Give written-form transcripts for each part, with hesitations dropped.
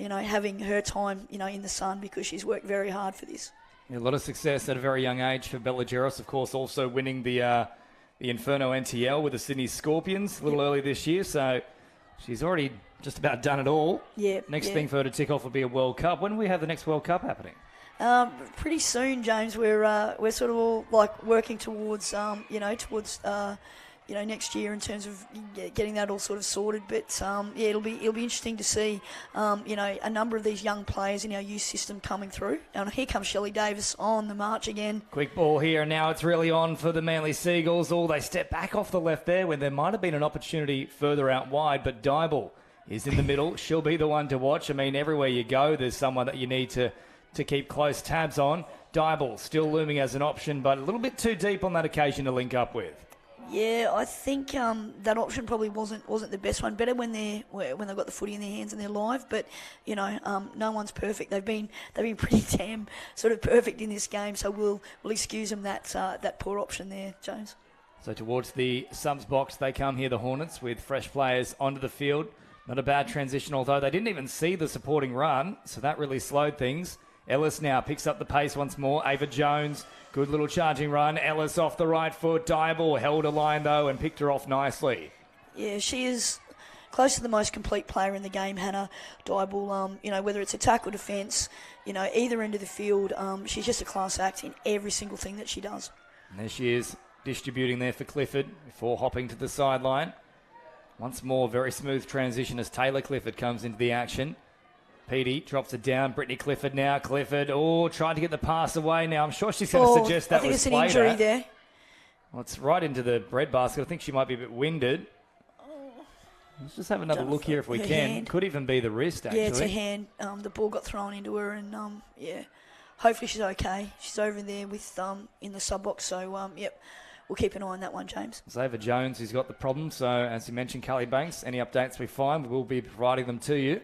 having her time, in the sun because she's worked very hard for this. Yeah, a lot of success at a very young age for Bella Geros, of course, also winning the Inferno NTL with the Sydney Scorpions a little early this year, so she's already just about done it all. Yeah. Next thing for her to tick off will be a World Cup. When do we have the next World Cup happening? Pretty soon, James. We're sort of all like working towards next year in terms of getting that all sort of sorted. But it'll be interesting to see a number of these young players in our youth system coming through. And here comes Shelley Davis on the march again. Quick ball here, and now it's really on for the Manly Seagulls. They step back off the left there when there might have been an opportunity further out wide, but Dybel is in the middle. She'll be the one to watch. I mean, everywhere you go, there's someone that you need to keep close tabs on. Dybel still looming as an option, but a little bit too deep on that occasion to link up with. Yeah, I think that option probably wasn't the best one. Better when they've got the footy in their hands and they're live. But no one's perfect. They've been pretty damn sort of perfect in this game. So we'll excuse them that poor option there, James. So towards the subs box they come here, the Hornets, with fresh players onto the field. Not a bad transition, although they didn't even see the supporting run, so that really slowed things. Ellis now picks up the pace once more. Ava Jones, good little charging run. Ellis off the right foot. Dybel held a line, though, and picked her off nicely. Yeah, she is close to the most complete player in the game, Hannah Dybel. Whether it's attack or defence, either end of the field, she's just a class act in every single thing that she does. And there she is, distributing there for Clifford before hopping to the sideline. Once more, very smooth transition as Taylor Clifford comes into the action. Petey drops it down. Brittany Clifford now. Clifford, trying to get the pass away now. I'm sure she's going to suggest that was I think it's an injury there. Well, it's right into the breadbasket. I think she might be a bit winded. Let's just have another look here if we can. Hand. Could even be the wrist, actually. Yeah, it's a hand. The ball got thrown into her, and hopefully she's okay. She's over there with in the sub box. So we'll keep an eye on that one, James. Xavier Jones, who's got the problem. So as you mentioned, Kelly Banks. Any updates we find, we will be providing them to you.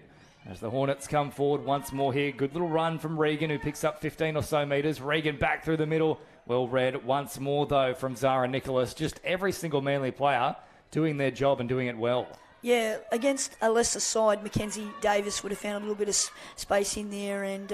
As the Hornets come forward once more here. Good little run from Regan, who picks up 15 or so metres. Regan back through the middle. Well read once more, though, from Zara Nicholas. Just every single Manly player doing their job and doing it well. Yeah, against a lesser side, Mackenzie Davis would have found a little bit of space in there and,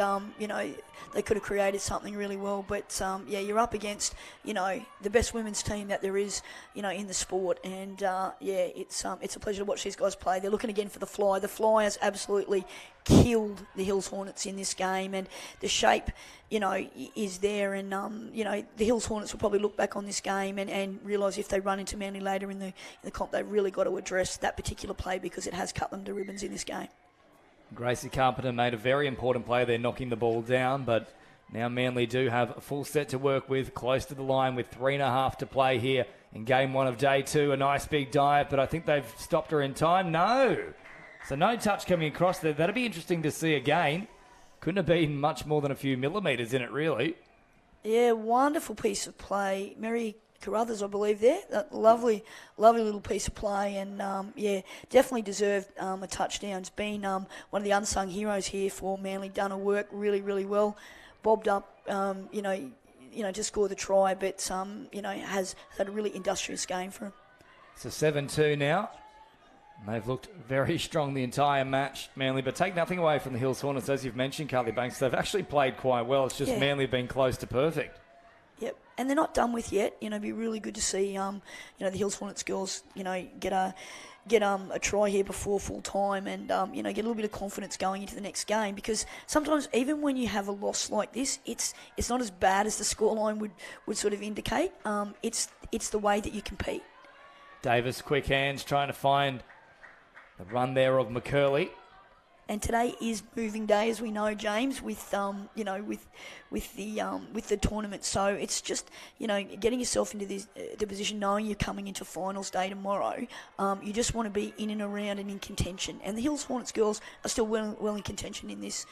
they could have created something really well. But, you're up against, the best women's team that there is, in the sport. And, it's a pleasure to watch these guys play. They're looking again for the fly. The fly has absolutely killed the Hills Hornets in this game. And the shape, is there. And, the Hills Hornets will probably look back on this game and realise if they run into Manly later in the comp, they've really got to address that particular play because it has cut them to ribbons in this game. Gracie Carpenter made a very important play there, knocking the ball down, but now Manly do have a full set to work with, close to the line with 3.5 to play here in game one of day two. A nice big dive, but I think they've stopped her in time. No! So no touch coming across there. That'll be interesting to see again. Couldn't have been much more than a few millimetres in it, really. Yeah, wonderful piece of play. Mary Carruthers, I believe, there. That lovely little piece of play, and definitely deserved a touchdown. It's been one of the unsung heroes here for Manly. Done her work really, really well. Bobbed up, to score the try, but has had a really industrious game for him. It's a 7-2 now. They've looked very strong the entire match, Manly, but take nothing away from the Hills Hornets, as you've mentioned, Carly Banks. They've actually played quite well. It's just Manly have been close to perfect. Yep, and they're not done with yet. It'd be really good to see, the Hills Hornets girls, get a try here before full time, and get a little bit of confidence going into the next game. Because sometimes, even when you have a loss like this, it's not as bad as the scoreline would sort of indicate. It's the way that you compete. Davis, quick hands, trying to find the run there of McCurley. And today is moving day, as we know, James, with the tournament. So it's just getting yourself into the position, knowing you're coming into finals day tomorrow. You just want to be in and around and in contention. And the Hills Hornets girls are still well in contention in this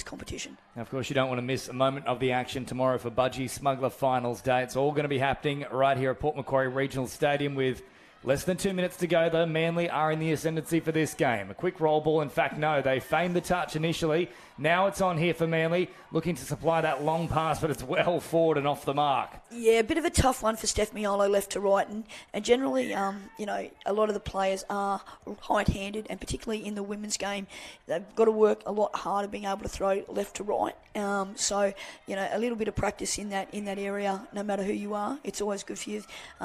competition. Now, of course, you don't want to miss a moment of the action tomorrow for Budgie Smuggler Finals Day. It's all going to be happening right here at Port Macquarie Regional Stadium with Less than 2 minutes to go, though. Manly are in the ascendancy for this game. A quick roll ball. In fact, no, they feigned the touch initially. Now it's on here for Manly, looking to supply that long pass, but it's well forward and off the mark. Yeah, a bit of a tough one for Steph Miolo left to right, and generally, a lot of the players are right-handed, and particularly in the women's game, they've got to work a lot harder being able to throw left to right. So, a little bit of practice in that area, no matter who you are, it's always good for you.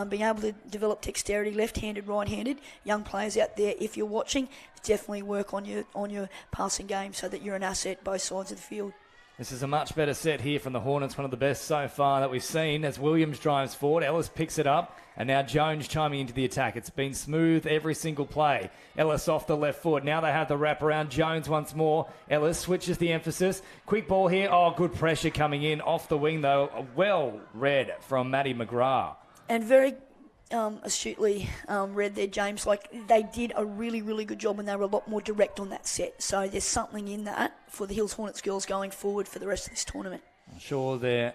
Being able to develop dexterity, left-handed, right-handed. Young players out there, if you're watching, definitely work on your passing game so that you're an asset both sides of the field. This is a much better set here from the Hornets, one of the best so far that we've seen. As Williams drives forward, Ellis picks it up, and now Jones chiming into the attack. It's been smooth every single play. Ellis off the left foot. Now they have the wrap around. Jones once more. Ellis switches the emphasis. Quick ball here. Oh, good pressure coming in. Off the wing, though. Well read from Maddie McGrath. And very astutely read there, James. Like, they did a really, really good job, and they were a lot more direct on that set. So there's something in that for the Hills Hornets girls going forward for the rest of this tournament. I'm sure their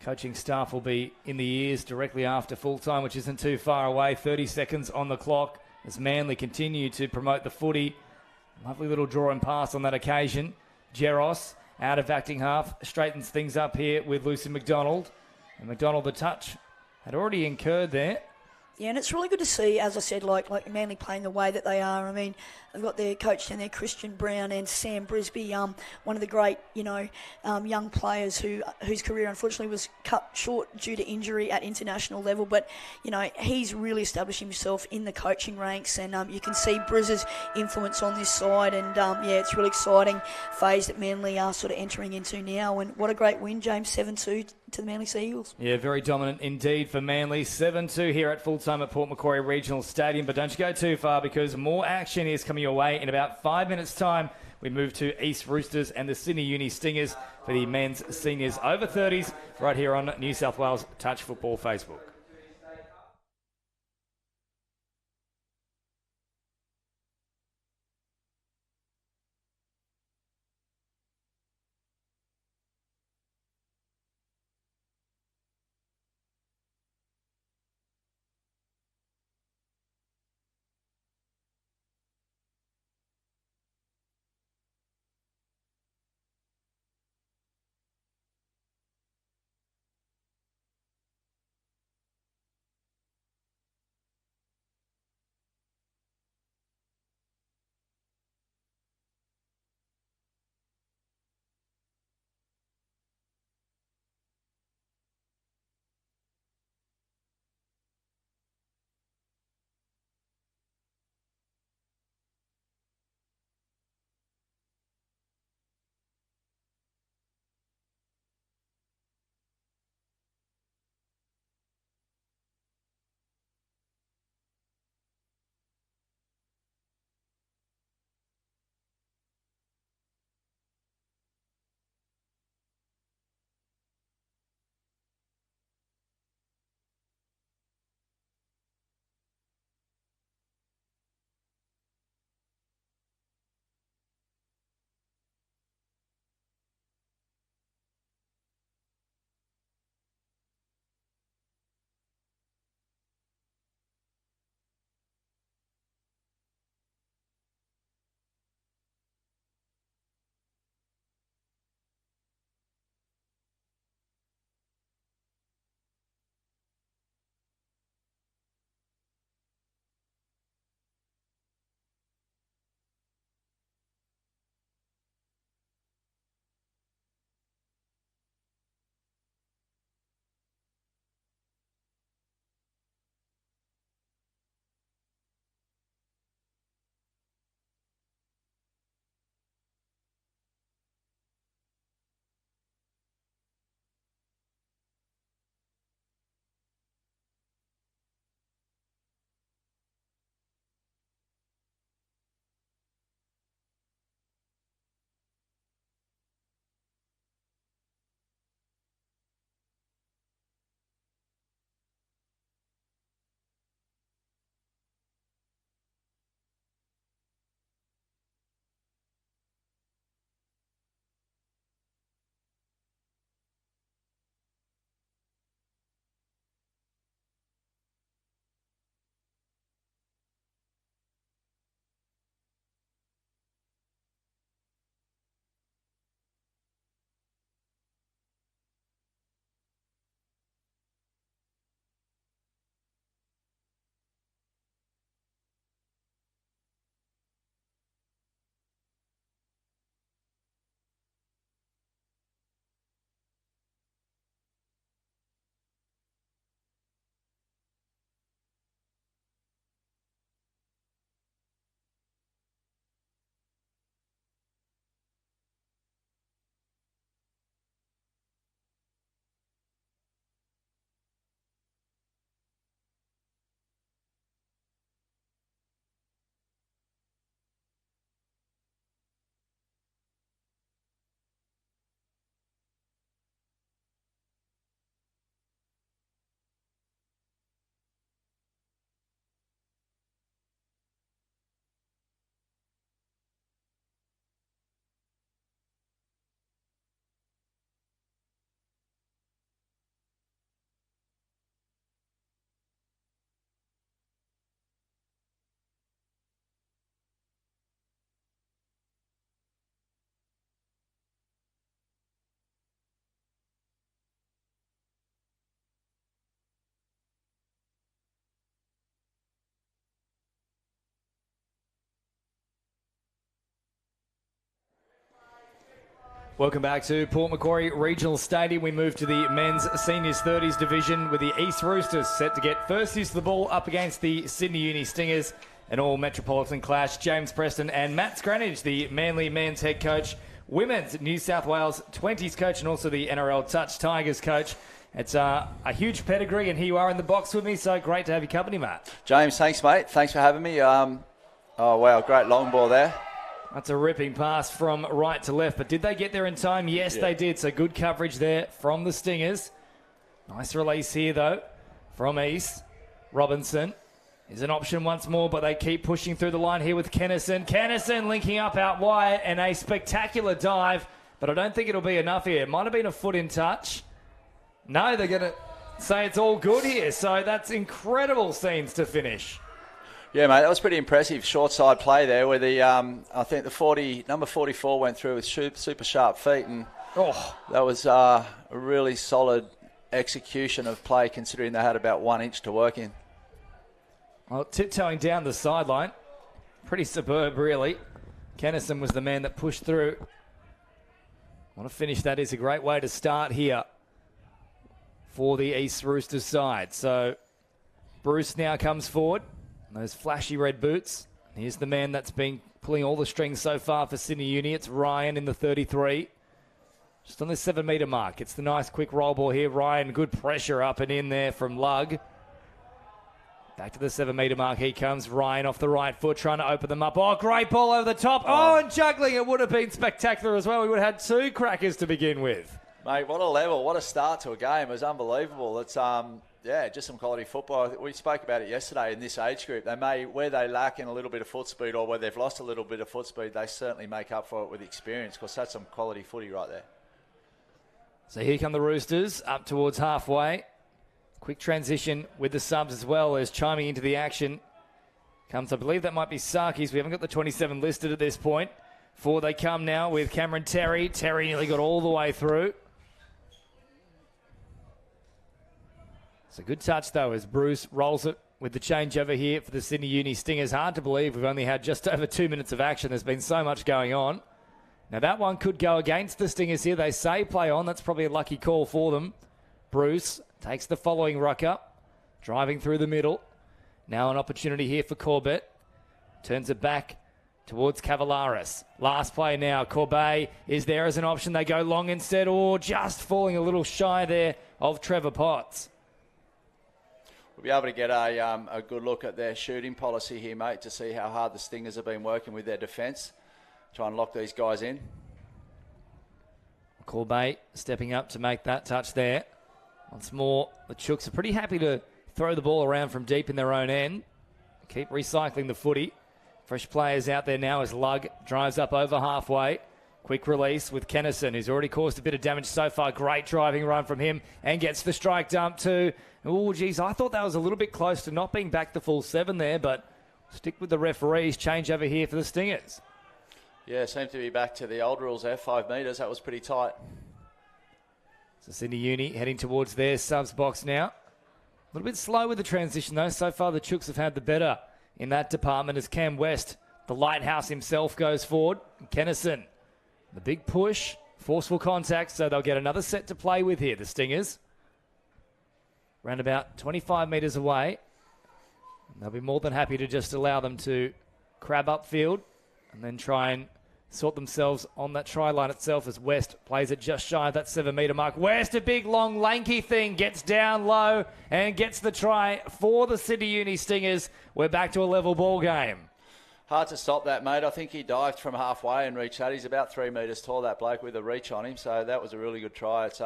coaching staff will be in the ears directly after full-time, which isn't too far away. 30 seconds on the clock as Manly continue to promote the footy. Lovely little draw and pass on that occasion. Jeros out of acting half, straightens things up here with Lucy McDonald. And McDonald, the touch had already incurred there. Yeah, and it's really good to see, as I said, like Manly playing the way that they are. I mean, they've got their coach down there, Christian Brown, and Sam Brisby, one of the great, young players whose career unfortunately was cut short due to injury at international level. But, he's really established himself in the coaching ranks, and you can see Briz's influence on this side. And, it's a really exciting phase that Manly are sort of entering into now. And what a great win, James, 7-2 to the Manly Sea Eagles. Yeah, very dominant indeed for Manly. 7-2 here at full-time at Port Macquarie Regional Stadium. But don't you go too far, because more action is coming your way in about 5 minutes' time. We move to East Roosters and the Sydney Uni Stingers for the men's seniors over 30s right here on New South Wales Touch Football Facebook. Welcome back to Port Macquarie Regional Stadium. We move to the men's seniors 30s division with the East Roosters set to get first use of the ball up against the Sydney Uni Stingers. An all-Metropolitan clash. James Preston and Matt Scranage, the Manly men's head coach, women's New South Wales 20s coach, and also the NRL Touch Tigers coach. It's a huge pedigree, and here you are in the box with me, so great to have your company, Matt. James, thanks, mate. Thanks for having me. Oh, wow, great long ball there. That's a ripping pass from right to left, but did they get there in time? Yes, they did. So good coverage there from the Stingers. Nice release here, though, from East. Robinson is an option once more, but they keep pushing through the line here with Kennison. Kennison linking up out wide, and a spectacular dive, but I don't think it'll be enough here. It might have been a foot in touch. No, they're going to say it's all good here, so that's incredible scenes to finish. Yeah, mate, that was pretty impressive. Short side play there where I think the number 44 went through with super sharp feet, and that was a really solid execution of play considering they had about 1 inch to work in. Well, tiptoeing down the sideline. Pretty superb, really. Kennison was the man that pushed through. What a finish that is. A great way to start here for the East Roosters side. So Bruce now comes forward. Those flashy red boots. Here's the man that's been pulling all the strings so far for Sydney Uni. It's Ryan in the 33. Just on the 7 metre mark. It's the nice quick roll ball here. Ryan, good pressure up and in there from Lug. Back to the 7 metre mark. He comes. Ryan off the right foot trying to open them up. Oh, great ball over the top. Oh, and juggling. It would have been spectacular as well. We would have had 2 crackers to begin with. Mate, what a level. What a start to a game. It was unbelievable. It's just some quality football. We spoke about it yesterday in this age group. Where they lack in a little bit of foot speed or where they've lost a little bit of foot speed, they certainly make up for it with experience, because that's some quality footy right there. So here come the Roosters up towards halfway. Quick transition with the subs as well as chiming into the action. Comes, I believe that might be Sarkis. We haven't got the 27 listed at this point. Forward they come now with Cameron Terry. Terry nearly got all the way through. It's a good touch, though, as Bruce rolls it with the changeover here for the Sydney Uni Stingers. Hard to believe we've only had just over 2 minutes of action. There's been so much going on. Now, that one could go against the Stingers here. They say play on. That's probably a lucky call for them. Bruce takes the following ruck up, driving through the middle. Now an opportunity here for Corbett. Turns it back towards Cavalaris. Last play now. Corbet is there as an option. They go long instead, or just falling a little shy there of Trevor Potts. We'll be able to get a good look at their shooting policy here, mate, to see how hard the Stingers have been working with their defence. Try and lock these guys in. Corbet stepping up to make that touch there. Once more, the Chooks are pretty happy to throw the ball around from deep in their own end. Keep recycling the footy. Fresh players out there now as Lug drives up over halfway. Quick release with Kennison, who's already caused a bit of damage so far. Great driving run from him and gets the strike dump too. Oh, geez, I thought that was a little bit close to not being back the full 7 there, but stick with the referees. Change over here for the Stingers. Yeah, seemed to be back to the old rules there, 5 metres. That was pretty tight. So Sydney Uni heading towards their subs box now. A little bit slow with the transition though. So far the Chooks have had the better in that department as Cam West, the lighthouse himself, goes forward. Kennison, the big push, forceful contact, so they'll get another set to play with here, the Stingers. Around about 25 metres away. And they'll be more than happy to just allow them to crab upfield and then try and sort themselves on that try line itself as West plays it just shy of that 7 metre mark. West, a big, long, lanky thing, gets down low and gets the try for the Sydney Uni Stingers. We're back to a level ball game. Hard to stop that, mate. I think he dived from halfway and reached that. He's about 3 metres tall, that bloke, with a reach on him. So that was a really good try. It's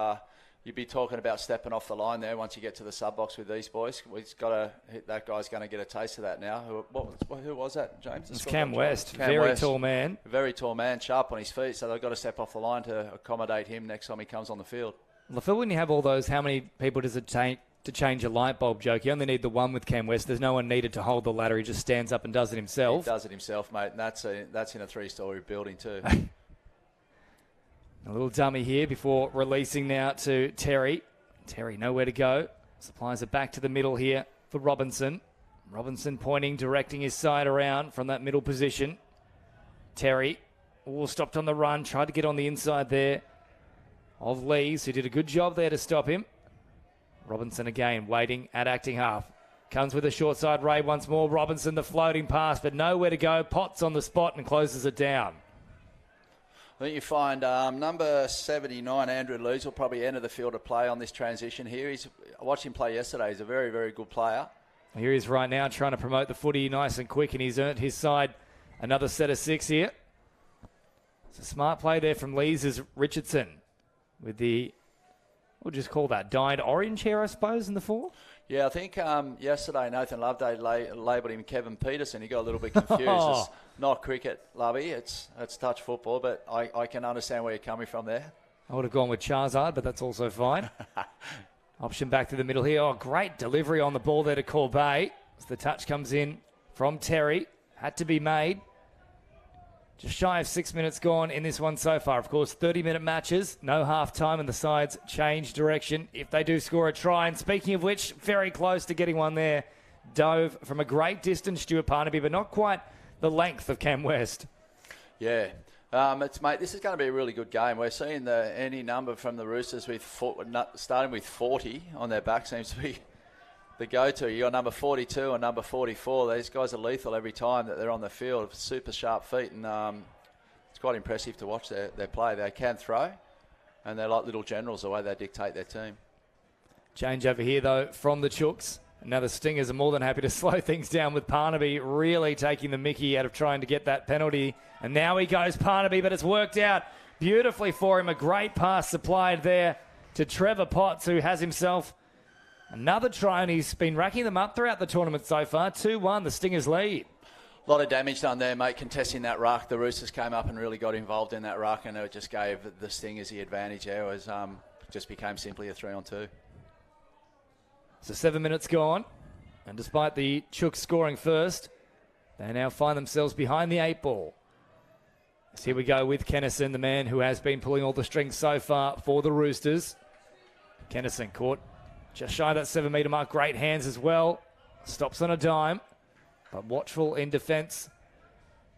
you'd be talking about stepping off the line there once you get to the sub box with these boys. We've got to hit that guy's going to get a taste of that now. Who was that, James? It's Cam West, Cam very West. tall man. Very tall man, sharp on his feet. So they've got to step off the line to accommodate him next time he comes on the field. Well, I feel when you have all those, how many people does it take to change a light bulb, joke? You only need the one with Cam West. There's no one needed to hold the ladder. He just stands up and does it himself. He does it himself, mate. And that's in a 3-story building too. A little dummy here before releasing now to Terry. Terry nowhere to go. Supplies it back to the middle here for Robinson. Robinson pointing, directing his side around from that middle position. Terry Oh, stopped on the run. Tried to get on the inside there of Lees, who did a good job there to stop him. Robinson again, waiting at acting half. Comes with a short side raid once more. Robinson, the floating pass, but nowhere to go. Potts on the spot and closes it down. I think you find number 79, Andrew Lees, will probably enter the field of play on this transition here. I watched him play yesterday. He's a very, very good player. Here he is right now trying to promote the footy nice and quick, and he's earned his side another set of 6 here. It's a smart play there from Lees as Richardson with the, we'll just call that dyed orange here, I suppose, in the 4. Yeah, I think yesterday Nathan Loveday labelled him Kevin Peterson. He got a little bit confused. It's not cricket, Lovey. It's touch football, but I can understand where you're coming from there. I would have gone with Charizard, but that's also fine. Option back to the middle here. Oh, great delivery on the ball there to Corbet. As the touch comes in from Terry. Had to be made. Just shy of 6 minutes gone in this one so far. Of course, 30-minute matches, no half-time, and the sides change direction if they do score a try. And speaking of which, very close to getting one there. Dove from a great distance, Stuart Parnaby, but not quite the length of Cam West. Yeah. Mate, this is going to be a really good game. We're seeing any number from the Roosters starting with 40 on their back seems to be the go-to. You got number 42 and number 44. These guys are lethal every time that they're on the field. Super sharp feet, and it's quite impressive to watch their play. They can throw, and they're like little generals the way they dictate their team. Change over here, though, from the Chooks. Now the Stingers are more than happy to slow things down with Parnaby really taking the mickey out of trying to get that penalty. And now he goes Parnaby, but it's worked out beautifully for him. A great pass supplied there to Trevor Potts, who has himself another try, and he's been racking them up throughout the tournament so far. 2-1, the Stingers lead. A lot of damage done there, mate, contesting that ruck. The Roosters came up and really got involved in that ruck, and it just gave the Stingers the advantage there. It was, just became simply a 3-on-2. So 7 minutes gone, and despite the Chooks scoring first, they now find themselves behind the 8 ball. So here we go with Kennison, the man who has been pulling all the strings so far for the Roosters. Kennison caught just shy of that 7 metre mark. Great hands as well. Stops on a dime, but watchful in defence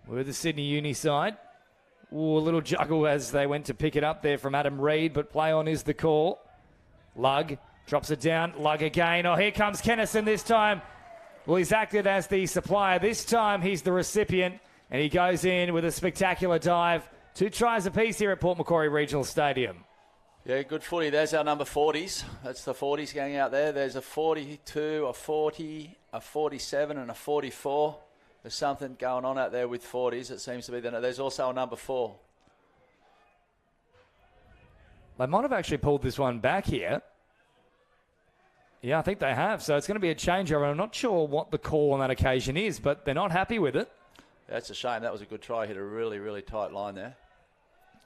with the Sydney Uni side. Ooh, a little juggle as they went to pick it up there from Adam Reid, but play on is the call. Lug drops it down. Lug again. Oh, here comes Kennison this time. Well, he's acted as the supplier. This time he's the recipient, and he goes in with a spectacular dive. 2 tries apiece here at Port Macquarie Regional Stadium. Yeah, good footy. There's our number 40s. That's the 40s going out there. There's a 42, a 40, a 47 and a 44. There's something going on out there with 40s. It seems to be. There's also a number 4. They might have actually pulled this one back here. Yeah, I think they have. So it's going to be a changeover. I'm not sure what the call on that occasion is, but they're not happy with it. That's a shame. That was a good try. Hit a really, really tight line there.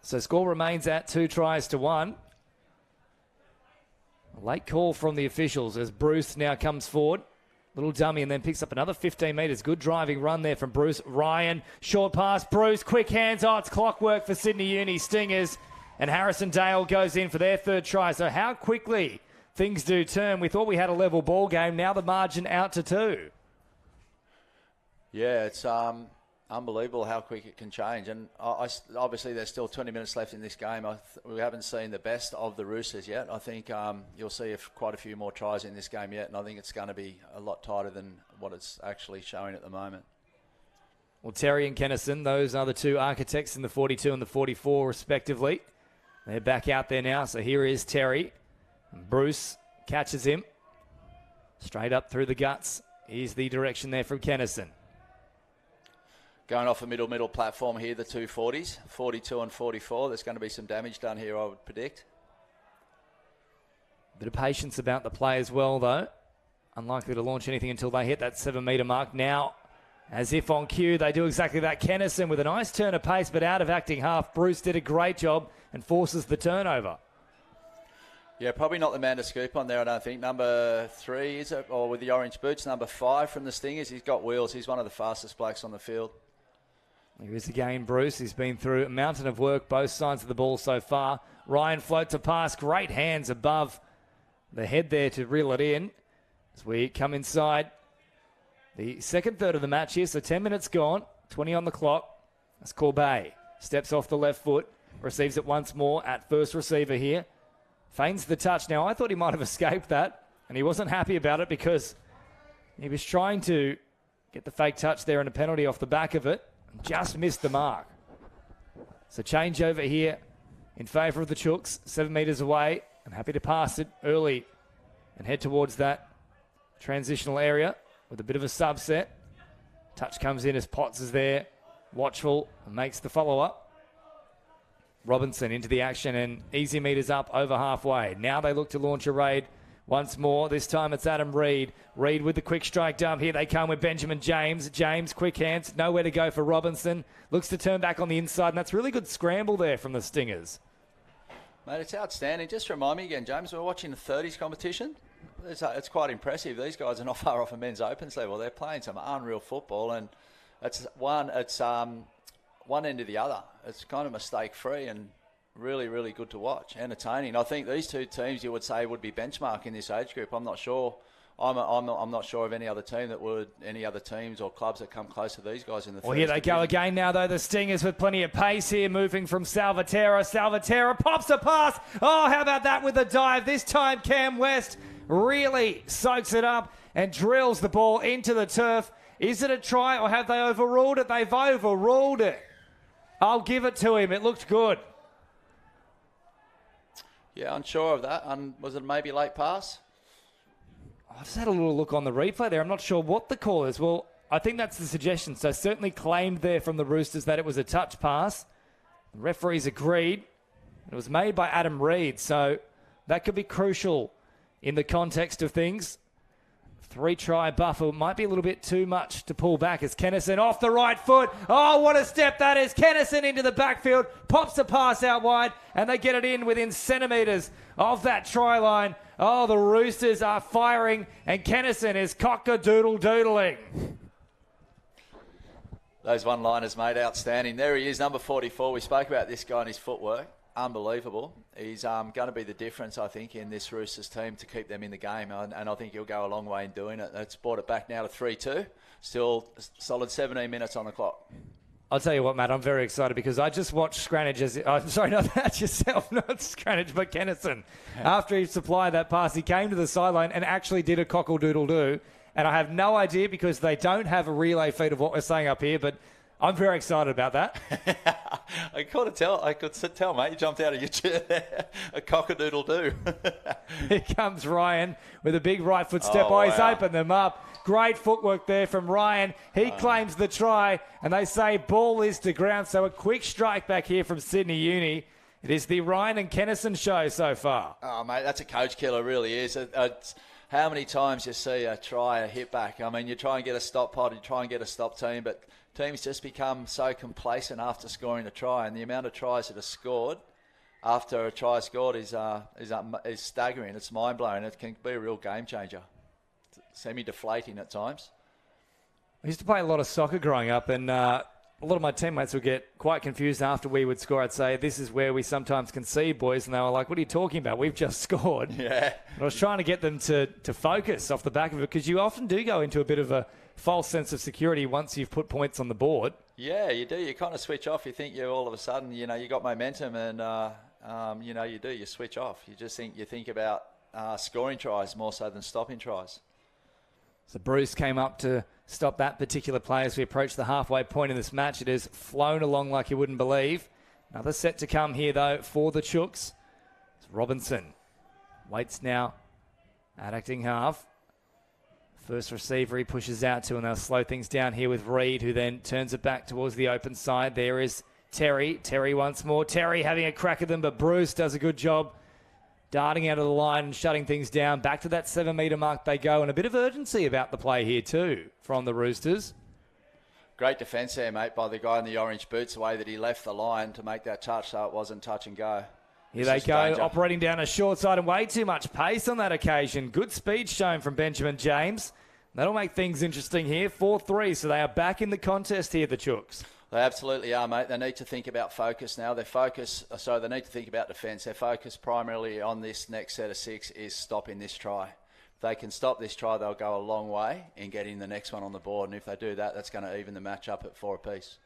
So score remains at 2-1. A late call from the officials as Bruce now comes forward. Little dummy and then picks up another 15 metres. Good driving run there from Bruce. Ryan, short pass. Bruce, quick hands. Oh, it's clockwork for Sydney Uni Stingers. And Harrison Dale goes in for their 3rd try. So how quickly things do turn. We thought we had a level ball game. Now the margin out to 2. Yeah, it's unbelievable how quick it can change. And obviously there's still 20 minutes left in this game. We haven't seen the best of the Roosters yet. I think you'll see quite a few more tries in this game yet, and I think it's going to be a lot tighter than what it's actually showing at the moment. Well, Terry and Kennison, those are the 2 architects in the 42 and the 44 respectively. They're back out there now, so here is Terry. Bruce catches him. Straight up through the guts. Here's the direction there from Kennison. Going off a middle platform here, the 2 40s, 42 and 44. There's going to be some damage done here, I would predict. Bit of patience about the play as well, though. Unlikely to launch anything until they hit that 7 metre mark. Now, as if on cue, they do exactly that. Kennison with a nice turn of pace, but out of acting half. Bruce did a great job and forces the turnover. Yeah, probably not the man to scoop on there, I don't think. Number 3, is it? Or with the orange boots, number 5 from the Stingers. He's got wheels. He's one of the fastest blokes on the field. Here is again Bruce. He's been through a mountain of work both sides of the ball so far. Ryan floats a pass. Great hands above the head there to reel it in. As we come inside the second third of the match here. So 10 minutes gone. 20 on the clock. That's Corbet. Steps off the left foot. Receives it once more at first receiver here. Feigns the touch. Now, I thought he might have escaped that, and he wasn't happy about it because he was trying to get the fake touch there and a penalty off the back of it. And just missed the mark. So change over here in favour of the Chooks. 7 metres away. And happy to pass it early and head towards that transitional area with a bit of a subset. Touch comes in as Potts is there. Watchful and makes the follow-up. Robinson into the action and easy meters up over halfway. Now they look to launch a raid once more. This time it's Adam Reid. Reid with the quick strike dump. Here they come with Benjamin James. James, quick hands. Nowhere to go for Robinson. Looks to turn back on the inside, and that's really good scramble there from the Stingers. Mate, it's outstanding. Just remind me again, James, we're watching the 30s competition. It's quite impressive. These guys are not far off a men's opens level. They're playing some unreal football, and it's one end to the other. It's kind of mistake-free and really, really good to watch. Entertaining. I think these two teams you would say would be benchmark in this age group. I'm not sure. I'm not sure of any other teams or clubs that come close to these guys in the. Well, here they go again now, though. The Stingers with plenty of pace here, moving from Salvatierra. Salvatierra pops a pass. Oh, how about that with a dive? This time Cam West really soaks it up and drills the ball into the turf. Is it a try or have they overruled it? They've overruled it. I'll give it to him. It looked good. Yeah, unsure of that. Was it maybe late pass? I just had a little look on the replay there. I'm not sure what the call is. Well, I think that's the suggestion. So certainly claimed there from the Roosters that it was a touch pass. The referees agreed. It was made by Adam Reid. So that could be crucial in the context of things. 3-try buffer might be a little bit too much to pull back as Kennison off the right foot. Oh, what a step that is. Kennison into the backfield, pops the pass out wide, and they get it in within centimetres of that try line. Oh, the Roosters are firing, and Kennison is cock-a-doodle-doodling. Those one-liners, mate, outstanding. There he is, number 44. We spoke about this guy and his footwork. Unbelievable. He's going to be the difference, I think, in this Roosters team to keep them in the game, and I think he'll go a long way in doing it. It's brought it back now to 3-2. Still solid 17 minutes on the clock. I'll tell you what, Matt, I'm very excited because I just watched Scranage sorry, not that yourself, not Scranage, but Kennison. After he supplied that pass, he came to the sideline and actually did a cockle-doodle-doo. And I have no idea because they don't have a relay feed of what we're saying up here, but I'm very excited about that. I could tell, mate. You jumped out of your chair there. A cock-a-doodle-doo. Here comes Ryan with a big right foot step. Oh, he's opened them up. Great footwork there from Ryan. He claims the try, and they say ball is to ground. So a quick strike back here from Sydney Uni. It is the Ryan and Kennison show so far. Oh, mate, that's a coach killer, really is. It's how many times you see a try, a hit back? I mean, you try and get a stop pod, you try and get a stop team, but teams just become so complacent after scoring a try, and the amount of tries that are scored after a try scored is staggering. It's mind-blowing. It can be a real game changer. It's semi-deflating at times. I used to play a lot of soccer growing up, and a lot of my teammates would get quite confused after we would score. I'd say, this is where we sometimes concede, boys. And they were like, what are you talking about? We've just scored. Yeah. And I was trying to get them to focus off the back of it because you often do go into a bit of a false sense of security once you've put points on the board. Yeah, you do. You kind of switch off. You think you all of a sudden, you got momentum and, you switch off. You think about scoring tries more so than stopping tries. So Bruce came up to stop that particular play as we approach the halfway point in this match. It has flown along like you wouldn't believe. Another set to come here, though, for the Chooks. It's Robinson. Waits now at acting half. First receiver he pushes out to, and they'll slow things down here with Reid, who then turns it back towards the open side. There is Terry. Terry once more. Terry having a crack at them, but Bruce does a good job darting out of the line and shutting things down. Back to that 7-metre mark they go, and a bit of urgency about the play here too from the Roosters. Great defence there, mate, by the guy in the orange boots, the way that he left the line to make that touch so it wasn't touch and go. Here they go, danger. Operating down a short side and way too much pace on that occasion. Good speed shown from Benjamin James. That'll make things interesting here. 4-3, so they are back in the contest here, the Chooks. They absolutely are, mate. They need to think about focus now. They need to think about defence. Their focus primarily on this next set of 6 is stopping this try. If they can stop this try, they'll go a long way in getting the next one on the board. And if they do that, that's going to even the match up at 4 apiece.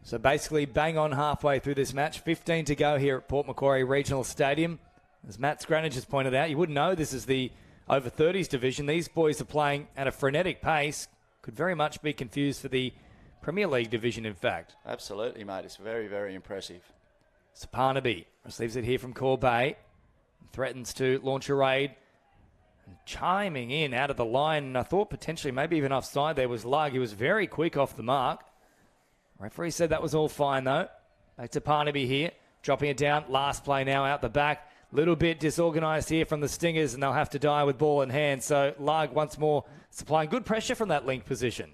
So basically bang on halfway through this match. 15 to go here at Port Macquarie Regional Stadium. As Matt Scranage has pointed out, you wouldn't know this is the over 30s division. These boys are playing at a frenetic pace. Could very much be confused for the Premier League division, in fact. Absolutely, mate. It's very, very impressive. So Parnaby receives it here from Corbet. Threatens to launch a raid. And chiming in out of the line. And I thought potentially maybe even offside there was Lug. He was very quick off the mark. Referee said that was all fine, though. Back to Parnaby here. Dropping it down. Last play now out the back. Little bit disorganised here from the Stingers, and they'll have to die with ball in hand. So Lug once more supplying good pressure from that link position.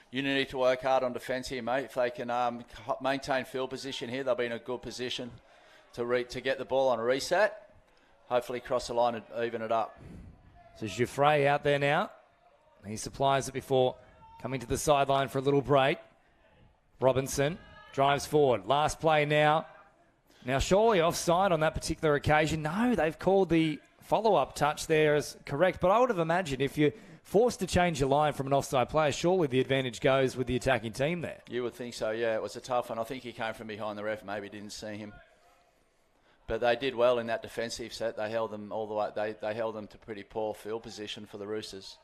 You need to work hard on defence here, mate. If they can maintain field position here, they'll be in a good position to get the ball on a reset. Hopefully cross the line and even it up. So Giuffre out there now. He supplies it before coming to the sideline for a little break. Robinson drives forward. Last play now. Now, surely offside on that particular occasion. No, they've called the follow-up touch there as correct. But I would have imagined if you're forced to change your line from an offside player, surely the advantage goes with the attacking team there. You would think so, yeah. It was a tough one. I think he came from behind the ref. Maybe didn't see him. But they did well in that defensive set. They held them all the way. They held them to pretty poor field position for the Roosters.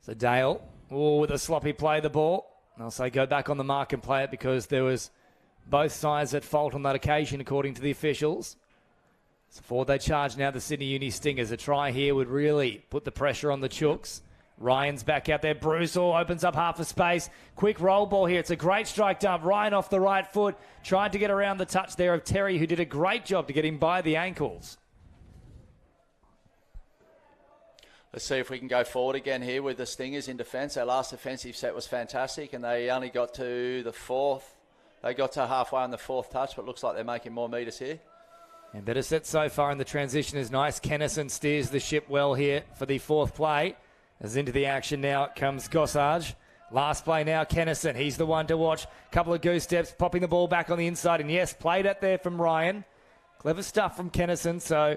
So Dale, with a sloppy play the ball. I'll say go back on the mark and play it because there was both sides at fault on that occasion, according to the officials. So forward they charge now, the Sydney Uni Stingers. A try here would really put the pressure on the Chooks. Ryan's back out there. Bruce opens up half a space. Quick roll ball here. It's a great strike dump. Ryan off the right foot. Tried to get around the touch there of Terry, who did a great job to get him by the ankles. Let's see if we can go forward again here with the Stingers in defence. Their last offensive set was fantastic, and they only got to the fourth. They got to halfway on the fourth touch, but it looks like they're making more metres here. And better set so far, and the transition is nice. Kennison steers the ship well here for the fourth play. As into the action now comes Gossage. Last play now, Kennison. He's the one to watch. Couple of goose steps, popping the ball back on the inside. And yes, played it there from Ryan. Clever stuff from Kennison. So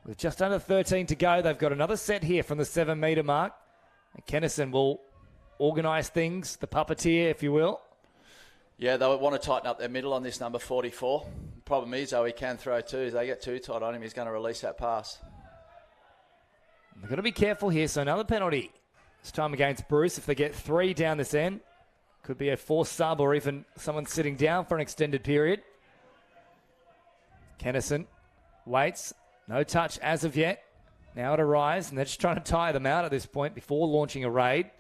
with just under 13 to go, they've got another set here from the 7 metre mark. And Kennison will organise things, the puppeteer, if you will. Yeah, they want to tighten up their middle on this number 44. Problem is, though, he can throw too. If they get too tight on him, he's going to release that pass. They've got to be careful here. So another penalty. This time against Bruce. If they get 3 down this end, could be a forced sub or even someone sitting down for an extended period. Kennison waits. No touch as of yet. Now it arrives, and they're just trying to tire them out at this point before launching a raid.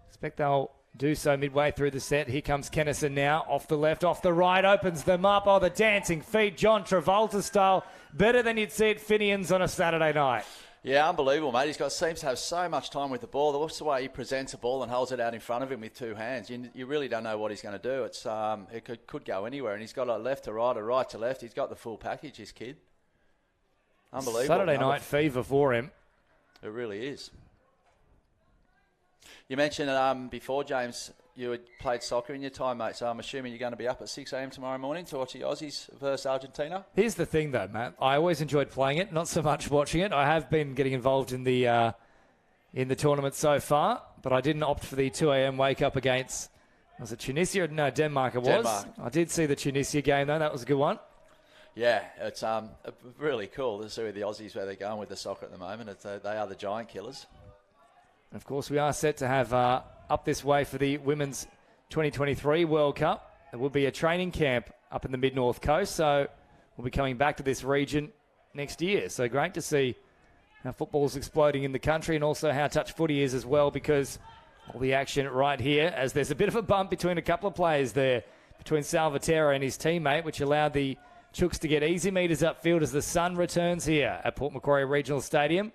Expect they'll do so midway through the set. Here comes Kennison now. Off the left, off the right. Opens them up. Oh, the dancing feet. John Travolta style. Better than you'd see at Finian's on a Saturday night. Yeah, unbelievable, mate. Seems to have so much time with the ball. That's the way he presents a ball and holds it out in front of him with 2 hands. You really don't know what he's going to do. It could go anywhere. And he's got a left to right, a right to left. He's got the full package, this kid. Unbelievable. Saturday night fever for him. It really is. You mentioned before, James, you had played soccer in your time, mate, so I'm assuming you're going to be up at 6 a.m. tomorrow morning to watch the Aussies versus Argentina? Here's the thing, though, Matt. I always enjoyed playing it, not so much watching it. I have been getting involved in the tournament so far, but I didn't opt for the 2 a.m. wake-up against, was it Tunisia? No, Denmark it was. Denmark. I did see the Tunisia game, though. That was a good one. Yeah, it's really cool to see the Aussies where they're going with the soccer at the moment. They are the giant killers. And of course, we are set to have up this way for the Women's 2023 World Cup. There will be a training camp up in the mid-north coast, so we'll be coming back to this region next year. So great to see how football's exploding in the country and also how touch footy is as well, because all the action right here, as there's a bit of a bump between a couple of players there, between Salvatierra and his teammate, which allowed the Chooks to get easy metres upfield as the sun returns here at Port Macquarie Regional Stadium.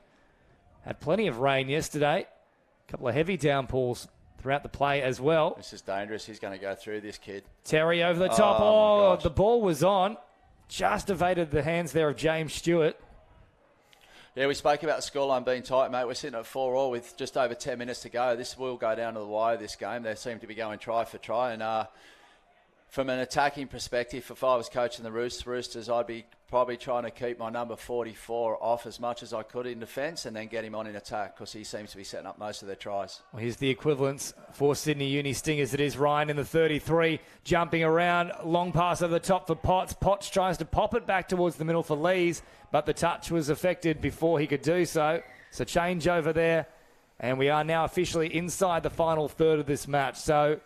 Had plenty of rain yesterday. A couple of heavy downpours throughout the play as well. This is dangerous. He's going to go through this kid. Terry over the top. Oh, the ball was on. Just evaded the hands there of James Stewart. Yeah, we spoke about the scoreline being tight, mate. We're sitting at 4-4 with just over 10 minutes to go. This will go down to the wire, this game. They seem to be going try for try. And From an attacking perspective, if I was coaching the Roosters, I'd be probably trying to keep my number 44 off as much as I could in defence and then get him on in attack because he seems to be setting up most of their tries. Well, here's the equivalents for Sydney Uni Stingers. It is Ryan in the 33, jumping around, long pass over the top for Potts. Potts tries to pop it back towards the middle for Lees, but the touch was affected before he could do so. So change over there, and we are now officially inside the final third of this match. So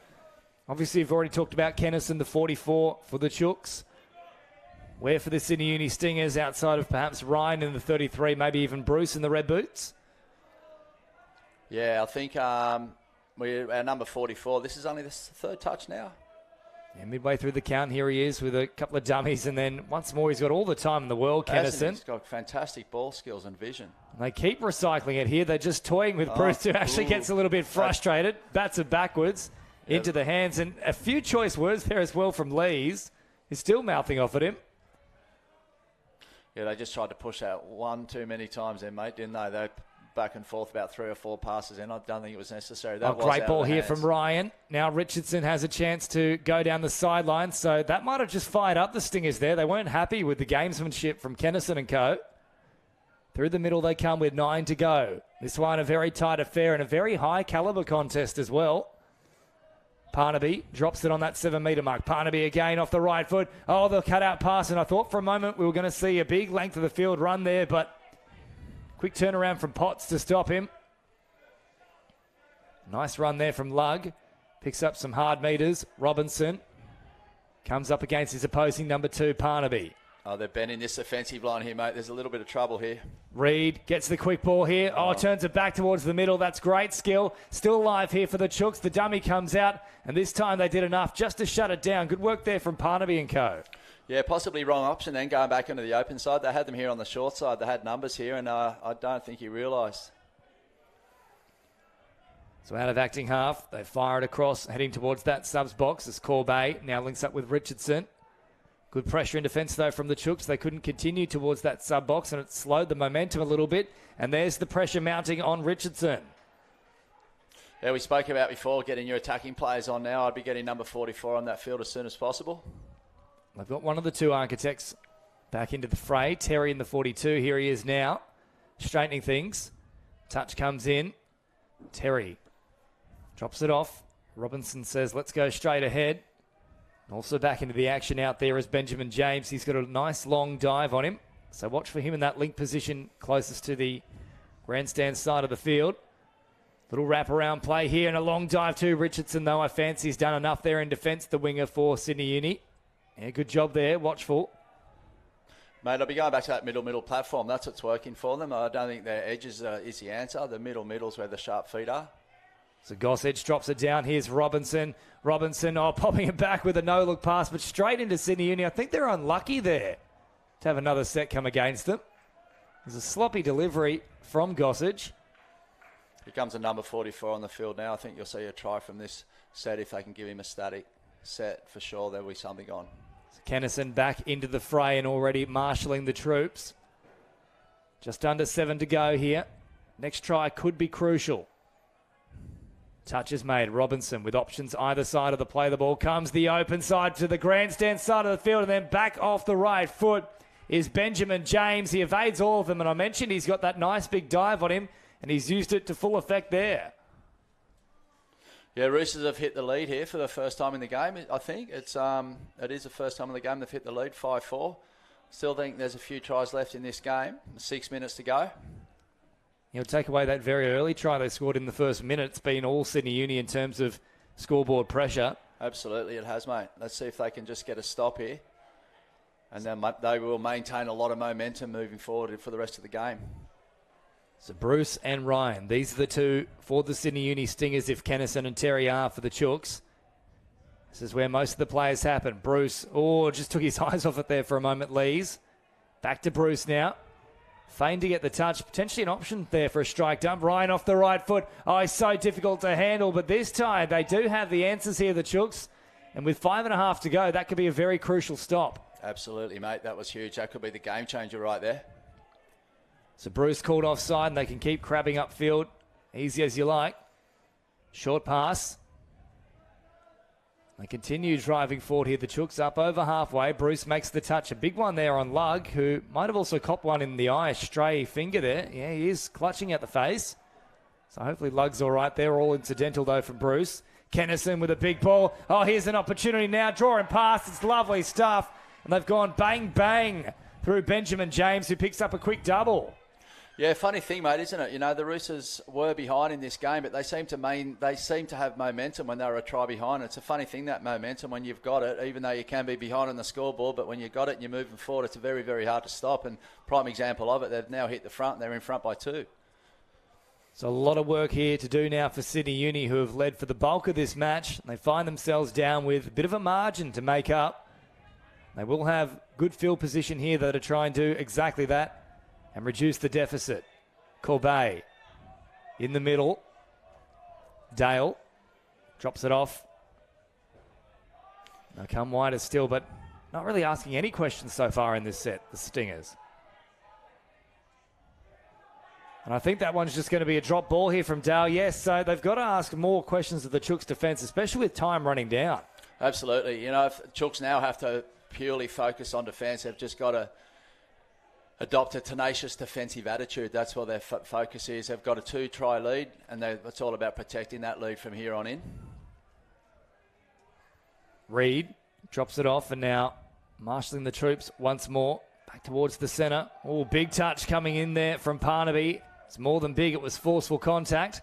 obviously, we've already talked about Kennison, the 44 for the Chooks. Where for the Sydney Uni Stingers, outside of perhaps Ryan in the 33, maybe even Bruce in the red boots? Yeah, I think our number 44, this is only the third touch now. Yeah, midway through the count, here he is with a couple of dummies, and then once more, he's got all the time in the world, Kennison. He's got fantastic ball skills and vision. They keep recycling it here. They're just toying with Bruce, who actually gets a little bit frustrated. Bats it backwards into the hands, and a few choice words there as well from Lees. He's still mouthing off at him. Yeah, they just tried to push out one too many times there, mate, didn't they? They back and forth about 3 or 4 passes, and I don't think it was necessary. That was great ball here hands. from Ryan. Now Richardson has a chance to go down the sideline, so that might have just fired up the Stingers there. They weren't happy with the gamesmanship from Kennison and co. Through the middle they come with 9 to go. This one a very tight affair and a very high calibre contest as well. Parnaby drops it on that 7-metre mark. Parnaby again off the right foot. Oh, the cutout pass, and I thought for a moment we were going to see a big length of the field run there, but quick turnaround from Potts to stop him. Nice run there from Lugg. Picks up some hard meters. Robinson comes up against his opposing number 2, Parnaby. Oh, they're bending this offensive line here, mate. There's a little bit of trouble here. Reed gets the quick ball here. Oh, turns it back towards the middle. That's great skill. Still alive here for the Chooks. The dummy comes out, and this time they did enough just to shut it down. Good work there from Parnaby and co. Yeah, possibly wrong option then going back into the open side. They had them here on the short side. They had numbers here, and I don't think he realised. So out of acting half, they fire it across, heading towards that subs box as Corbet now links up with Richardson. Good pressure in defence, though, from the Chooks. They couldn't continue towards that sub-box, and it slowed the momentum a little bit. And there's the pressure mounting on Richardson. Yeah, we spoke about before getting your attacking players on now. I'd be getting number 44 on that field as soon as possible. They've got one of the 2 architects back into the fray. Terry in the 42. Here he is now, straightening things. Touch comes in. Terry drops it off. Robinson says, let's go straight ahead. Also back into the action out there is Benjamin James. He's got a nice long dive on him. So watch for him in that link position closest to the grandstand side of the field. Little wraparound play here and a long dive too. Richardson, though, I fancy he's done enough there in defence, the winger for Sydney Uni. Yeah, good job there. Watchful. Mate, I'll be going back to that middle platform. That's what's working for them. I don't think their edges is the answer. The middle's where the sharp feet are. So Gossage drops it down. Here's Robinson. Robinson, popping it back with a no-look pass, but straight into Sydney Uni. I think they're unlucky there to have another set come against them. There's a sloppy delivery from Gossage. Here comes a number 44 on the field now. I think you'll see a try from this set if they can give him a static set. For sure, there'll be something on. So Kennison back into the fray and already marshalling the troops. Just under 7 to go here. Next try could be crucial. Touch is made. Robinson with options either side of the play. The ball comes the open side to the grandstand side of the field, and then back off the right foot is Benjamin James. He evades all of them, and I mentioned he's got that nice big dive on him, and he's used it to full effect there. Yeah, Roosters have hit the lead here for the first time in the game. I think it is the first time in the game they've hit the lead, 5-4. Still think there's a few tries left in this game. 6 minutes to go. You'll take away that very early try they scored in the first minute. It's been all Sydney Uni in terms of scoreboard pressure. Absolutely, it has, mate. Let's see if they can just get a stop here. And then they will maintain a lot of momentum moving forward for the rest of the game. So Bruce and Ryan, these are the 2 for the Sydney Uni Stingers if Kennison and Terry are for the Chooks. This is where most of the plays happen. Bruce, just took his eyes off it there for a moment, Lees. Back to Bruce now. Feigned to get the touch. Potentially an option there for a strike dump. Ryan off the right foot. He's so difficult to handle. But this time, they do have the answers here, the Chooks. And with 5.5 to go, that could be a very crucial stop. Absolutely, mate. That was huge. That could be the game changer right there. So Bruce called offside, and they can keep crabbing upfield. Easy as you like. Short pass. They continue driving forward here. The Chooks up over halfway. Bruce makes the touch. A big one there on Lug, who might have also copped one in the eye. A stray finger there. Yeah, he is clutching at the face. So hopefully Lug's all right there. All incidental, though, from Bruce. Kennison with a big ball. Oh, here's an opportunity now. Drawing past. It's lovely stuff. And they've gone bang, bang through Benjamin James, who picks up a quick double. Yeah, funny thing, mate, isn't it? You know, the Roosters were behind in this game, but they seem to have momentum when they were a try behind. It's a funny thing, that momentum, when you've got it, even though you can be behind on the scoreboard, but when you've got it and you're moving forward, it's very, very hard to stop. And prime example of it, they've now hit the front, and they're in front by 2. So a lot of work here to do now for Sydney Uni, who have led for the bulk of this match. They find themselves down with a bit of a margin to make up. They will have good field position here, though, to try and do exactly that and reduce the deficit. Corbet in the middle. Dale drops it off. They'll come wider still, but not really asking any questions so far in this set, the Stingers. And I think that one's just going to be a drop ball here from Dale. Yes, so they've got to ask more questions of the Chooks defence, especially with time running down. Absolutely. You know, if Chooks now have to purely focus on defence, they've just got to adopt a tenacious defensive attitude. That's what their focus is. They've got a 2-try lead, and it's all about protecting that lead from here on in. Reid drops it off, and now marshalling the troops once more. Back towards the centre. Oh, big touch coming in there from Parnaby. It's more than big. It was forceful contact.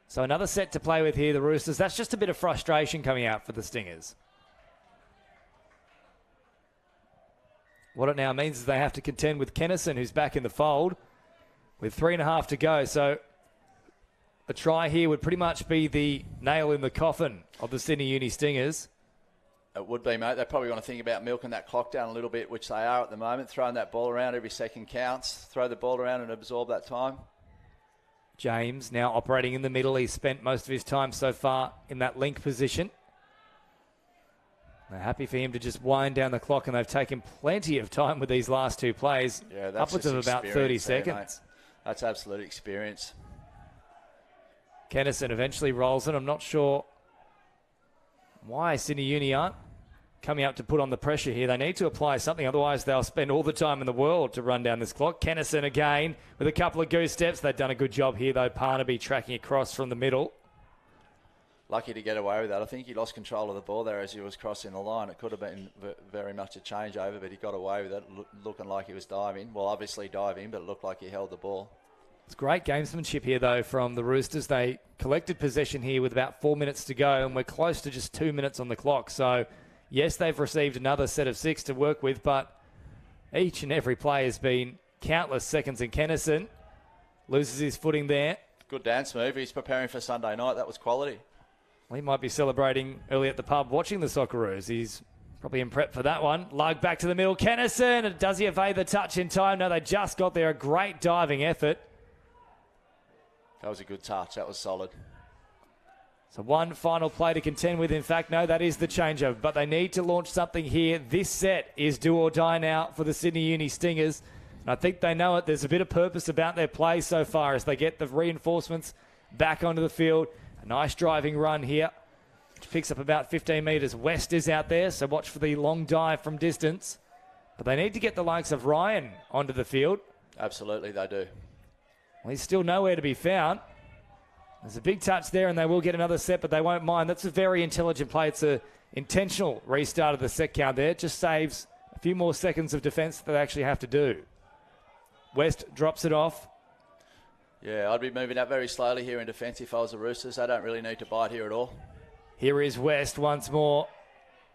So another set to play with here, the Roosters. That's just a bit of frustration coming out for the Stingers. What it now means is they have to contend with Kennison, who's back in the fold, with 3.5 to go. So the try here would pretty much be the nail in the coffin of the Sydney Uni Stingers. It would be, mate. They probably want to think about milking that clock down a little bit, which they are at the moment. Throwing that ball around, every second counts. Throw the ball around and absorb that time. James now operating in the middle. He's spent most of his time so far in that link position. They're happy for him to just wind down the clock, and they've taken plenty of time with these last 2 plays. Yeah, that's upwards of about 30 seconds. Mate. That's absolute experience. Kennison eventually rolls it. I'm not sure why Sydney Uni aren't coming up to put on the pressure here. They need to apply something, otherwise they'll spend all the time in the world to run down this clock. Kennison again with a couple of goose steps. They've done a good job here, though. Parnaby tracking across from the middle. Lucky to get away with that. I think he lost control of the ball there as he was crossing the line. It could have been very much a changeover, but he got away with it, looking like he was diving. Well, obviously diving, but it looked like he held the ball. It's great gamesmanship here, though, from the Roosters. They collected possession here with about 4 minutes to go, and we're close to just 2 minutes on the clock. So, yes, they've received another set of 6 to work with, but each and every play has been countless seconds. And Kennison loses his footing there. Good dance move. He's preparing for Sunday night. That was quality. Well, he might be celebrating early at the pub watching the Socceroos. He's probably in prep for that one. Lug back to the middle. Kennison, does he evade the touch in time? No, they just got there. A great diving effort. That was a good touch. That was solid. So one final play to contend with. In fact, no, that is the changeover. But they need to launch something here. This set is do or die now for the Sydney Uni Stingers. And I think they know it. There's a bit of purpose about their play so far as they get the reinforcements back onto the field. A nice driving run here, which picks up about 15 metres. West is out there, so watch for the long dive from distance. But they need to get the likes of Ryan onto the field. Absolutely, they do. Well, he's still nowhere to be found. There's a big touch there, and they will get another set, but they won't mind. That's a very intelligent play. It's an intentional restart of the set count there. It just saves a few more seconds of defence that they actually have to do. West drops it off. Yeah, I'd be moving up very slowly here in defence if I was the Roosters. They don't really need to bite here at all. Here is West once more,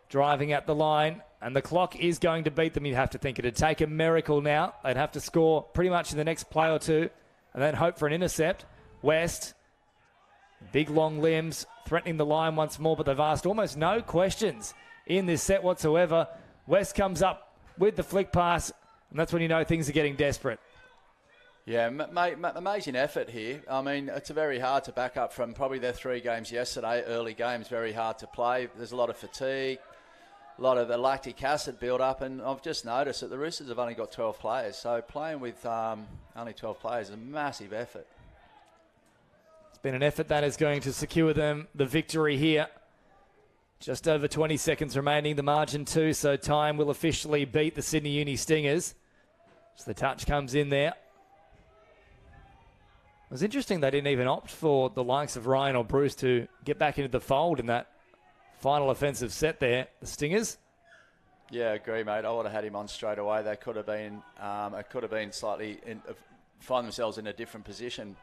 driving at the line, and the clock is going to beat them. You'd have to think it'd take a miracle now. They'd have to score pretty much in the next play or two, and then hope for an intercept. West, big long limbs, threatening the line once more, but they've asked almost no questions in this set whatsoever. West comes up with the flick pass, and that's when you know things are getting desperate. Yeah, amazing effort here. I mean, it's very hard to back up from probably their 3 games yesterday, early games, very hard to play. There's a lot of fatigue, a lot of the lactic acid build up, and I've just noticed that the Roosters have only got 12 players, so playing with only 12 players is a massive effort. It's been an effort that is going to secure them the victory here. Just over 20 seconds remaining, the margin 2, so time will officially beat the Sydney Uni Stingers. So the touch comes in there. It was interesting they didn't even opt for the likes of Ryan or Bruce to get back into the fold in that final offensive set there, the Stingers. Yeah, agree, mate. I would have had him on straight away. They could have been, slightly find themselves in a different position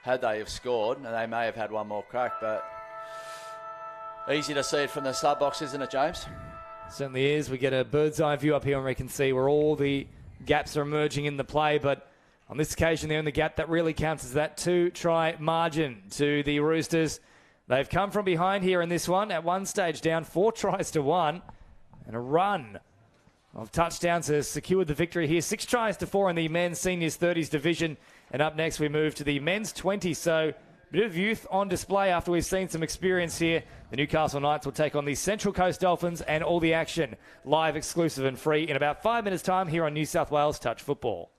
had they have scored, and they may have had one more crack, but easy to see it from the sub box, isn't it, James? Certainly is. We get a bird's eye view up here and we can see where all the gaps are emerging in the play, but on this occasion they're in the gap that really counts as that 2-try margin to the Roosters. They've come from behind here in this one, at one stage down 4 tries to 1, and a run of touchdowns has secured the victory here. 6 tries to 4 in the men's seniors 30s division, and up next we move to the men's 20, so a bit of youth on display after we've seen some experience here. The Newcastle Knights will take on the Central Coast Dolphins, and all the action live, exclusive and free in about 5 minutes' time here on New South Wales Touch Football.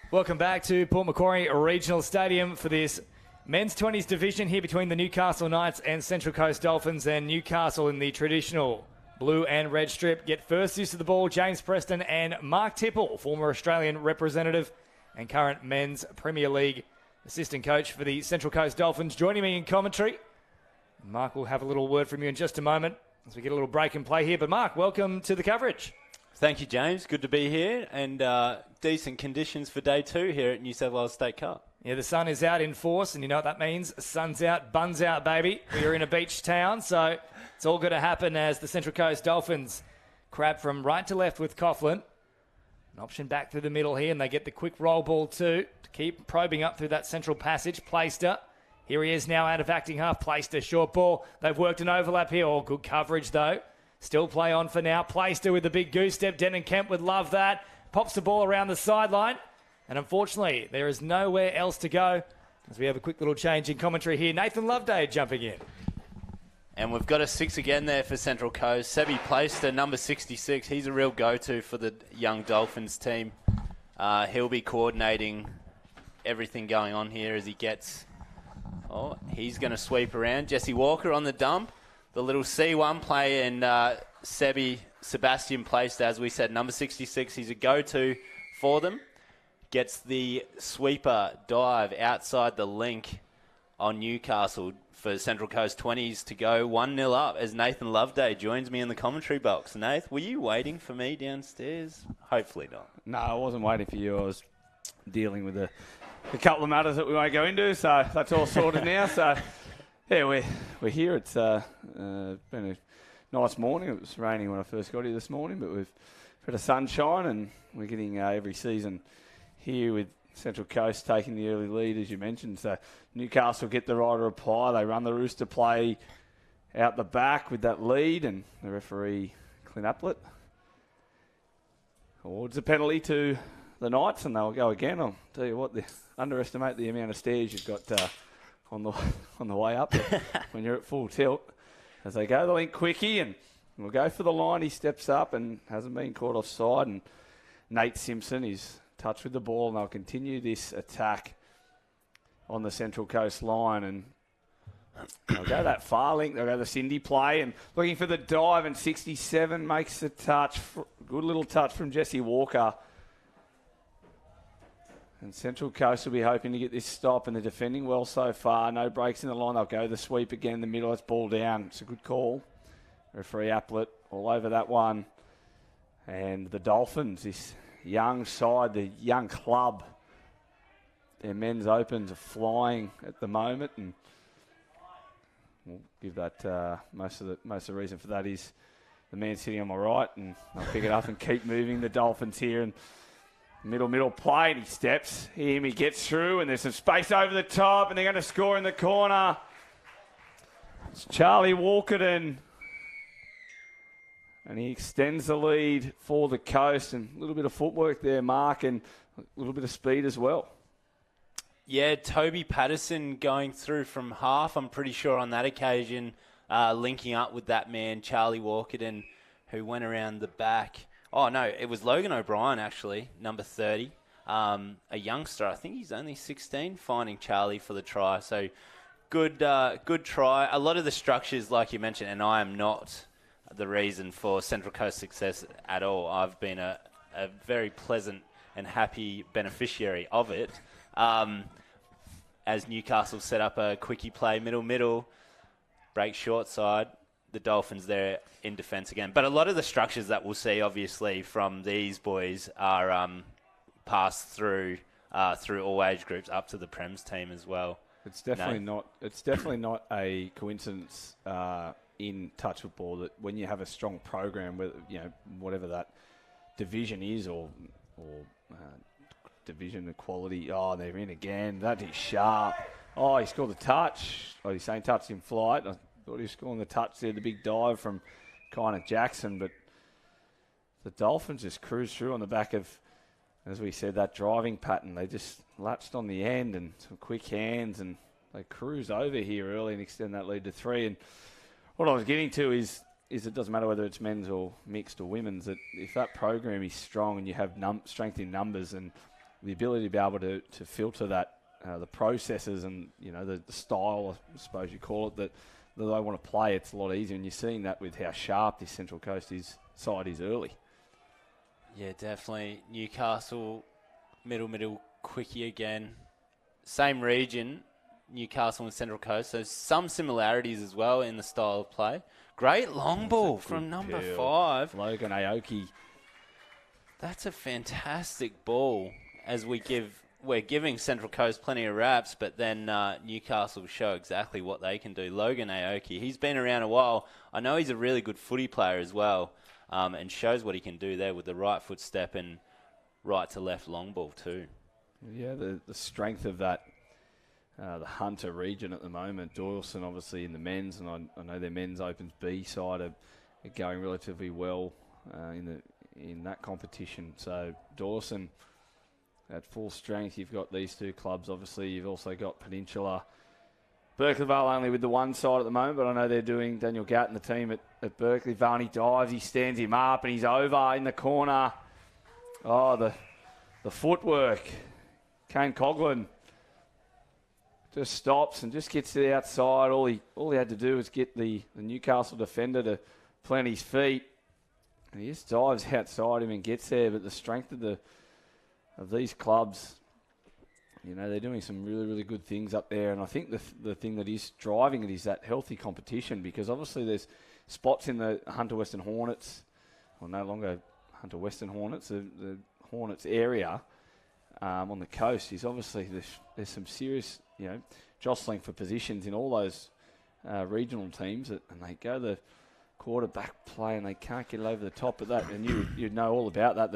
Welcome back to Port Macquarie Regional Stadium for this men's 20s division here between the Newcastle Knights and Central Coast Dolphins, and Newcastle in the traditional blue and red strip get first use of the ball. James Preston and Mark Tipple, former Australian representative and current men's Premier League assistant coach for the Central Coast Dolphins, joining me in commentary. Mark will have a little word from you in just a moment as we get a little break and play here. But Mark, welcome to the coverage. Thank you, James. Good to be here, and decent conditions for day 2 here at New South Wales State Cup. Yeah, the sun is out in force, and you know what that means. Sun's out, buns out, baby. We're in a beach town, so it's all going to happen as the Central Coast Dolphins crab from right to left with Coughlin. An option back through the middle here, and they get the quick roll ball too to keep probing up through that central passage. Plaister. Here he is now out of acting half. Plaister, short ball. They've worked an overlap here. Oh, good coverage though. Still play on for now. Plaister with the big goose step. Denton Kemp would love that. Pops the ball around the sideline. And unfortunately, there is nowhere else to go as we have a quick little change in commentary here. Nathan Loveday jumping in. And we've got a 6 again there for Central Coast. Sebi Plaister, number 66. He's a real go-to for the young Dolphins team. He'll be coordinating everything going on here as he gets... Oh, he's going to sweep around. Jesse Walker on the dump. The little C1 play, and Sebastian Plaister, as we said, number 66. He's a go-to for them. Gets the sweeper dive outside the link on Newcastle for Central Coast 20s to go 1-0 up as Nathan Loveday joins me in the commentary box. Nath, were you waiting for me downstairs? Hopefully not. No, I wasn't waiting for you. I was dealing with a couple of matters that we won't go into, so that's all sorted now. So, yeah, we're here. It's been a nice morning. It was raining when I first got here this morning, but we've had a sunshine, and we're getting every season here with Central Coast taking the early lead, as you mentioned. So Newcastle get the right to reply. They run the Rooster play out the back with that lead, and the referee, Clint Aplett, awards a penalty to the Knights, and they'll go again. I'll tell you what, underestimate the amount of stairs you've got on the way up when you're at full tilt. As they go the link quickie, and we'll go for the line. He steps up and hasn't been caught offside, and Nate Simpson is touch with the ball, and they'll continue this attack on the Central Coast line, and they'll go that far link. They'll go the Cindy play, and looking for the dive, and 67 makes the touch. Good little touch from Jesse Walker. And Central Coast will be hoping to get this stop, and they're defending well so far. No breaks in the line. They'll go the sweep again in the middle. It's ball down. It's a good call. Referee Aplett all over that one. And the Dolphins, this young side, the young club, their men's opens are flying at the moment, and we'll give that most of the reason for that is the man sitting on my right, and I'll pick it up and keep moving. The Dolphins here, and middle play, and he steps. He gets through, and there's some space over the top, and they're going to score in the corner. It's Charlie Walkerton. And he extends the lead for the Coast, and a little bit of footwork there, Mark, and a little bit of speed as well. Yeah, Toby Patterson going through from half, I'm pretty sure on that occasion, linking up with that man, Charlie Walkerton, who went around the back. Oh, no, it was Logan O'Brien, actually, number 30, a youngster. I think he's only 16, finding Charlie for the try. So good try. A lot of the structures, like you mentioned, and I am not the reason for Central Coast success at all. I've been a very pleasant and happy beneficiary of it. As Newcastle set up a quickie play, middle, break short side, the Dolphins there in defence again. But a lot of the structures that we'll see, obviously, from these boys are passed through all age groups up to the Prems team as well. It's definitely not a coincidence in touch football that when you have a strong program, whatever that division is or division equality. Oh, they're in again. That is sharp. Oh, he scored the touch. Oh, he's saying touch in flight. I thought he was scoring the touch there, the big dive from Kyner Jackson. But the Dolphins just cruised through on the back of, as we said, that driving pattern. They just latched on the end and some quick hands, and they cruise over here early and extend that lead to 3. And what I was getting to is it doesn't matter whether it's men's or mixed or women's, that if that program is strong and you have strength in numbers, and the ability to be able to filter that, the processes and, the style, I suppose you call it, that they want to play, it's a lot easier. And you're seeing that with how sharp this Central Coast side is early. Yeah, definitely. Newcastle, middle, quickie again. Same region, Newcastle and Central Coast. So some similarities as well in the style of play. Great long ball from number 5. Logan Aoki. That's a fantastic ball as we're giving Central Coast plenty of raps, but then Newcastle show exactly what they can do. Logan Aoki, he's been around a while. I know he's a really good footy player as well, and shows what he can do there with the right foot step and right to left long ball too. Yeah, the strength of that, the Hunter region at the moment. Doyalson obviously in the men's, and I know their men's Opens B side are going relatively well in that competition. So Dawson at full strength. You've got these two clubs. Obviously, you've also got Peninsula. Berkeley Vale only with the one side at the moment, but I know they're doing Daniel Gatt and the team at Berkeley Vale. He dives, he stands him up, and he's over in the corner. Oh, the footwork. Kane Coughlin just stops and just gets to the outside. All he had to do was get the Newcastle defender to plant his feet. And he just dives outside him and gets there. But the strength of these clubs, they're doing some really, really good things up there. And I think the thing that is driving it is that healthy competition, because obviously there's spots in the Hunter Western Hornets, or no longer Hunter Western Hornets, the Hornets area on the coast is obviously there's some serious, jostling for positions in all those regional teams, and they go the quarterback play and they can't get it over the top of that. And you'd know all about that.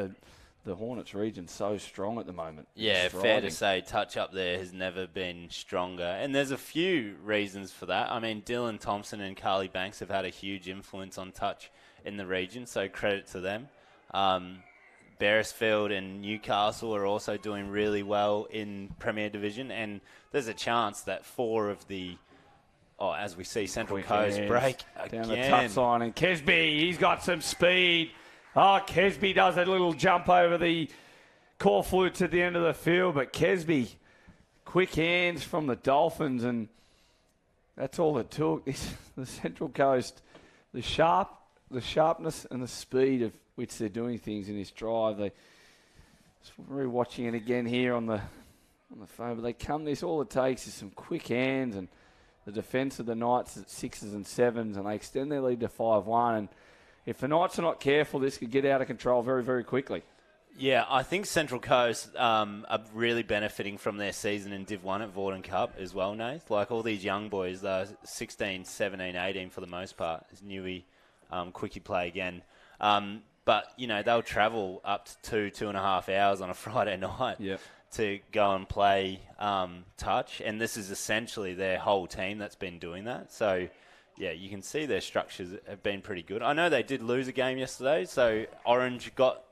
The Hornets region's so strong at the moment. Yeah, fair to say touch up there has never been stronger. And there's a few reasons for that. I mean, Dylan Thompson and Carly Banks have had a huge influence on touch in the region, so credit to them. Beresfield and Newcastle are also doing really well in Premier Division, and there's a chance that 4 of the, as we see Central Coast break down again. The touch line, and Kesby, he's got some speed. Kesby does a little jump over the cornflutes at the end of the field, but Kesby, quick hands from the Dolphins, and that's all it took. The Central Coast, the sharpness and the speed of which they're doing things in this drive. We're watching it again here on the phone, but they come this. All it takes is some quick hands, and the defence of the Knights at 6s and 7s, and they extend their lead to 5-1. And if the Knights are not careful, this could get out of control very, very quickly. Yeah, I think Central Coast are really benefiting from their season in Div 1 at Vorden Cup as well, Nath. Like all these young boys, they're 16, 17, 18 for the most part. It's Newey, quickie play again. But, they'll travel up to 2.5 hours on a Friday night to go and play touch. And this is essentially their whole team that's been doing that. So, yeah, you can see their structures have been pretty good. I know they did lose a game yesterday, so Orange got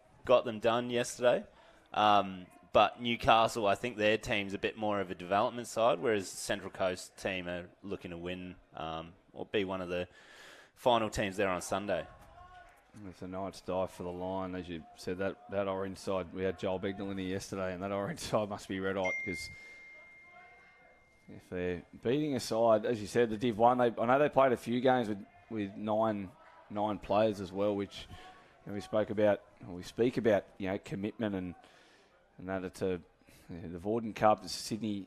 them done yesterday. But Newcastle, I think their team's a bit more of a development side, whereas Central Coast team are looking to win or be one of the final teams there on Sunday. It's a Knights dive for the line. As you said, that Orange side, we had Joel Bignell in here yesterday, and that Orange side must be red hot, because if they're beating a side, as you said, the Div 1, I know they played a few games with nine players as well, which we speak about, commitment and that it's the Vorden Cup, the Sydney,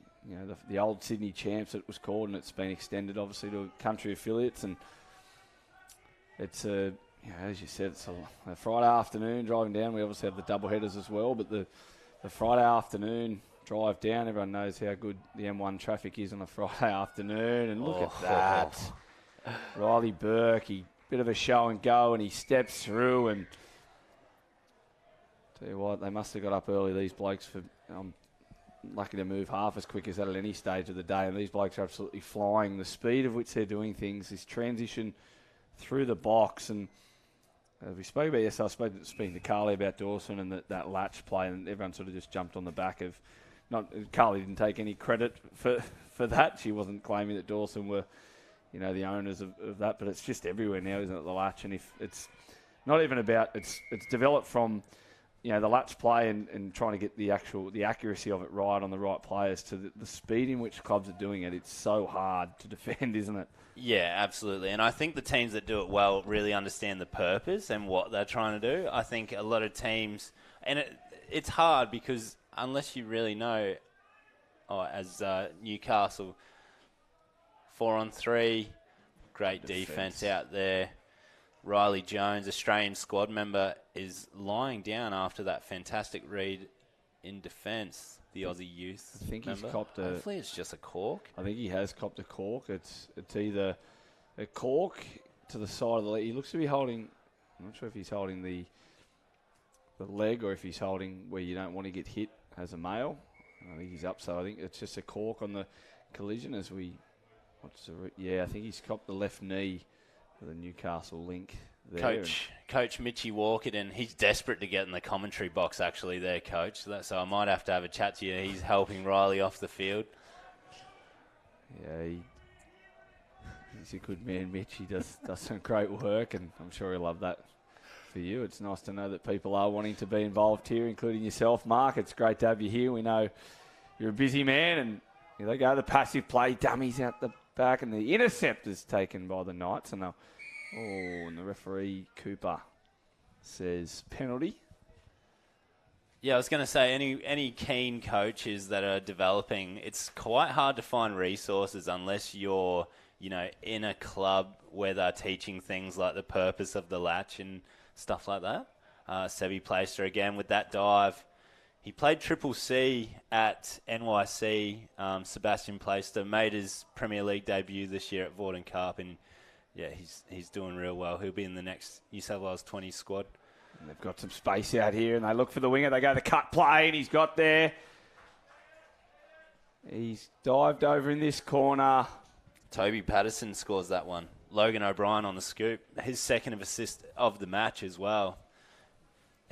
the old Sydney champs it was called, and it's been extended obviously to country affiliates, and it's as you said, it's a Friday afternoon driving down. We obviously have the double headers as well, but the Friday afternoon drive down, everyone knows how good the M1 traffic is on a Friday afternoon. And look at that. Riley Burke, bit of a show and go, and he steps through. And tell you what, they must have got up early, these blokes. I'm lucky to move half as quick as that at any stage of the day, and these blokes are absolutely flying. The speed of which they're doing things, this transition through the box, and we spoke about yesterday. I spoke speaking to Carly about Dawson and that latch play, and everyone sort of just jumped on the back of. Carly didn't take any credit for that. She wasn't claiming that Dawson were, the owners of that, but it's just everywhere now, isn't it? The latch, and if it's not even about it's developed from the latch play and trying to get the accuracy of it right on the right players to the speed in which clubs are doing it. It's so hard to defend, isn't it? Yeah, absolutely. And I think the teams that do it well really understand the purpose and what they're trying to do. I think a lot of teams, and it's hard because unless you really know, as Newcastle, 4-on-3, great defense out there. Riley Jones, Australian squad member, is lying down after that fantastic read in defence. The Aussie youth I think member. He's copped a... Hopefully it's just a cork. I think he has copped a cork. It's either a cork to the side of the leg. He looks to be holding... I'm not sure if he's holding the leg or if he's holding where you don't want to get hit as a male. I think he's up, so I think it's just a cork on the collision as we... I think he's copped the left knee for the Newcastle link there. Coach Mitchie Walkerton, he's desperate to get in the commentary box actually there, Coach. So I might have to have a chat to you. He's helping Riley off the field. Yeah, he's a good man, Mitch. He does some great work, and I'm sure he'll love that for you. It's nice to know that people are wanting to be involved here, including yourself, Mark. It's great to have you here. We know you're a busy man, and here they go, the passive play, dummies out the back, and the intercept is taken by the Knights, and the referee, Cooper, says penalty. Yeah, I was going to say, any keen coaches that are developing, it's quite hard to find resources unless you're, in a club where they're teaching things like the purpose of the latch and stuff like that. Sebi Pleister again with that dive. He played Triple C at NYC. Sebastian Pleister made his Premier League debut this year at Vorden Cup, and yeah, he's doing real well. He'll be in the next New South Wales 20 squad. And they've got some space out here, and they look for the winger. They go the cut play, and he's got there. He's dived over in this corner. Toby Patterson scores that one. Logan O'Brien on the scoop. His second assist of the match as well.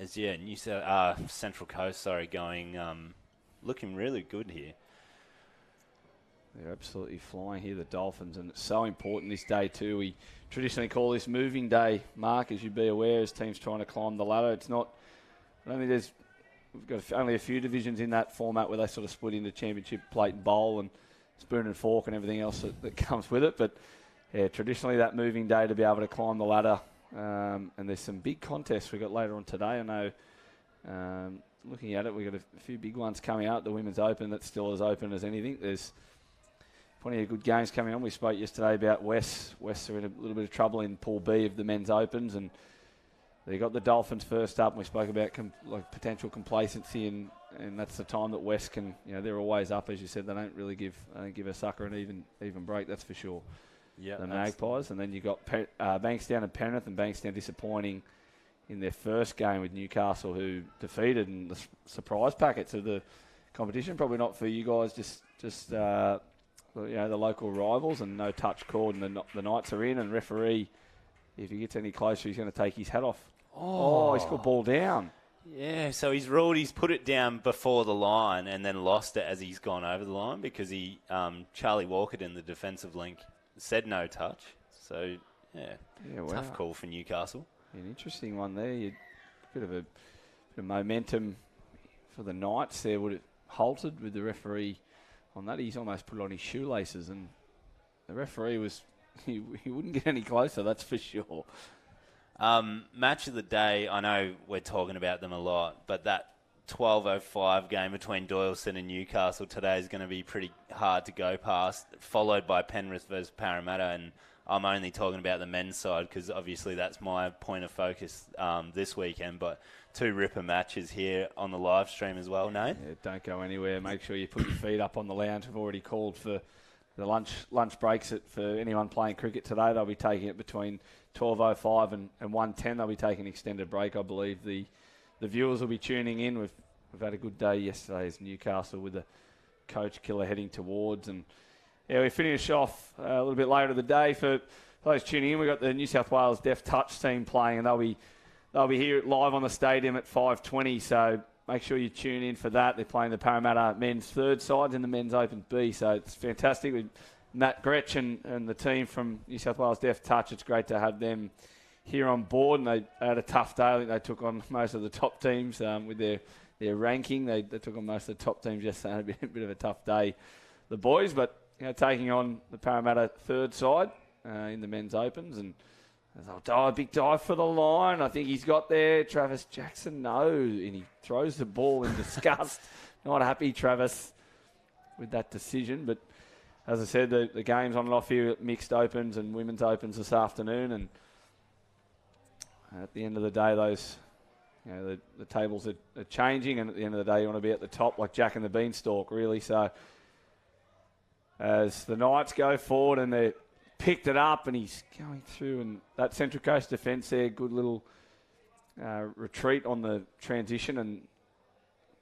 Central Coast, going, looking really good here. They're absolutely flying here, the Dolphins, and it's so important this day too. We traditionally call this moving day, Mark, as you'd be aware, as teams trying to climb the ladder. It's not, we've got only a few divisions in that format where they sort of split into championship, plate and bowl, and spoon and fork and everything else that comes with it. But yeah, traditionally that moving day to be able to climb the ladder. And there's some big contests we've got later on today. I know, looking at it, we've got a few big ones coming out. The Women's Open, that's still as open as anything. There's plenty of good games coming on. We spoke yesterday about West. West are in a little bit of trouble in Pool B of the Men's Opens, and they got the Dolphins first up. And we spoke about potential complacency, and that's the time that West can, they're always up, as you said. They don't really give a sucker an even break, that's for sure. Yeah, the Magpies, and then you got Bankstown and Penrith, and Bankstown disappointing in their first game with Newcastle, who defeated in the surprise packets of the competition. Probably not for you guys, just the local rivals, and no touch called, and the Knights are in, and referee, if he gets any closer, he's going to take his hat off. Oh, he's got ball down. Yeah, so he's ruled he's put it down before the line and then lost it as he's gone over the line because Charlie Walkerton, the defensive link, said no touch. So, tough call for Newcastle. An interesting one there. A bit of momentum for the Knights there. Would it halted with the referee on that? He's almost put on his shoelaces, and the referee he wouldn't get any closer, that's for sure. Match of the day, I know we're talking about them a lot, but that 12:05 game between Doyalson and Newcastle today is going to be pretty hard to go past, followed by Penrith versus Parramatta, and I'm only talking about the men's side because obviously that's my point of focus this weekend, but two ripper matches here on the live stream as well, Nate. Yeah, don't go anywhere. Make sure you put your feet up on the lounge. We've already called for the lunch breaks for anyone playing cricket today. They'll be taking it between 12:05 and 1:10. They'll be taking an extended break, I believe. The viewers will be tuning in. We've had a good day yesterday as Newcastle with the coach killer heading towards. And we finish off a little bit later of the day. For those tuning in, we've got the New South Wales Deaf Touch team playing, and they'll be here live on the stadium at 5:20. So make sure you tune in for that. They're playing the Parramatta men's third sides in the men's Open B. So it's fantastic with Matt Gretsch and the team from New South Wales Deaf Touch. It's great to have them here on board, and they had a tough day. I think they took on most of the top teams with their ranking. They took on most of the top teams yesterday. Had a bit of a tough day, the boys, but taking on the Parramatta third side in the men's opens, and a big dive for the line. I think he's got there. Travis Jackson, no, and he throws the ball in disgust. Not happy, Travis, with that decision, but as I said, the game's on and off here at mixed opens and women's opens this afternoon, and at the end of the day, those the tables are changing, and at the end of the day, you want to be at the top like Jack and the Beanstalk, really. So as the Knights go forward and they picked it up, and he's going through, and that Central Coast defence there, good little retreat on the transition, and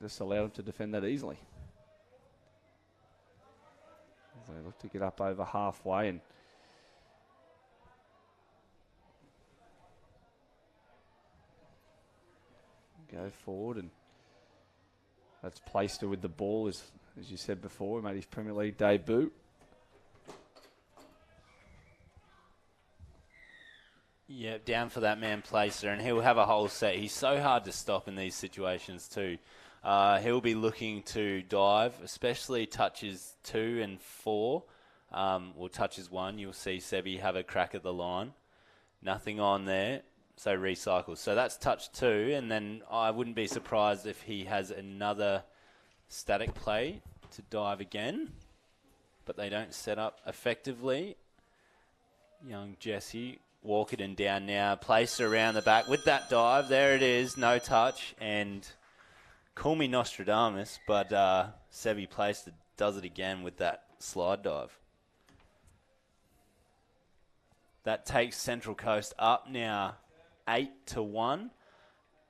just allowed him to defend that easily. They look to get up over halfway and go forward, and that's Playster with the ball, as you said before. He made his Premier League debut. Yeah, down for that man Playster, and he'll have a whole set. He's so hard to stop in these situations too. He'll be looking to dive, especially touches 2 and 4. Or touches 1, you'll see Sebi have a crack at the line. Nothing on there, so recycle. So that's touch 2, and then I wouldn't be surprised if he has another static play to dive again, but they don't set up effectively. Young Jesse Walkerton down now, placed around the back with that dive. There it is, no touch, and call me Nostradamus, but Sebi Playster does it again with that slide dive. That takes Central Coast up now 8-1,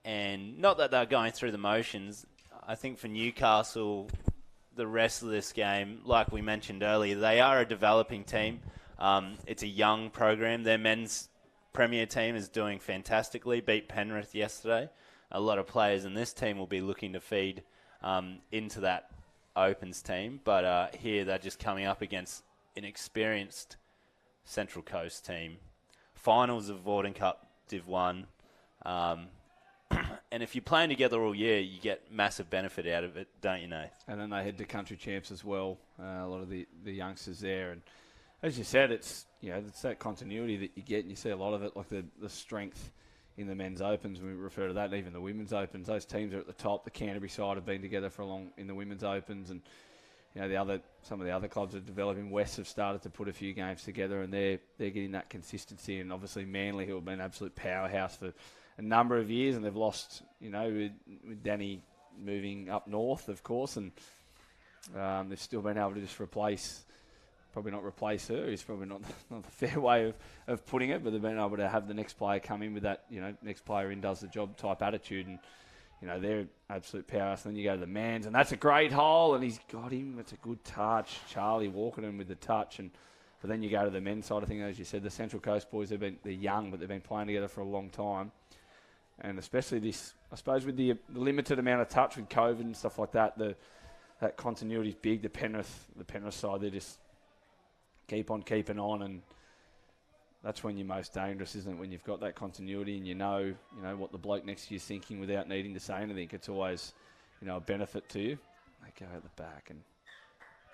and not that they're going through the motions. I think for Newcastle, the rest of this game, like we mentioned earlier, they are a developing team. It's a young program. Their men's premier team is doing fantastically, beat Penrith yesterday. A lot of players in this team will be looking to feed into that Opens team, but here they're just coming up against an experienced Central Coast team. Finals of Vorden Cup Div 1. And if you're playing together all year, you get massive benefit out of it, don't you, Nath? And then they head to country champs as well. A lot of the youngsters there, and as you said, it's it's that continuity that you get, and you see a lot of it, like the strength in the men's opens. We refer to that, and even the women's opens. Those teams are at the top. The Canterbury side have been together for a long in the women's opens, and some of the other clubs that are developing. West have started to put a few games together, and they're getting that consistency. And obviously Manly, who have been an absolute powerhouse for a number of years, and they've lost, with Danny moving up north, of course, and they've still been able to just probably not replace her. It's probably not the fair way of putting it, but they've been able to have the next player come in with that, next player in does the job type attitude, and they're absolute powerhouse. And then you go to the Mans, and that's a great hole, and he's got him. It's a good touch. Charlie Walkerton with the touch, but then you go to the men's side of things, as you said, the Central Coast boys, they're young, but they've been playing together for a long time. And especially this, I suppose, with the limited amount of touch with COVID and stuff like that, that continuity is big. The Penrith side, they just keep on keeping on, and that's when you're most dangerous, isn't it? When you've got that continuity and you know what the bloke next to you is thinking without needing to say anything. It's always, a benefit to you. They go at the back and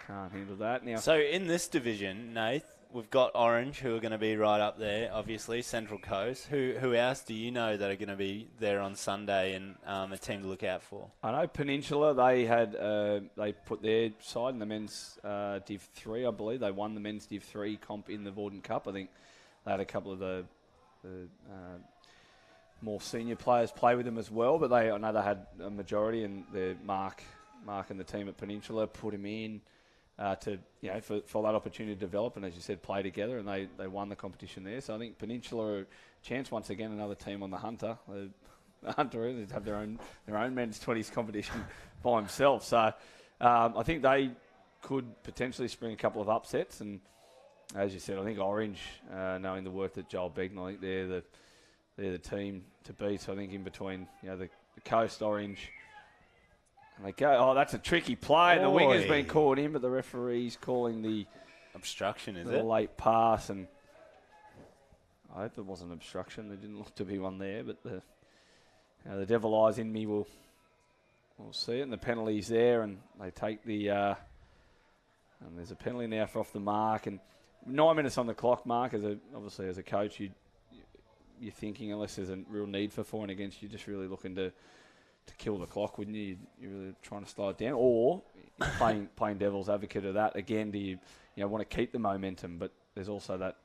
can't handle that now. So in this division, Nath, we've got Orange, who are going to be right up there, obviously, Central Coast. Who else do you know that are going to be there on Sunday and a team to look out for? I know Peninsula, they put their side in the men's Div 3, I believe. They won the men's Div 3 comp in the Vorden Cup. I think they had a couple of the more senior players play with them as well, but I know they had a majority, and Mark and the team at Peninsula put him in for that opportunity to develop, and as you said, play together, and they won the competition there. So I think Peninsula are a chance once again, another team on the Hunter. The Hunter have their own men's 20s competition by himself. So I think they could potentially spring a couple of upsets, and as you said, I think Orange, knowing the work that Joel Begnan, I think they're the team to beat. So I think in between, the Coast, Orange. And they go, that's a tricky play. The winger's been caught in, but the referee's calling the obstruction, is the it? late pass. And I hope there wasn't obstruction. There didn't look to be one there, but the devil eyes in me will see it. And the penalty's there, and they take the and there's a penalty now for off the mark, and 9 minutes on the clock, Mark. Obviously as a coach, you're thinking unless there's a real need for for and against, you're just really looking to kill the clock, wouldn't you? You're really trying to slow it down, or playing devil's advocate of that again. Do you want to keep the momentum, but there's also that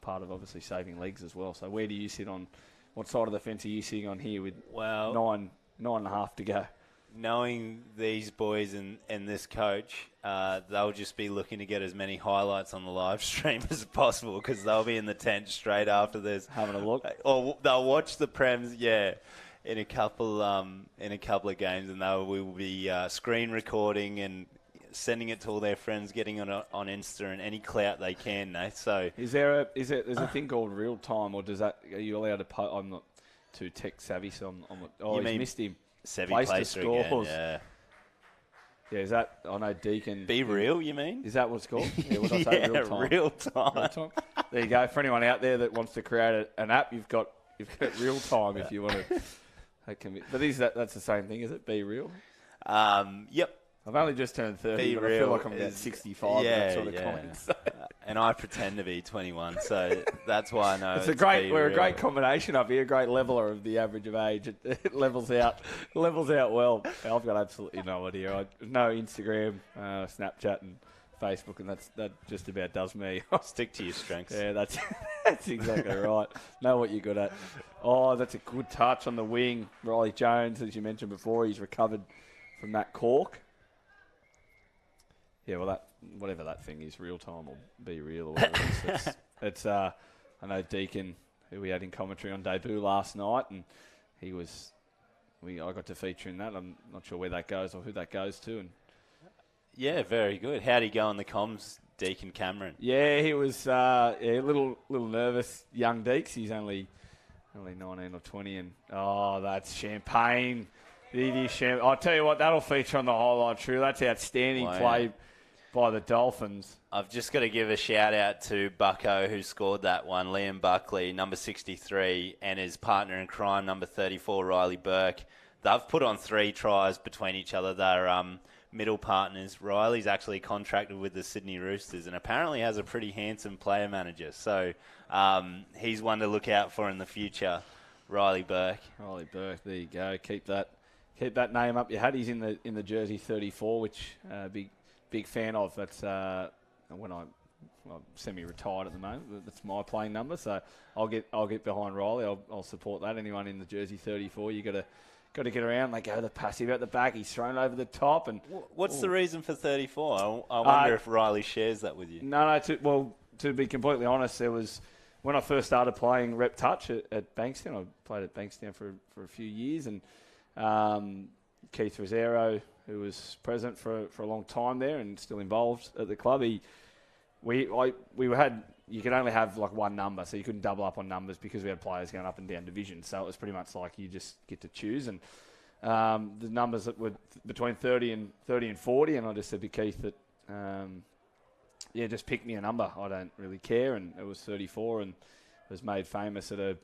part of obviously saving legs as well. So where do you sit on? What side of the fence are you sitting on here with nine and a half to go? Knowing these boys and this coach, they'll just be looking to get as many highlights on the live stream as possible, because they'll be in the tent straight after this, having a look, or they'll watch the Prems, in a couple of games, and we will be screen recording and sending it to all their friends, getting on Insta and any clout they can. So there's a thing called real time, or are you allowed to? I'm not too tech savvy, so he's missed him. Sevy Placer again, yeah, is that, I know Deacon... Be real, you mean? Is that what it's called? Yeah, what did I say? Real time. There you go. For anyone out there that wants to create an app, you've got real time if you want to... But that's the same thing, is it? Be real? Yep. I've only just turned 30, but I feel like I'm about 65. Yeah, that sort of comment, so. And I pretend to be 21, so that's why I know we're a great combination up here, a great leveler of the average of age. It levels out well. I've got absolutely no idea. No Instagram, Snapchat, and Facebook, and that just about does me. Stick to your strengths. Yeah, that's exactly right. Know what you're good at. Oh, that's a good touch on the wing. Riley Jones, as you mentioned before, he's recovered from that cork. Yeah, well, whatever that thing is, real time or be real or whatever it's I know Deacon, who we had in commentary on debut last night, and I got to feature in that. I'm not sure where that goes or who that goes to. And yeah, very good. How'd he go on the comms, Deacon Cameron? Yeah, he was a little nervous, young Deeks. He's only 19 or 20, and that's champagne. I'll tell you what, that'll feature on the highlight reel. That's outstanding play by the Dolphins. I've just got to give a shout out to Bucko, who scored that one, Liam Buckley, number 63, and his partner in crime, number 34, Riley Burke. They've put on 3 tries between each other. They're middle partners. Riley's actually contracted with the Sydney Roosters and apparently has a pretty handsome player manager. So he's one to look out for in the future, Riley Burke. Riley Burke, there you go. Keep that name up your hat. He's in the jersey 34, which big fan of. That's when I'm semi-retired at the moment. That's my playing number, so I'll get behind Riley. I'll support that. Anyone in the jersey 34, you got to get around. They go the passive out the back. He's thrown over the top. And what's the reason for 34? I wonder if Riley shares that with you. No. To be completely honest, there was when I first started playing rep touch at Bankstown. I played at Bankstown for a few years, and Keith Rosero, who was president for a long time there and still involved at the club, you could only have like one number, so you couldn't double up on numbers because we had players going up and down divisions. So it was pretty much like you just get to choose. And the numbers that were between 30 and 40, and I just said to Keith that, just pick me a number. I don't really care. And it was 34, and was made famous at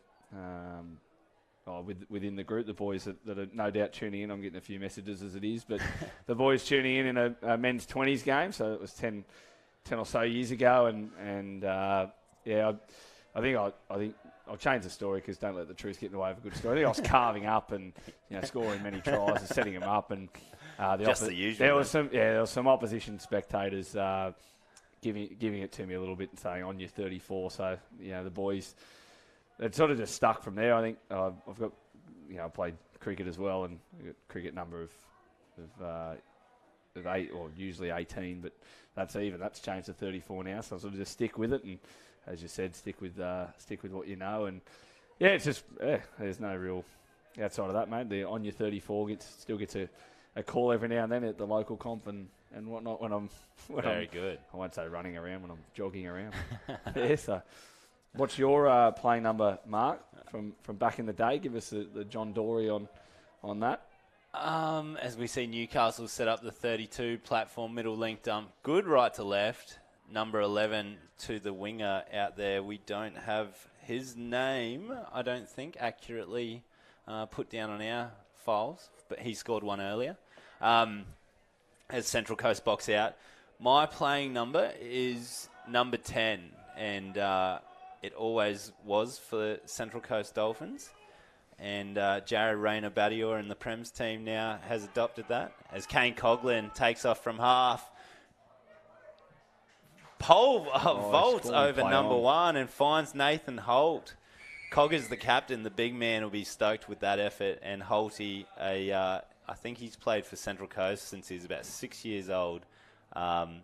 within the group, the boys that are no doubt tuning in. I'm getting a few messages as it is, but the boys tuning in a men's 20s game, so it was 10 or so years ago, and I think I'll change the story because don't let the truth get in the way of a good story. I think I was carving up and scoring many tries and setting them up, and the usual. There was some opposition spectators giving it to me a little bit and saying on your 34. So the boys. It sort of just stuck from there. I think I've got, I played cricket as well, and I've got cricket number of 8 or usually 18, but that's changed to 34 now. So I sort of just stick with it, and as you said, stick with what you know. And it's just there's no real outside of that, mate. The on your 34 still gets a call every now and then at the local comp and whatnot when I'm good. I won't say running around, when I'm jogging around. So. What's your playing number, Mark, from back in the day? Give us the John Dory on that. As we see Newcastle set up the 32 platform, middle link dump. Good right to left. Number 11 to the winger out there. We don't have his name, I don't think, accurately put down on our files, but he scored one earlier. As Central Coast box out. My playing number is number 10, and it always was for Central Coast Dolphins. And Jared Rayner Badior and the Prems team now has adopted that as Kane Coughlin takes off from half. Vaults over number 1 and finds Nathan Holt. Cog is the captain. The big man will be stoked with that effort. And Holty, I think he's played for Central Coast since he's about 6 years old. And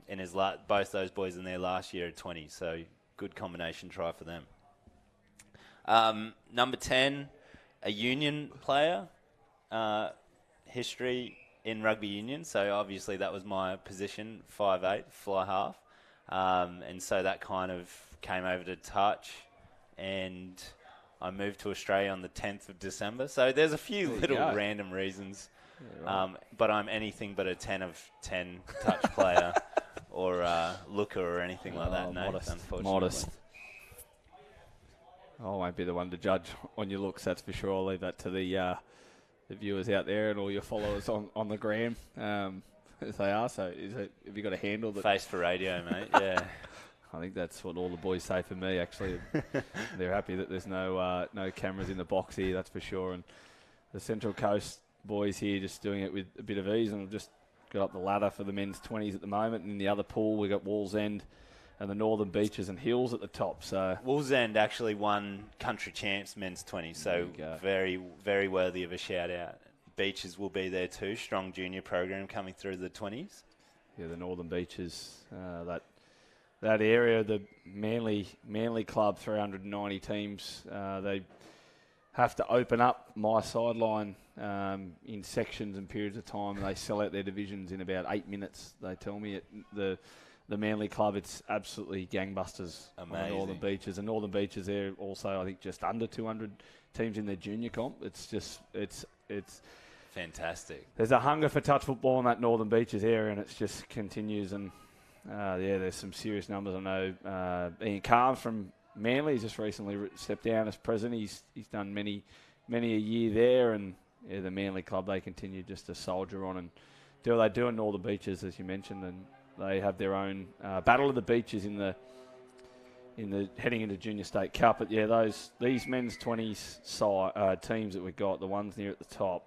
both those boys in there last year at 20. So good combination try for them. Number 10, a union player. History in rugby union. So obviously that was my position, 5'8", fly half. And so that kind of came over to touch, and I moved to Australia on the 10th of December. So there's a few little random reasons, but I'm anything but a 10 of 10 touch player or looker or anything like that. No, unfortunately. Modest. I won't be the one to judge on your looks, that's for sure. I'll leave that to the viewers out there and all your followers on the gram. As they are, so have you got a handle that... Face for radio, mate, yeah. I think that's what all the boys say for me, actually. They're happy that there's no cameras in the box here, that's for sure. And the Central Coast boys here just doing it with a bit of ease, and we've just got up the ladder for the men's 20s at the moment. And in the other pool, we've got Wallsend and the Northern Beaches and Hills at the top. So Wallsend actually won Country Champs men's 20s, so very, very worthy of a shout-out. Beaches will be there too. Strong junior program coming through the 20s. Yeah, the Northern Beaches, that area, the Manly club, 390 teams. They have to open up my sideline in sections and periods of time. And they sell out their divisions in about 8 minutes. They tell me the Manly club, it's absolutely gangbusters. Amazing. On the Northern Beaches. And Northern Beaches, they're also, I think, just under 200 teams in their junior comp. It's fantastic. There's a hunger for touch football in that Northern Beaches area, and it just continues. And there's some serious numbers. I know Ian Carr from Manly has just recently stepped down as president. He's done many a year there, and the Manly club, they continue just to soldier on and do what they do in Northern Beaches, as you mentioned, and they have their own Battle of the Beaches in the heading into Junior State Cup. But these men's 20s teams that we've got, the ones near at the top,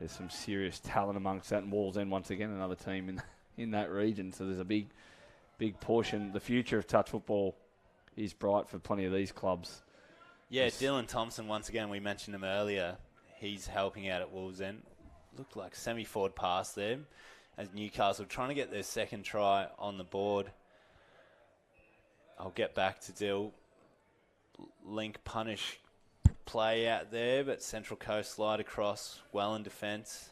there's some serious talent amongst that. And Wallsend, once again, another team in that region. So there's a big portion. The future of touch football is bright for plenty of these clubs. Yeah, Dylan Thompson, once again, we mentioned him earlier. He's helping out at Wallsend. Looked like semi-forward pass there as Newcastle trying to get their second try on the board. I'll get back to Dill. Link punish play out there, but Central Coast slide across well in defence.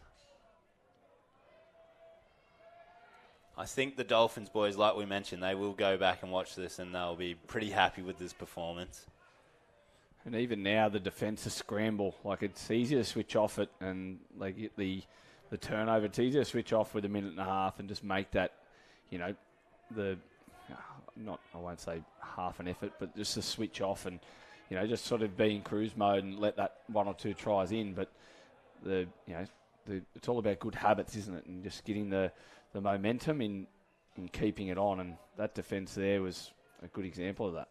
I think the Dolphins boys, like we mentioned, they will go back and watch this and they'll be pretty happy with this performance. And even now, the defence is scramble. Like, it's easier to switch off it and they get the turnover. It's easier to switch off with a minute and a half and just make that, I won't say half an effort, but just to switch off and, just sort of be in cruise mode and let that one or two tries in. But it's all about good habits, isn't it? And just getting the momentum in keeping it on. And that defence there was a good example of that.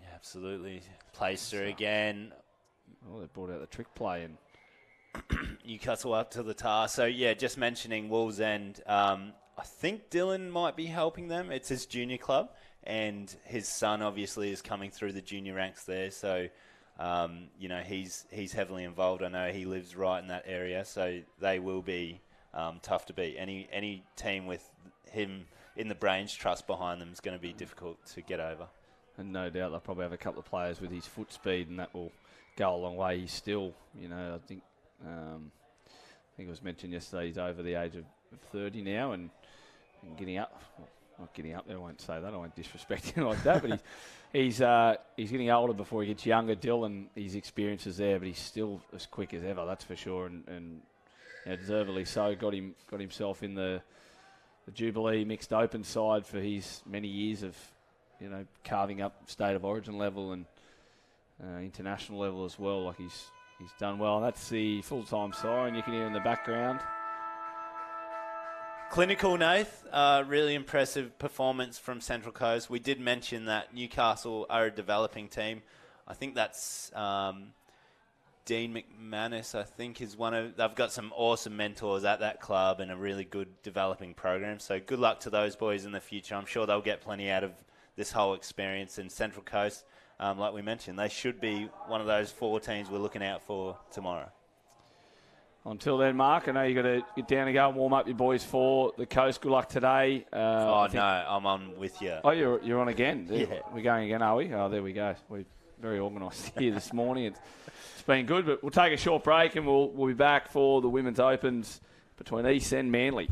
Yeah, absolutely. Placer again. Well, they brought out the trick play and Newcastle up to the task. So, just mentioning Wallsend. I think Dylan might be helping them. It's his junior club, and his son obviously is coming through the junior ranks there. So, he's heavily involved. I know he lives right in that area, so they will be tough to beat. Any team with him in the brains trust behind them is going to be difficult to get over. And no doubt they'll probably have a couple of players with his foot speed, and that will go a long way. He's still, I think it was mentioned yesterday, he's over the age of 30 now and getting up. Well, not getting up there, I won't say that. I won't disrespect him like that. But he's getting older before he gets younger. Dylan, his experience is there, but he's still as quick as ever, that's for sure. And deservedly so. Got himself in the Jubilee mixed open side for his many years of, carving up state of origin level. And international level as well. Like he's done well. And that's the full-time siren you can hear in the background. Clinical, Nath. Really impressive performance from Central Coast. We did mention that Newcastle are a developing team. I think that's Dean McManus, I think, is one of... They've got some awesome mentors at that club and a really good developing program. So good luck to those boys in the future. I'm sure they'll get plenty out of this whole experience. And Central Coast, like we mentioned, they should be one of those 4 teams we're looking out for tomorrow. Until then, Mark, I know you've got to get down and go and warm up your boys for the Coast. Good luck today. No, I'm on with you. Oh, you're on again? Yeah. We're going again, are we? Oh, there we go. We're very organised here this morning. It's been good, but we'll take a short break and we'll be back for the Women's Opens between East and Manly.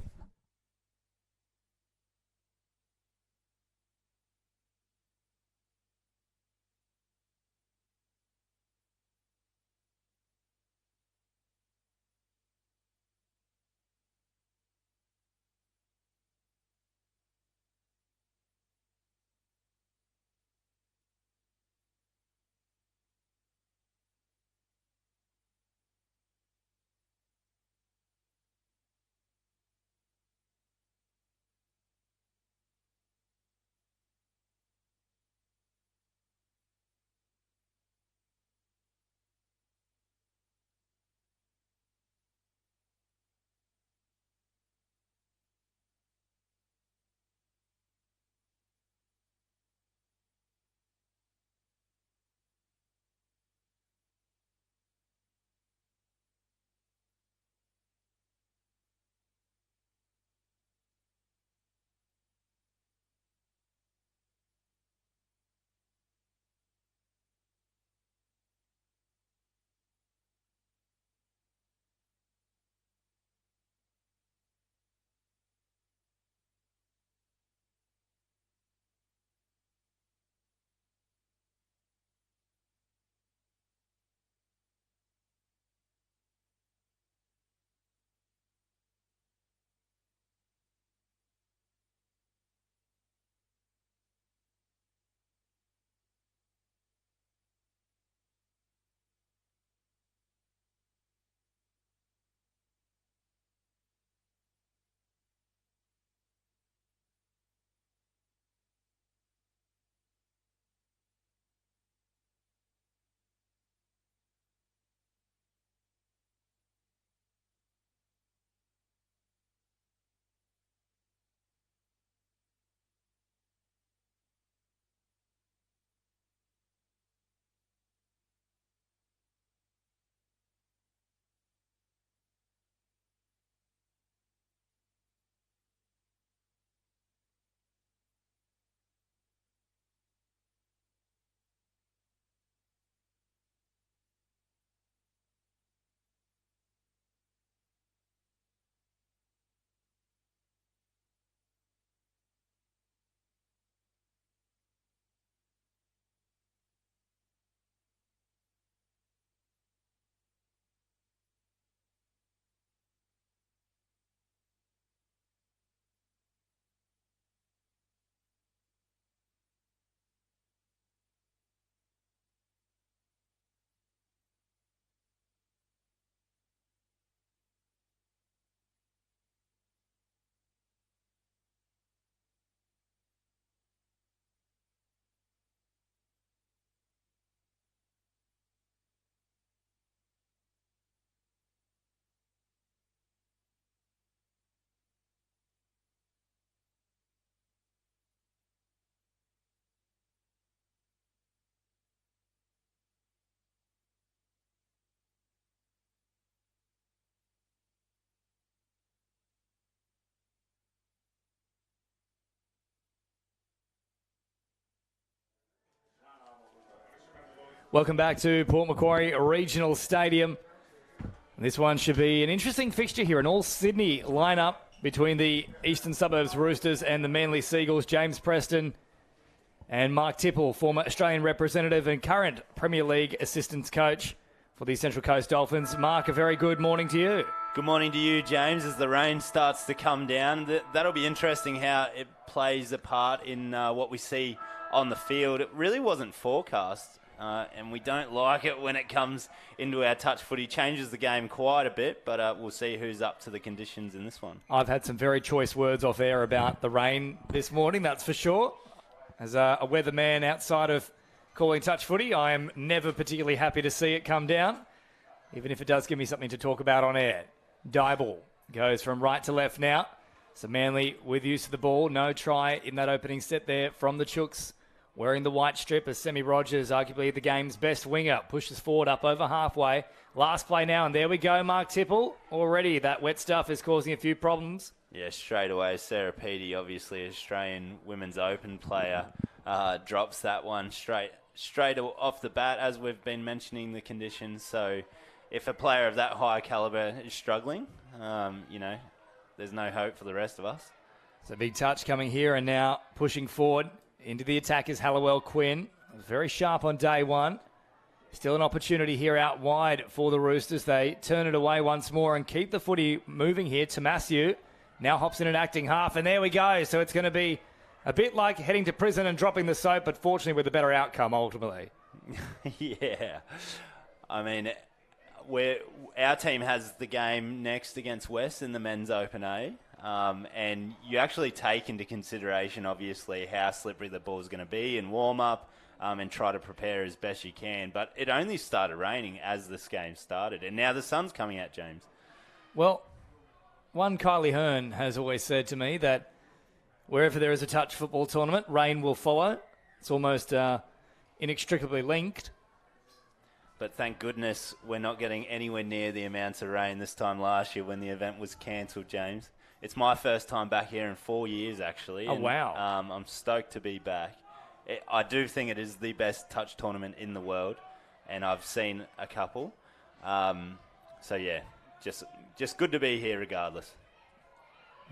Welcome back to Port Macquarie Regional Stadium. This one should be an interesting fixture here. An all-Sydney lineup between the Eastern Suburbs Roosters and the Manly Seagulls. James Preston and Mark Tipple, former Australian representative and current Premier League assistant coach for the Central Coast Dolphins. Mark, a very good morning to you. Good morning to you, James. As the rain starts to come down, that'll be interesting how it plays a part in what we see on the field. It really wasn't forecast and we don't like it when it comes into our touch footy. Changes the game quite a bit, but we'll see who's up to the conditions in this one. I've had some very choice words off air about the rain this morning, that's for sure. As a weatherman outside of calling touch footy, I am never particularly happy to see it come down, even if it does give me something to talk about on air. Dyball goes from right to left now. So Manly with use of the ball. No try in that opening set there from the Chooks. Wearing the white strip as Semi Rogers, arguably the game's best winger, pushes forward up over halfway. Last play now, and there we go, Mark Tipple. Already that wet stuff is causing a few problems. Yeah, straight away, Sarah Peaty, obviously Australian Women's Open player, drops that one straight off the bat, as we've been mentioning the conditions. So if a player of that high calibre is struggling, there's no hope for the rest of us. So big touch coming here, and now pushing forward into the attack is Hallowell Quinn. Very sharp on day one. Still an opportunity here out wide for the Roosters. They turn it away once more and keep the footy moving here. Tomassu now hops in an acting half, and there we go. So it's going to be a bit like heading to prison and dropping the soap, but fortunately with a better outcome ultimately. Yeah. I mean, our team has the game next against West in the Men's Open A. And you actually take into consideration, obviously, how slippery the ball is going to be in warm-up and try to prepare as best you can. But it only started raining as this game started. And now the sun's coming out, James. Well, one Kylie Hearn has always said to me that wherever there is a touch football tournament, rain will follow. It's almost inextricably linked. But thank goodness we're not getting anywhere near the amounts of rain this time last year when the event was cancelled, James. It's my first time back here in 4 years, actually. Oh, wow. I'm stoked to be back. I do think it is the best touch tournament in the world, and I've seen a couple. So, yeah, just good to be here regardless.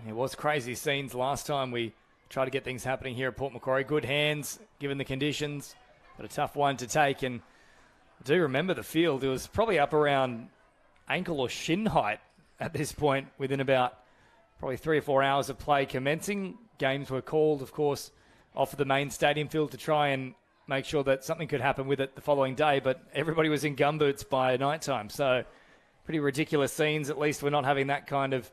It was crazy scenes last time we tried to get things happening here at Port Macquarie. Good hands, given the conditions, but a tough one to take. And I do remember the field. It was probably up around ankle or shin height at this point within about probably 3 or 4 hours of play commencing. Games were called, of course, off of the main stadium field to try and make sure that something could happen with it the following day, but everybody was in gumboots by night time. So pretty ridiculous scenes. At least we're not having that kind of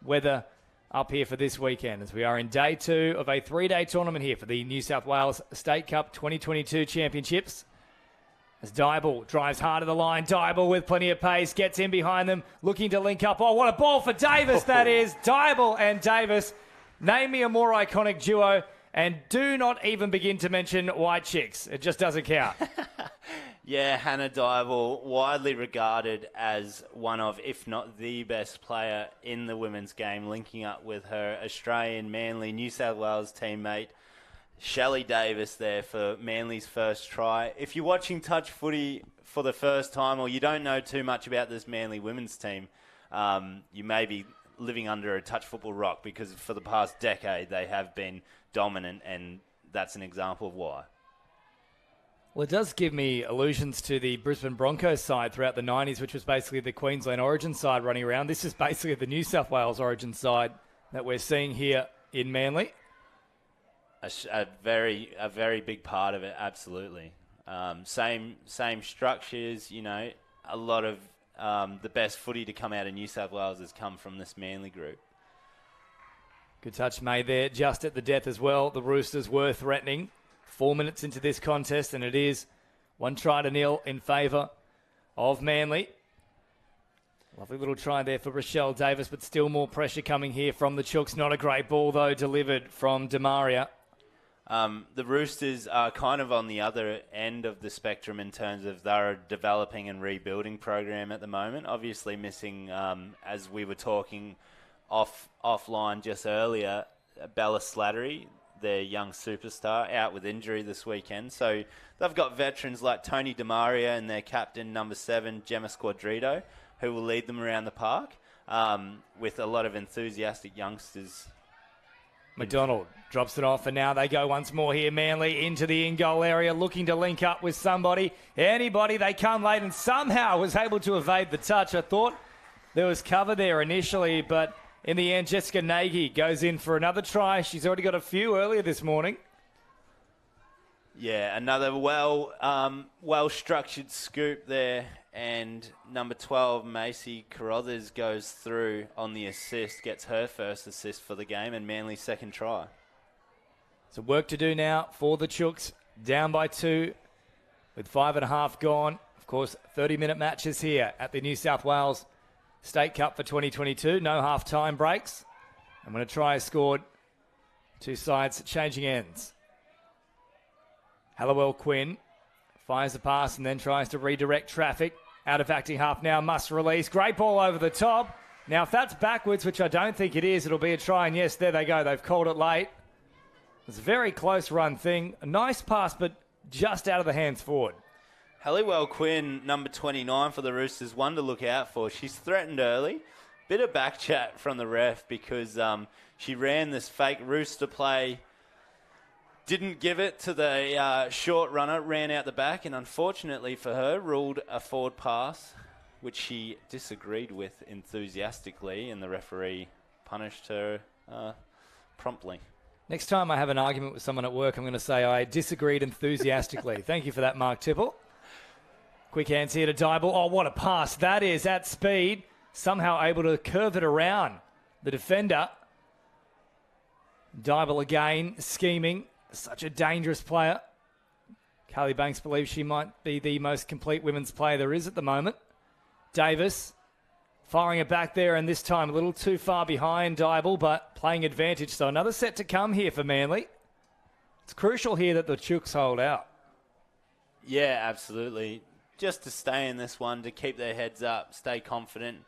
weather up here for this weekend, as we are in day 2 of a 3-day tournament here for the New South Wales State Cup 2022 Championships. As Dyball drives hard to the line. Dyball with plenty of pace, gets in behind them, looking to link up. Oh, what a ball for Davis that is. Dyball and Davis. Name me a more iconic duo, and do not even begin to mention White Chicks. It just doesn't count. Yeah, Hannah Dyball, widely regarded as one of, if not the best player in the women's game, linking up with her Australian Manly New South Wales teammate, Shelley Davis there for Manly's first try. If you're watching touch footy for the first time or you don't know too much about this Manly women's team, you may be living under a touch football rock, because for the past decade they have been dominant, and that's an example of why. Well, it does give me allusions to the Brisbane Broncos side throughout the 90s, which was basically the Queensland Origin side running around. This is basically the New South Wales Origin side that we're seeing here in Manly. A very big part of it, absolutely. Same structures, a lot of the best footy to come out of New South Wales has come from this Manly group. Good touch made there, just at the death as well. The Roosters were threatening 4 minutes into this contest, and it is 1-0 in favour of Manly. Lovely little try there for Rochelle Davis, but still more pressure coming here from the Chooks. Not a great ball, though, delivered from Demaria. The Roosters are kind of on the other end of the spectrum in terms of they're a developing and rebuilding program at the moment. Obviously missing, as we were talking offline just earlier, Bella Slattery, their young superstar, out with injury this weekend. So they've got veterans like Tony Demaria and their captain, number 7, Gemma Squadrito, who will lead them around the park with a lot of enthusiastic youngsters. McDonald drops it off, and now they go once more here. Manly into the in-goal area, looking to link up with somebody. Anybody, they come late and somehow was able to evade the touch. I thought there was cover there initially, but in the end, Jessica Nagy goes in for another try. She's already got a few earlier this morning. Yeah, another well-structured scoop there. And number 12, Macy Carruthers, goes through on the assist, gets her first assist for the game, and Manly's second try. So work to do now for the Chooks. Down by 2 with 5.5 gone. Of course, 30-minute matches here at the New South Wales State Cup for 2022. No half-time breaks. And when a try is scored, two sides changing ends. Hallowell Quinn fires a pass and then tries to redirect traffic. Out of acting half now, must release. Great ball over the top. Now, if that's backwards, which I don't think it is, it'll be a try. And yes, there they go. They've called it late. It's a very close run thing. A nice pass, but just out of the hands forward. Halliwell Quinn, number 29 for the Roosters, one to look out for. She's threatened early. Bit of back chat from the ref because she ran this fake Rooster play. Didn't give it to the short runner, ran out the back, and unfortunately for her, ruled a forward pass, which she disagreed with enthusiastically, and the referee punished her promptly. Next time I have an argument with someone at work, I'm going to say I disagreed enthusiastically. Thank you for that, Mark Tipple. Quick hands here to Dybel. Oh, what a pass. That is at speed. Somehow able to curve it around the defender. Dybel again, scheming. Such a dangerous player. Carly Banks believes she might be the most complete women's player there is at the moment. Davis firing it back there, and this time a little too far behind Dybel, but playing advantage. So another set to come here for Manly. It's crucial here that the Chooks hold out. Yeah, absolutely. Just to stay in this one, to keep their heads up, stay confident.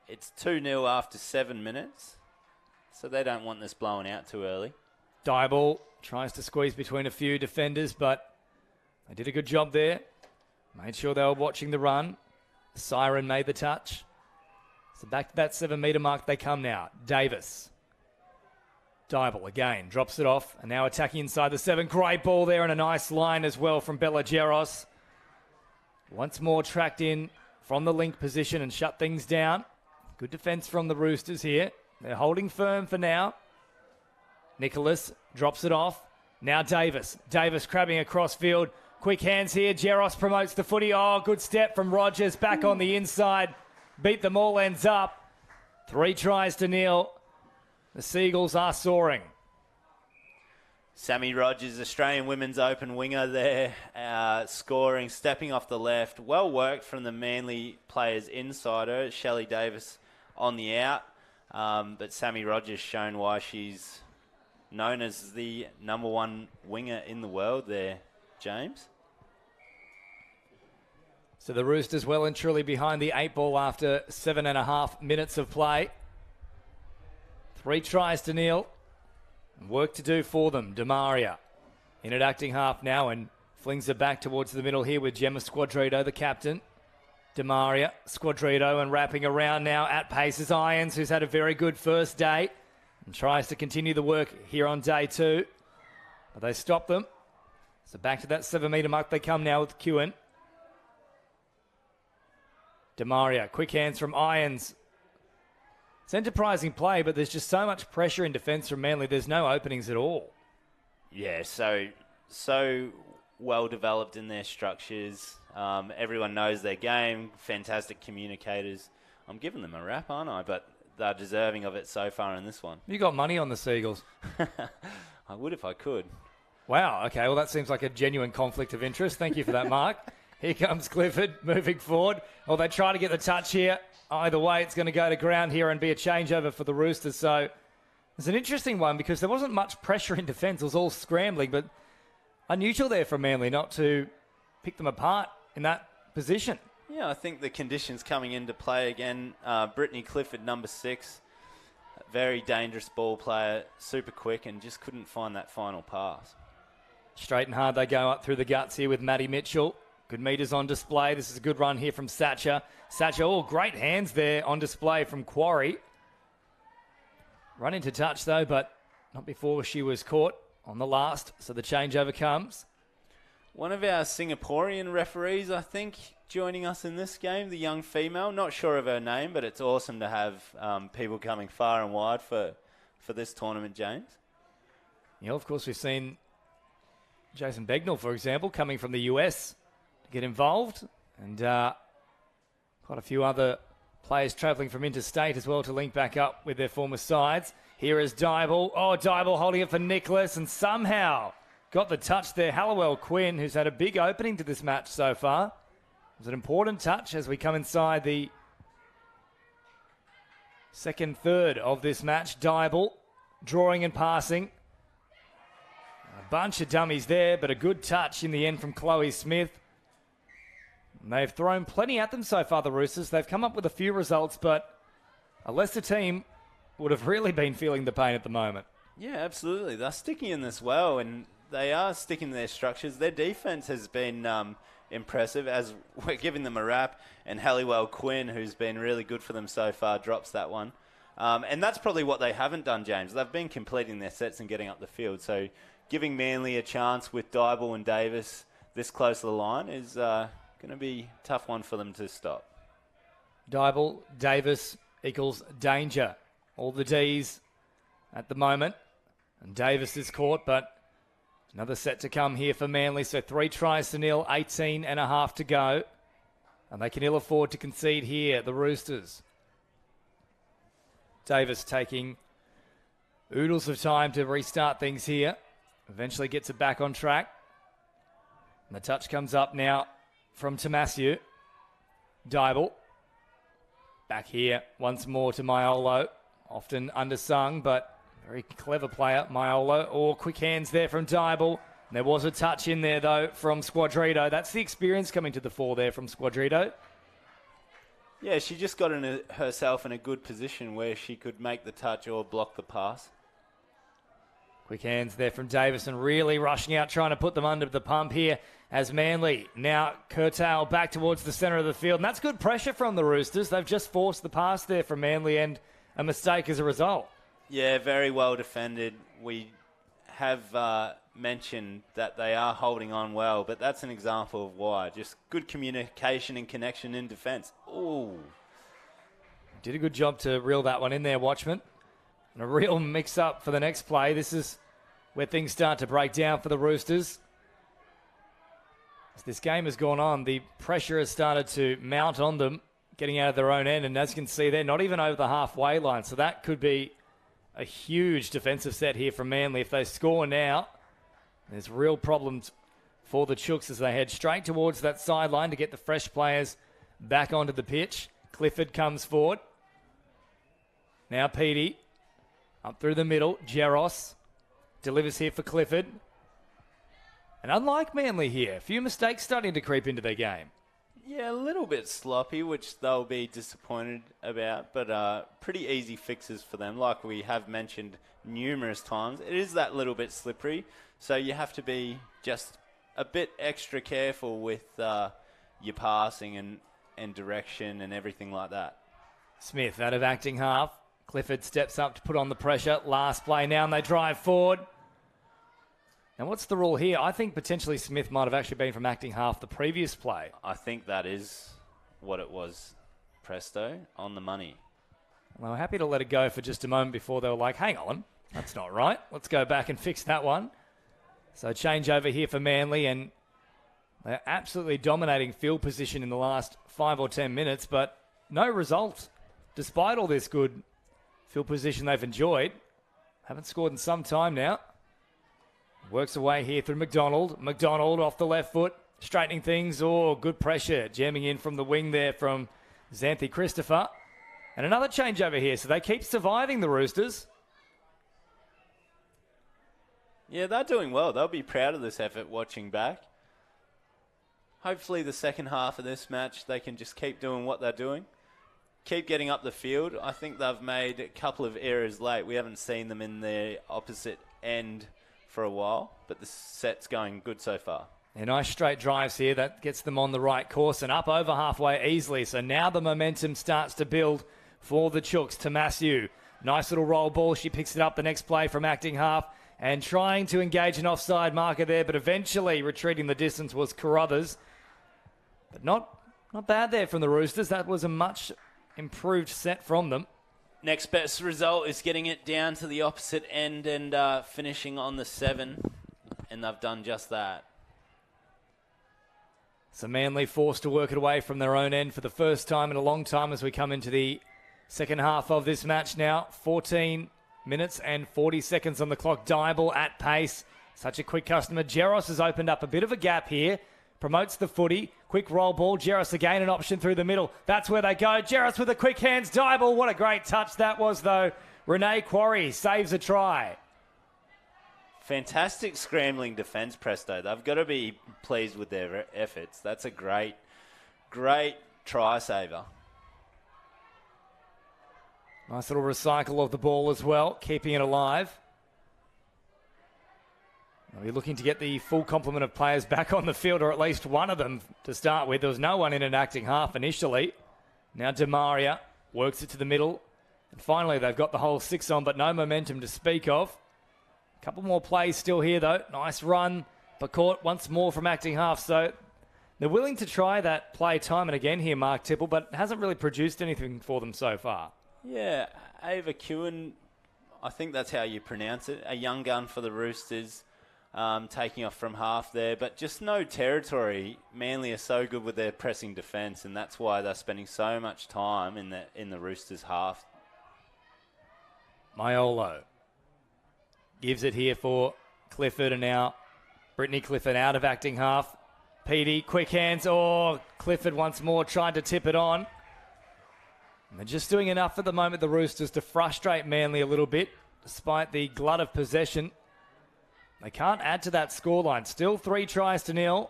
It's 2-0 after 7 minutes, so they don't want this blown out too early. Dybel tries to squeeze between a few defenders, but they did a good job there. Made sure they were watching the run. Siren made the touch. So back to that 7-metre mark they come now. Davis. Dybel again drops it off, and now attacking inside the 7. Great ball there, and a nice line as well from Bella Geros. Once more tracked in from the link position and shut things down. Good defence from the Roosters here. They're holding firm for now. Nicholas drops it off. Now Davis. Davis crabbing across field. Quick hands here. Geros promotes the footy. Oh, good step from Rogers back on the inside. Beat them all ends up. 3 tries to 0. The Seagulls are soaring. Sammy Rogers, Australian Women's Open winger there, scoring, stepping off the left. Well worked from the Manly players inside her. Shelley Davis on the out. But Sammy Rogers shown why she's known as the number 1 winger in the world there, James. So the Roosters well and truly behind the 8 ball after 7.5 minutes of play. 3 tries to 0. Work to do for them. Demaria in at acting half now and flings it back towards the middle here with Gemma Squadrito, the captain. Demaria, Squadrito, and wrapping around now at pace is Irons, who's had a very good first day and tries to continue the work here on day 2. But they stop them. So back to that 7-metre mark they come now with Kewen. Demaria, quick hands from Irons. It's enterprising play, but there's just so much pressure in defence from Manly. There's no openings at all. Yeah, so well developed in their structures. Everyone knows their game. Fantastic communicators. I'm giving them a rap, aren't I? But they're deserving of it so far in this one. You got money on the Seagulls. I would if I could. Wow, okay. Well, that seems like a genuine conflict of interest. Thank you for that, Mark. Here comes Clifford moving forward. Well, they try to get the touch here. Either way, it's going to go to ground here and be a changeover for the Roosters. So it's an interesting one because there wasn't much pressure in defence. It was all scrambling, but unusual there for Manly not to pick them apart in that position. Yeah, I think the conditions coming into play again. Brittany Clifford, number 6, very dangerous ball player, super quick, and just couldn't find that final pass. Straight and hard they go up through the guts here with Maddie Mitchell. Good metres on display. This is a good run here from Satcher. Satcher, oh, great hands there on display from Quarry. Run into touch, though, but not before she was caught on the last. So the changeover comes. One of our Singaporean referees, I think, joining us in this game, the young female. Not sure of her name, but it's awesome to have people coming far and wide for this tournament, James. Yeah, of course, we've seen Jason Begnall, for example, coming from the US to get involved. And quite a few other players travelling from interstate as well to link back up with their former sides. Here is Dybel. Oh, Dybel holding it for Nicholas and somehow got the touch there. Halliwell Quinn, who's had a big opening to this match so far. It was an important touch as we come inside the second third of this match. Dybel drawing and passing. A bunch of dummies there, but a good touch in the end from Chloe Smith. And they've thrown plenty at them so far, the Roosters. They've come up with a few results, but a lesser team would have really been feeling the pain at the moment. Yeah, absolutely. They're sticking in this well, and they are sticking to their structures. Their defense has been impressive as we're giving them a wrap, and Halliwell Quinn, who's been really good for them so far, drops that one. And that's probably what they haven't done, James. They've been completing their sets and getting up the field. So giving Manly a chance with Dybel and Davis this close to the line is going to be a tough one for them to stop. Dybel, Davis equals danger. All the Ds at the moment. And Davis is caught, but another set to come here for Manly. So 3 tries to nil, 18 and a half to go. And they can ill afford to concede here, the Roosters. Davis taking oodles of time to restart things here. Eventually gets it back on track. And the touch comes up now from Tomasiu. Dybel. Back here once more to Maiolo. Often undersung, but very clever player, Maiolo. Or quick hands there from Dybel. There was a touch in there, though, from Squadrito. That's the experience coming to the fore there from Squadrito. Yeah, she just got herself in a good position where she could make the touch or block the pass. Quick hands there from Davison, really rushing out, trying to put them under the pump here as Manly now curtail back towards the centre of the field. And that's good pressure from the Roosters. They've just forced the pass there from Manly and a mistake as a result. Yeah, very well defended. We have mentioned that they are holding on well, but that's an example of why. Just good communication and connection in defence. Ooh. Did a good job to reel that one in there, Watchman. And a real mix-up for the next play. This is where things start to break down for the Roosters. As this game has gone on, the pressure has started to mount on them, getting out of their own end. And as you can see, they're not even over the halfway line. So that could be a huge defensive set here from Manly. If they score now, there's real problems for the Chooks as they head straight towards that sideline to get the fresh players back onto the pitch. Clifford comes forward. Now Petey. Up through the middle, Jaros delivers here for Clifford. And unlike Manly here, a few mistakes starting to creep into their game. Yeah, a little bit sloppy, which they'll be disappointed about, but pretty easy fixes for them. Like we have mentioned numerous times, it is that little bit slippery, so you have to be just a bit extra careful with your passing and direction and everything like that. Smith out of acting half. Clifford steps up to put on the pressure. Last play now, and they drive forward. Now, what's the rule here? I think potentially Smith might have actually been from acting half the previous play. I think that is what it was, Presto, on the money. Well, they were happy to let it go for just a moment before they were like, hang on, that's not right. Let's go back and fix that one. So change over here for Manly, and they're absolutely dominating field position in the last 5 or 10 minutes, but no result despite all this good field position they've enjoyed. Haven't scored in some time now. Works away here through McDonald. McDonald off the left foot, straightening things. Oh, good pressure. Jamming in from the wing there from Xanthi Christopher. And another change over here. So they keep surviving, the Roosters. Yeah, they're doing well. They'll be proud of this effort watching back. Hopefully the second half of this match, they can just keep doing what they're doing. Keep getting up the field. I think they've made a couple of errors late. We haven't seen them in the opposite end for a while, but the set's going good so far. Yeah, nice straight drives here. That gets them on the right course and up over halfway easily. So now the momentum starts to build for the Chooks. Tomasiu, nice little roll ball. She picks it up the next play from acting half and trying to engage an offside marker there, but eventually retreating the distance was Carruthers. But not bad there from the Roosters. That was a much improved set from them. Next best result is getting it down to the opposite end and finishing on the 7. and they've done just that. So Manly forced to work it away from their own end for the first time in a long time as we come into the second half of this match now. 14 minutes and 40 seconds on the clock. Dybel at pace. Such a quick customer. Jeros has opened up a bit of a gap here. Promotes the footy. Quick roll ball. Jeros again an option through the middle. That's where they go. Jeros with the quick hands. Dybel. What a great touch that was, though. Renee Quarry saves a try. Fantastic scrambling defence, Presto. They've got to be pleased with their efforts. That's a great try saver. Nice little recycle of the ball as well, keeping it alive. We're looking to get the full complement of players back on the field, or at least one of them to start with. There was no one in an acting half initially. Now Demaria works it to the middle. And finally, they've got the whole six on, but no momentum to speak of. A couple more plays still here, though. Nice run, but caught once more from acting half. So they're willing to try that play time and again here, Mark Tipple, but hasn't really produced anything for them so far. Yeah, Ava Kewen, I think that's how you pronounce it. A young gun for the Roosters, taking off from half there, but just no territory. Manly are so good with their pressing defence, and that's why they're spending so much time in the Roosters' half. Maiolo gives it here for Clifford, and now Brittany Clifford out of acting half. Petey, quick hands. Oh, Clifford once more tried to tip it on. And they're just doing enough at the moment, the Roosters, to frustrate Manly a little bit, despite the glut of possession. They can't add to that scoreline. Still 3-0.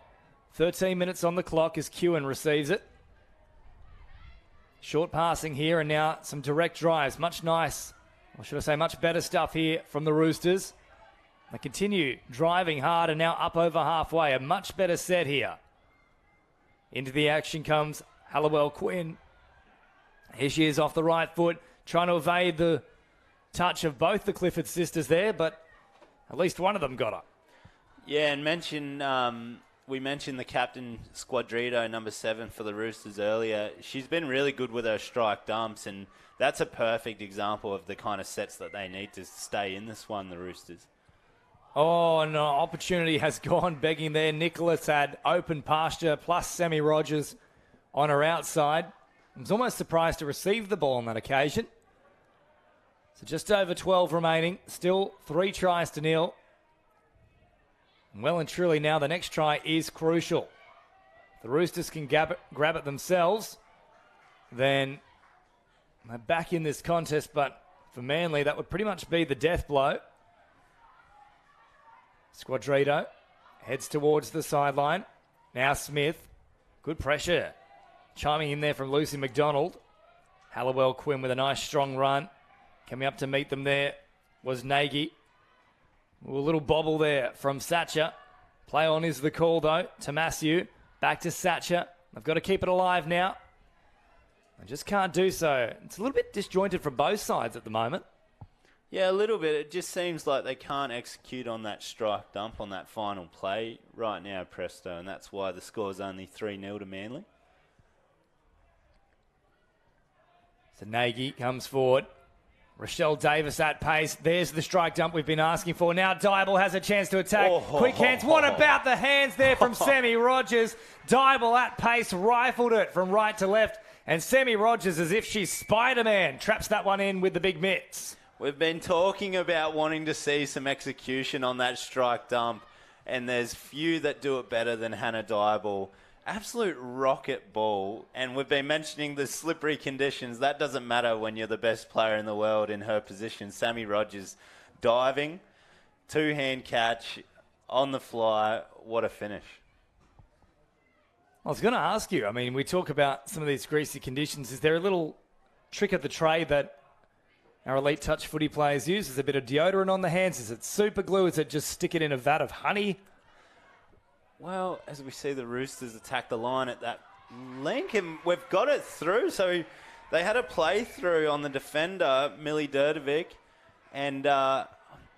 13 minutes on the clock as Kewen receives it. Short passing here, and now some direct drives. Much better stuff here from the Roosters. They continue driving hard and now up over halfway. A much better set here. Into the action comes Halliwell Quinn. Here she is off the right foot, trying to evade the touch of both the Clifford sisters there, but at least one of them got her. Yeah, and we mentioned the captain, Squadrito, number 7 for the Roosters earlier. She's been really good with her strike dumps, and that's a perfect example of the kind of sets that they need to stay in this one, the Roosters. Oh, no, opportunity has gone begging there. Nicholas had open pasture, plus Sammy Rogers on her outside. I was almost surprised to receive the ball on that occasion. So just over 12 remaining. Still 3-0. Well and truly now the next try is crucial. If the Roosters can grab it themselves, then they're back in this contest. But for Manly, that would pretty much be the death blow. Squadrito heads towards the sideline. Now Smith. Good pressure. Chiming in there from Lucy McDonald. Halliwell Quinn with a nice strong run. Coming up to meet them there was Nagy. A little bobble there from Satcher. Play on is the call, though. Tomasiu. Back to Satcher. They've got to keep it alive now. They just can't do so. It's a little bit disjointed from both sides at the moment. Yeah, a little bit. It just seems like they can't execute on that strike dump on that final play right now, Presto, and that's why the score's only 3-0 to Manly. So Nagy comes forward. Rochelle Davis at pace. There's the strike dump we've been asking for. Now Dybel has a chance to attack. Quick hands. What about the hands there from Sammy Rogers? Dybel at pace rifled it from right to left. And Sammy Rogers, as if she's Spider-Man, traps that one in with the big mitts. We've been talking about wanting to see some execution on that strike dump, and there's few that do it better than Hannah Dybel. Absolute rocket ball, and we've been mentioning the slippery conditions. That doesn't matter when you're the best player in the world in her position. Sammy Rogers diving, two-hand catch, on the fly. What a finish. I was going to ask you, I mean, we talk about some of these greasy conditions. Is there a little trick of the trade that our elite touch footy players use? Is there a bit of deodorant on the hands? Is it super glue? Is it just stick it in a vat of honey? Well, as we see the Roosters attack the line at that link, and we've got it through. So they had a play through on the defender, Millie Derdovic, and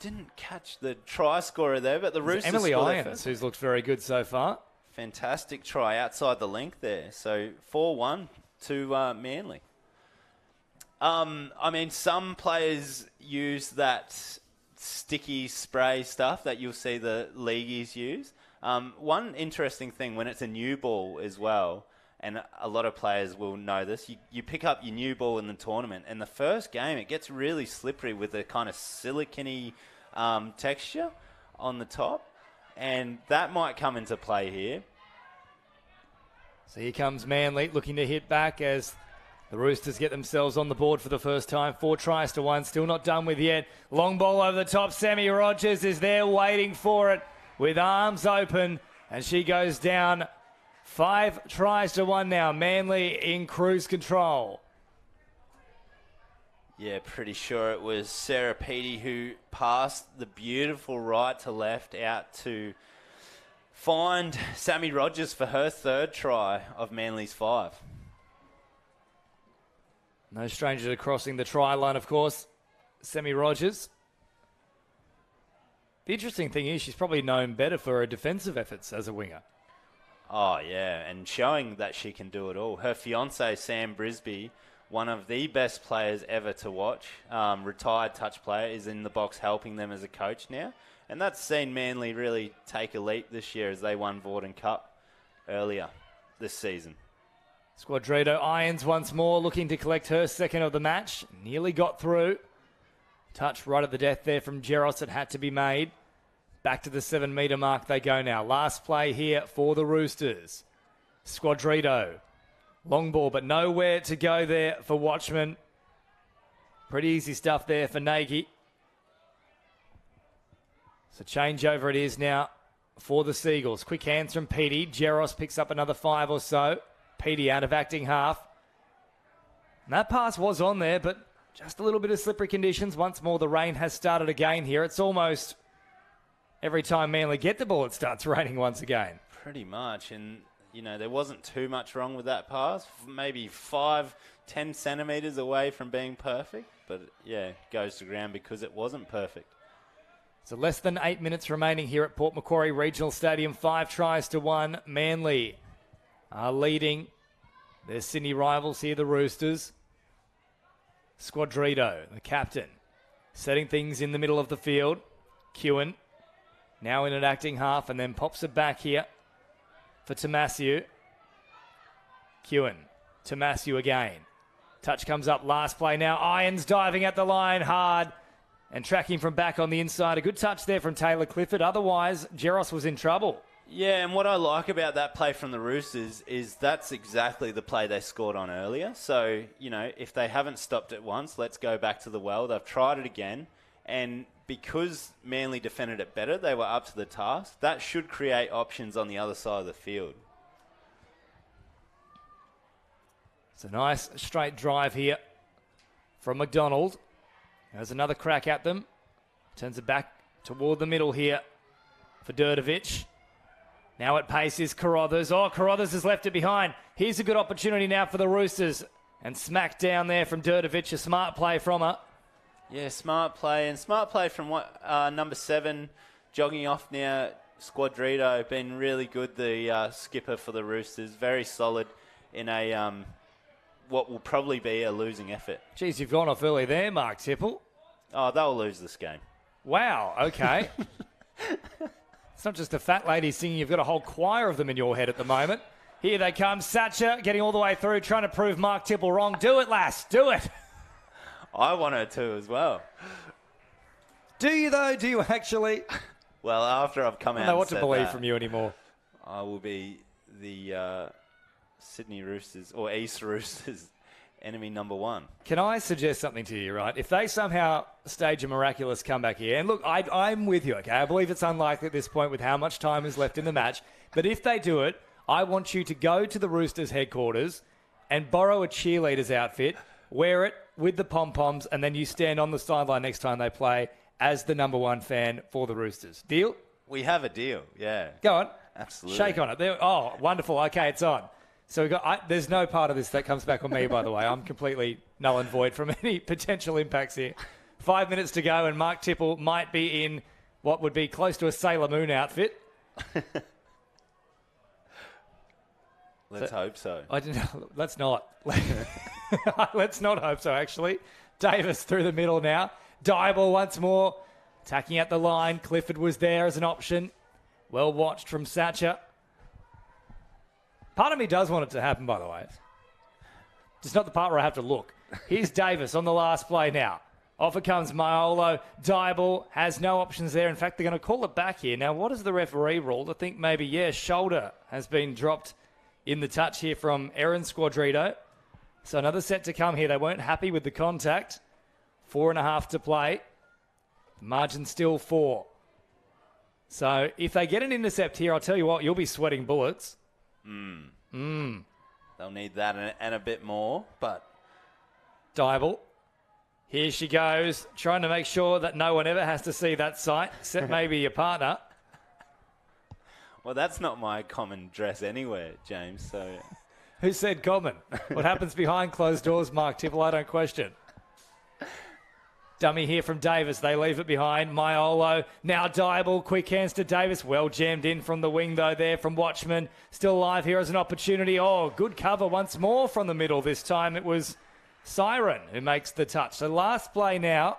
didn't catch the try scorer there, but the Roosters... Emily Irons, who's looked very good so far. Fantastic try outside the link there. So 4-1 to Manly. I mean, some players use that sticky spray stuff that you'll see the leagueies use. One interesting thing when it's a new ball as well, and a lot of players will know this, you pick up your new ball in the tournament, and the first game it gets really slippery with a kind of silicone texture on the top, and that might come into play here. So here comes Manly looking to hit back as the Roosters get themselves on the board for the first time. 4 tries to 1, still not done with yet. Long ball over the top. Sammy Rogers is there waiting for it with arms open, and she goes down. 5 tries to 1 now. Manly in cruise control. Yeah, pretty sure it was Sarah Peaty who passed the beautiful right to left out to find Sammy Rogers for her 3rd try of Manly's 5. No stranger to crossing the try line, of course. Sammy Rogers. The interesting thing is she's probably known better for her defensive efforts as a winger. Oh, yeah, and showing that she can do it all. Her fiancé, Sam Brisby, one of the best players ever to watch, retired touch player, is in the box helping them as a coach now. And that's seen Manly really take a leap this year as they won Vorden Cup earlier this season. Squadrito irons once more, looking to collect her 2nd of the match. Nearly got through. Touch right at the death there from Jeros. It had to be made. Back to the 7-metre mark they go now. Last play here for the Roosters. Squadrito. Long ball, but nowhere to go there for Watchman. Pretty easy stuff there for Nagy. So changeover it is now for the Seagulls. Quick hands from Petey. Jeros picks up another 5 or so. Petey out of acting half. And that pass was on there, but just a little bit of slippery conditions. Once more, the rain has started again here. It's almost every time Manly get the ball, it starts raining once again. Pretty much. And, you know, there wasn't too much wrong with that pass. Maybe 5-10 centimetres away from being perfect. But, yeah, it goes to ground because it wasn't perfect. So less than 8 minutes remaining here at Port Macquarie Regional Stadium. 5 tries to 1. Manly are leading their Sydney rivals here, the Roosters. Squadrito, the captain, setting things in the middle of the field. Kewen now in an acting half and then pops it back here for Tomasiu. Kewen, Tomasiu again. Touch comes up, last play now. Irons diving at the line hard and tracking from back on the inside. A good touch there from Taylor Clifford. Otherwise, Jeros was in trouble. Yeah, and what I like about that play from the Roosters is that's exactly the play they scored on earlier. So, you know, if they haven't stopped it once, let's go back to the well. They've tried it again. And because Manly defended it better, they were up to the task. That should create options on the other side of the field. It's a nice straight drive here from McDonald. There's another crack at them. Turns it back toward the middle here for Đurđević. Now at pace is Carruthers. Oh, Carruthers has left it behind. Here's a good opportunity now for the Roosters. And smack down there from Đurđević. A smart play from her. Yeah, smart play. And smart play from number 7, jogging off now, Squadrito. Been really good, the skipper for the Roosters. Very solid in a what will probably be a losing effort. Geez, you've gone off early there, Mark Tipple. Oh, they'll lose this game. Wow, okay. It's not just a fat lady singing. You've got a whole choir of them in your head at the moment. Here they come. Satcher getting all the way through, trying to prove Mark Tipple wrong. Do it, lass. Do it. I want her to as well. Do you, though? Do you actually? Well, after I've come out I don't know what and to said believe that, from you anymore. I will be the Sydney Roosters, or East Roosters, enemy number 1. Can I suggest something to you, right? If they somehow stage a miraculous comeback here, and look, I'm with you, okay? I believe it's unlikely at this point with how much time is left in the match. But if they do it, I want you to go to the Roosters headquarters and borrow a cheerleader's outfit, wear it with the pom-poms, and then you stand on the sideline next time they play as the number 1 fan for the Roosters. Deal? We have a deal, yeah. Go on. Absolutely. Shake on it. There, oh, wonderful. Okay, it's on. So there's no part of this that comes back on me, by the way. I'm completely null and void from any potential impacts here. 5 minutes to go, and Mark Tipple might be in what would be close to a Sailor Moon outfit. Let's hope so. Let's not. Let's not hope so, actually. Davis through the middle now. Die ball once more Attacking at the line. Clifford was there as an option. Well watched from Satcher. Part of me does want it to happen, by the way. Just not the part where I have to look. Here's Davis on the last play now. Off it comes Maiolo. Diable has no options there. In fact, they're going to call it back here. Now, what has the referee ruled? I think maybe, shoulder has been dropped in the touch here from Aaron Squadrito. So another set to come here. They weren't happy with the contact. 4.5 to play. Margin still 4. So if they get an intercept here, I'll tell you what, you'll be sweating bullets. They'll need that and a bit more, but... Diable. Here she goes, trying to make sure that no one ever has to see that sight, except maybe your partner. Well, that's not my common dress anywhere, James, so... Who said common? What happens behind closed doors, Mark Tipple, I don't question. Dummy here from Davis. They leave it behind. Maiolo. Now Diable. Quick hands to Davis. Well jammed in from the wing, though, there from Watchman. Still alive here as an opportunity. Oh, good cover once more from the middle. This time it was Siren who makes the touch. So last play now.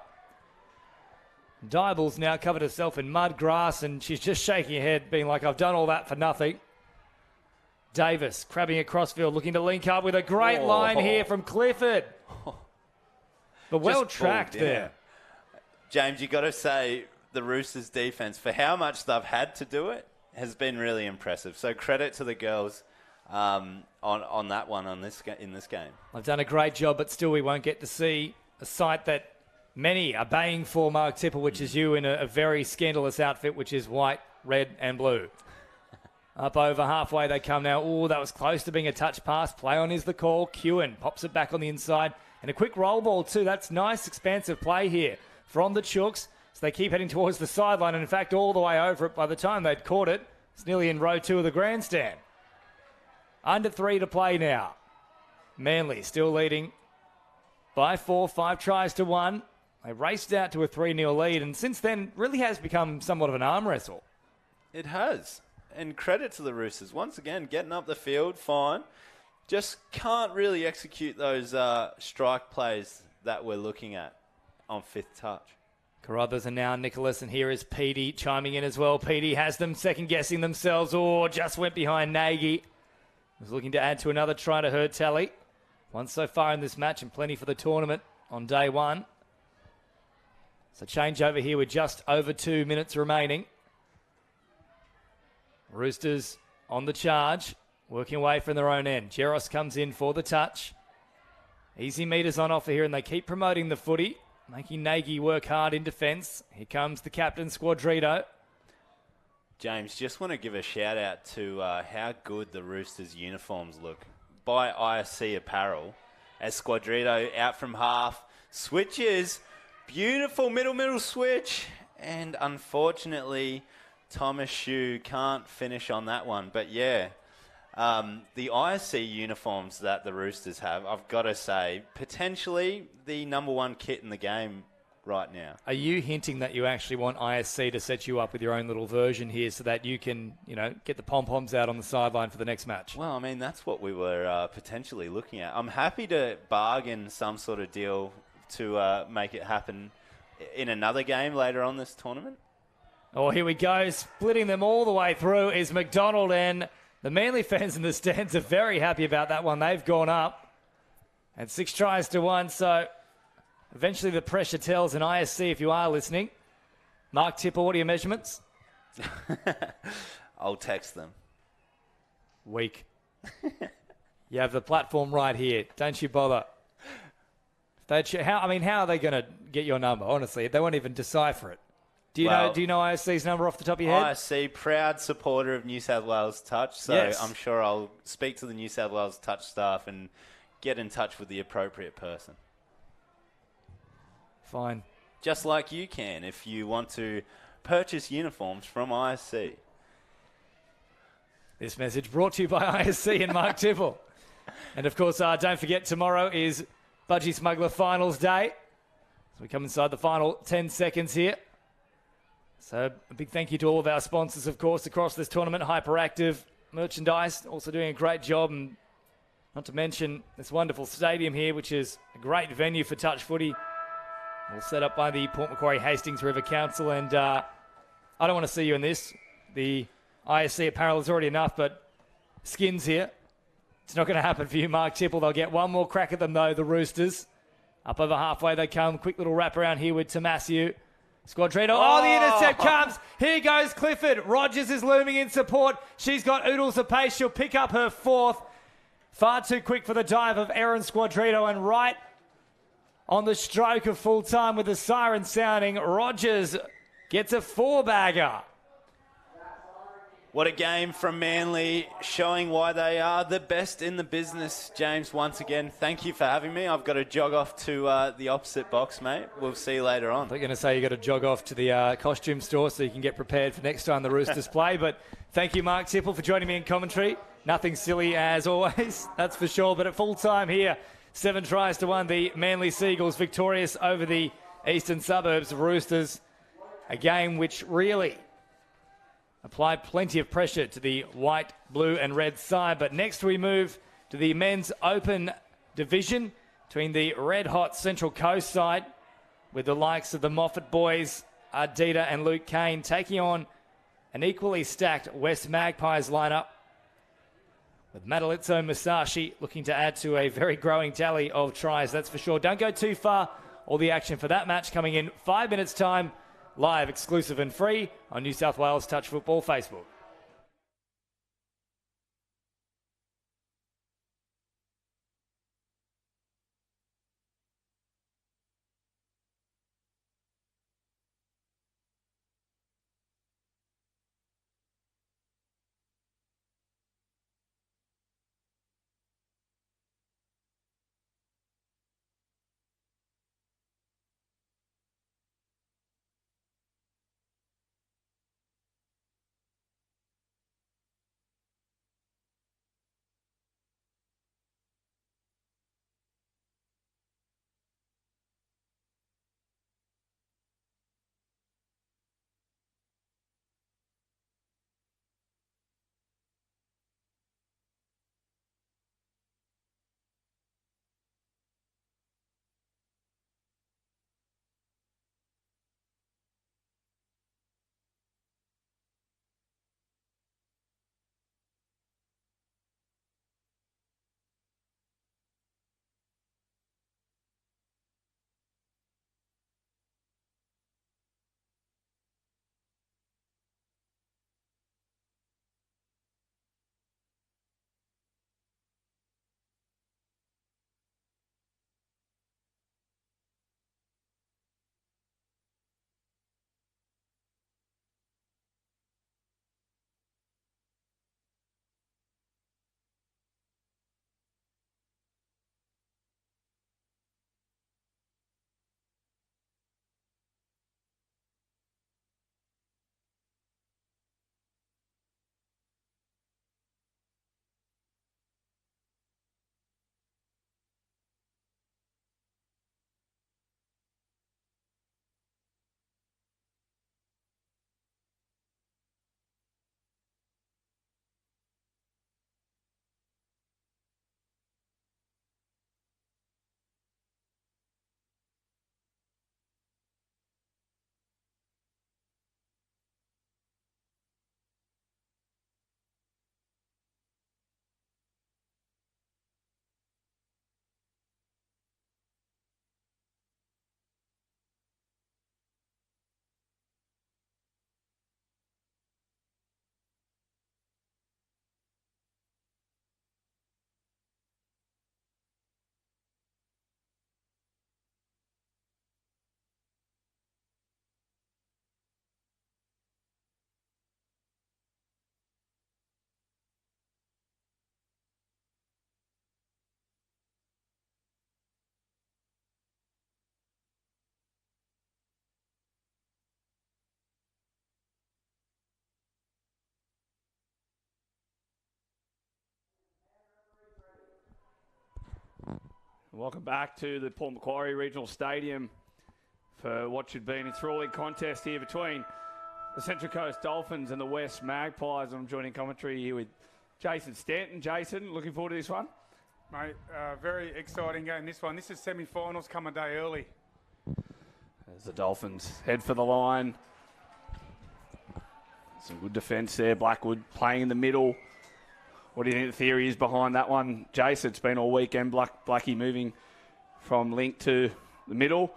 Diable's now covered herself in mud, grass, and she's just shaking her head, being like, I've done all that for nothing. Davis crabbing across field, looking to link up with a great line here from Clifford. But well tracked there. James, you got to say the Roosters defense, for how much they've had to do it, has been really impressive. So credit to the girls on that one in this game. They've done a great job, but still we won't get to see a sight that many are baying for, Mark Tipple, which is you in a very scandalous outfit, which is white, red and blue. Up over halfway they come now. Oh, that was close to being a touch pass. Play on is the call. Kewen pops it back on the inside. And a quick roll ball too. That's nice, expansive play here from the Chooks. So they keep heading towards the sideline. And in fact, all the way over it by the time they'd caught it. It's nearly in row 2 of the grandstand. Under 3 to play now. Manly still leading by 4, 5 tries to 1. They raced out to a 3-0 lead. And since then, really has become somewhat of an arm wrestle. It has. And credit to the Roosters. Once again, getting up the field, fine. Just can't really execute those strike plays that we're looking at on fifth touch. Carruthers and now Nicholas, and here is Petey chiming in as well. Petey has them second-guessing themselves. Oh, just went behind Nagy. Was looking to add to another try to her tally. One so far in this match and plenty for the tournament on day 1. So change over here with just over 2 minutes remaining. Roosters on the charge. Working away from their own end. Jeros comes in for the touch. Easy meters on offer here, and they keep promoting the footy, making Nagy work hard in defence. Here comes the captain, Squadrito. James, just want to give a shout out to how good the Roosters uniforms look by ISC Apparel. As Squadrito out from half, switches, beautiful middle switch, and unfortunately Thomas Shue can't finish on that one. But yeah, the ISC uniforms that the Roosters have, I've got to say, potentially the number 1 kit in the game right now. Are you hinting that you actually want ISC to set you up with your own little version here so that you can, get the pom-poms out on the sideline for the next match? Well, I mean, that's what we were potentially looking at. I'm happy to bargain some sort of deal to make it happen in another game later on this tournament. Oh, here we go. Splitting them all the way through is McDonald, and the Manly fans in the stands are very happy about that one. They've gone up. And 6 tries to 1, so eventually the pressure tells. And ISC, if you are listening, Mark Tipple, what are your measurements? I'll text them. Weak. You have the platform right here. Don't you bother. How are they going to get your number, honestly? They won't even decipher it. Do you know ISC's number off the top of your head? ISC, proud supporter of New South Wales Touch, so yes. I'm sure I'll speak to the New South Wales Touch staff and get in touch with the appropriate person. Fine. Just like you can if you want to purchase uniforms from ISC. This message brought to you by ISC and Mark Tipple. And of course, don't forget, tomorrow is Budgie Smuggler Finals Day. So we come inside the final 10 seconds here. So a big thank you to all of our sponsors, of course, across this tournament. Hyperactive Merchandise, also doing a great job. And not to mention this wonderful stadium here, which is a great venue for touch footy. All set up by the Port Macquarie Hastings River Council, and I don't want to see you in this. The ISC apparel is already enough, but Skins here. It's not going to happen for you, Mark Tipple. They'll get one more crack at them, though, the Roosters. Up over halfway they come. Quick little wrap around here with Tomasiu. Squadrino. Oh, the intercept comes. Here goes Clifford. Rogers is looming in support. She's got oodles of pace. She'll pick up her fourth. Far too quick for the dive of Erin Squadrino, and right on the stroke of full time with the siren sounding, Rogers gets a 4-bagger. What a game from Manly, showing why they are the best in the business. James, once again, thank you for having me. I've got to jog off to the opposite box, mate. We'll see you later on. I'm going to say you got to jog off to the costume store so you can get prepared for next time the Roosters play. But thank you, Mark Tipple, for joining me in commentary. Nothing silly as always, that's for sure. But at full time here, 7 tries to 1, the Manly Seagulls victorious over the eastern suburbs of Roosters. A game which really applied plenty of pressure to the white, blue and red side. But next we move to the men's open division between the red-hot Central Coast side with the likes of the Moffat boys, Ardita and Luke Kane, taking on an equally stacked West Magpies lineup with Madalitzo Musashi looking to add to a very growing tally of tries, that's for sure. Don't go too far. All the action for that match coming in 5 minutes' time. Live, exclusive and free on New South Wales Touch Football Facebook. Welcome back to the Port Macquarie Regional Stadium for what should be an enthralling contest here between the Central Coast Dolphins and the West Magpies. I'm joining commentary here with Jason Stanton. Jason, looking forward to this one? Mate, very exciting game, this one. This is semi-finals, come a day early. As the Dolphins head for the line. Some good defence there. Blackwood playing in the middle. What do you think the theory is behind that one, Jace? It's been all weekend. Blackie moving from link to the middle.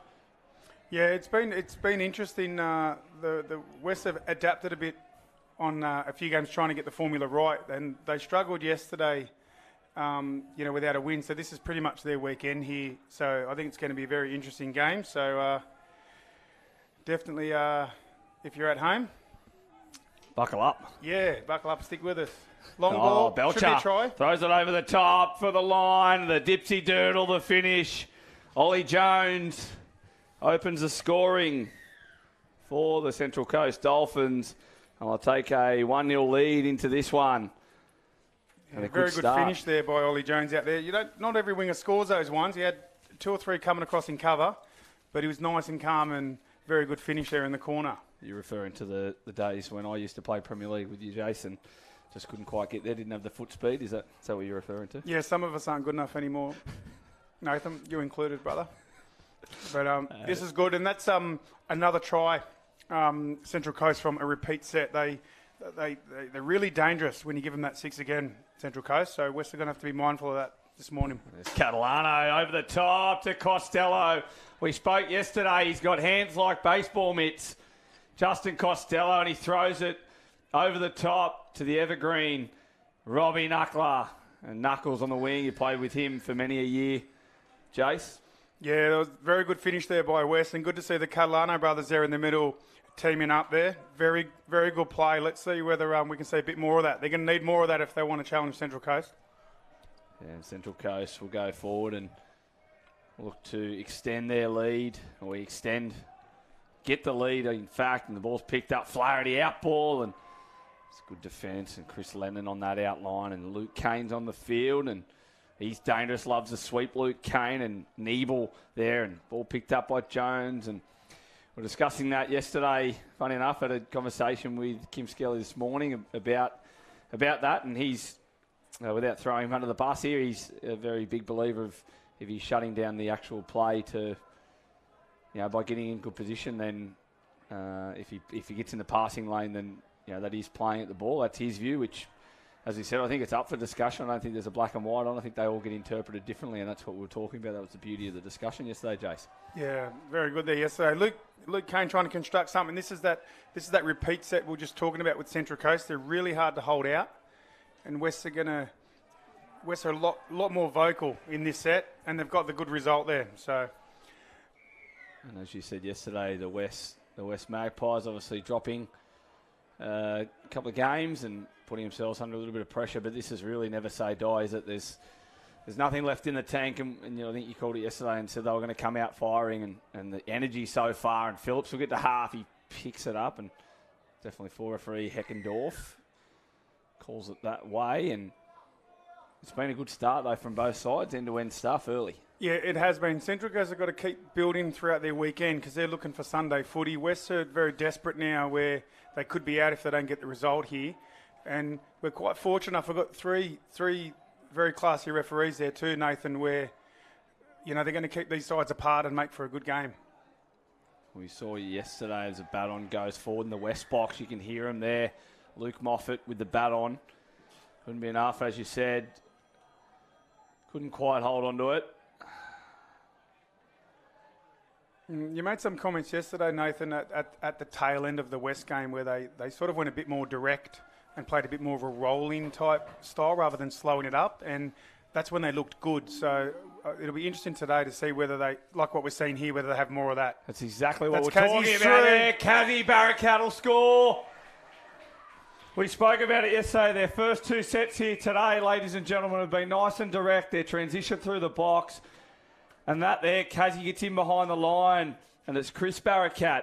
Yeah, it's been interesting. The West have adapted a bit on a few games trying to get the formula right, and they struggled yesterday, without a win. So this is pretty much their weekend here. So I think it's going to be a very interesting game. So definitely, if you're at home, buckle up. Yeah, buckle up, stick with us. Long ball, Belcher should be a try. Throws it over the top for the line. The dipsy doodle, the finish. Ollie Jones opens the scoring for the Central Coast Dolphins. And I'll take a 1-0 lead into this one. And a very good start. finish there by Ollie Jones out there. Not every winger scores those ones. He had 2 or 3 coming across in cover, but he was nice and calm and very good finish there in the corner. You're referring to the days when I used to play Premier League with you, Jason. Just couldn't quite get there, didn't have the foot speed. Is that what you're referring to? Yeah, some of us aren't good enough anymore. Nathan, you included, brother. But this is good, and that's another try. Central Coast from a repeat set. They're really dangerous when you give them that 6 again, Central Coast. So West are going to have to be mindful of that this morning. There's Catalano over the top to Costello. We spoke yesterday. He's got hands like baseball mitts. Justin Costello, and he throws it over the top to the evergreen Robbie Knuckler. And Knuckles on the wing. You played with him for many a year. Jace? Yeah, that was a very good finish there by West, and good to see the Catalano brothers there in the middle teaming up there. Very, very good play. Let's see whether we can see a bit more of that. They're going to need more of that if they want to challenge Central Coast. Yeah, Central Coast will go forward and look to extend their lead, or get the lead, in fact, and the ball's picked up. Flaherty out ball, and it's good defence, and Chris Lennon on that outline, and Luke Kane's on the field, and he's dangerous, loves the sweep, Luke Kane, and Nebel there, and ball picked up by Jones, and we're discussing that yesterday. Funny enough, I had a conversation with Kim Skelly this morning about that, and he's, without throwing him under the bus here, he's a very big believer of if he's shutting down the actual play to, by getting in good position, then if he gets in the passing lane, then that he's playing at the ball. That's his view, which, as he said, I think it's up for discussion. I don't think there's a black and white on. I think they all get interpreted differently, and that's what we were talking about. That was the beauty of the discussion yesterday, Jace. Yeah, very good there yesterday. Luke Kane trying to construct something. This is that repeat set we were just talking about with Central Coast. They're really hard to hold out, and West are a lot more vocal in this set, and they've got the good result there. So, and as you said yesterday, the West Magpies obviously dropping a couple of games and putting themselves under a little bit of pressure, but this is really never say die, is it? There's nothing left in the tank, and I think you called it yesterday and said they were going to come out firing, and the energy so far, and Phillips will get to half, he picks it up, and definitely for referee Heckendorf calls it that way, and it's been a good start though from both sides, end-to-end stuff early. Yeah, it has been. Central Coast have got to keep building throughout their weekend because they're looking for Sunday footy. West are very desperate now where they could be out if they don't get the result here. And we're quite fortunate enough. We've got three very classy referees there too, Nathan, where, they're going to keep these sides apart and make for a good game. We saw yesterday as the baton goes forward in the West box. You can hear him there. Luke Moffat with the baton. Couldn't be enough, as you said. Couldn't quite hold on to it. You made some comments yesterday, Nathan, at the tail end of the West game where they sort of went a bit more direct and played a bit more of a rolling type style rather than slowing it up, and that's when they looked good. So it'll be interesting today to see whether they, like what we're seeing here, whether they have more of that. That's exactly what That's we're talking about there. Kazzy Barracat will score. We spoke about it yesterday. Their first 2 sets here today, ladies and gentlemen, have been nice and direct. Their transition through the box. And that there, Kazzy gets in behind the line, and it's Chris Barracat.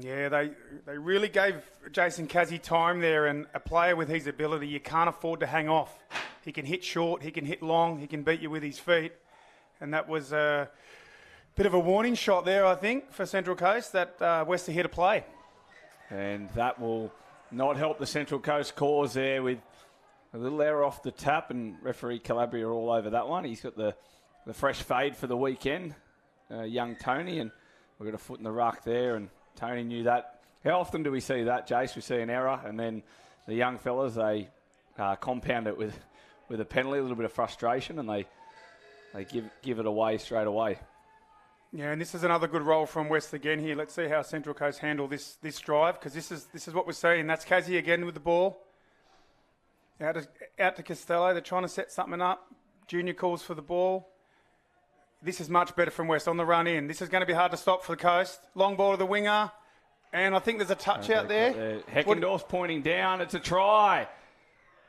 Yeah, they really gave Jason Kazzy time there, and a player with his ability, you can't afford to hang off. He can hit short, he can hit long, he can beat you with his feet. And that was a bit of a warning shot there, I think, for Central Coast, that West are here to play. And that will not help the Central Coast cause there with a little error off the tap, and referee Calabria all over that one. He's got the fresh fade for the weekend, young Tony, and we've got a foot in the ruck there, and Tony knew that. How often do we see that, Jace? We see an error, and then the young fellas, they compound it with a penalty, a little bit of frustration, and they give it away straight away. Yeah, and this is another good roll from West again here. Let's see how Central Coast handle this drive, because this is what we're seeing. That's Kazi again with the ball. Out to Costello. They're trying to set something up. Junior calls for the ball. This is much better from West on the run in. This is going to be hard to stop for the Coast. Long ball to the winger. And I think there's a touch out there. Heckendorf's pointing down. It's a try.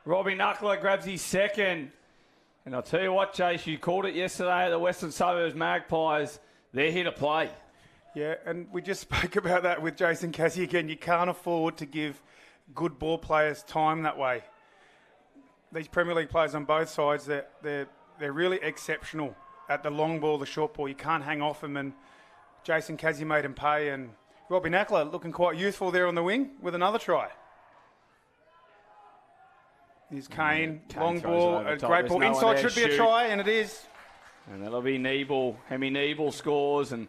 Robbie Knuckler grabs his second. And I'll tell you what, Chase, you called it yesterday at the Western Suburbs Magpies. They're here to play. Yeah, and we just spoke about that with Jason Cassie again. You can't afford to give good ball players time that way. These Premier League players on both sides, they're really exceptional at the long ball, the short ball. You can't hang off them, and Jason Cassie made him pay. And Robbie Knuckler looking quite youthful there on the wing with another try. Here's Kane, long ball, a great ball. Inside should be a try, and it is. And that'll be Nebel. Hemi Nebel scores, and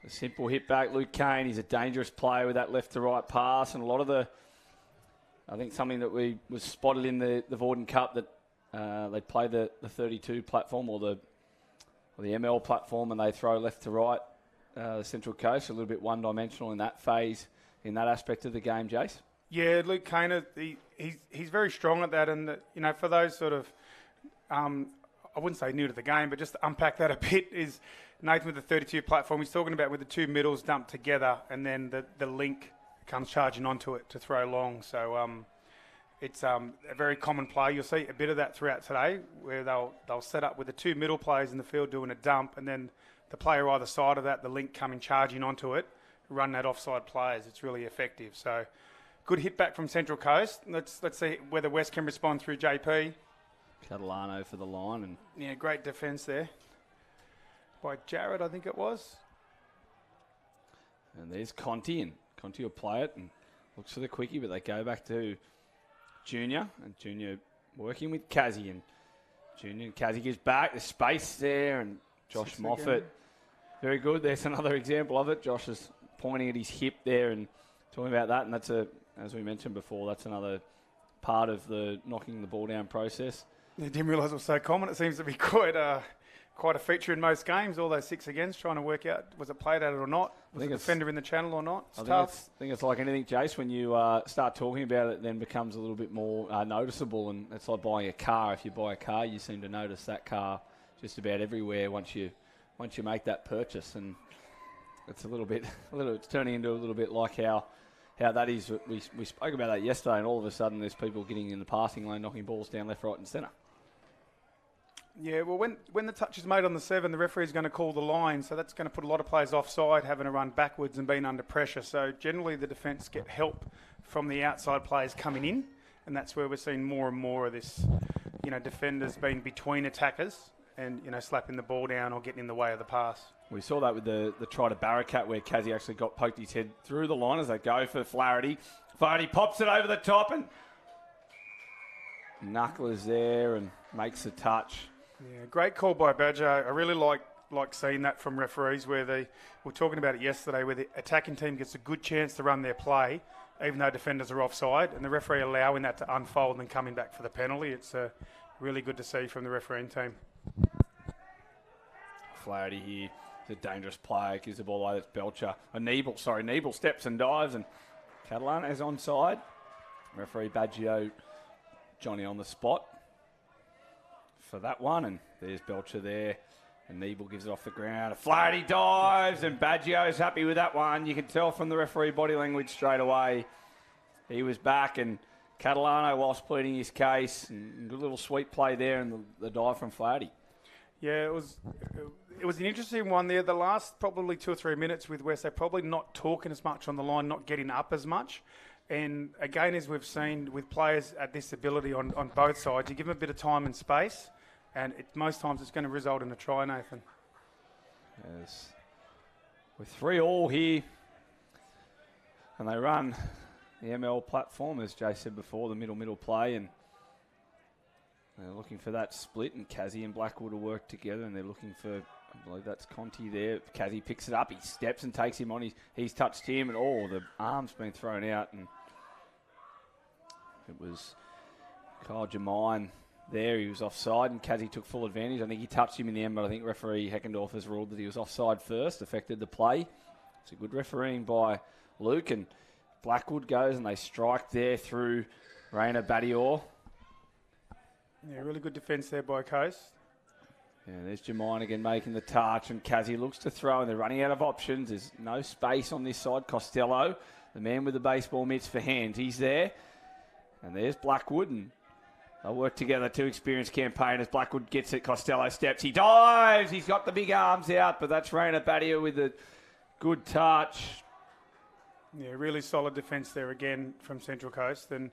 a simple hit back. Luke Kane, he's a dangerous player with that left to right pass, and a lot of I think something that was spotted in the Vorden Cup that they play the 32 platform or the ML platform, and they throw left to right. The Central Coast a little bit one-dimensional in that phase, in that aspect of the game, Jace. Yeah, Luke Kane, he's very strong at that, and for those sort of, I wouldn't say new to the game, but just to unpack that a bit, is Nathan with the 32 platform. He's talking about with the two middles dumped together, and then the link comes charging onto it to throw long. So it's a very common play. You'll see a bit of that throughout today, where they'll set up with the two middle players in the field doing a dump, and then the player either side of that, the link coming charging onto it, run that offside players. It's really effective. So good hit back from Central Coast. Let's see whether West can respond through JP. Catalano for the line. And yeah, great defence there by Jared, I think it was. And there's Conti, and Conti will play it and looks for the quickie, but they go back to Junior, and Junior working with Kazi, and Junior and Kazi gives back. There's space there, and Josh Moffat, very good. There's another example of it. Josh is pointing at his hip there and talking about that, and that's as we mentioned before, that's another part of the knocking the ball down process. I didn't realise it was so common. It seems to be quite a feature in most games, all those 6 against, trying to work out, was it played at it or not? Was the defender in the channel or not? It's tough. I think it's like anything, Jace, when you start talking about it, it then becomes a little bit more noticeable, and it's like buying a car. If you buy a car, you seem to notice that car just about everywhere once you make that purchase, and it's it's turning into a little bit like how that is. We spoke about that yesterday, and all of a sudden there's people getting in the passing lane, knocking balls down left, right and centre. Yeah, well, when the touch is made on the 7, the referee is going to call the line, so that's going to put a lot of players offside, having to run backwards and being under pressure. So generally the defence get help from the outside players coming in, and that's where we're seeing more and more of this, defenders being between attackers and, slapping the ball down or getting in the way of the pass. We saw that with the try to Barracat, where Kazi actually poked his head through the line as they go for Flaherty. Flaherty pops it over the top, and Knuckler's there and makes the touch. Yeah, great call by Badger. I really like seeing that from referees, where we were talking about it yesterday, where the attacking team gets a good chance to run their play, even though defenders are offside, and the referee allowing that to unfold and coming back for the penalty. It's really good to see from the refereeing team. Flaherty here, he's a dangerous player, gives the ball away. That's Belcher. Nebel steps and dives, and Catalan is onside. Referee Baggio, Johnny on the spot for that one, and there's Belcher there, and Nebel gives it off the ground. Flaherty dives, and Baggio is happy with that one. You can tell from the referee body language straight away. He was back, and Catalano, whilst pleading his case, and good little sweet play there, and the dive from Flaherty. Yeah, it was an interesting one there. The last probably 2 or 3 minutes with West, they're probably not talking as much on the line, not getting up as much. And again, as we've seen with players at this ability on both sides, you give them a bit of time and space, and most times it's going to result in a try, Nathan. Yes. With 3-3 here, and they run the ML platform, as Jay said before, the middle play, and they're looking for that split, and Kazi and Blackwood will work together, and they're looking for I believe that's Conti there. Kazzy picks it up. He steps and takes him on. He's touched him, and the arm's been thrown out. And it was Kyle Jermaine there. He was offside, and Kazzy took full advantage. I think he touched him in the end, but I think referee Heckendorf has ruled that he was offside first, affected the play. It's a good refereeing by Luke, and Blackwood goes, and they strike there through Raina Badior. Yeah, really good defence there by Coast. Yeah, there's Jermaine again making the touch, and Kazzy looks to throw, and they're running out of options. There's no space on this side. Costello, the man with the baseball mitts for hands, he's there. And there's Blackwood, and they'll work together, two experienced campaigners. Blackwood gets it, Costello steps, he dives, he's got the big arms out, but that's Raina Badia with a good touch. Yeah, really solid defence there again from Central Coast, and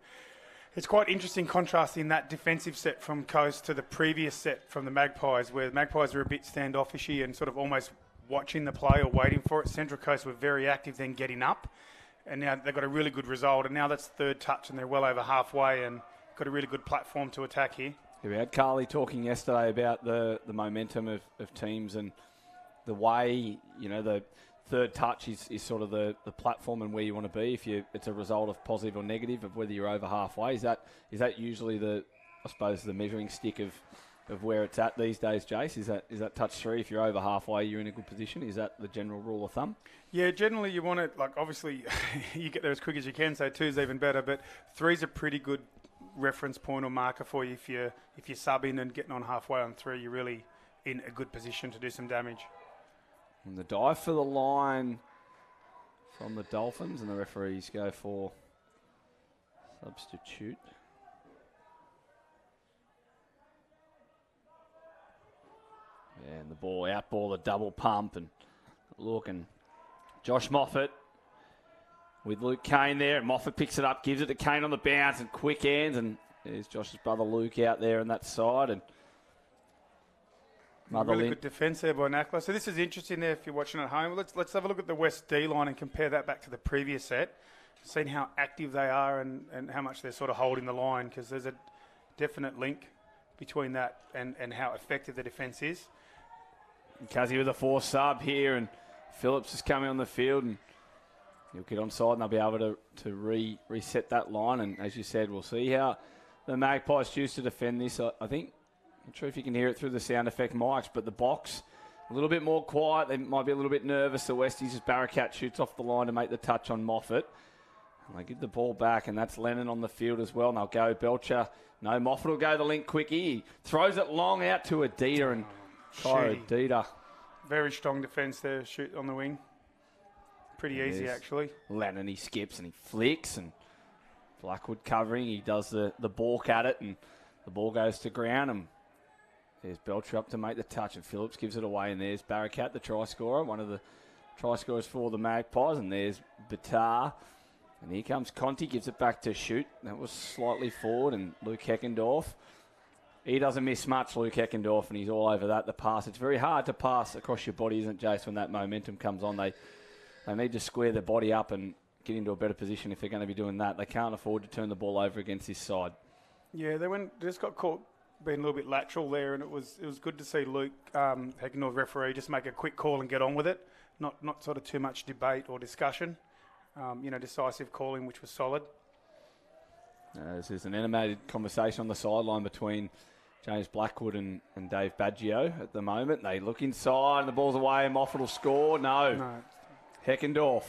it's quite interesting contrasting that defensive set from Coast to the previous set from the Magpies, where the Magpies were a bit standoffishy and sort of almost watching the play or waiting for it. Central Coast were very active, then getting up, and now they've got a really good result, and now that's third touch, and they're well over halfway, and got a really good platform to attack here. Yeah, we had Carly talking yesterday about the momentum of teams and the way, the third touch is sort of the platform and where you want to be. If it's a result of positive or negative of whether you're over halfway. Is that usually the measuring stick of where it's at these days, Jace? Is that touch 3? If you're over halfway, you're in a good position. Is that the general rule of thumb? Yeah, generally you want it, obviously you get there as quick as you can, so 2's even better, but 3's a pretty good reference point or marker for you. If you're subbing and getting on halfway on 3, you're really in a good position to do some damage. And the dive for the line from the Dolphins, and the referees go for substitute. Yeah, and the ball, out ball, the double pump, and look, and Josh Moffat with Luke Kane there, and Moffat picks it up, gives it to Kane on the bounce, and quick hands, and there's Josh's brother Luke out there on that side, and really good defence there by Nakla. So this is interesting there if you're watching at home. Let's have a look at the West D line and compare that back to the previous set. Seeing how active they are and how much they're sort of holding the line, because there's a definite link between that and how effective the defence is. Kazzy with a 4 sub here, and Phillips is coming on the field, and he'll get onside, and they'll be able to reset that line. And as you said, we'll see how the Magpies choose to defend this. I think, I'm not sure if you can hear it through the sound effect mics, but the box, a little bit more quiet. They might be a little bit nervous. The Westies, as Barakat shoots off the line to make the touch on Moffat. And they give the ball back, and that's Lennon on the field as well. And they'll go Belcher. No, Moffat will go the link quick. He throws it long out to Adida, and Kyra Adida. Very strong defence there, shoot on the wing. Pretty easy, actually. Lennon, he skips and he flicks, and Blackwood covering. He does the balk at it, and the ball goes to ground, and there's Belcher up to make the touch, and Phillips gives it away, and there's Barakat, the try scorer, one of the try scorers for the Magpies, and there's Batar, and here comes Conti, gives it back to Shoot. That was slightly forward, and Luke Heckendorf. He doesn't miss much, Luke Heckendorf, and he's all over that, the pass. It's very hard to pass across your body, isn't it, Jace, when that momentum comes on? They need to square their body up and get into a better position if they're going to be doing that. They can't afford to turn the ball over against this side. Yeah, they just got caught being a little bit lateral there, and it was good to see Luke Heckendorf, referee, just make a quick call and get on with it. Not sort of too much debate or discussion. Decisive calling, which was solid. This is an animated conversation on the sideline between James Blackwood and Dave Baggio at the moment. They look inside, and the ball's away, and Moffat will score. No. Heckendorf.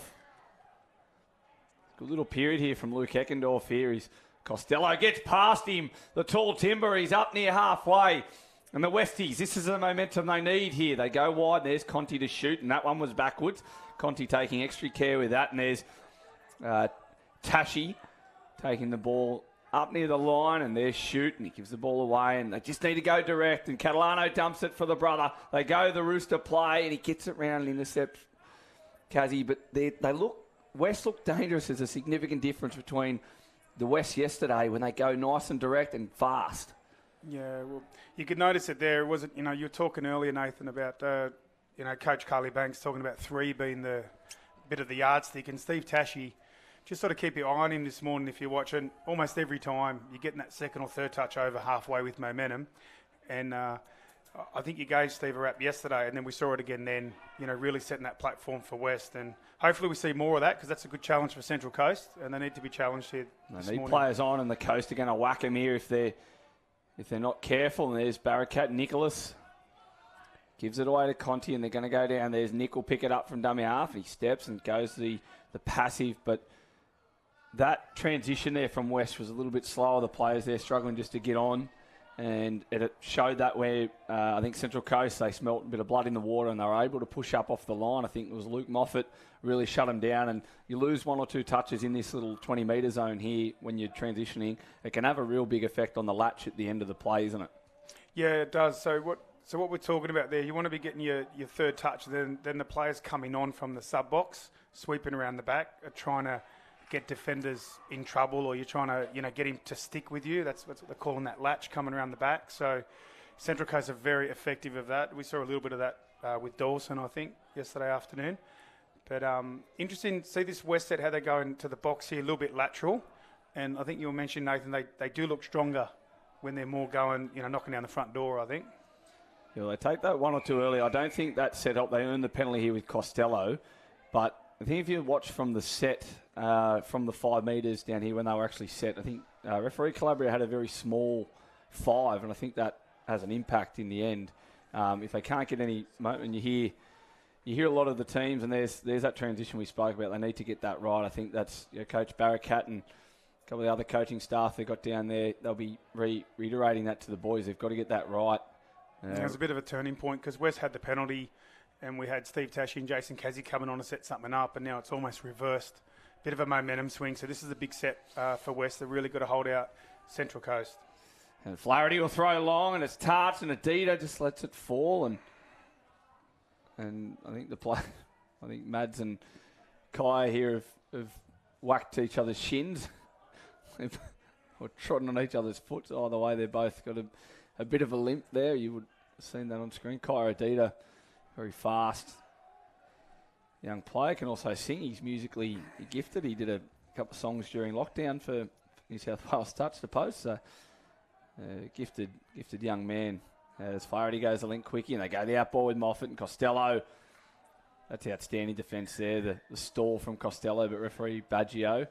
Good little period here from Luke Heckendorf here. Costello gets past him. The tall timber, he's up near halfway. And the Westies, this is the momentum they need here. They go wide. There's Conti to shoot, and that one was backwards. Conti taking extra care with that. And there's Tashi taking the ball up near the line, and there's Shoot, and he gives the ball away, and they just need to go direct. And Catalano dumps it for the brother. They go the Rooster play, and he gets it round and intercepts Kazzy. But West look dangerous. There's a significant difference between the West yesterday when they go nice and direct and fast. Yeah, well, you could notice it there. It wasn't, you were talking earlier, Nathan, about, Coach Carly Banks talking about 3 being the bit of the yardstick, and Steve Tashi, just sort of keep your eye on him this morning if you're watching. Almost every time you're getting that second or third touch over halfway with momentum. And I I think you gave Steve a rap yesterday, and then we saw it again then, really setting that platform for West. And hopefully we see more of that, because that's a good challenge for Central Coast, and they need to be challenged here this morning. Players on, and the Coast are going to whack them here if they're not careful. And there's Barakat Nicholas. Gives it away to Conti, and they're going to go down. There's Nick will pick it up from dummy half. He steps and goes to the passive, but that transition there from West was a little bit slower. The players there struggling just to get on, and it showed that where I think Central Coast, they smelt a bit of blood in the water and they were able to push up off the line. I think it was Luke Moffat really shut them down, and you lose 1 or 2 touches in this little 20-metre zone here when you're transitioning. It can have a real big effect on the latch at the end of the play, isn't it? Yeah, it does. So what we're talking about there, you want to be getting your third touch, then the players coming on from the sub-box, sweeping around the back, are trying to get defenders in trouble, or you're trying to, get him to stick with you. That's what they're calling that latch, coming around the back. So Central Coast are very effective of that. We saw a little bit of that with Doyalson, I think, yesterday afternoon. But interesting to see this West set, how they go into the box here, a little bit lateral. And I think you mentioned, Nathan, they do look stronger when they're more going, knocking down the front door, I think. Yeah, well, they take that 1 or 2 early. I don't think that set up. They earned the penalty here with Costello. But I think if you watch from the set, from the 5 metres down here when they were actually set, I think referee Calabria had a very small 5, and I think that has an impact in the end. If they can't get any moment, you hear a lot of the teams, and there's that transition we spoke about. They need to get that right. I think that's Coach Barakat and a couple of the other coaching staff they got down there. They'll be reiterating that to the boys. They've got to get that right. It was a bit of a turning point, because West had the penalty, and we had Steve Tashi and Jason Kazzy coming on to set something up, and now it's almost reversed. Bit of a momentum swing. So this is a big set for West. They've really got to hold out Central Coast. And Flaherty will throw long, and it's touched, and Adida just lets it fall, and I think I think Mads and Kai here have whacked each other's shins, or trodden on each other's foot. Either way, they've both got a bit of a limp there. You would have seen that on screen. Kai Adida, very fast young player, can also sing. He's musically gifted. He did a couple of songs during lockdown for New South Wales Touch the Post. So gifted young man. As Flaherty goes the link quickie, and they go the outball with Moffat and Costello. That's outstanding defence there. The stall from Costello, but referee Baggio.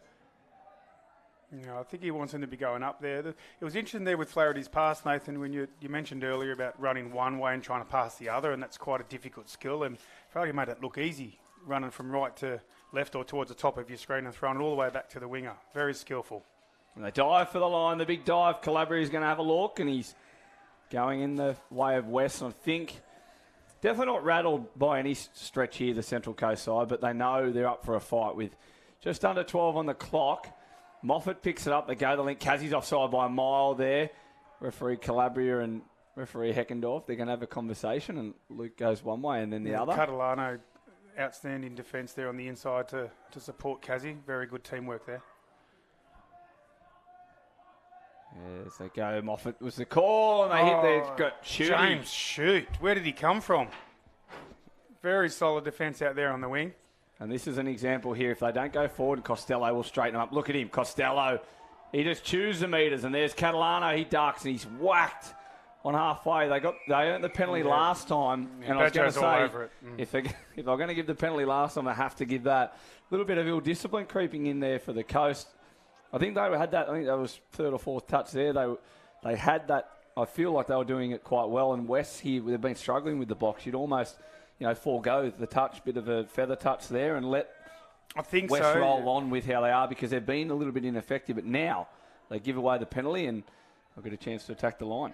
I think he wants him to be going up there. It was interesting there with Flaherty's pass, Nathan, when you mentioned earlier about running one way and trying to pass the other, and that's quite a difficult skill. And Flaherty made it look easy, running from right to left or towards the top of your screen and throwing it all the way back to the winger. Very skillful. And they dive for the line, the big dive. Calabria's going to have a look, and he's going in the way of West. And I think definitely not rattled by any stretch here, the Central Coast side, but they know they're up for a fight with just under 12 on the clock. Moffat picks it up. They go the link. Kazzy's offside by a mile there. Referee Calabria and referee Heckendorf, they're going to have a conversation, and Luke goes one way and then the other. Catalano, outstanding defence there on the inside to support Kazzy. Very good teamwork there. As they go, Moffat was the call, and they hit their shooting. James Shoot. Where did he come from? Very solid defence out there on the wing. And this is an example here. If they don't go forward, Costello will straighten them up. Look at him, Costello. He just chews the metres, and there's Catalano. He ducks, and he's whacked on halfway. They earned the penalty last time, and I was going to say, if they're going to give the penalty last time, they have to give that. A little bit of ill discipline creeping in there for the Coast. I think they had that. I think that was third or fourth touch there. They had that. I feel like they were doing it quite well. And West here, they've been struggling with the box. You'd almost, forego the touch, bit of a feather touch there, and let West roll on with how they are, because they've been a little bit ineffective. But now they give away the penalty, and they'll get a chance to attack the line.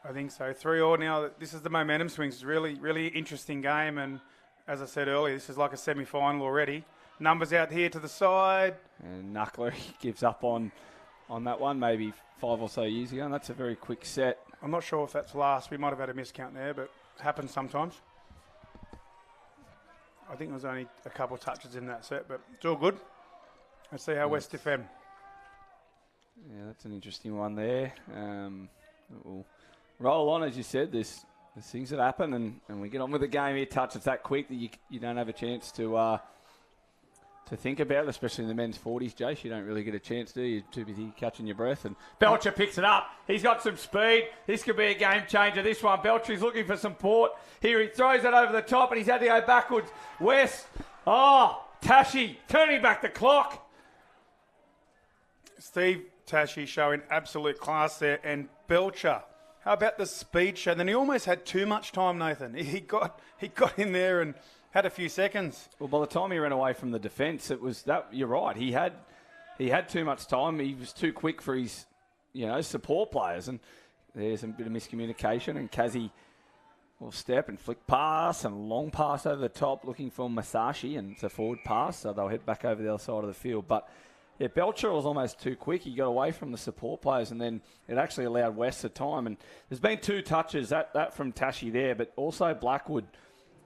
I think so. 3-3 now. This is the momentum swings. It's really, really interesting game. And as I said earlier, this is like a semi-final already. Numbers out here to the side. And Knuckler gives up on that one, maybe 5 or so years ago, and that's a very quick set. I'm not sure if that's last. We might have had a miscount there, but it happens sometimes. I think there was only a couple of touches in that set, but it's all good. Let's see how West defend. Yeah, that's an interesting one there. We'll roll on, as you said. There's things that happen, and we get on with the game here. Touch, it's that quick that you don't have a chance to to think about, especially in the men's 40s, Jace. You don't really get a chance, do you? You're too busy catching your breath. And Belcher picks it up. He's got some speed. This could be a game changer, this one. Belcher's looking for support. Here he throws it over the top, and he's had to go backwards. West. Oh, Tashi turning back the clock. Steve Tashi showing absolute class there. And Belcher, how about the speed show? Then he almost had too much time, Nathan. He got in there and had a few seconds. Well, by the time he ran away from the defence, it was that. You're right. He had too much time. He was too quick for his, support players. And there's a bit of miscommunication. And Kazi will step and flick pass and long pass over the top, looking for Masashi, and it's a forward pass, so they'll head back over the other side of the field. But yeah, Belcher was almost too quick. He got away from the support players, and then it actually allowed West the time. And there's been 2 touches that from Tashi there, but also Blackwood.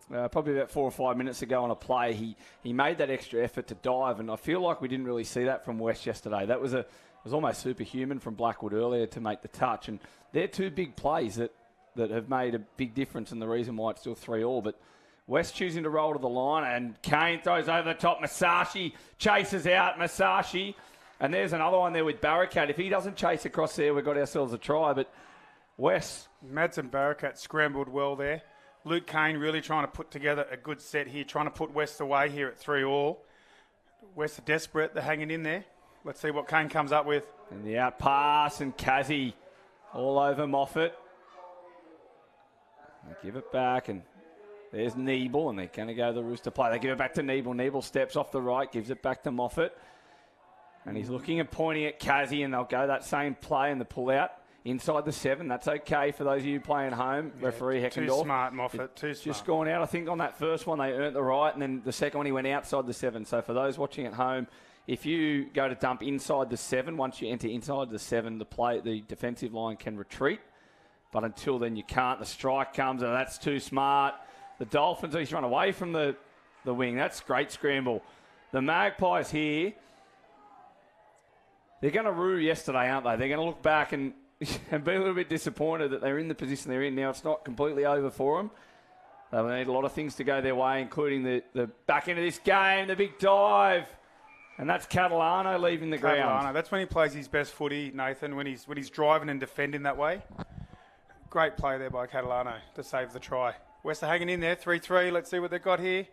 Probably about 4 or 5 minutes ago on a play, he made that extra effort to dive, and I feel like we didn't really see that from West yesterday. It was almost superhuman from Blackwood earlier to make the touch, and they're 2 big plays that have made a big difference and the reason why it's still 3-3. But West choosing to roll to the line, and Kane throws over the top. Masashi chases out Masashi, and there's another one there with Barakat. If he doesn't chase across there, we've got ourselves a try. But West, Madsen Barakat scrambled well there. Luke Kane really trying to put together a good set here, trying to put West away here at 3-3. West are desperate. They're hanging in there. Let's see what Kane comes up with. And the out pass, and Kazi all over Moffat. They give it back, and there's Niebel, and they're going to go to the Rooster play. They give it back to Niebel. Niebel steps off the right, gives it back to Moffat. And he's looking and pointing at Kazi, and they'll go that same play and the pull out. Inside the 7, that's okay for those of you playing home. Yeah, referee Heckendorf. Too smart, Moffat, too smart. Just gone out. I think on that first one they earned the right, and then the second one he went outside the 7. So for those watching at home, if you go to dump inside the 7, once you enter inside the 7, the defensive line can retreat. But until then you can't. The strike comes, and that's too smart. The Dolphins, he's run away from the wing. That's great scramble. The Magpies here, they're going to rue yesterday, aren't they? They're going to look back and be a little bit disappointed that they're in the position they're in now. It's not completely over for them. They need a lot of things to go their way, including the back end of this game, the big dive. And that's Catalano leaving the ground. That's when he plays his best footy, Nathan, when he's driving and defending that way. Great play there by Catalano to save the try. West are hanging in there, 3-3. Let's see what they've got here.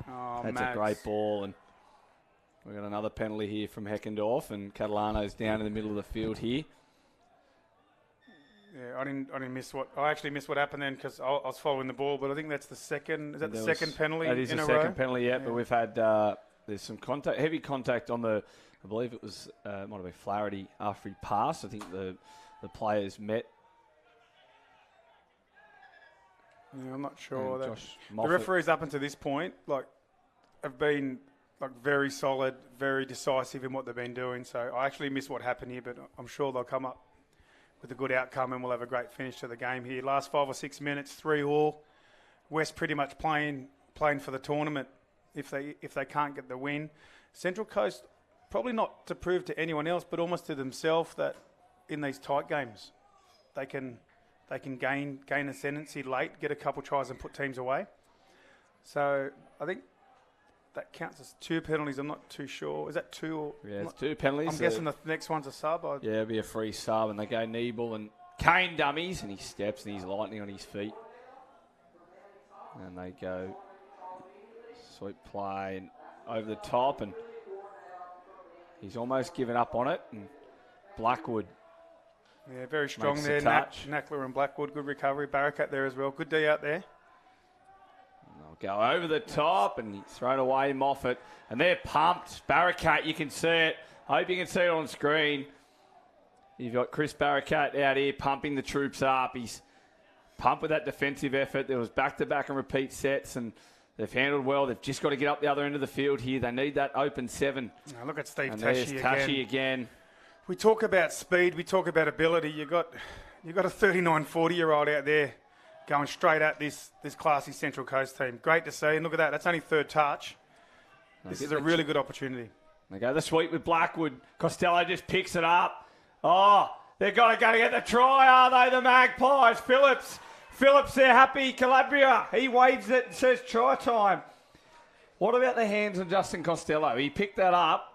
Oh, that's Max. A great ball, and we've got another penalty here from Heckendorf, and Catalano's down in the middle of the field here. Yeah, I actually missed what happened then because I was following the ball, but I think that's the second. Is that the second penalty in a row? That is the second penalty, yeah. But we've had there's some heavy contact on the. I believe it was might have been Flaherty after he passed. I think the players met. Yeah, I'm not sure. The referees up until this point have been very solid, very decisive in what they've been doing. So I actually missed what happened here, but I'm sure they'll come up with a good outcome and we'll have a great finish to the game here. Last 5 or 6 minutes, 3-3. West pretty much playing for the tournament if they can't get the win. Central Coast, probably not to prove to anyone else, but almost to themselves that in these tight games, they can gain ascendancy late, get a couple tries and put teams away. So I think that counts as 2 penalties. I'm not too sure. Is that 2 or? Yeah, it's 2 penalties. I'm guessing the next one's a sub. Yeah, it'll be a free sub, and they go Niebel and Kane dummies, and he steps and he's lightning on his feet. And they go sweep play and over the top, and he's almost given up on it. And Blackwood. Yeah, very strong there. Knackler and Blackwood, good recovery. Barakat there as well. Good D out there. They'll go over the top, and he's thrown away Moffat. And they're pumped. Barakat, you can see it. I hope you can see it on screen. You've got Chris Barakat out here pumping the troops up. He's pumped with that defensive effort. There was back-to-back and repeat sets, and they've handled well. They've just got to get up the otother end of the field here. They need that open 7. Now look at Steve and Tashi again. We talk about speed. We talk about ability. You got a 39, 40-year-old out there going straight at this classy Central Coast team. Great to see. And look at that. That's only 3rd touch. This is a really good opportunity. They go the sweep with Blackwood. Costello just picks it up. Oh, they're going to get the try, are they, the Magpies? Phillips, they're happy. Calabria, he waves it and says try time. What about the hands on Justin Costello? He picked that up.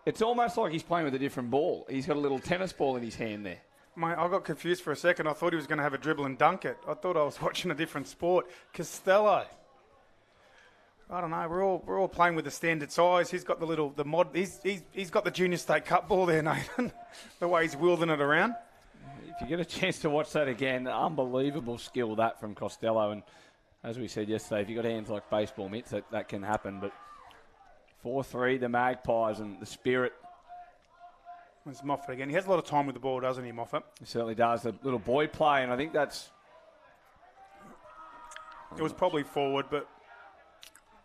It's almost like he's playing with a different ball. He's got a little tennis ball in his hand there. Mate, I got confused for a second. I thought he was going to have a dribble and dunk it. I thought I was watching a different sport. Costello. I don't know. We're all playing with the standard size. He's got the mod. He's got the Junior State Cup ball there, Nathan. The way he's wielding it around. If you get a chance to watch that again, unbelievable skill that from Costello. And as we said yesterday, if you've got hands like baseball mitts, that can happen. But 4-3, the Magpies and the Spirit. It's Moffat again. He has a lot of time with the ball, doesn't he, Moffat? He certainly does. The little boy play, and I think that's... It was probably forward, but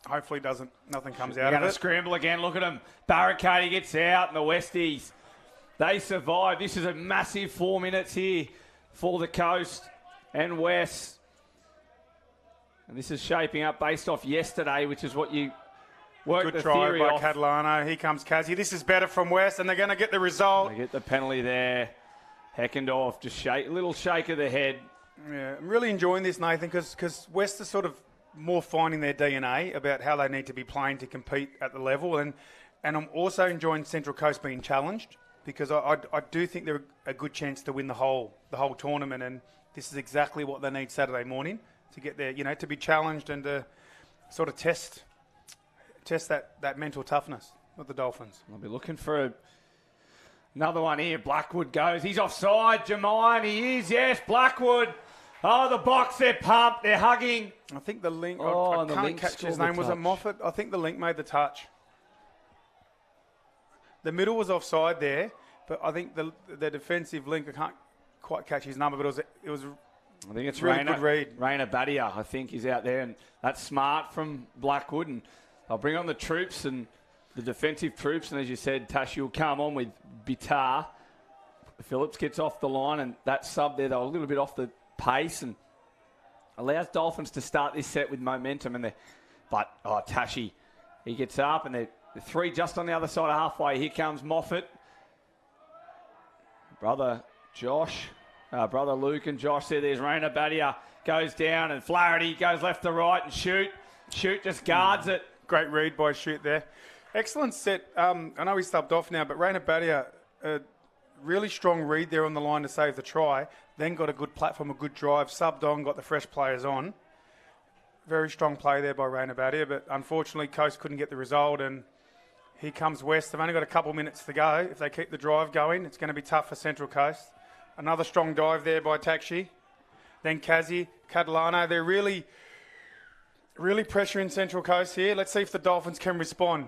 hopefully nothing comes out They're of going to it. scramble again. Look at him. Barricade gets out, and the Westies, they survive. This is a massive 4 minutes here for the Coast and West. And this is shaping up based off yesterday, which is what you worked Good the try theory by off. Catalano. Here comes Kazi. This is better from West, and they're going to get the result. They get the penalty there. Heckendorf just a little shake of the head. Yeah, I'm really enjoying this, Nathan, because West is sort of more finding their DNA about how they need to be playing to compete at the level. And I'm also enjoying Central Coast being challenged because I do think they're a good chance to win the whole tournament. And this is exactly what they need Saturday morning to get there, to be challenged and to sort of test that mental toughness of the Dolphins. I'll be looking for another one here. Blackwood goes. He's offside. Jermaine, he is. Yes, Blackwood. Oh, the box, they're pumped. They're hugging. I think the link, Oh, I and the can't Link catch his scored the name. Was it touch. Moffat? I think the link made the touch. The middle was offside there, but I think the defensive link, I can't quite catch his number, but it was I think it's really good read. Rainer Badia, I think, is out there. And that's smart from Blackwood. And they'll bring on the troops and the defensive troops. And as you said, Tashi will come on with Bitar. Phillips gets off the line. And that sub there, they were a little bit off the pace. And allows Dolphins to start this set with momentum. But Tashi, he gets up. And they're three just on the other side of halfway. Here comes Moffat. Brother Luke and Josh there. There's Rainer Badia. Goes down and Flaherty goes left to right and shoot. Shoot just guards it. Great read by Shoot there. Excellent set. I know he's subbed off now, but Rainer Badia, a really strong read there on the line to save the try. Then got a good platform, a good drive. Subbed on, got the fresh players on. Very strong play there by Rainer Badia, but unfortunately Coast couldn't get the result. And here comes West. They've only got a couple minutes to go. If they keep the drive going, it's going to be tough for Central Coast. Another strong dive there by Takshi. Then Kazi, Catalano. They're really pressuring Central Coast here. Let's see if the Dolphins can respond.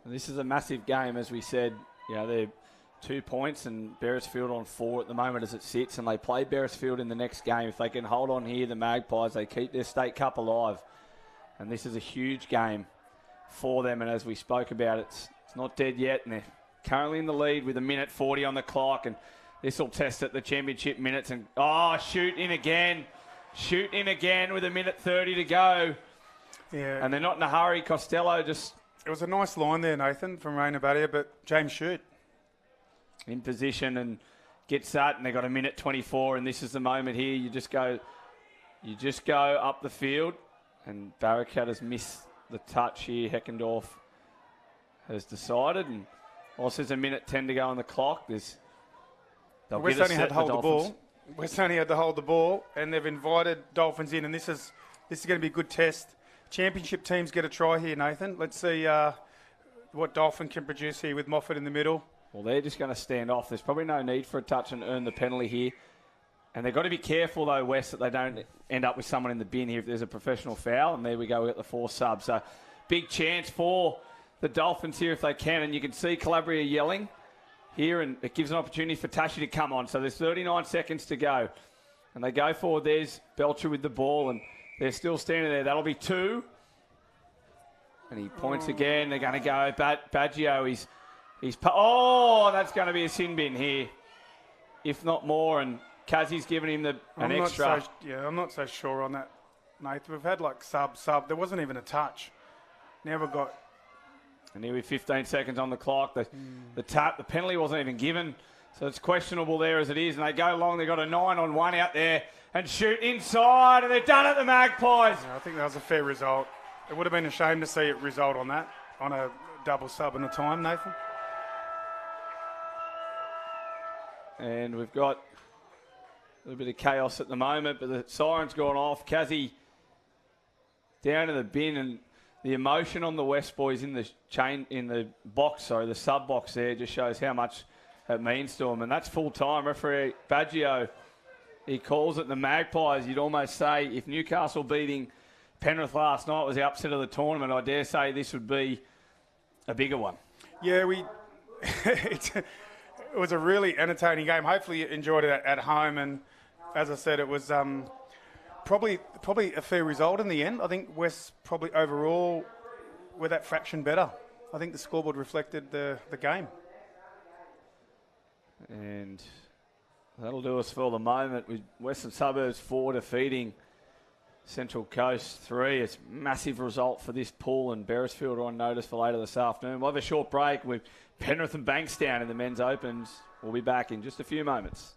This is a massive game, as we said. They're 2 points and Beresfield on 4 at the moment as it sits, and they play Beresfield in the next game. If they can hold on here, the Magpies, they keep their State Cup alive. And this is a huge game for them, and as we spoke about, it's not dead yet, and they're currently in the lead with 1:40 on the clock, and this will test at the championship minutes. And shoot in again with 1:30 to go. Yeah. And they're not in a hurry. Costello just... It was a nice line there, Nathan, from Rainer Badia, but James Shoot. in position and gets that, and they've got 1:24, and this is the moment here. You just go up the field, and Barricade has missed the touch here. Heckendorf has decided, and also there's 1:10 to go on the clock. West only had to hold the ball. West only had to hold the ball, and they've invited Dolphins in, and this is going to be a good test. Championship teams get a try here, Nathan. Let's see what Dolphin can produce here with Moffat in the middle. Well, they're just going to stand off. There's probably no need for a touch and earn the penalty here. And they've got to be careful, though, West, that they don't end up with someone in the bin here if there's a professional foul. And there we go, we got the 4 subs. So big chance for the Dolphins here if they can. And you can see Calabria yelling here, and it gives an opportunity for Tashi to come on. So there's 39 seconds to go. And they go forward. There's Belcher with the ball, and they're still standing there. That'll be 2. And he points again. They're going to go. Baggio, he's that's going to be a sin bin here, if not more. And Kazi's given him an extra. I'm not so sure on that, Nathan. We've had like sub. There wasn't even a touch. Now we've got. And here with 15 seconds on the clock, the penalty wasn't even given. So it's questionable there as it is. And they go long. They've got a 9-on-1 out there and shoot inside. And they're done at the Magpies. Yeah, I think that was a fair result. It would have been a shame to see it result on that, on a double sub in a time, Nathan. And we've got a little bit of chaos at the moment, but the siren's gone off. Kazzy down in the bin, and the emotion on the West boys in the the sub box there just shows how much it means to them. And that's full time. Referee Baggio, he calls it the Magpies. You'd almost say if Newcastle beating Penrith last night was the upset of the tournament, I dare say this would be a bigger one. Yeah, it was a really entertaining game. Hopefully you enjoyed it at home, and as I said, it was probably a fair result in the end. I think West probably overall were that fraction better. I think the scoreboard reflected the game. And that'll do us for the moment. With Western Suburbs 4 defeating Central Coast 3. It's a massive result for this pool, and Beresfield are on notice for later this afternoon. We'll have a short break with Penrith and Bankstown in the men's opens. We'll be back in just a few moments.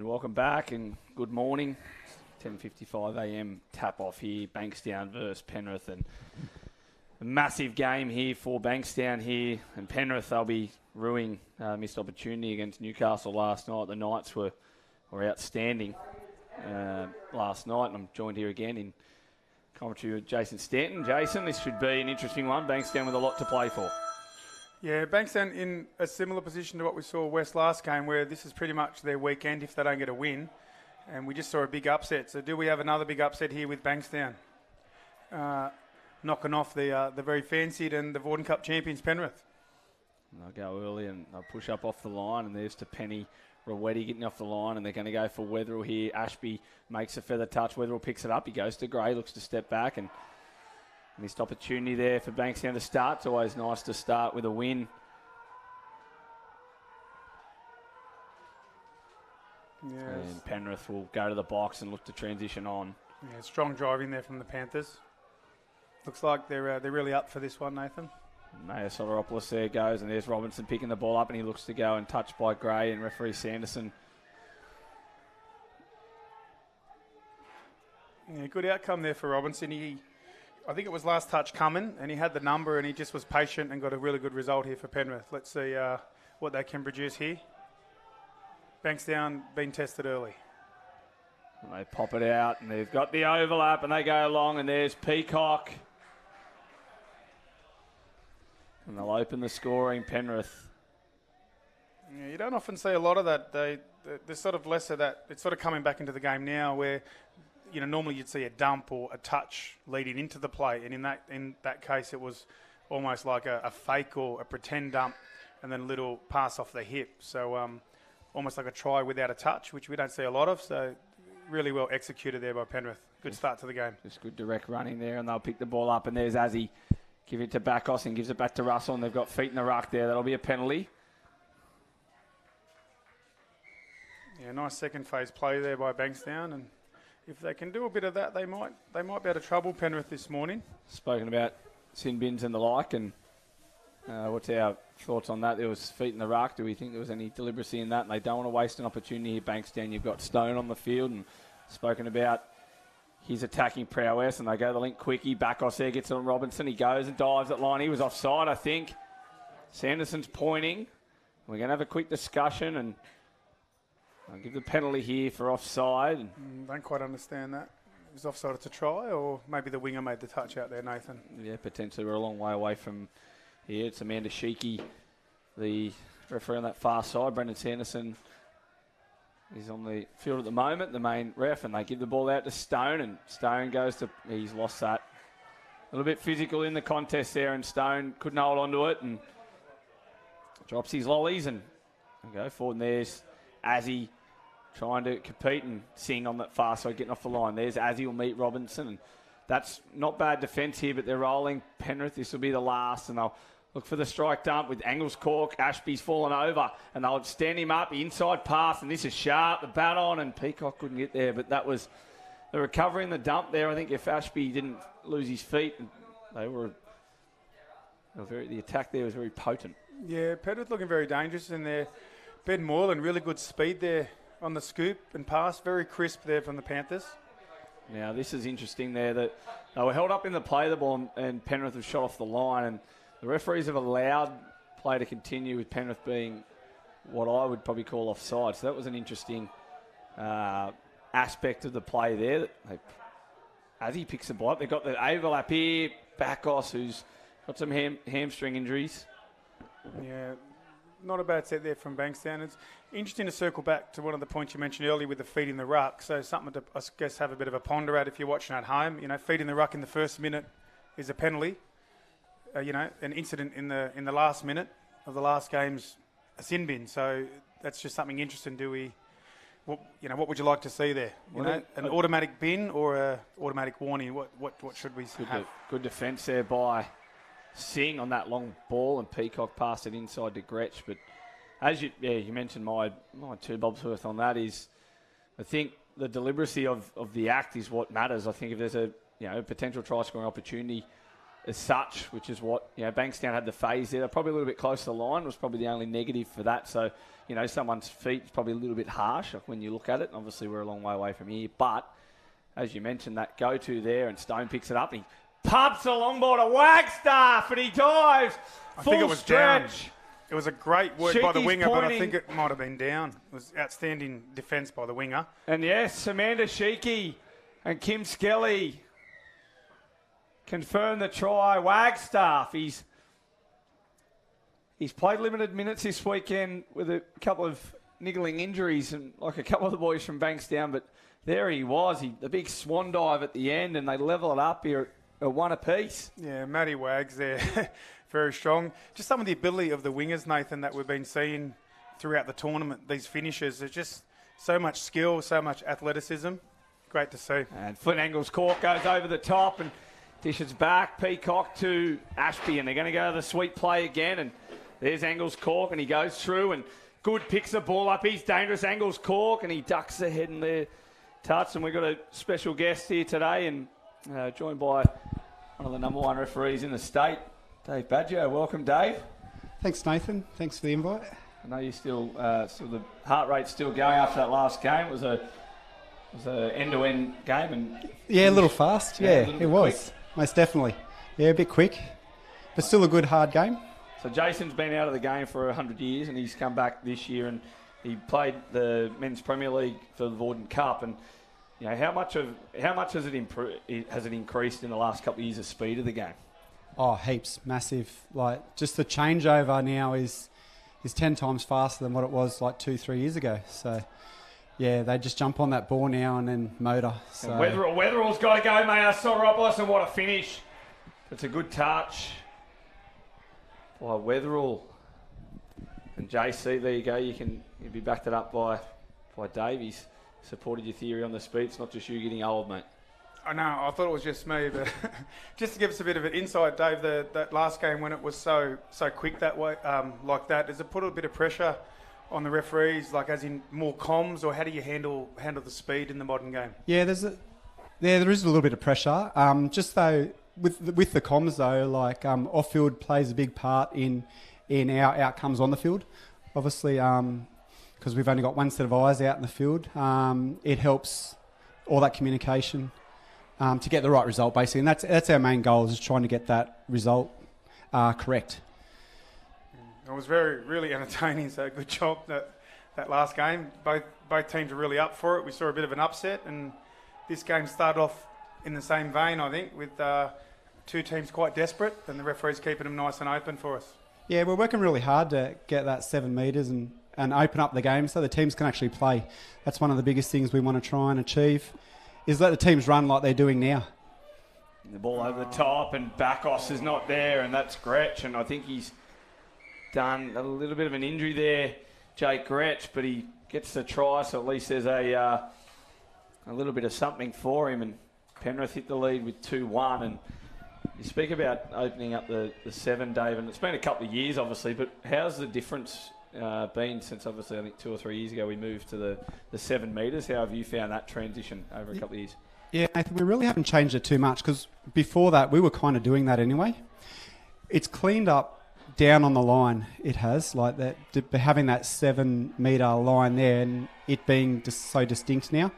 And welcome back and good morning. 10:55 a.m. tap off here, Bankstown versus Penrith, and a massive game here for Bankstown here, and Penrith, they'll be ruining missed opportunity against Newcastle last night. The Knights were outstanding last night, and I'm joined here again in commentary with Jason Stanton. Jason, this should be an interesting one. Bankstown with a lot to play for. Yeah, Bankstown in a similar position to what we saw West last game, where this is pretty much their weekend if they don't get a win. And we just saw a big upset. So do we have another big upset here with Bankstown? Knocking off the very fancied and the Vorden Cup champions Penrith. And they'll go early and they'll push up off the line, and there's to Penny Rawetti getting off the line, and they're going to go for Wetherill here. Ashby makes a feather touch. Wetherill picks it up. He goes to Gray, looks to step back, and missed opportunity there for Bankstown to start. It's always nice to start with a win. Yes. And Penrith will go to the box and look to transition on. Yeah, strong driving there from the Panthers. Looks like they're really up for this one, Nathan. Maya Soteropoulos there goes, and there's Robinson picking the ball up, and he looks to go and touched by Gray and referee Sanderson. Yeah, good outcome there for Robinson. I think it was last touch coming, and he had the number, and he just was patient and got a really good result here for Penrith. Let's see what they can produce here. Bankstown being tested early. And they pop it out, and they've got the overlap, and they go along, and there's Peacock. And they'll open the scoring, Penrith. Yeah, you don't often see a lot of that. There's sort of less of that. It's sort of coming back into the game now where, normally you'd see a dump or a touch leading into the play. And in that case, it was almost like a fake or a pretend dump and then a little pass off the hip. So almost like a try without a touch, which we don't see a lot of. So really well executed there by Penrith. Good start to the game. Just good direct running there, and they'll pick the ball up, and there's Azzy. Give it to Backos and gives it back to Russell, and they've got feet in the ruck there. That'll be a penalty. Yeah, nice second phase play there by Bankstown, and if they can do a bit of that, they might be able to trouble Penrith this morning. Spoken about sin bins and the like, and what's our thoughts on that? There was feet in the ruck. Do we think there was any deliberacy in that? And they don't want to waste an opportunity here, Bankstown. You've got Stone on the field, and spoken about his attacking prowess, and they go the link quickie. Backos there gets on Robinson. He goes and dives at line. He was offside, I think. Sanderson's pointing. We're going to have a quick discussion, and I'll give the penalty here for offside. Don't quite understand that. Was offside to try, or maybe the winger made the touch out there, Nathan? Yeah, potentially. We're a long way away from here. It's Amanda Sheikey, the referee on that far side. Brendan Sanderson is on the field at the moment, the main ref, and they give the ball out to Stone, and Stone goes to... He's lost that. A little bit physical in the contest there, and Stone couldn't hold on to it, and drops his lollies, and go forward, and there's Azzy trying to compete and sing on that far side, getting off the line. There's Azzy will meet Robinson, and that's not bad defence here, but they're rolling Penrith. This will be the last, and they'll look for the strike dump with Angles Cork. Ashby's fallen over, and they'll stand him up. The inside pass, and this is sharp. The bat on, and Peacock couldn't get there, but that was the recovery in the dump there. I think if Ashby didn't lose his feet, the attack there was very potent. Yeah, Penrith looking very dangerous in there. Ben Moylan, really good speed there on the scoop and pass. Very crisp there from the Panthers. Now, this is interesting there that they were held up in the play of the ball, and Penrith was shot off the line, and the referees have allowed play to continue with Penrith being what I would probably call offside. So that was an interesting aspect of the play there. As he picks the ball up, they've got the overlap here. Backos, who's got some hamstring injuries. Yeah, not a bad set there from Bankstown. It's interesting to circle back to one of the points you mentioned earlier with the feet in the ruck. So something to, I guess, have a bit of a ponder at if you're watching at home. Feet in the ruck in the first minute is a penalty. An incident in the last minute of the last game's a sin bin. So that's just something interesting. What would you like to see there? An automatic bin or a automatic warning? What should we have? Good defence there by Singh on that long ball, and Peacock passed it inside to Gretsch. But as you mentioned, my two bobs worth on that is, I think the deliberacy of the act is what matters. I think if there's a potential try scoring opportunity as such, which is what, Bankstown had the phase there. They're probably a little bit close to the line, was probably the only negative for that. So, someone's feet is probably a little bit harsh when you look at it. Obviously, we're a long way away from here. But, as you mentioned, that go-to there, and Stone picks it up, and he pumps the long ball to Wagstaff, and he dives. I think it was stretch. Down. It was a great work by the winger, but I think it might have been down. It was outstanding defence by the winger. And yes, Amanda Sheikey and Kim Skelly confirm the try. Wagstaff, he's played limited minutes this weekend with a couple of niggling injuries, and like a couple of the boys from Bankstown, but there he was, the big swan dive at the end, and they level it up here at one apiece. Yeah, Matty Wags there, very strong. Just some of the ability of the wingers, Nathan, that we've been seeing throughout the tournament, these finishes. There's just so much skill, so much athleticism. Great to see. And Flint Engels' cork goes over the top and dishes back. Peacock to Ashby, and they're going to go to the sweet play again, and there's Engels' cork, and he goes through, and Good picks the ball up. He's dangerous. Engels' cork, and he ducks the head in there. Touch, and we've got a special guest here today, and joined by one of the number one referees in the state, Dave Badger. Welcome, Dave. Thanks, Nathan. Thanks for the invite. I know you still, the heart rate's still going after that last game. It was a end-to-end game, and yeah, a little fast. Yeah, it was quick. Most definitely. Yeah, a bit quick, but still a good hard game. So Jason's been out of the game for 100 years, and he's come back this year, and he played the Men's Premier League for the Vorden Cup, and how much has it increased in the last couple of years of speed of the game? Oh, heaps, massive. Like just the changeover now is 10 times faster than what it was like 2-3 years ago. So yeah, they just jump on that ball now and then motor. So Weatherall's got to go, mate. Soropoulos, and what a finish! It's a good touch by Weatherall. And JC, there you go. You'll be backed it up by Dave. He's supported your theory on the speed. It's not just you getting old, mate. I know. I thought it was just me, but just to give us a bit of an insight, Dave, that last game when it was so quick that way, like that, does it put a bit of pressure on the referees, like as in more comms, or how do you handle the speed in the modern game? Yeah, there is a little bit of pressure. Just though with the comms though, like off-field plays a big part in our outcomes on the field. Obviously, because we've only got one set of eyes out in the field, it helps all that communication to get the right result, basically. And that's our main goal, is trying to get that result correct. It was really entertaining, so good job that last game. Both teams are really up for it. We saw a bit of an upset, and this game started off in the same vein, I think, with two teams quite desperate, and the referees keeping them nice and open for us. Yeah, we're working really hard to get that 7 metres and open up the game so the teams can actually play. That's one of the biggest things we want to try and achieve, is let the teams run like they're doing now. The ball over the top, and Bakos is not there, and that's Gretsch, and I think he's done a little bit of an injury there, Jake Gretsch, but he gets the try, so at least there's a little bit of something for him, and Penrith hit the lead with 2-1, and you speak about opening up the 7, Dave, and it's been a couple of years, obviously, but how's the difference been since, obviously, I think 2 or 3 years ago we moved to the 7 metres? How have you found that transition over a couple of years? Yeah, Nathan, we really haven't changed it too much, because before that we were kind of doing that anyway. It's cleaned up down on the line, it has, like that, having that 7 metre line there and it being just so distinct now.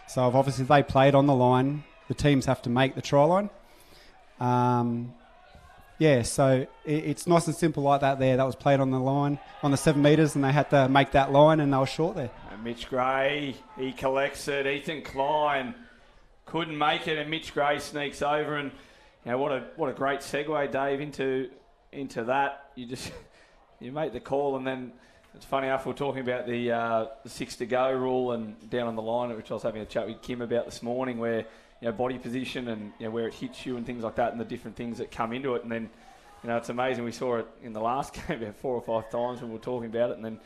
So obviously if they played on the line, the teams have to make the try line. So it's nice and simple like that there. That was played on the line, on the 7 metres, and they had to make that line, and they were short there. And Mitch Gray, he collects it. Ethan Klein couldn't make it, and Mitch Gray sneaks over. And what a great segue, Dave, into that. You make the call, and then it's funny enough, we're talking about the 6 to go rule and down on the line, which I was having a chat with Kim about this morning, where body position and where it hits you and things like that, and the different things that come into it. And then, it's amazing. We saw it in the last game about 4 or 5 times when we were talking about it, and then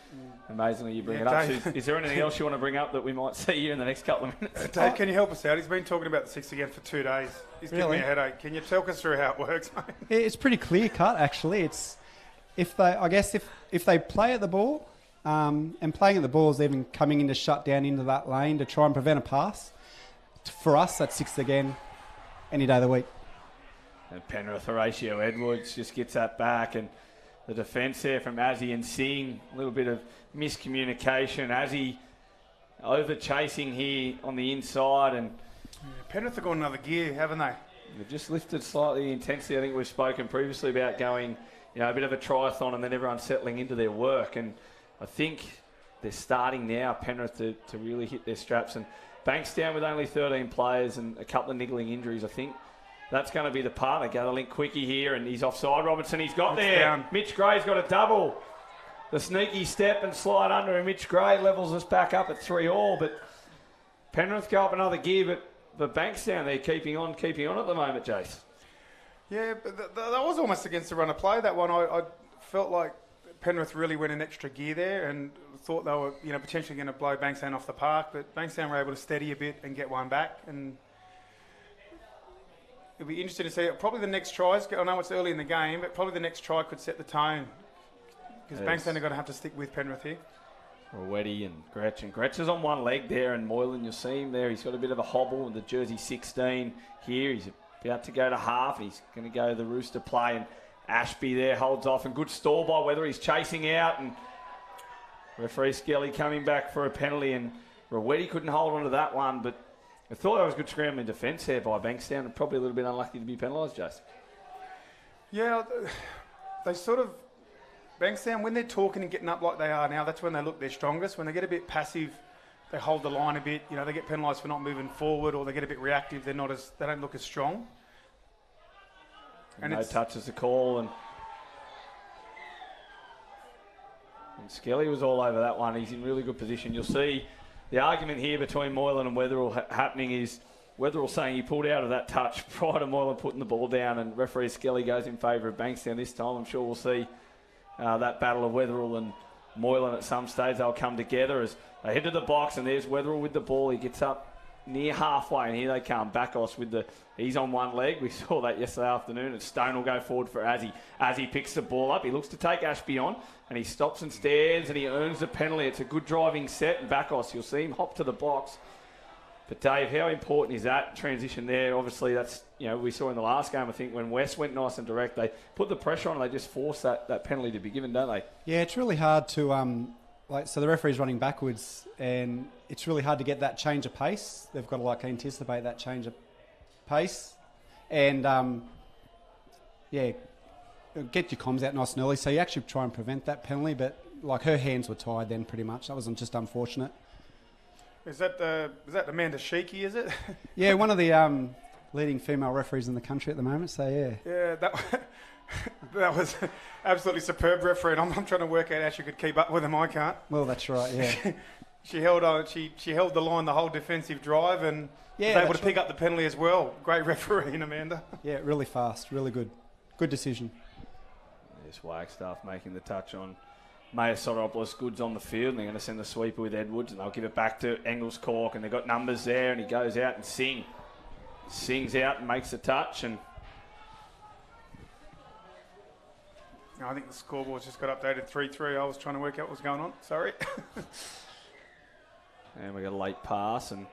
amazingly you bring it up. So is there anything else you want to bring up that we might see here in the next couple of minutes? Dave, can you help us out? He's been talking about the 6 again for 2 days. He's giving me a headache. Can you talk us through how it works, mate? It's pretty clear cut, actually. It's if they play at the ball, and playing at the ball is even coming in to shut down into that lane to try and prevent a pass. For us, that's 6 again, any day of the week. And Penrith, Horatio Edwards just gets that back, and the defence there from Azzy and Singh, a little bit of miscommunication. Azzy over chasing here on the inside, and Penrith have got another gear, haven't they? they've just lifted slightly the intensity. I think we've spoken previously about going, a bit of a triathlon and then everyone settling into their work. And I think they're starting now, Penrith, to really hit their straps. And Bankstown with only 13 players and a couple of niggling injuries, I think that's going to be the part. They gather link quickie here, and he's offside. Robinson, he's got there. Down. Mitch Gray's got a double. The sneaky step and slide under, and Mitch Gray levels us back up at 3-3. But Penrith go up another gear, but Bankstown, they're keeping on at the moment, Jace. Yeah, but that was almost against the run of play, that one. I felt like Penrith really went an extra gear there and thought they were potentially going to blow Bankstown off the park, but Bankstown were able to steady a bit and get one back. And it'll be interesting to see. Probably the next tries, I know it's early in the game, but probably the next try could set the tone, because Bankstown are going to have to stick with Penrith here. Rowetty and Gretch. And Gretch is on one leg there, and Moylan, you'll see him there. He's got a bit of a hobble with the jersey 16 here. He's about to go to half. He's going to go to the Rooster play, and Ashby there holds off, and good stall by Weather. He's chasing out, and referee Skelly coming back for a penalty, and Rowetty couldn't hold on to that one, but I thought that was good scrambling defence there by Bankstown, and probably a little bit unlucky to be penalised, Jace. Yeah, they sort of... Bankstown, when they're talking and getting up like they are now, that's when they look their strongest. When they get a bit passive, they hold the line a bit. They get penalised for not moving forward, or they get a bit reactive. They don't look as strong. And no touches the call, and Skelly was all over that one. He's in really good position. You'll see the argument here between Moylan and Weatherall happening is Weatherall saying he pulled out of that touch prior to Moylan putting the ball down, and referee Skelly goes in favour of Bankstown this time. I'm sure we'll see that battle of Weatherall and Moylan at some stage. They'll come together as they head to the box, and there's Weatherall with the ball. He gets up near halfway, and here they come. Backos with he's on one leg. We saw that yesterday afternoon, and Stone will go forward for Azzy. Azzy picks the ball up. He looks to take Ashby on, and he stops and stares, and he earns the penalty. It's a good driving set, and Backos, you'll see him hop to the box. But Dave, how important is that transition there? Obviously, that's, we saw in the last game, I think, when West went nice and direct, they put the pressure on and they just force that penalty to be given, don't they? Yeah, it's really hard to, so the referee's running backwards, and it's really hard to get that change of pace. They've got to anticipate that change of pace, and get your comms out nice and early. So you actually try and prevent that penalty, but her hands were tied then pretty much. That wasn't just unfortunate. Is that Amanda Sheeky, is it? Yeah, one of the leading female referees in the country at the moment, so yeah. Yeah, that was absolutely superb referee, and I'm trying to work out how she could keep up with him. I can't. Well, that's right, yeah. She held on. She held the line the whole defensive drive, and was able to pick up the penalty as well. Great referee, Amanda. Yeah, really fast, really good. Good decision. There's Wagstaff making the touch on Maya Soteropoulos. Goods on the field, and they're going to send the sweeper with Edwards, and they'll give it back to Engels Cork, and they've got numbers there, and he goes out and sings out and makes a touch, and I think the scoreboard's just got updated 3-3. I was trying to work out what was going on. Sorry. And we got a late pass, and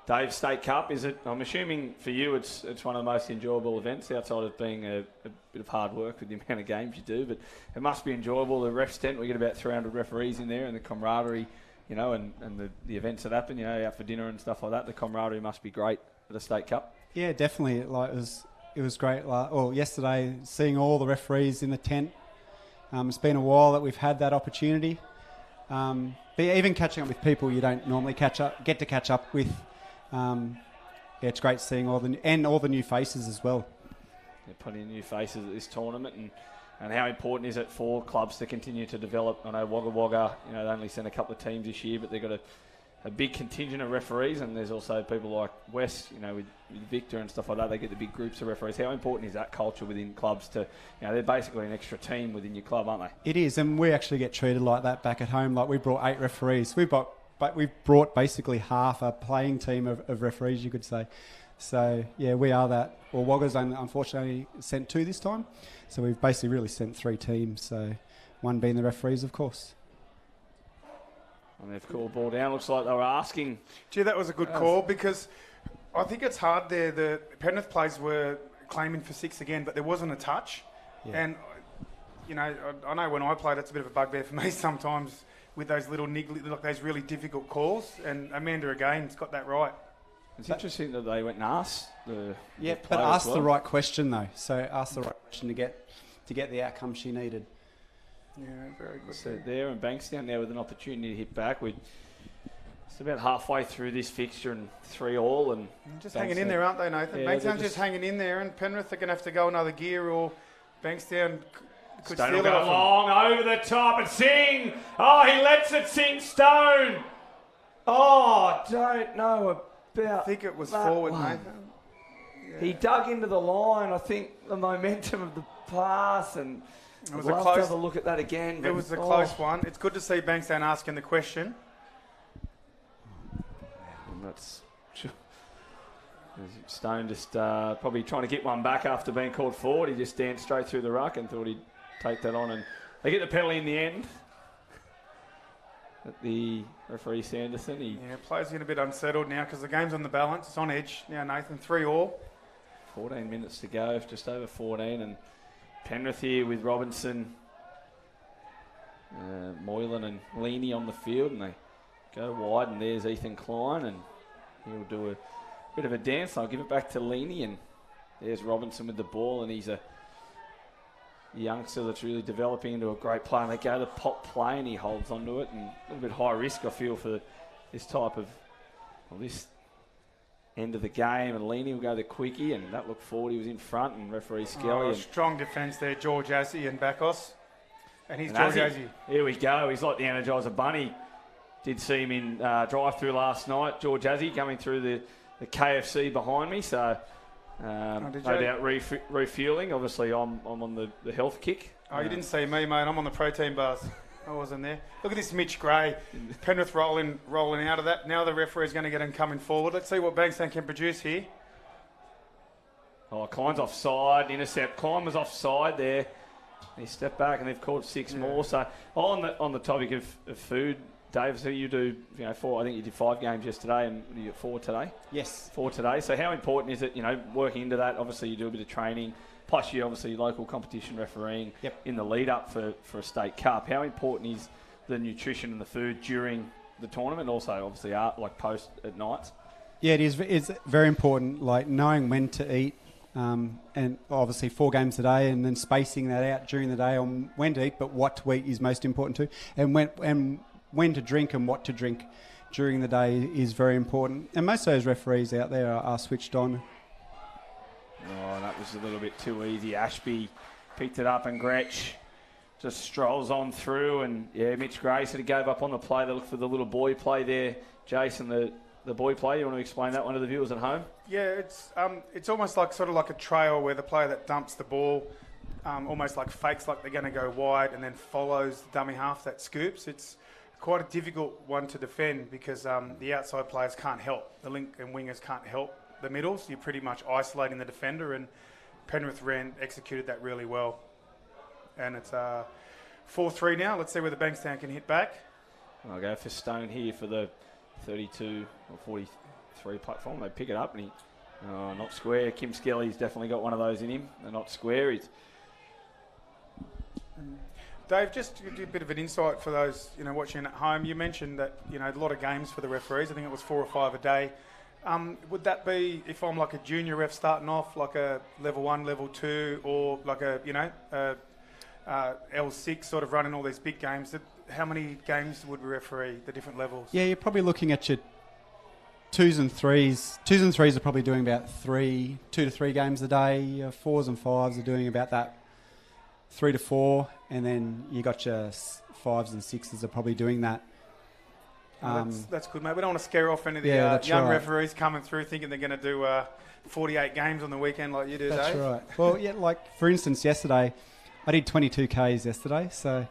Dave, State Cup, is it? I'm assuming for you it's one of the most enjoyable events outside of being a bit of hard work with the amount of games you do, but it must be enjoyable. The ref's tent, we get about 300 referees in there, and the camaraderie, and the events that happen, out for dinner and stuff like that. The camaraderie must be great at the State Cup. Yeah, definitely. It was great. Yesterday, seeing all the referees in the tent. It's been a while that we've had that opportunity. But even catching up with people you don't normally get to catch up with. It's great seeing all the new faces as well. Yeah, plenty of new faces at this tournament, and how important is it for clubs to continue to develop? I know Wagga Wagga, they only sent a couple of teams this year, but they've got a big contingent of referees, and there's also people like West, with Victor and stuff like that. They get the big groups of referees. How important is that culture within clubs to, they're basically an extra team within your club, aren't they? It is, and we actually get treated like that back at home. We brought 8 referees. We've brought basically half a playing team of referees, you could say. So, yeah, we are that. Well, Wagga's unfortunately sent 2 this time. So we've basically really sent 3 teams. So one being the referees, of course. And they've called ball down. Looks like they were asking. Gee, that was a good call, because I think it's hard there. The Penrith plays were claiming for 6 again, but there wasn't a touch. Yeah. And, you know, I know when I played, it's a bit of a bugbear for me sometimes with those little niggly, like those really difficult calls. And Amanda again's got that right. It's interesting that they went and asked the Yeah, the but player ask as well. the right question though. So ask the right question to get the outcome she needed. Yeah, very good. So there, and Bankstown now with an opportunity to hit back. It's about halfway through this fixture and 3-3, and Just hanging in there, aren't they, Nathan? Yeah, Bankstown's they're just just hanging in there, and Penrith are going to have to go another gear, or Bankstown could Stone steal will it go off them. long over the top and Sing. Oh, he lets it sing. Stone. Oh, don't know about. I think it was that forward, one. Nathan. He dug into the line. I think the momentum of the pass, and It was I'd a love close. to have a look at that again. It but- was a close one. It's good to see Bankstown asking the question. And that's Stone just probably trying to get one back after being called forward. He just danced straight through the ruck and thought he'd take that on, and they get the penalty in the end. At the referee Sanderson, Yeah, players getting a bit unsettled now because the game's on the balance. It's on edge now, Nathan. 3-3. 14 minutes to go, just over 14, and Penrith here with Robinson, Moylan and Leaney on the field, and they go wide, and there's Ethan Klein, and he'll do a bit of a dance. I'll give it back to Leaney, and there's Robinson with the ball, and he's a youngster that's really developing into a great player. And they go to pop play, and he holds onto it, and a little bit high risk, I feel, for this type of, this end of the game. And Leaney will go the quickie, and that looked forward. He was in front, and referee Skelly. and Strong defence there, George Azzi and Bakos. And he's And George Azzi, Azzi. here we go. He's like the Energizer Bunny. Did see him in drive-through last night. George Azzi coming through the KFC behind me. So no did doubt refueling. Obviously, I'm on the health kick. Oh, you didn't see me, mate. I'm on the protein bars. I wasn't there. Look at this Mitch Gray. Penrith rolling out of that. Now the referee's going to get him coming forward. Let's see what Bankstown can produce here. Oh, Klein's offside. Intercept. Klein was offside there. He stepped back, and they've called 6 more. So on the topic of food, Dave, so you do, 4. I think you did 5 games yesterday, and you got 4 today. Yes. 4 today. So how important is it? Working into that. Obviously, you do a bit of training. Plus, you obviously local competition refereeing in the lead up for a state cup. How important is the nutrition and the food during the tournament? Also, obviously, post at nights. Yeah, it is. It's very important, like knowing when to eat, and obviously 4 games a day, and then spacing that out during the day on when to eat, but what to eat is most important too, and when to drink and what to drink during the day is very important. And most of those referees out there are switched on. Oh, that was a little bit too easy. Ashby picked it up, and Gretsch just strolls on through, and Mitch Gray sort of gave up on the play. They looked for the little boy play there. Jason, the boy play. You want to explain that one to the viewers at home? Yeah, it's almost like a trail where the player that dumps the ball almost like fakes like they're going to go wide and then follows the dummy half that scoops. It's quite a difficult one to defend because the outside players can't help. The link and wingers can't help the middles. You're pretty much isolating the defender, and Penrith executed that really well. And it's 4-3 now. Let's see whether Bankstown can hit back. I'll go for Stone here for the 32 or 43 platform. They pick it up, and not square. Kim Skelly's definitely got one of those in him. They're not square. Dave, just to give you a bit of an insight for those watching at home, you mentioned that a lot of games for the referees. I think it was 4 or 5 a day. Would that be if I'm like a junior ref starting off, like a level 1, level 2, or like a L6 sort of running all these big games? How many games would we referee the different levels? Yeah, you're probably looking at your 2s and 3s. 2s and 3s are probably doing about 2 to 3 games a day. Your 4s and 5s are doing about that 3 to 4, and then you got your 5s and 6s are probably doing that. That's good, mate. We don't want to scare off any of the young referees coming through thinking they're going to do 48 games on the weekend like you do, That's Dave. right. Well, yeah, like for instance, yesterday, I did 22 Ks yesterday, so...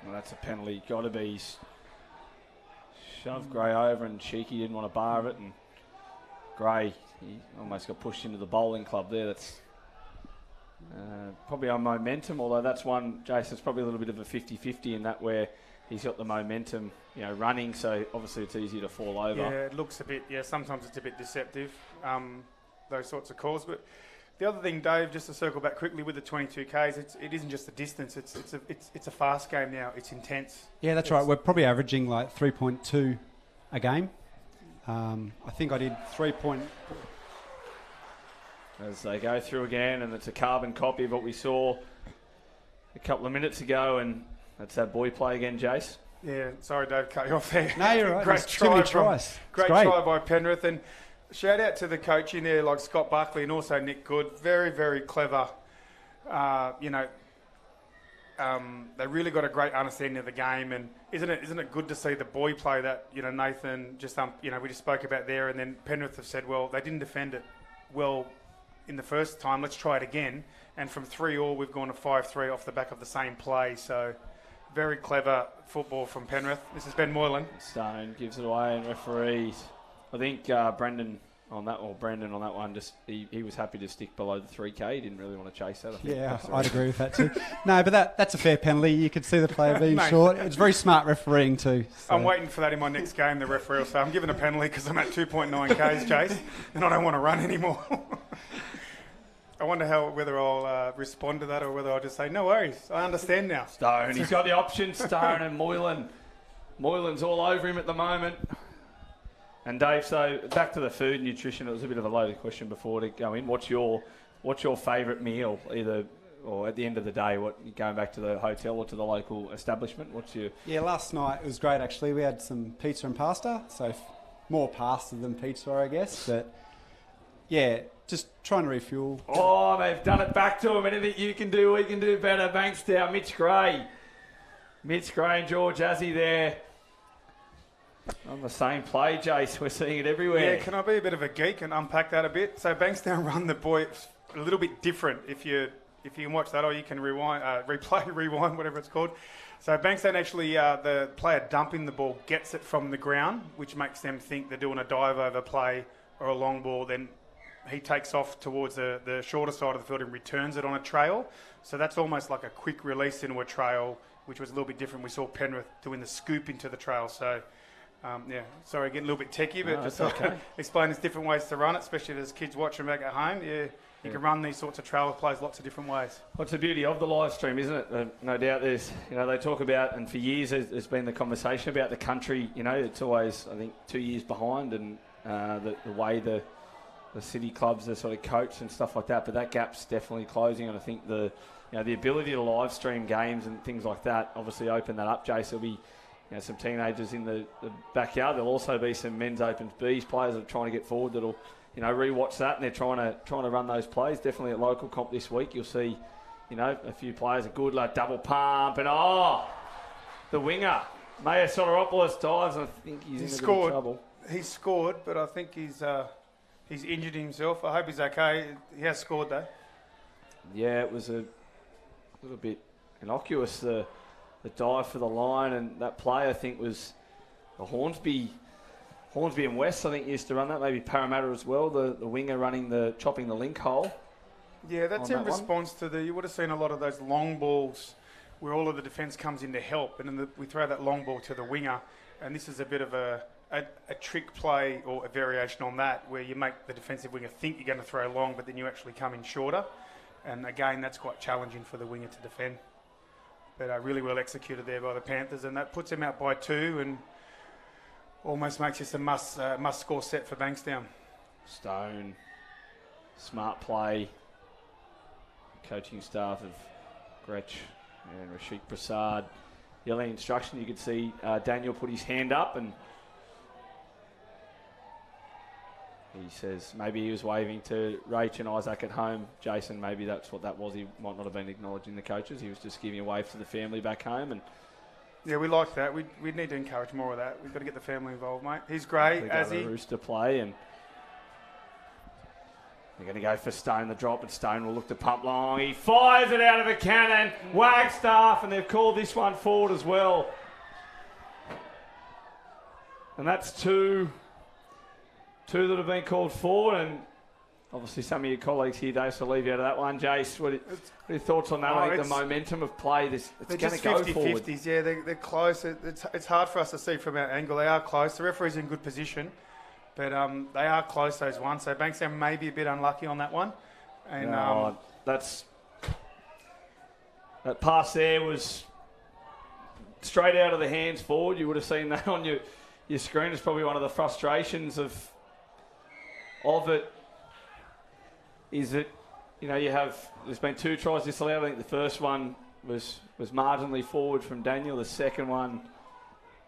Well, that's a penalty. Got to be shoved Gray over, and Cheeky didn't want to bar it, and Gray, he almost got pushed into the bowling club there. That's probably on momentum, although that's one, Jason, it's probably a little bit of a 50-50 in that where he's got the momentum, running, so obviously it's easier to fall over. Yeah, it looks a bit, sometimes it's a bit deceptive, those sorts of calls. But The other thing, Dave, just to circle back quickly with the 22Ks, it isn't just the distance. It's a fast game now. It's intense. Yeah, that's right. We're probably averaging like 3.2 a game. I think I did 3. As they go through again, and it's a carbon copy of what we saw a couple of minutes ago, and that's that boy play again, Jace. Yeah, sorry, Dave, cut you off there. No, you're right. Great try great great try by Penrith, and shout out to the coach in there, like Scott Buckley and also Nick Good. Very, very clever. They really got a great understanding of the game, and isn't it good to see the boy play that Nathan just we just spoke about there, and then Penrith have said, well, they didn't defend it well in the first time. Let's try it again, and from 3-3 we've gone to 5-3 off the back of the same play. So very clever football from Penrith. This is Ben Moylan. Stone gives it away, and referees. I think Brandon on that one, just he was happy to stick below the 3K. He didn't really want to chase that. I think. Yeah, I'd agree with that too. No, but that's a fair penalty. You could see the player being short. It's very smart refereeing too. So. I'm waiting for that in my next game. The referee will say, I'm giving a penalty because I'm at 2.9 Ks, Chase, and I don't want to run anymore. I wonder whether I'll respond to that or whether I'll just say, no worries, I understand now. Stone, he's got the option, Stone and Moylan. Moylan's all over him at the moment. And Dave, so back to the food and nutrition. It was a bit of a loaded question before to go in. What's your favourite meal, either or at the end of the day? Going back to the hotel or to the local establishment? What's your? Yeah, last night it was great actually. We had some pizza and pasta, so more pasta than pizza, I guess. But yeah, just trying to refuel. Oh, they've done it back to him. Anything you can do, we can do better. Bankstown, Mitch Gray and George Azzi there. On the same play, Jace. We're seeing it everywhere. Yeah, can I be a bit of a geek and unpack that a bit? So Bankstown run the boy a little bit different. If you can watch that, or you can rewind, whatever it's called. So Bankstown actually, the player dumping the ball gets it from the ground, which makes them think they're doing a dive over play or a long ball. Then he takes off towards the shorter side of the field and returns it on a trail. So that's almost like a quick release into a trail, which was a little bit different. We saw Penrith doing the scoop into the trail. So. Sorry, getting a little bit techie, but just okay. Explain there's different ways to run it, especially if there's kids watching back at home. Yeah, you can run these sorts of trail plays lots of different ways. What's the beauty of the live stream, isn't it? No doubt there's, they talk about, and for years there's been the conversation about the country, it's always, I think, 2 years behind, and the way the city clubs are sort of coached and stuff like that, but that gap's definitely closing, and I think the ability to live stream games and things like that obviously open that up, Jace. There'll be some teenagers in the backyard. There'll also be some men's Opens Bs players that are trying to get forward that'll, rewatch that, and they're trying to run those plays. Definitely at local comp this week, you'll see, a few players are good, like double pump, and the winger, Maya Soteropoulos dives, and I think he's in a bit of trouble. He scored, but I think he's injured himself. I hope he's okay. He has scored though. Yeah, it was a little bit innocuous, the dive for the line, and that play I think was the Hornsby and West, I think, used to run that. Maybe Parramatta as well. The winger chopping the link hole. Yeah, that's in response to you would have seen a lot of those long balls where all of the defence comes in to help, and then we throw that long ball to the winger, and this is a bit of a trick play or a variation on that, where you make the defensive winger think you're going to throw long, but then you actually come in shorter, and again that's quite challenging for the winger to defend. But really well executed there by the Panthers, and that puts them out by 2 and almost makes this a must-score set for Bankstown. Stone, smart play, coaching staff of Gretsch and Rashik Prasad. Yelling instruction, you could see Daniel put his hand up, and he says maybe he was waving to Rach and Isaac at home. Jason, maybe that's what that was. He might not have been acknowledging the coaches. He was just giving a wave to the family back home. And yeah, we like that. We need to encourage more of that. We've got to get the family involved, mate. He's great, as he. Rooster play, and they're going to go for Stone the drop, and Stone will look to pump long. He fires it out of a cannon. Wagstaff, and they've called this one forward as well. And that's two that have been called forward, and obviously some of your colleagues here, Dave, so I'll leave you out of that one. Jace, what are your thoughts on that? I think the momentum of play, it's going to go forward. 50-50s, yeah, they're close. It's hard for us to see from our angle. They are close. The referee's in good position, but they are close, those ones. So Bankstown may be a bit unlucky on that one. And that pass there was straight out of the hands forward. You would have seen that on your screen. It's probably one of the frustrations of it is that, there's been 2 tries disallowed. I think the first one was marginally forward from Daniel. The second one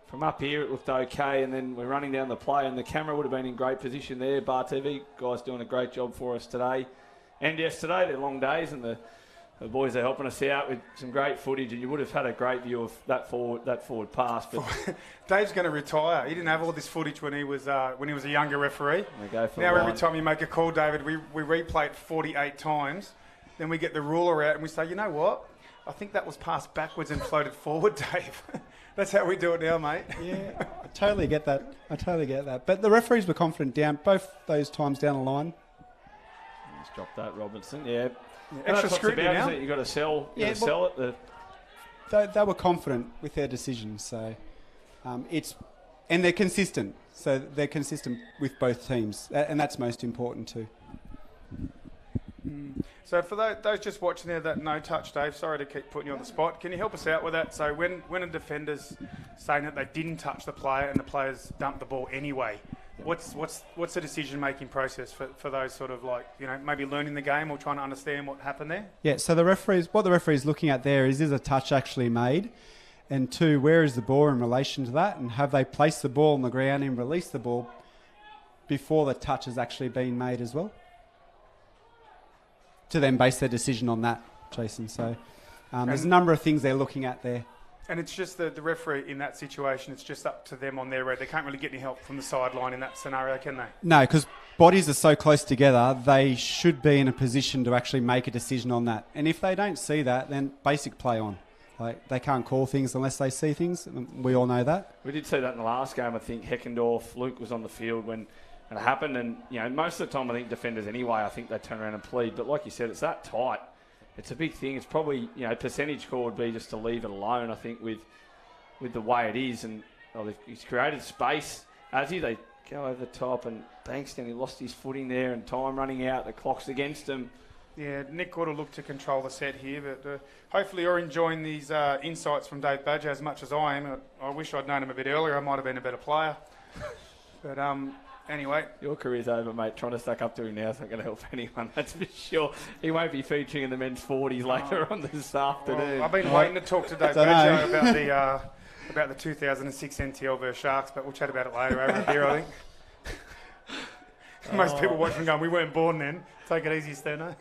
from up here, it looked okay. And then we're running down the play, and the camera would have been in great position there. Bar TV guys doing a great job for us today and yesterday. They're long days, and the boys are helping us out with some great footage, and you would have had a great view of that forward pass. But Dave's going to retire. He didn't have all this footage when he was a younger referee. Now every time you make a call, David, we replay it 48 times. Then we get the ruler out and we say, you know what? I think that was passed backwards and floated forward, Dave. That's how we do it now, mate. Yeah, I totally get that. But the referees were confident down both those times down the line. Just drop that, Robinson. Yeah. Extra scrutiny now. You've got to sell. Sell it. They were confident with their decisions, so and they're consistent. So they're consistent with both teams, and that's most important too. So for those just watching there, that no touch, Dave. Sorry to keep putting you on the spot. Can you help us out with that? So when a defender's saying that they didn't touch the player and the players dumped the ball anyway, what's the decision-making process for those sort of maybe learning the game or trying to understand what happened there? Yeah, so what the referee's looking at there is a touch actually made? And 2, where is the ball in relation to that? And have they placed the ball on the ground and released the ball before the touch has actually been made as well? To then base their decision on that, Jason. So there's a number of things they're looking at there. And it's just the referee in that situation, it's just up to them on their end. They can't really get any help from the sideline in that scenario, can they? No, because bodies are so close together, they should be in a position to actually make a decision on that. And if they don't see that, then basic play on. They can't call things unless they see things. We all know that. We did see that in the last game. I think Heckendorf, Luke was on the field when it happened. And, most of the time I think defenders anyway, I think they turn around and plead. But like you said, it's that tight. It's a big thing. It's probably, percentage call would be just to leave it alone, I think, with the way it is. And he's created space. They go over the top, and Bankston, he lost his footing there, and time running out. The clock's against him. Yeah, Nick ought to look to control the set here, but hopefully you're enjoying these insights from Dave Badger as much as I am. I wish I'd known him a bit earlier. I might have been a better player. But anyway. Your career's over, mate. Trying to stack up to him now is not going to help anyone, that's for sure. He won't be featuring in the men's 40s later on this afternoon. Well, I've been waiting to talk to Dave Badger about the 2006 NTL versus Sharks, but we'll chat about it later over here, I think. Most people watching going, we weren't born then. Take it easy, Steno.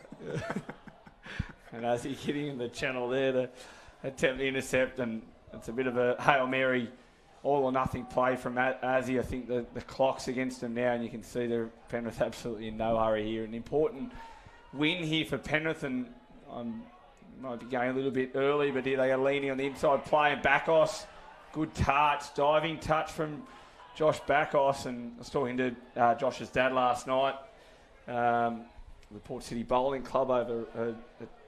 And as he's hitting in the channel there, the attempt to intercept, and it's a bit of a Hail Mary all or nothing play from Azzy. I think the clock's against him now, and you can see the Penrith absolutely in no hurry here. An important win here for Penrith, and might be going a little bit early, but here they are leaning on the inside play, and Backos, good touch, diving touch from Josh Backos. And I was talking to Josh's dad last night, the Port City Bowling Club over a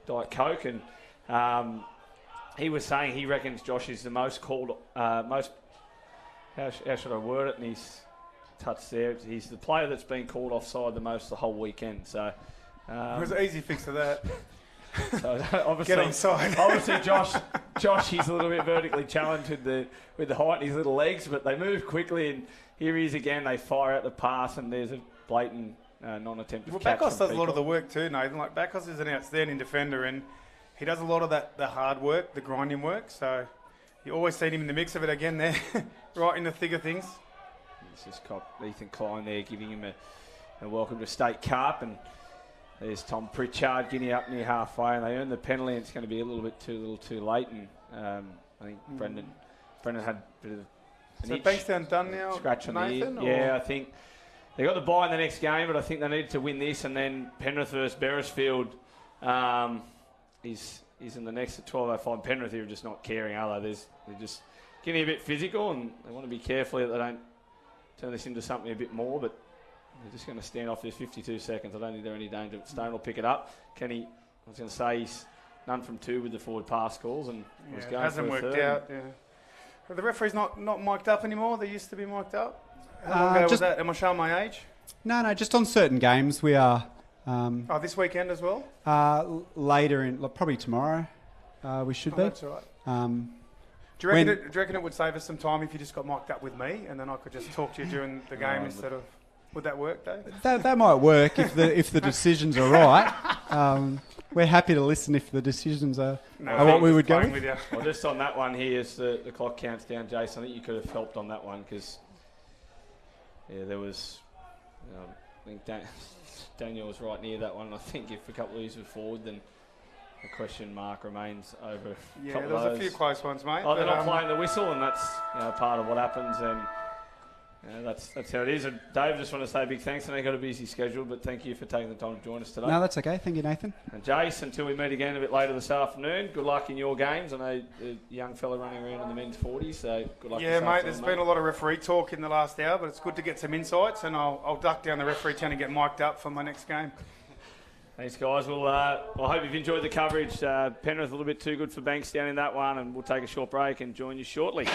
Diet Coke, and he was saying he reckons Josh is the most called, how should I word it in his touch there? He's the player that's been called offside the most the whole weekend. So it was an easy fix to that. So obviously, get onside. Obviously, Josh, he's a little bit vertically challenged with the height in his little legs, but they move quickly, and here he is again. They fire out the pass, and there's a blatant non-attempt. Well, Backos does a lot of the work too, Nathan. Backos is an outstanding defender, and he does a lot of the hard work, the grinding work. So you always seen him in the mix of it again there, right in the thick of things. It's just got Ethan Klein there giving him a welcome to State Cup, and there's Tom Pritchard getting up near halfway, and they earn the penalty, and it's going to be a little too late. And I think Brendan had a bit of an itch, Bankstown done now, scratch on Nathan, the ear. Yeah, I think they got the bye in the next game, but I think they needed to win this, and then Penrith versus Beresfield is in the next at 12:05. Penrith here are just not caring, are they? They're just getting a bit physical, and they want to be careful that they don't turn this into something a bit more, but they're just going to stand off. There's 52 seconds. I don't think they're any danger. Stone will pick it up. I was going to say he's none from two with the forward pass calls, and was going hasn't for a worked third. out. Yeah. Are the referees not mic'd up anymore? They used to be mic'd up. How long ago was that? Am I showing my age? No, just on certain games we are This weekend as well? Later in, probably tomorrow, we should be. That's all right. Do you reckon it would save us some time if you just got mic'd up with me and then I could just talk to you during the game instead of... Would that work, Dave? That might work if the decisions are right. We're happy to listen if the decisions are what we would go with. Well, just on that one here, as the clock counts down, Jason, I think you could have helped on that one because there was... I think Daniel was right near that one. I think if a couple of these were forward, then the question mark remains over a couple of those. Yeah, there was a few close ones, mate. Oh, they're not playing the whistle, and that's part of what happens, and that's how it is. And Dave, just want to say a big thanks. I know you've got a busy schedule, but thank you for taking the time to join us today. No, that's okay. Thank you, Nathan. And Jace, until we meet again a bit later this afternoon, good luck in your games. I know the young fella running around in the men's 40s, so good luck. Yeah, mate, there's been a lot of referee talk in the last hour, but it's good to get some insights, and I'll duck down the referee tent and get mic'd up for my next game. Thanks, guys. Well, I hope you've enjoyed the coverage. Penrith a little bit too good for Bankstown in that one, and we'll take a short break and join you shortly.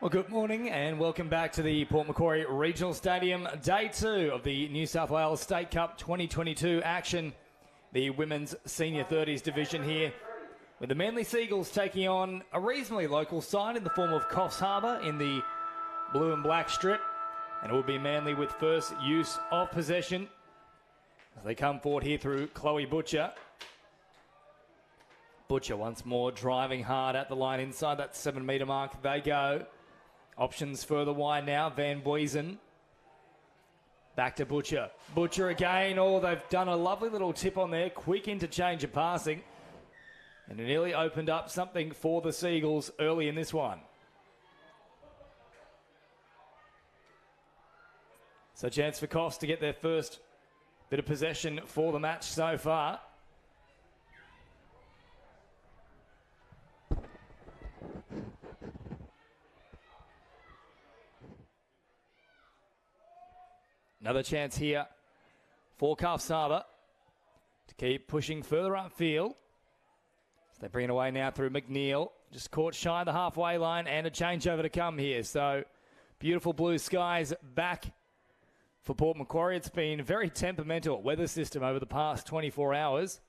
Well, good morning and welcome back to the Port Macquarie Regional Stadium. Day 2 of the New South Wales State Cup 2022 action. The women's senior 30s division here, with the Manly Seagulls taking on a reasonably local side in the form of Coffs Harbour in the blue and black strip. And it will be Manly with first use of possession as they come forward here through Chloe Butcher. Butcher once more driving hard at the line inside that 7 metre mark. They go. Options further wide now. Van Buisen. Back to Butcher. Butcher again. Oh, they've done a lovely little tip on there. Quick interchange of passing. And it nearly opened up something for the Seagulls early in this one. So a chance for Coffs to get their first bit of possession for the match so far. Another chance here for Coffs Harbour to keep pushing further upfield. So they bring it away now through McNeil. Just caught shy of the halfway line and a changeover to come here. So beautiful blue skies back for Port Macquarie. It's been a very temperamental weather system over the past 24 hours.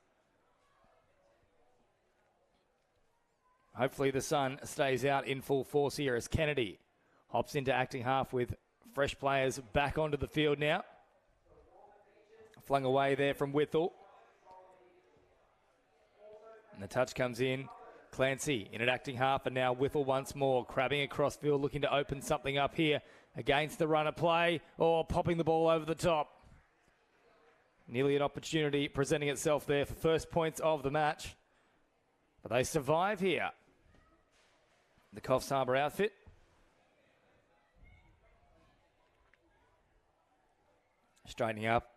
Hopefully the sun stays out in full force here as Kennedy hops into acting half with fresh players back onto the field now. Flung away there from Whittle. And the touch comes in. Clancy in at acting half, and now Whittle once more. Crabbing across field, looking to open something up here against the run of play. Or popping the ball over the top. Nearly an opportunity presenting itself there for first points of the match. But they survive here. The Coffs Harbour outfit. Straightening up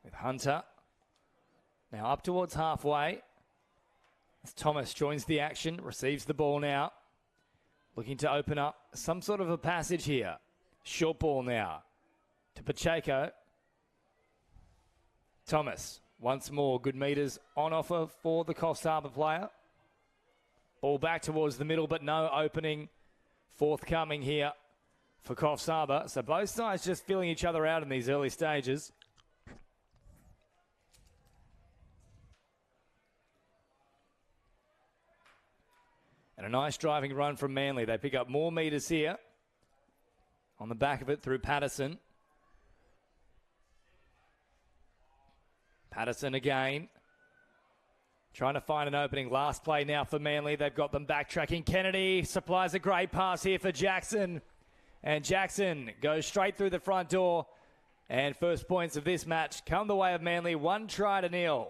with Hunter. Now up towards halfway. As Thomas joins the action, receives the ball now. Looking to open up some sort of a passage here. Short ball now to Pacheco. Thomas, once more, good metres on offer for the Coffs Harbour player. Ball back towards the middle, but no opening forthcoming here for Coffs Harbour. So both sides just feeling each other out in these early stages. And a nice driving run from Manly. They pick up more metres here. On the back of it through Patterson. Patterson again. Trying to find an opening. Last play now for Manly. They've got them backtracking. Kennedy supplies a great pass here for Jackson. And Jackson goes straight through the front door. And first points of this match come the way of Manly. 1-0.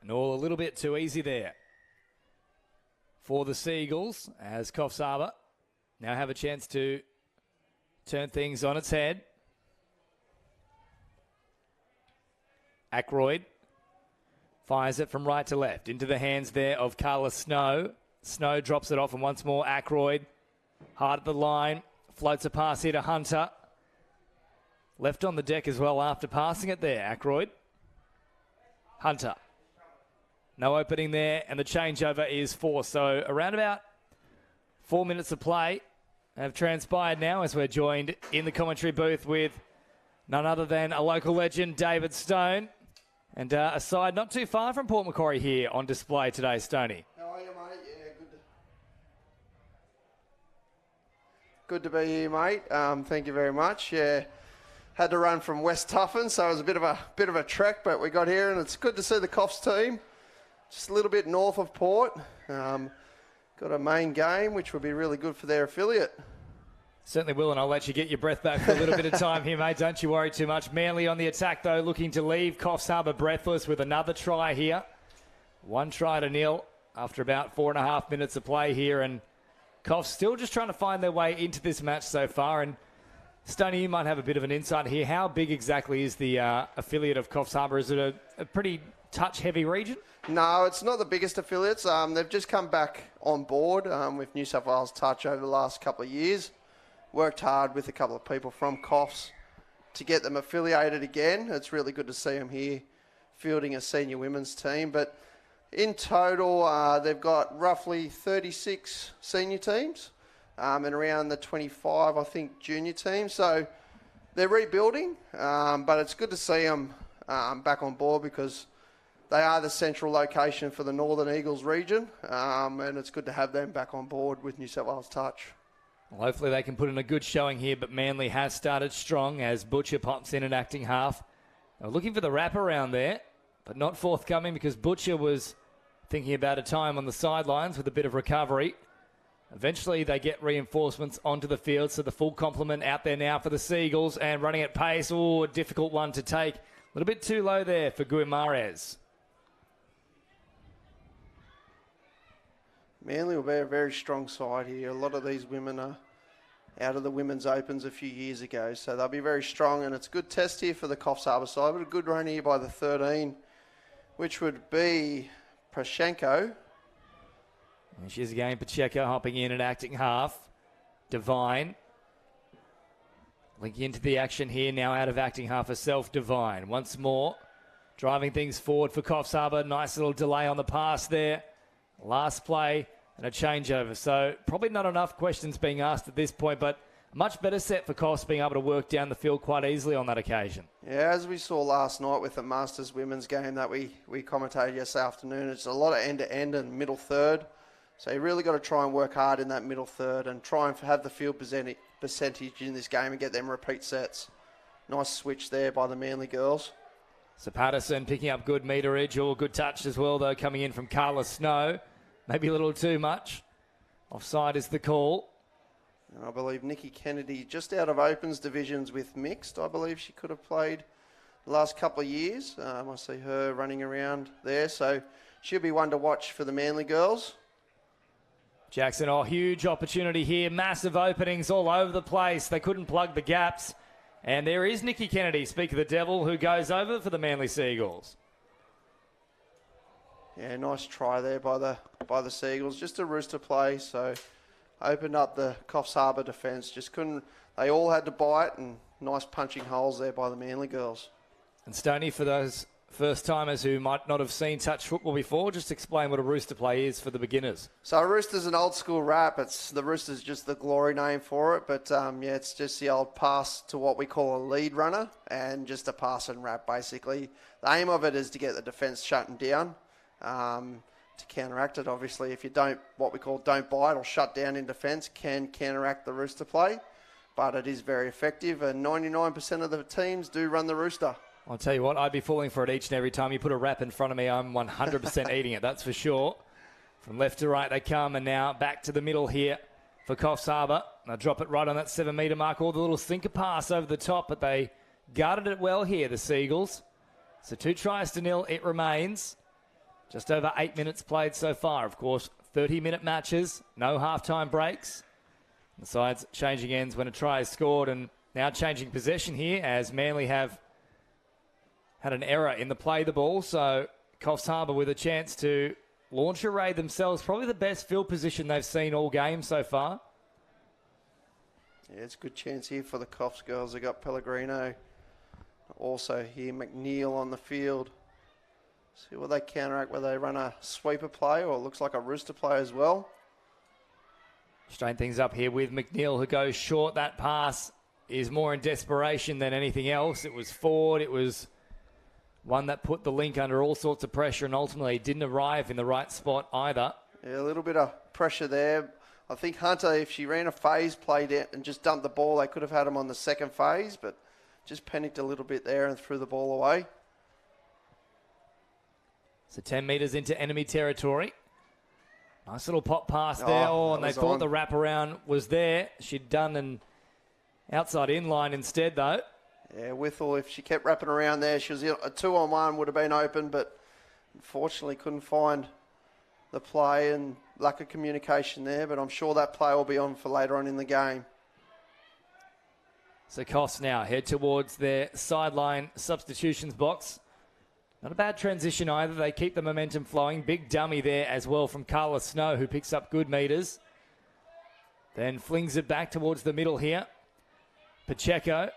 And all a little bit too easy there for the Seagulls, as Coffs Harbour now have a chance to turn things on its head. Ackroyd fires it from right to left into the hands there of Carla Snow. Snow drops it off, and once more Ackroyd hard at the line, floats a pass here to Hunter. Left on the deck as well after passing it there, Ackroyd. Hunter. No opening there, and the changeover is forced. So around about 4 minutes of play have transpired now as we're joined in the commentary booth with none other than a local legend, David Stone. And a side not too far from Port Macquarie here on display today, Stoney. How are you, mate? Yeah, good to be here, mate. Thank you very much. Yeah, had to run from West Tuffin, so it was a bit of a trek, but we got here, and it's good to see the Coffs team. Just a little bit north of Port. Got a main game, which will be really good for their affiliate. Certainly will, and I'll let you get your breath back for a little bit of time here, mate. Don't you worry too much. Manly on the attack, though, looking to leave Coffs Harbour breathless with another try here. 1-0 after about 4.5 minutes of play here, and Coffs still just trying to find their way into this match so far. And Stoney, you might have a bit of an insight here. How big exactly is the affiliate of Coffs Harbour? Is it a pretty touch-heavy region? No, it's not the biggest affiliates. They've just come back on board with New South Wales Touch over the last couple of years. worked hard with a couple of people from Coffs to get them affiliated again. It's really good to see them here fielding a senior women's team. But in total, they've got roughly 36 senior teams and around the 25, I think, junior teams. So they're rebuilding, but it's good to see them back on board because they are the central location for the Northern Eagles region, and it's good to have them back on board with New South Wales Touch. Well, hopefully they can put in a good showing here, but Manly has started strong as Butcher pops in at acting half. They're looking for the wrap around there, but not forthcoming because Butcher was thinking about a time on the sidelines with a bit of recovery. Eventually they get reinforcements onto the field, so the full complement out there now for the Seagulls and running at pace. Oh, a difficult one to take. A little bit too low there for Guimarães. Manly will be a very strong side here. A lot of these women are out of the Women's Opens a few years ago, so they'll be very strong, and it's a good test here for the Coffs Harbour side, but a good run here by the 13, which would be Prashenko. And she's again Pacheco hopping in at acting half. Devine linking into the action here, now out of acting half herself, Devine. Once more, driving things forward for Coffs Harbour. Nice little delay on the pass there. Last play and a changeover. So probably not enough questions being asked at this point, but a much better set for Coffs being able to work down the field quite easily on that occasion. Yeah, as we saw last night with the Masters women's game that we commentated yesterday afternoon, it's a lot of end-to-end and middle third. So you really got to try and work hard in that middle third and try and have the field percentage in this game and get them repeat sets. Nice switch there by the Manly girls. So Patterson picking up good meterage, or good touch as well, though, coming in from Carla Snow. Maybe a little too much. Offside is the call. And I believe Nikki Kennedy, just out of Opens divisions with mixed, I believe she could have played the last couple of years. I see her running around there, so she'll be one to watch for the Manly girls. Jackson, huge opportunity here. Massive openings all over the place. They couldn't plug the gaps. And there is Nikki Kennedy, speak of the devil, who goes over for the Manly Seagulls. Yeah, nice try there by the Seagulls. Just a Rooster play, so opened up the Coffs Harbour defence. Just couldn't. They all had to bite, and nice punching holes there by the Manly girls. And Stoney, for those first-timers who might not have seen touch football before, just explain what a Rooster play is for the beginners. So a Rooster's an old-school rap. The Rooster's just the glory name for it, but it's just the old pass to what we call a lead runner, and just a pass and wrap, basically. The aim of it is to get the defence shutting down. To counteract it, obviously, if you don't bite or shut down in defence, can counteract the Rooster play, but it is very effective, and 99% of the teams do run the Rooster. I'll tell you what, I'd be falling for it each and every time you put a wrap in front of me. I'm 100% eating it, that's for sure. From left to right they come, and now back to the middle here for Coffs Harbour. They'll drop it right on that 7 metre mark, or the little sinker pass over the top, but they guarded it well here, the Seagulls. So 2-0 it remains. Just over 8 minutes played so far. Of course, 30-minute matches, no halftime breaks. The sides changing ends when a try is scored, and now changing possession here as Manly have had an error in the play of the ball. So Coffs Harbour with a chance to launch a raid themselves. Probably the best field position they've seen all game so far. Yeah, it's a good chance here for the Coffs girls. They got Pellegrino. Also here, McNeil on the field. See what they counteract, whether they run a sweeper play or it looks like a Rooster play as well. Straighten things up here with McNeil, who goes short. That pass is more in desperation than anything else. It was forward. It was one that put the link under all sorts of pressure and ultimately didn't arrive in the right spot either. Yeah, a little bit of pressure there. I think Hunter, if she ran a phase play down and just dumped the ball, they could have had him on the second phase, but just panicked a little bit there and threw the ball away. So 10 metres into enemy territory. Nice little pop pass there. And they thought the wraparound was there. She'd done an outside in-line instead, though. Yeah, Withall, if she kept wrapping around there, she was a 2-on-1 would have been open, but unfortunately couldn't find the play and lack of communication there. But I'm sure that play will be on for later on in the game. So Coffs now head towards their sideline substitutions box. Not a bad transition either. They keep the momentum flowing. Big dummy there as well from Carla Snow, who picks up good metres. Then flings it back towards the middle here. Pacheco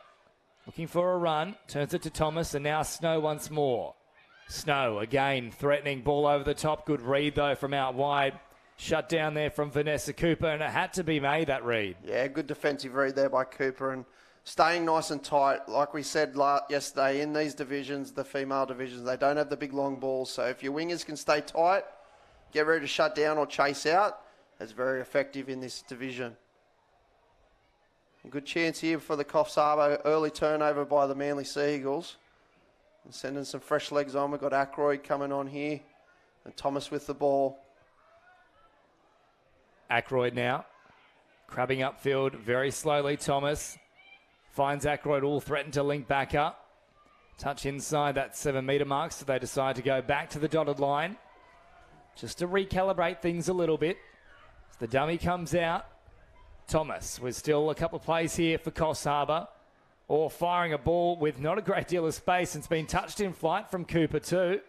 looking for a run. Turns it to Thomas, and now Snow once more. Snow again threatening. Ball over the top. Good read, though, from out wide. Shut down there from Vanessa Cooper, and it had to be made, that read. Yeah, good defensive read there by Cooper, and staying nice and tight. Like we said yesterday, in these divisions, the female divisions, they don't have the big long balls. So if your wingers can stay tight, get ready to shut down or chase out, it's very effective in this division. A good chance here for the Coffs Harbour. Early turnover by the Manly Sea Eagles. And sending some fresh legs on. We've got Ackroyd coming on here. And Thomas with the ball. Ackroyd now. Crabbing upfield very slowly. Thomas finds Ackroyd, all threatened to link back up. Touch inside that 7 metre mark, so they decide to go back to the dotted line. Just to recalibrate things a little bit. As the dummy comes out. Thomas with still a couple of plays here for Coffs Harbour. Or firing a ball with not a great deal of space, and it's been touched in flight from Cooper too.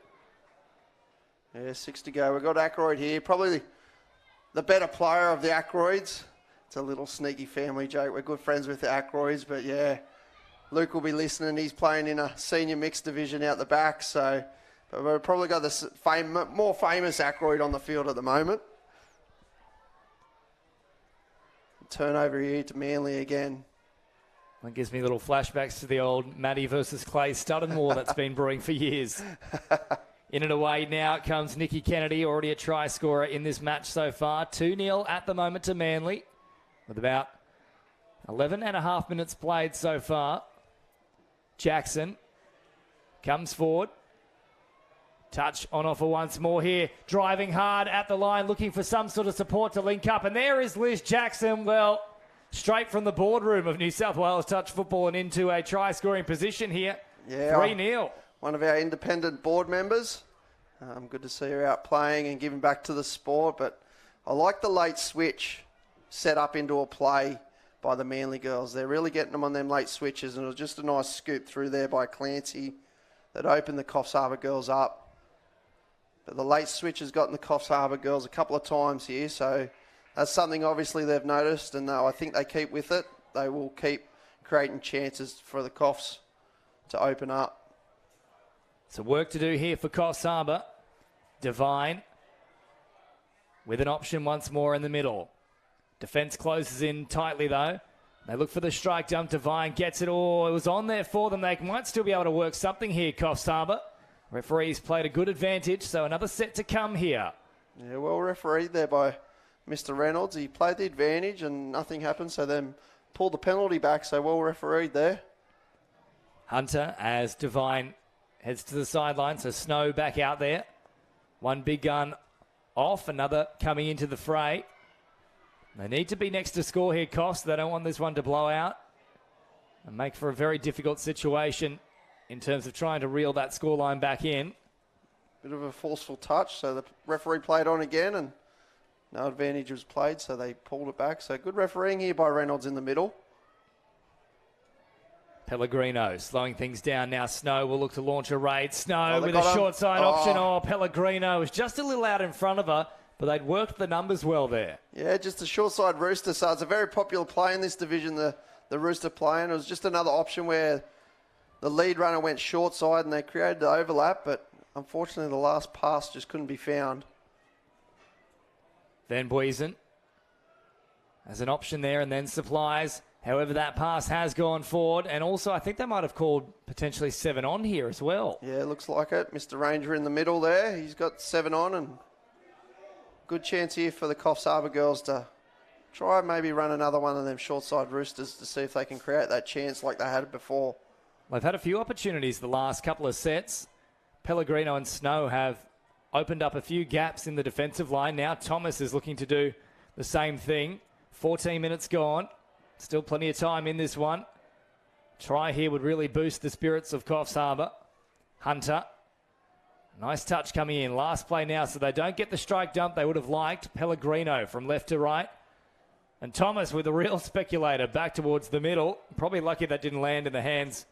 Yeah, 6 to go. We've got Ackroyd here. Probably the better player of the Ackroyds. It's a little sneaky family joke. We're good friends with the Ackroyds, but yeah, Luke will be listening. He's playing in a senior mixed division out the back, so but we've probably got the more famous Ackroyd on the field at the moment. Turnover here to Manly again. That gives me little flashbacks to the old Matty versus Clay Studden war that's been brewing for years. In and away now comes Nicky Kennedy, already a try scorer in this match so far. 2-0 at the moment to Manly, with about 11 and a half minutes played so far. Jackson comes forward. Touch on offer once more here. Driving hard at the line, looking for some sort of support to link up. And there is Liz Jackson. Well, straight from the boardroom of New South Wales touch football and into a try-scoring position here. Yeah, 3-0. One of our independent board members. Good to see her out playing and giving back to the sport. But I like the late switch set up into a play by the Manly girls. They're really getting them on them late switches, and it was just a nice scoop through there by Clancy that opened the Coffs Harbour girls up. But the late switch has gotten the Coffs Harbour girls a couple of times here, so that's something obviously they've noticed, and I think they keep with it. They will keep creating chances for the Coffs to open up. So work to do here for Coffs Harbour. Devine with an option once more in the middle. Defence closes in tightly though. They look for the strike dump. Devine gets it. Oh, it was on there for them. They might still be able to work something here, Coffs Harbour. Referees played a good advantage, so another set to come here. Yeah, well refereed there by Mr. Reynolds. He played the advantage and nothing happened, so then pulled the penalty back, so well refereed there. Hunter as Devine heads to the sideline, so Snow back out there. One big gun off, another coming into the fray. They need to be next to score here, Coffs. They don't want this one to blow out and make for a very difficult situation in terms of trying to reel that scoreline back in. Bit of a forceful touch, so the referee played on again and no advantage was played, so they pulled it back. So good refereeing here by Reynolds in the middle. Pellegrino slowing things down now. Snow will look to launch a raid. Snow with a short side option. Oh, Pellegrino was just a little out in front of her, but they'd worked the numbers well there. Yeah, just a short side Rooster, so it's a very popular play in this division, the Rooster play, and it was just another option where the lead runner went short side and they created the overlap, but unfortunately the last pass just couldn't be found. Van Buisen as an option there, and then supplies. However, that pass has gone forward, and also I think they might have called potentially 7 on here as well. Yeah, looks like it. Mr. Ranger in the middle there. He's got 7 on, and good chance here for the Coffs Harbour girls to try and maybe run another one of them short side Roosters to see if they can create that chance like they had before. They've had a few opportunities the last couple of sets. Pellegrino and Snow have opened up a few gaps in the defensive line. Now Thomas is looking to do the same thing. 14 minutes gone. Still plenty of time in this one. Try here would really boost the spirits of Coffs Harbour. Hunter. Nice touch coming in. Last play now, so they don't get the strike dump they would have liked. Pellegrino from left to right. And Thomas with a real speculator back towards the middle. Probably lucky that didn't land in the hands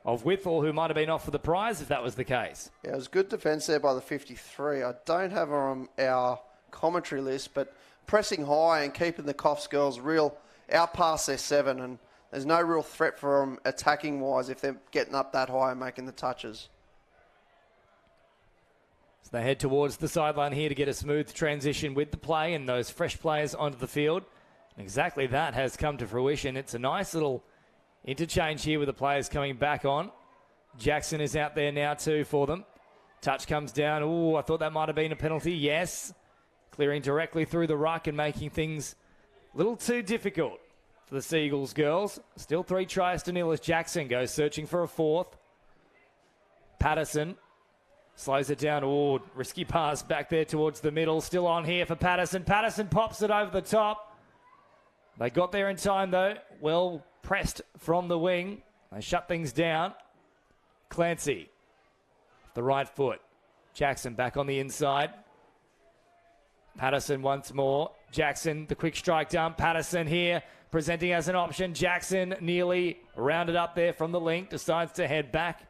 of Whittle, who might have been off for the prize if that was the case. Yeah, it was good defence there by the 53. I don't have her on our commentary list, but pressing high and keeping the Coffs girls real out past their 7, and there's no real threat for them attacking-wise if they're getting up that high and making the touches. So they head towards the sideline here to get a smooth transition with the play and those fresh players onto the field. And exactly that has come to fruition. It's a nice little interchange here with the players coming back on. Jackson is out there now too for them. Touch comes down. Oh, I thought that might have been a penalty. Yes. Clearing directly through the ruck and making things a little too difficult for the Seagulls girls. Still 3 tries to nil as Jackson goes searching for a 4th. Patterson slows it down. Oh, risky pass back there towards the middle. Still on here for Patterson. Patterson pops it over the top. They got there in time though. Well pressed from the wing. They shut things down. Clancy, the right foot. Jackson back on the inside. Patterson once more. Jackson, the quick strike dump. Patterson here, presenting as an option. Jackson nearly rounded up there from the link. Decides to head back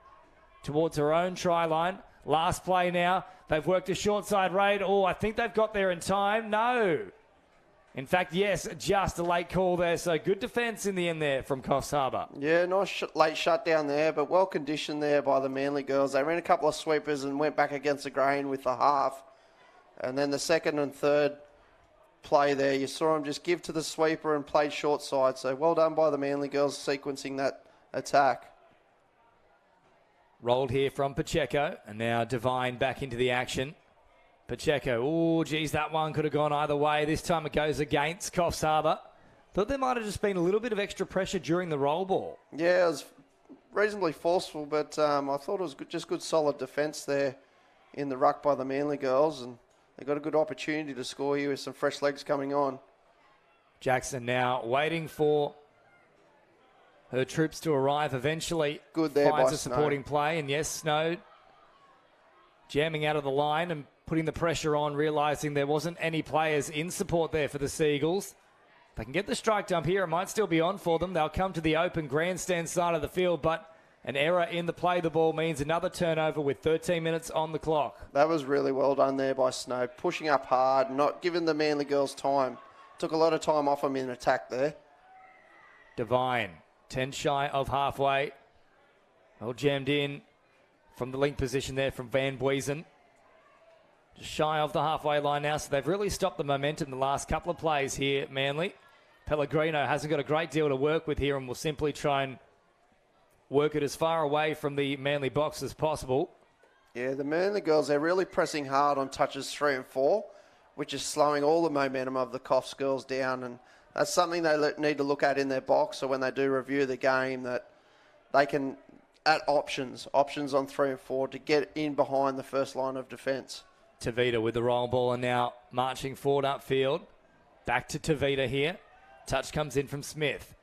towards her own try line. Last play now. They've worked a short side raid. Oh, I think they've got there in time. No. In fact, yes, just a late call there. So good defence in the end there from Coffs Harbour. Yeah, nice late shutdown there, but well conditioned there by the Manly girls. They ran a couple of sweepers and went back against the grain with the half. And then the second and third play there, you saw them just give to the sweeper and play short side. So well done by the Manly girls sequencing that attack. Rolled here from Pacheco, and now Devine back into the action. Pacheco, oh, geez, that one could have gone either way. This time it goes against Coffs Harbour. Thought there might have just been a little bit of extra pressure during the roll ball. Yeah, it was reasonably forceful, but I thought it was just good solid defence there in the ruck by the Manly girls, and they got a good opportunity to score here with some fresh legs coming on. Jackson now waiting for her troops to arrive eventually. Good there finds by a supporting play, and yes, Snow jamming out of the line and putting the pressure on, realising there wasn't any players in support there for the Seagulls. They can get the strike dump here. It might still be on for them. They'll come to the open grandstand side of the field, but an error in the play the ball means another turnover with 13 minutes on the clock. That was really well done there by Snow. Pushing up hard, not giving the Manly girls time. Took a lot of time off them in attack there. Devine, 10 shy of halfway. Well jammed in from the link position there from Van Buisen. Just shy of the halfway line now, so they've really stopped the momentum the last couple of plays here, Manly. Pellegrino hasn't got a great deal to work with here and will simply try and work it as far away from the Manly box as possible. Yeah, the Manly girls, they're really pressing hard on touches 3 and 4, which is slowing all the momentum of the Coffs girls down, and that's something they need to look at in their box, so when they do review the game, that they can add options on 3 and 4 to get in behind the first line of defence. Tavita with the roll ball and now marching forward upfield. Back to Tavita here. Touch comes in from Smith.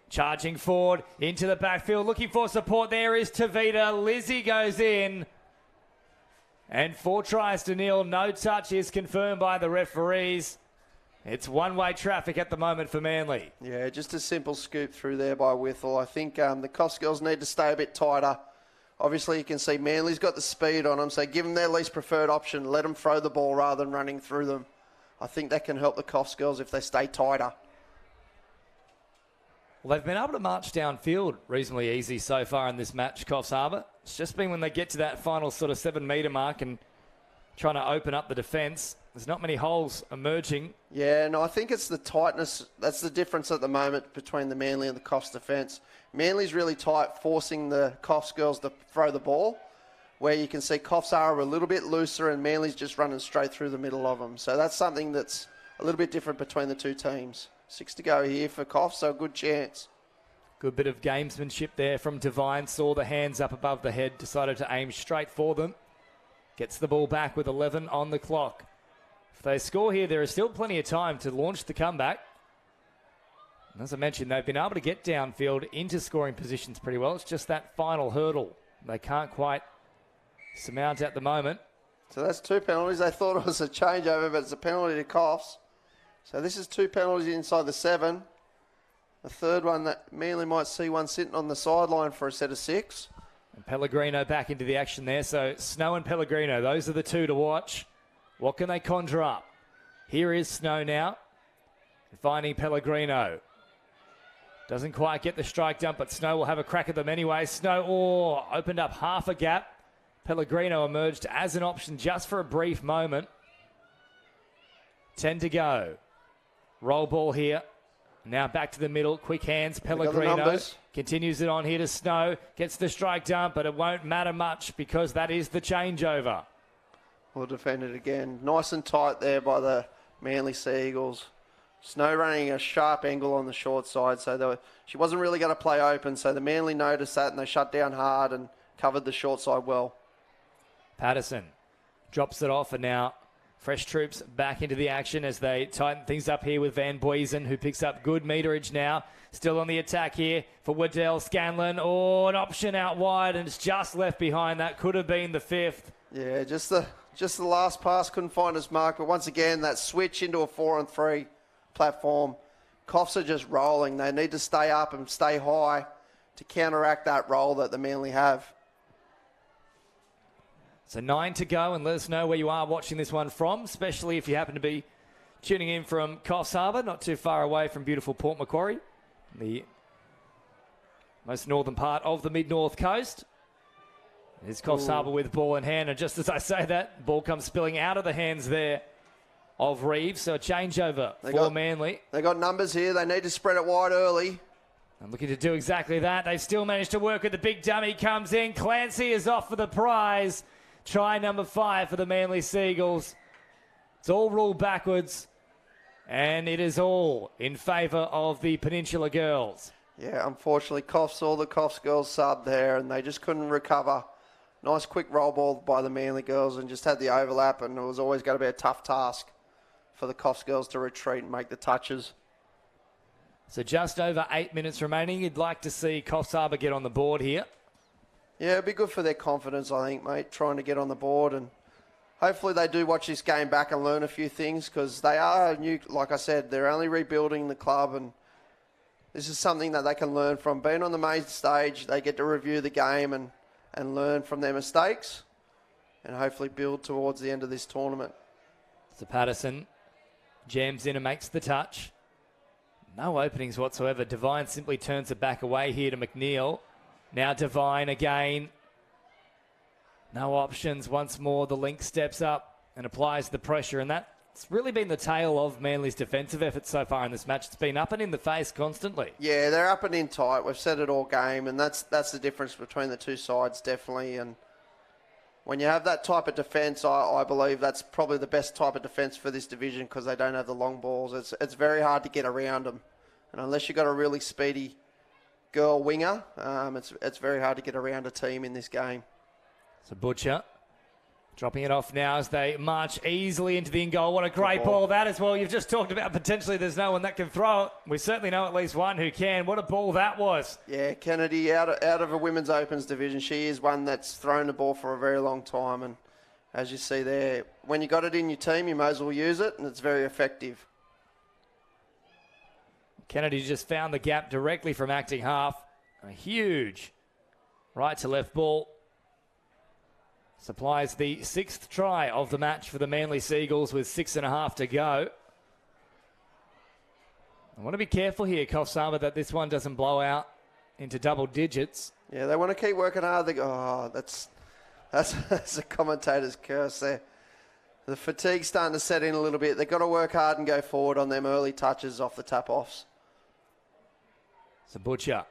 Charging forward into the backfield. Looking for support. There is Tavita. Lizzie goes in. And 4 tries to nil. No touch is confirmed by the referees. It's one-way traffic at the moment for Manly. Yeah, just a simple scoop through there by Whittle. I think the Coffs girls need to stay a bit tighter. Obviously, you can see Manly's got the speed on them, so give them their least preferred option. Let them throw the ball rather than running through them. I think that can help the Coffs girls if they stay tighter. Well, they've been able to march downfield reasonably easy so far in this match, Coffs Harbour. It's just been when they get to that final sort of 7-metre mark and trying to open up the defence. There's not many holes emerging. Yeah, no, I think it's the tightness. That's the difference at the moment between the Manly and the Coffs defence. Manly's really tight, forcing the Coffs girls to throw the ball, where you can see Coffs are a little bit looser and Manly's just running straight through the middle of them. So that's something that's a little bit different between the two teams. 6 to go here for Coffs, so a good chance. Good bit of gamesmanship there from Devine. Saw the hands up above the head, decided to aim straight for them. Gets the ball back with 11 on the clock. If they score here, there is still plenty of time to launch the comeback. And as I mentioned, they've been able to get downfield into scoring positions pretty well. It's just that final hurdle they can't quite surmount at the moment. So that's 2 penalties. They thought it was a changeover, but it's a penalty to Coffs. So this is 2 penalties inside the 7. The third one that Manly might see one sitting on the sideline for a set of 6. And Pellegrino back into the action there. So Snow and Pellegrino, those are the 2 to watch. What can they conjure up? Here is Snow now. Finding Pellegrino. Doesn't quite get the strike dump, but Snow will have a crack at them anyway. Snow opened up half a gap. Pellegrino emerged as an option just for a brief moment. 10 to go. Roll ball here. Now back to the middle. Quick hands. Pellegrino continues it on here to Snow. Gets the strike dump, but it won't matter much because that is the changeover. We'll defend it again. Nice and tight there by the Manly Sea Eagles. Snow running a sharp angle on the short side, so she wasn't really going to play open, so the Manly noticed that and they shut down hard and covered the short side well. Patterson drops it off, and now fresh troops back into the action as they tighten things up here with Van Buisen, who picks up good meterage now. Still on the attack here for Waddell Scanlon. An option out wide, and it's just left behind. That could have been the fifth. Yeah, just the last pass couldn't find his mark, but once again, that switch into a 4-on-3 platform. Coffs are just rolling. They need to stay up and stay high to counteract that roll that the Manly have. So 9 to go, and let us know where you are watching this one from, especially if you happen to be tuning in from Coffs Harbour, not too far away from beautiful Port Macquarie, the most northern part of the mid-north coast. There's Coffs Harbour with ball in hand, and just as I say that, ball comes spilling out of the hands there of Reeves, so a changeover for Manly. They got numbers here. They need to spread it wide early. I'm looking to do exactly that. They've still managed to work with the big dummy. Comes in. Clancy is off for the prize. Try number 5 for the Manly Seagulls. It's all ruled backwards, and it is all in favour of the Peninsula girls. Yeah, unfortunately, all the Coffs girls subbed there, and they just couldn't recover. Nice quick roll ball by the Manly girls, and just had the overlap, and it was always going to be a tough task for the Coffs girls to retreat and make the touches. So just over 8 minutes remaining. You'd like to see Coffs Harbour get on the board here. Yeah, it'd be good for their confidence, I think, mate, trying to get on the board. And hopefully they do watch this game back and learn a few things, because they are new. Like I said, they're only rebuilding the club, and this is something that they can learn from. Being on the main stage, they get to review the game and learn from their mistakes and hopefully build towards the end of this tournament. So Patterson jams in and makes the touch. No openings whatsoever. Devine simply turns it back away here to McNeil. Now Devine again. No options. Once more, the link steps up and applies the pressure. And that's really been the tale of Manly's defensive efforts so far in this match. It's been up and in the face constantly. Yeah, they're up and in tight. We've said it all game, and that's the difference between the two sides, definitely. And when you have that type of defence, I believe that's probably the best type of defence for this division, because they don't have the long balls. It's very hard to get around them. And unless you've got a really speedy girl winger, it's very hard to get around a team in this game. So Butcher dropping it off now as they march easily into the in goal. What a great ball that as well. You've just talked about potentially there's no one that can throw it. We certainly know at least one who can. What a ball that was. Yeah, Kennedy out of a women's opens division. She is one that's thrown the ball for a very long time. And as you see there, when you got it in your team, you may as well use it, and it's very effective. Kennedy just found the gap directly from acting half. A huge right to left ball. Supplies the 6th try of the match for the Manly Seagulls with 6.5 to go. I want to be careful here, Coffs Harbour, that this one doesn't blow out into double digits. Yeah, they want to keep working hard. That's a commentator's curse there. The fatigue's starting to set in a little bit. They've got to work hard and go forward on them early touches off the tap-offs. So Butcher,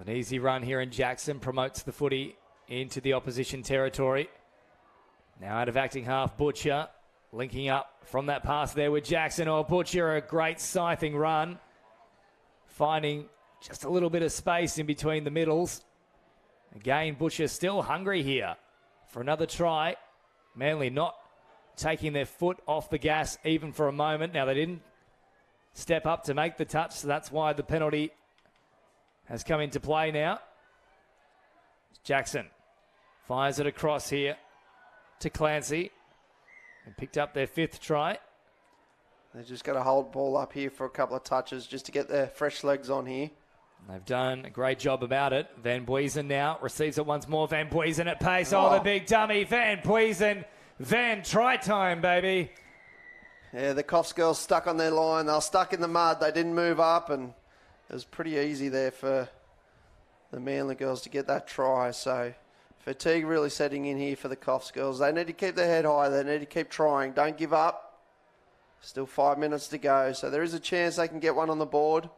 an easy run here, and Jackson promotes the footy into the opposition territory. Now out of acting half, Butcher linking up from that pass there with Jackson. Butcher, a great scything run, finding just a little bit of space in between the middles. Again, Butcher still hungry here for another try. Manly not taking their foot off the gas even for a moment. Now, they didn't step up to make the touch, so that's why the penalty has come into play now. Jackson fires it across here to Clancy, and picked up their 5th try. They just got to hold ball up here for a couple of touches just to get their fresh legs on here. They've done a great job about it. Van Buisen now receives it once more. Van Buisen at pace. The big dummy. Van Buisen. Van, try time, baby. Yeah, the Coffs girls stuck on their line. They were stuck in the mud. They didn't move up, and it was pretty easy there for the Manly girls to get that try. So fatigue really setting in here for the Coffs girls. They need to keep their head high. They need to keep trying. Don't give up. Still 5 minutes to go. So there is a chance they can get one on the board.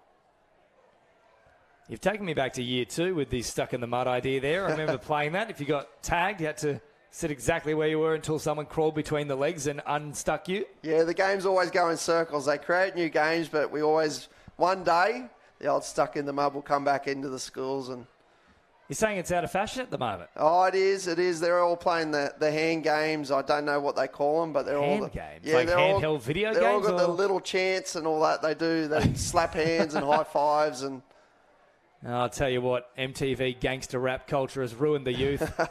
You've taken me back to year 2 with the stuck in the mud idea there. I remember playing that. If you got tagged, you had to sit exactly where you were until someone crawled between the legs and unstuck you. Yeah, the games always go in circles. They create new games, but we always, one day, the old stuck in the mud will come back into the schools. And you're saying it's out of fashion at the moment? Oh, it is. It is. They're all playing the hand games. I don't know what they call them, but they're hand all games. Yeah, like they're handheld all, video they're games. All got the little chants and all that. They do. They slap hands and high fives and. I'll tell you what, MTV gangster rap culture has ruined the youth.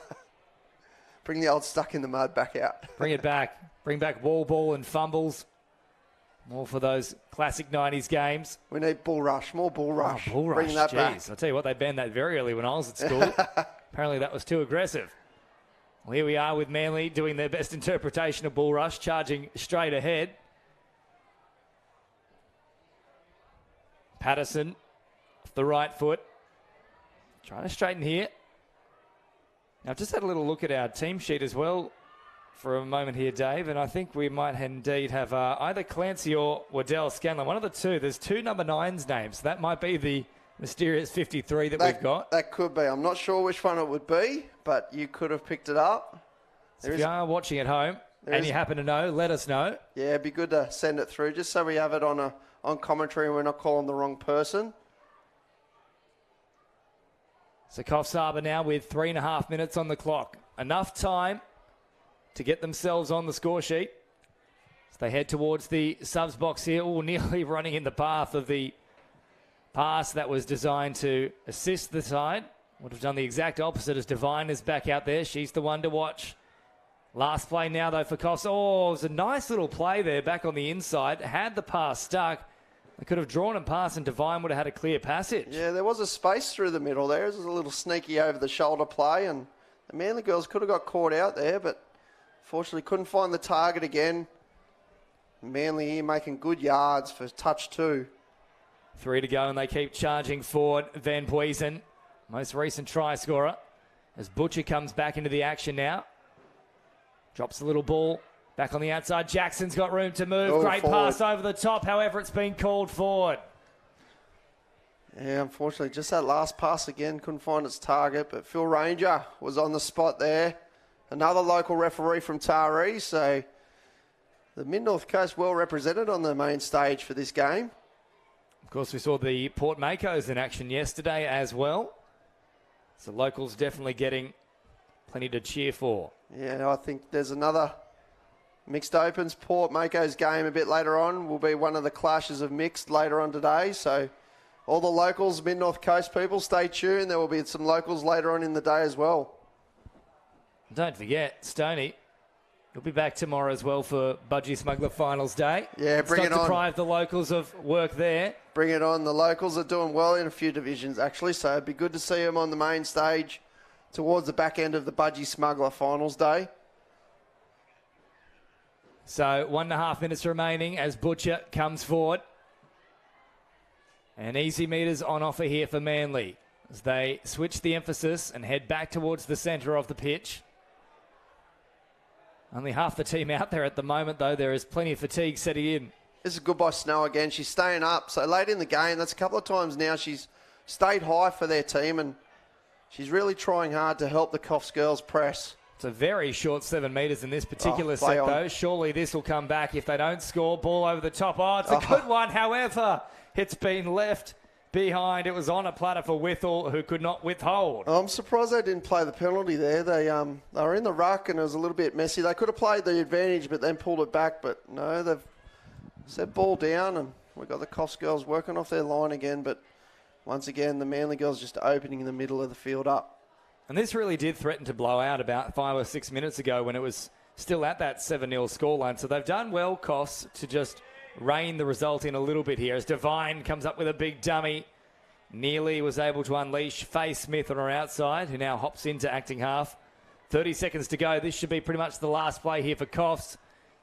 Bring the old stuck in the mud back out. Bring it back. Bring back wall ball and fumbles. More for those classic 90s games. We need bull rush. More bull rush. Oh, bull rush. Bring that back. I'll tell you what, they banned that very early when I was at school. Apparently that was too aggressive. Well, here we are with Manly doing their best interpretation of bull rush, charging straight ahead. Patterson off the right foot. Trying to straighten here. Now, I've just had a little look at our team sheet as well for a moment here, Dave, and I think we might indeed have either Clancy or Waddell Scanlon. One of the two. There's 2 number 9s names. That might be the mysterious 53 that we've got. That could be. I'm not sure which one it would be, but you could have picked it up. So if you are watching at home and you happen to know, let us know. Yeah, it'd be good to send it through just so we have it on commentary and we're not calling the wrong person. So Coffs Harbour now with 3.5 minutes on the clock. Enough time to get themselves on the score sheet. As they head towards the subs box here, nearly running in the path of the pass that was designed to assist the side. Would have done the exact opposite as Devine is back out there. She's the one to watch. Last play now, though, for Coffs. Oh, it was a nice little play there back on the inside. Had the pass stuck. They could have drawn and passed, and Devine would have had a clear passage. Yeah, there was a space through the middle there. It was a little sneaky over-the-shoulder play, and the Manly girls could have got caught out there, but fortunately couldn't find the target again. Manly here making good yards for touch 2. 3 to go, and they keep charging forward. Van Puisen, most recent try scorer, as Butcher comes back into the action now. Drops a little ball. Back on the outside, Jackson's got room to move. Great forward. pass over the top. However, it's been called forward. Yeah, unfortunately, just that last pass again. Couldn't find its target, but Phil Ranger was on the spot there. Another local referee from Taree, so the Mid-North Coast well represented on the main stage for this game. Of course, we saw the Port Makos in action yesterday as well. So locals definitely getting plenty to cheer for. Yeah, I think there's another mixed opens. Port Mako's game a bit later on will be one of the clashes of mixed later on today. So all the locals, Mid-North Coast people, stay tuned. There will be some locals later on in the day as well. Don't forget, Stoney, you'll be back tomorrow as well for Budgie Smuggler Finals Day. Yeah, bring it on. Deprive the locals of work there. Bring it on. The locals are doing well in a few divisions, actually, so it'd be good to see them on the main stage towards the back end of the Budgie Smuggler Finals Day. So 1.5 minutes remaining as Butcher comes forward. And easy meters on offer here for Manly as they switch the emphasis and head back towards the centre of the pitch. Only half the team out there at the moment, though. There is plenty of fatigue setting in. This is good by Snow again. She's staying up. So late in the game, that's a couple of times now she's stayed high for their team, and she's really trying hard to help the Coffs girls press. It's a very short 7 metres in this particular set, though. Surely this will come back if they don't score. Ball over the top. Oh, it's a good one. However, it's been left behind. It was on a platter for Withall, who could not withhold. I'm surprised they didn't play the penalty there. They were in the ruck, and it was a little bit messy. They could have played the advantage, but then pulled it back. But no, they've set ball down, and we've got the Coffs girls working off their line again. But once again, the Manly girls just opening in the middle of the field up. And this really did threaten to blow out about 5 or 6 minutes ago when it was still at that 7-0 scoreline. So they've done well, Coffs, to just rein the result in a little bit here as Devine comes up with a big dummy. Nearly was able to unleash Faye Smith on her outside, who now hops into acting half. 30 seconds to go. This should be pretty much the last play here for Coffs.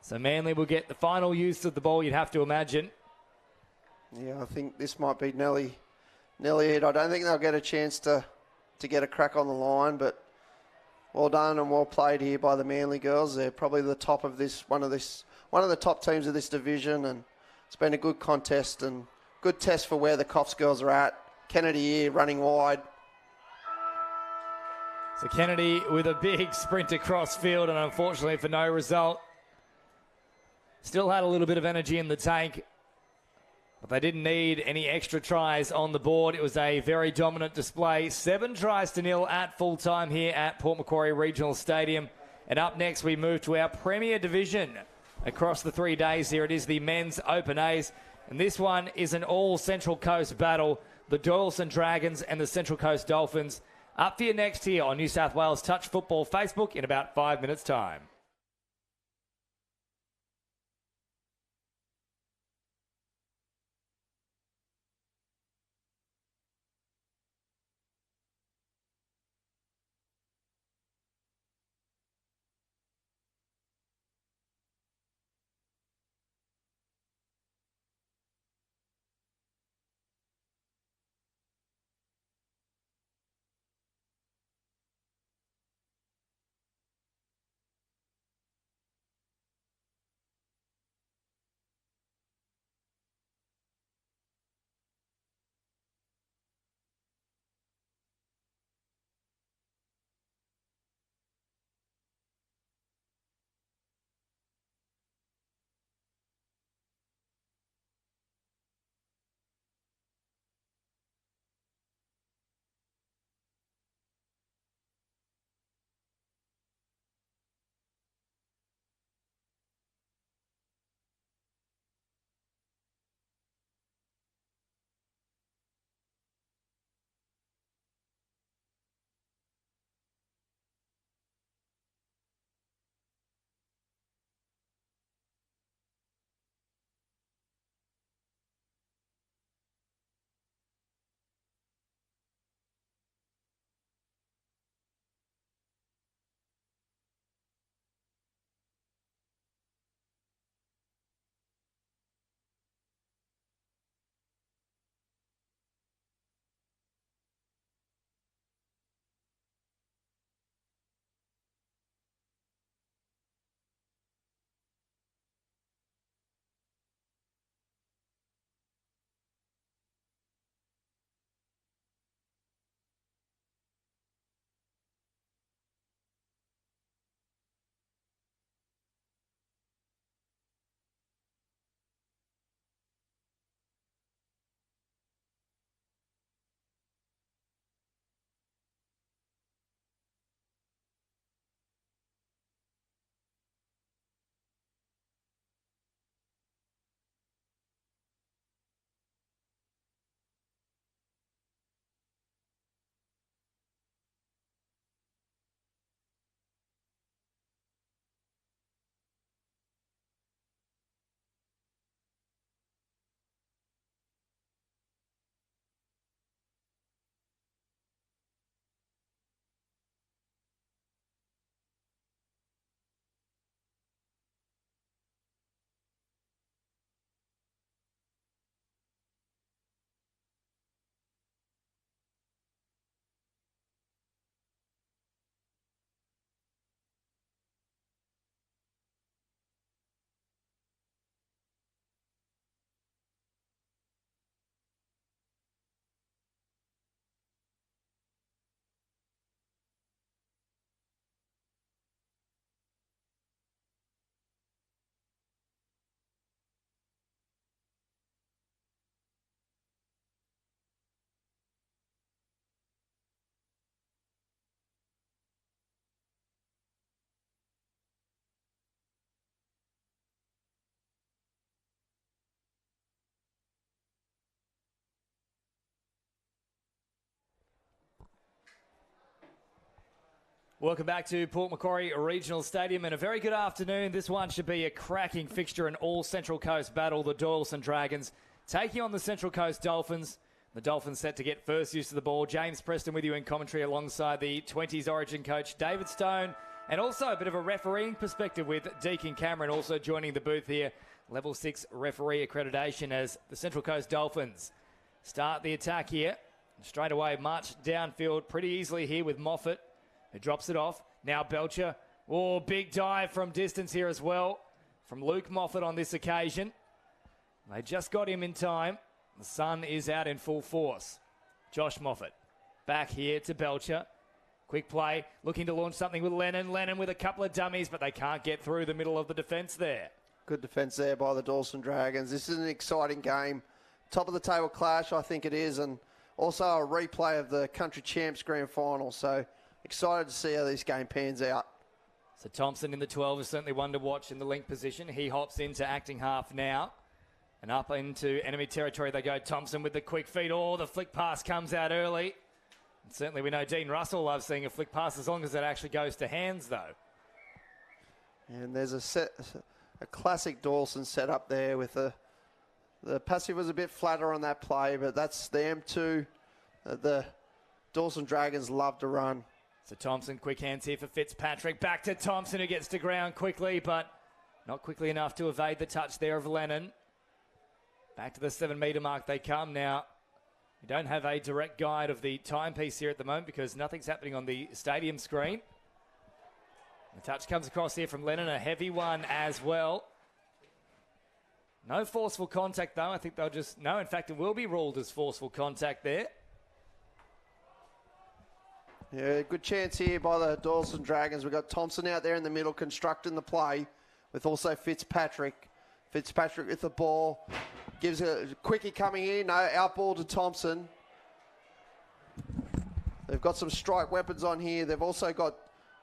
So Manly will get the final use of the ball, you'd have to imagine. Yeah, I think this might be nearly it. I don't think they'll get a chance to get a crack on the line, but well done and well played here by the Manly girls. They're probably the top of one of the top teams of this division, and it's been a good contest and good test for where the Coffs girls are at. Kennedy here running wide. So Kennedy with a big sprint across field, and unfortunately for no result. Still had a little bit of energy in the tank, but they didn't need any extra tries on the board. It was a very dominant display. 7 tries to 0 at full time here at Port Macquarie Regional Stadium. And up next, we move to our Premier Division. Across the 3 days here, it is the Men's Open A's. And this one is an all Central Coast battle. The Doyalson Dragons and the Central Coast Dolphins. Up for you next here on New South Wales Touch Football Facebook in about 5 minutes' time. Welcome back to Port Macquarie Regional Stadium, and a very good afternoon. This one should be a cracking fixture, an all Central Coast battle. The Doyalson Dragons taking on the Central Coast Dolphins. The Dolphins set to get first use of the ball. James Preston with you in commentary alongside the 20s Origin coach David Stone And also a bit of a refereeing perspective with Deacon Cameron also joining the booth here. Level 6 referee accreditation as the Central Coast Dolphins start the attack here. Straight away, march downfield pretty easily here with Moffat, who drops it off. Now Belcher. Oh, big dive from distance here as well from Luke Moffat on this occasion. They just got him in time. The sun is out in full force. Josh Moffat back here to Belcher. Quick play, looking to launch something with Lennon. Lennon with a couple of dummies, but they can't get through the middle of the defence there. Good defence there by the Doyalson Dragons. This is an exciting game. Top of the table clash, I think it is, and also a replay of the Country Champs Grand Final. So excited to see how this game pans out. So Thompson in the 12 is certainly one to watch in the link position. He hops into acting half now. And up into enemy territory they go. Thompson with the quick feed. Oh, the flick pass comes out early. And certainly we know Dean Russell loves seeing a flick pass as long as it actually goes to hands, though. And there's a classic Doyalson setup there with the passive was a bit flatter on that play, but that's the M2 the Doyalson Dragons love to run. So Thompson, quick hands here for Fitzpatrick. Back to Thompson, who gets to ground quickly, but not quickly enough to evade the touch there of Lennon. Back to the 7 metre mark they come now. We don't have a direct guide of the timepiece here at the moment because nothing's happening on the stadium screen. The touch comes across here from Lennon, a heavy one as well. No forceful contact though. I think they'll just... No, in fact, it will be ruled as forceful contact there. Yeah, good chance here by the Doyalson Dragons. We've got Thompson out there in the middle constructing the play with also Fitzpatrick. Fitzpatrick with the ball. Gives a quickie coming in. No, out ball to Thompson. They've got some strike weapons on here. They've also got,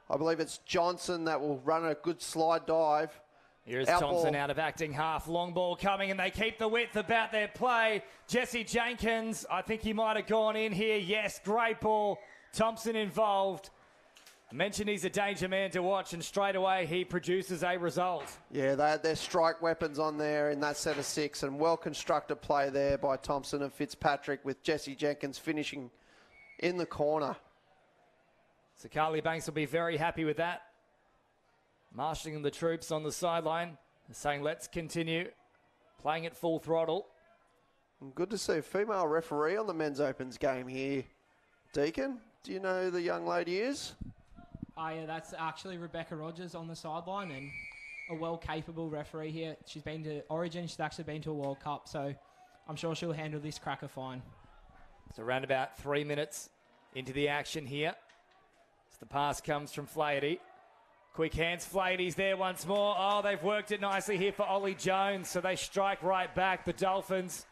I believe it's Johnson that will run a good slide dive. Here's Thompson out of acting half. Long ball coming, and they keep the width about their play. Jesse Jenkins, I think he might have gone in here. Yes, great ball. Thompson involved. I mentioned he's a danger man to watch, and straight away he produces a result. Yeah, they had their strike weapons on there in that set of 6, and well-constructed play there by Thompson and Fitzpatrick with Jesse Jenkins finishing in the corner. So Carly Banks will be very happy with that. Marshalling the troops on the sideline, saying let's continue playing at full throttle. And good to see a female referee on the men's opens game here. Deacon, do you know who the young lady is? Yeah, that's actually Rebecca Rogers on the sideline and a well-capable referee here. She's been to Origin, she's actually been to a World Cup, so I'm sure she'll handle this cracker fine. So around about 3 minutes into the action here. As the pass comes from Flaherty. Quick hands, Flaherty's there once more. Oh, they've worked it nicely here for Ollie Jones, so they strike right back. The Dolphins,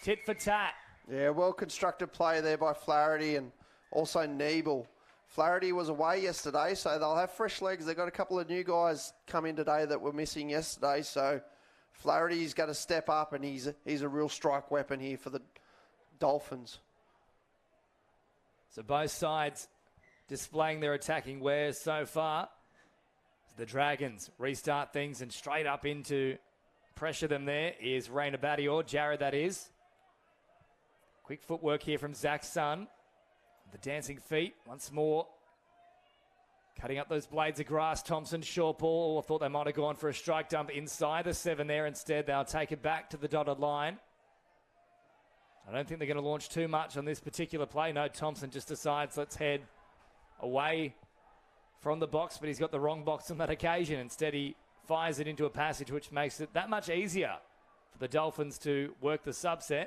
tit for tat. Yeah, well-constructed play there by Flaherty and also Niebel. Flaherty was away yesterday, so they'll have fresh legs. They've got a couple of new guys come in today that were missing yesterday, so Flaherty's got to step up, and he's a real strike weapon here for the Dolphins. So both sides displaying their attacking wares so far. The Dragons restart things and straight up into pressure them there is Raina Badior, Jared that is. Quick footwork here from Zach's son. The dancing feet once more. Cutting up those blades of grass. Thompson, short ball. I thought they might have gone for a strike dump inside the 7 there. Instead, they'll take it back to the dotted line. I don't think they're going to launch too much on this particular play. No, Thompson just decides let's head away from the box, but he's got the wrong box on that occasion. Instead, he fires it into a passage, which makes it that much easier for the Dolphins to work the subset.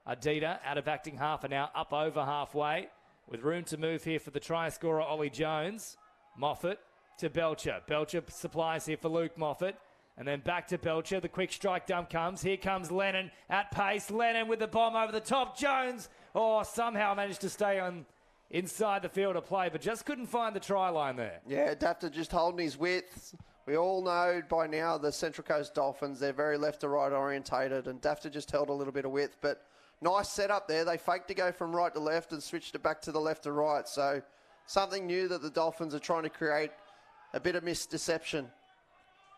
Ardita out of acting half and now up over halfway with room to move here for the try scorer, Ollie Jones. Moffat to Belcher. Belcher supplies here for Luke Moffat. And then back to Belcher. The quick strike dump comes. Here comes Lennon at pace. Lennon with the bomb over the top. Jones, somehow managed to stay on inside the field of play, but just couldn't find the try line there. Yeah, Dafter just holding his width. We all know by now the Central Coast Dolphins, they're very left to right orientated, and Dafter just held a little bit of width, but nice setup there. They faked to go from right to left and switched it back to the left to right, so something new that the Dolphins are trying to create, a bit of misdeception.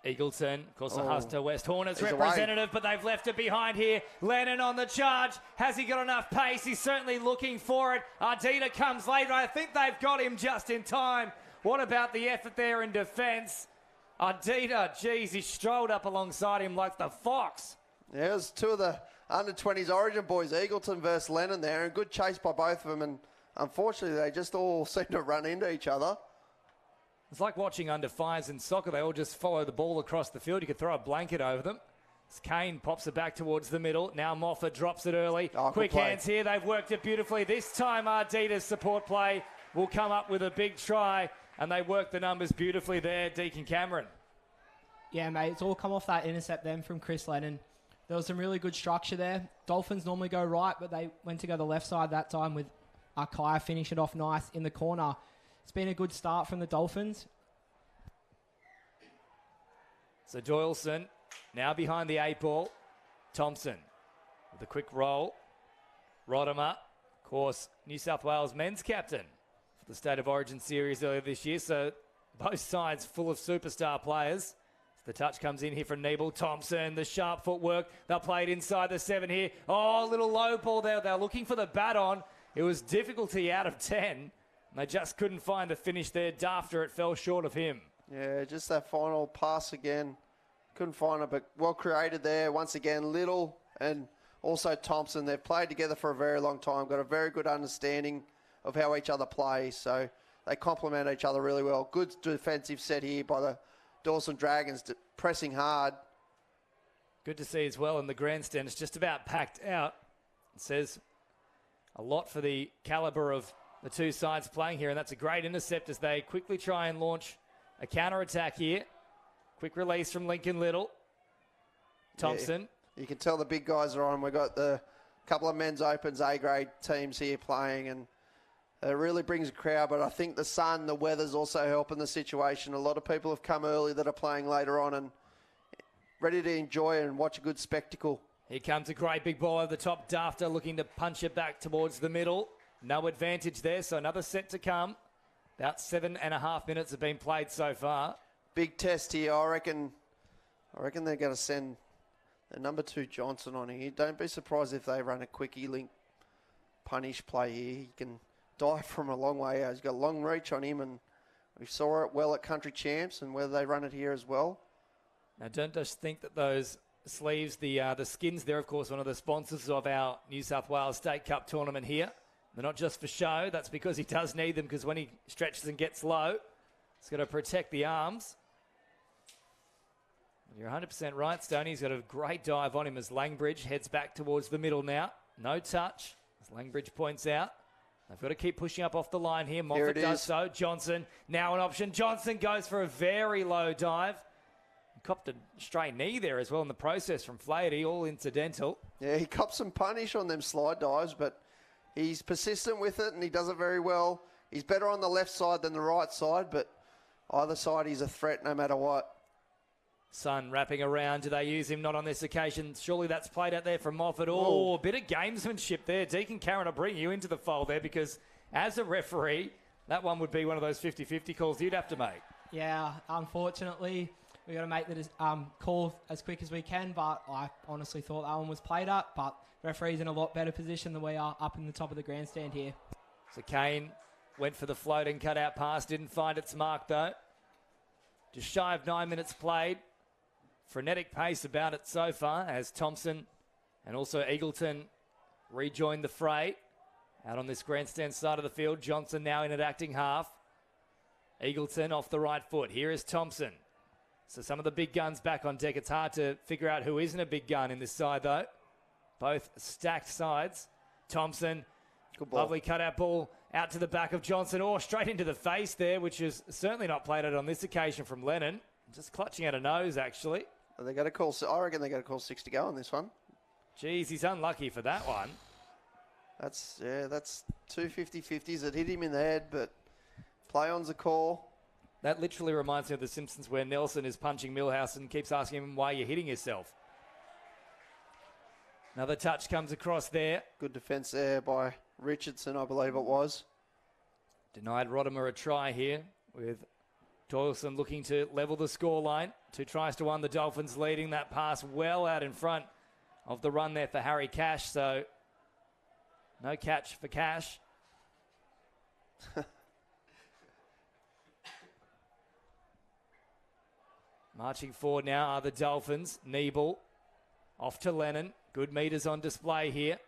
Eagleton, of course, the Huster West Hornets representative, but they've left it behind here. Lennon on the charge. Has he got enough pace? He's certainly looking for it. Ardita comes later. I think they've got him just in time. What about the effort there in defence? Ardita, geez, he strolled up alongside him like the fox. Yeah, it was two of the under-20s Origin boys, Eagleton versus Lennon there, and good chase by both of them, and unfortunately they just all seem to run into each other. It's like watching under fives in soccer. They all just follow the ball across the field. You could throw a blanket over them. As Kane pops it back towards the middle. Now Moffat drops it early. Quick hands here. They've worked it beautifully. This time Ardita's support play will come up with a big try, and they work the numbers beautifully there, Deacon Cameron. Yeah, mate, it's all come off that intercept then from Chris Lennon. There was some really good structure there. Dolphins normally go right, but they went to go the left side that time with Kaya finish it off nice in the corner. It's been a good start from the Dolphins. So Doyalson now behind the 8 ball. Thompson with a quick roll. Rodimer, of course, New South Wales men's captain for the State of Origin series earlier this year. So both sides full of superstar players. The touch comes in here from Nebel. Thompson, the sharp footwork. They'll play it inside the 7 here. Oh, a little low ball there. They're looking for the bat on. It was difficulty out of 10. They just couldn't find the finish there. Dafter, it fell short of him. Yeah, just that final pass again. Couldn't find it, but well created there. Once again, Little and also Thompson. They've played together for a very long time, got a very good understanding of how each other play. So they complement each other really well. Good defensive set here by the Dawson Dragons, pressing hard. Good to see as well in the grandstand. It's just about packed out. It says a lot for the calibre of the two sides playing here, and that's a great intercept as they quickly try and launch a counter-attack here. Quick release from Lincoln Little. Thompson. Yeah, you can tell the big guys are on. We've got the couple of men's opens, A-grade teams here playing, and it really brings a crowd, but I think the sun, the weather's also helping the situation. A lot of people have come early that are playing later on and ready to enjoy and watch a good spectacle. Here comes a great big ball over the top. Dafter looking to punch it back towards the middle. No advantage there, so another set to come. About 7.5 minutes have been played so far. Big test here. I reckon they're going to send the number 2 Johnson on here. Don't be surprised if they run a quickie link punish play here. He can dive from a long way. He's got a long reach on him, and we saw it well at Country Champs, and whether they run it here as well. Now, don't just think that those sleeves, the skins there, of course, one of the sponsors of our New South Wales State Cup tournament here. They're not just for show. That's because he does need them, because when he stretches and gets low, he's got to protect the arms. You're 100% right, Stoney. He's got a great dive on him as Langbridge heads back towards the middle now. No touch, as Langbridge points out. They've got to keep pushing up off the line here. Moffat does so. Johnson, now an option. Johnson goes for a very low dive. Copped a straight knee there as well in the process from Flaherty, all incidental. Yeah, he copped some punish on them slide dives, but he's persistent with it and he does it very well. He's better on the left side than the right side, but either side he's a threat no matter what. Sun wrapping around. Do they use him? Not on this occasion. Surely that's played out there from Moffat. Oh, a bit of gamesmanship there. Deacon Karen, I'll bring you into the fold there, because as a referee, that one would be one of those 50-50 calls you'd have to make. Yeah, unfortunately, we got to make the call as quick as we can, but I honestly thought that one was played up, but referee's in a lot better position than we are up in the top of the grandstand here. So Kane went for the floating cutout pass, didn't find its mark though. Just shy of 9 minutes played. Frenetic pace about it so far as Thompson and also Eagleton rejoined the fray. Out on this grandstand side of the field, Johnson now in at acting half. Eagleton off the right foot. Here is Thompson. So some of the big guns back on deck. It's hard to figure out who isn't a big gun in this side though. Both stacked sides. Thompson, lovely cutout ball out to the back of Johnson. Oh, straight into the face there, which is certainly not played out on this occasion from Lennon. Just clutching at a nose, actually. They got to call. I reckon they got to call 6 to go on this one. Jeez, he's unlucky for that one. That's two 50-50s that hit him in the head, but play on's a call. That literally reminds me of The Simpsons, where Nelson is punching Milhouse and keeps asking him why you're hitting yourself. Another touch comes across there. Good defence there by Richardson, I believe it was. Denied Rodimer a try here, with Doyalson looking to level the scoreline. 2 tries to 1, the Dolphins leading that pass well out in front of the run there for Harry Cash, so no catch for Cash. Marching forward now are the Dolphins. Niebel off to Lennon. Good meters on display here.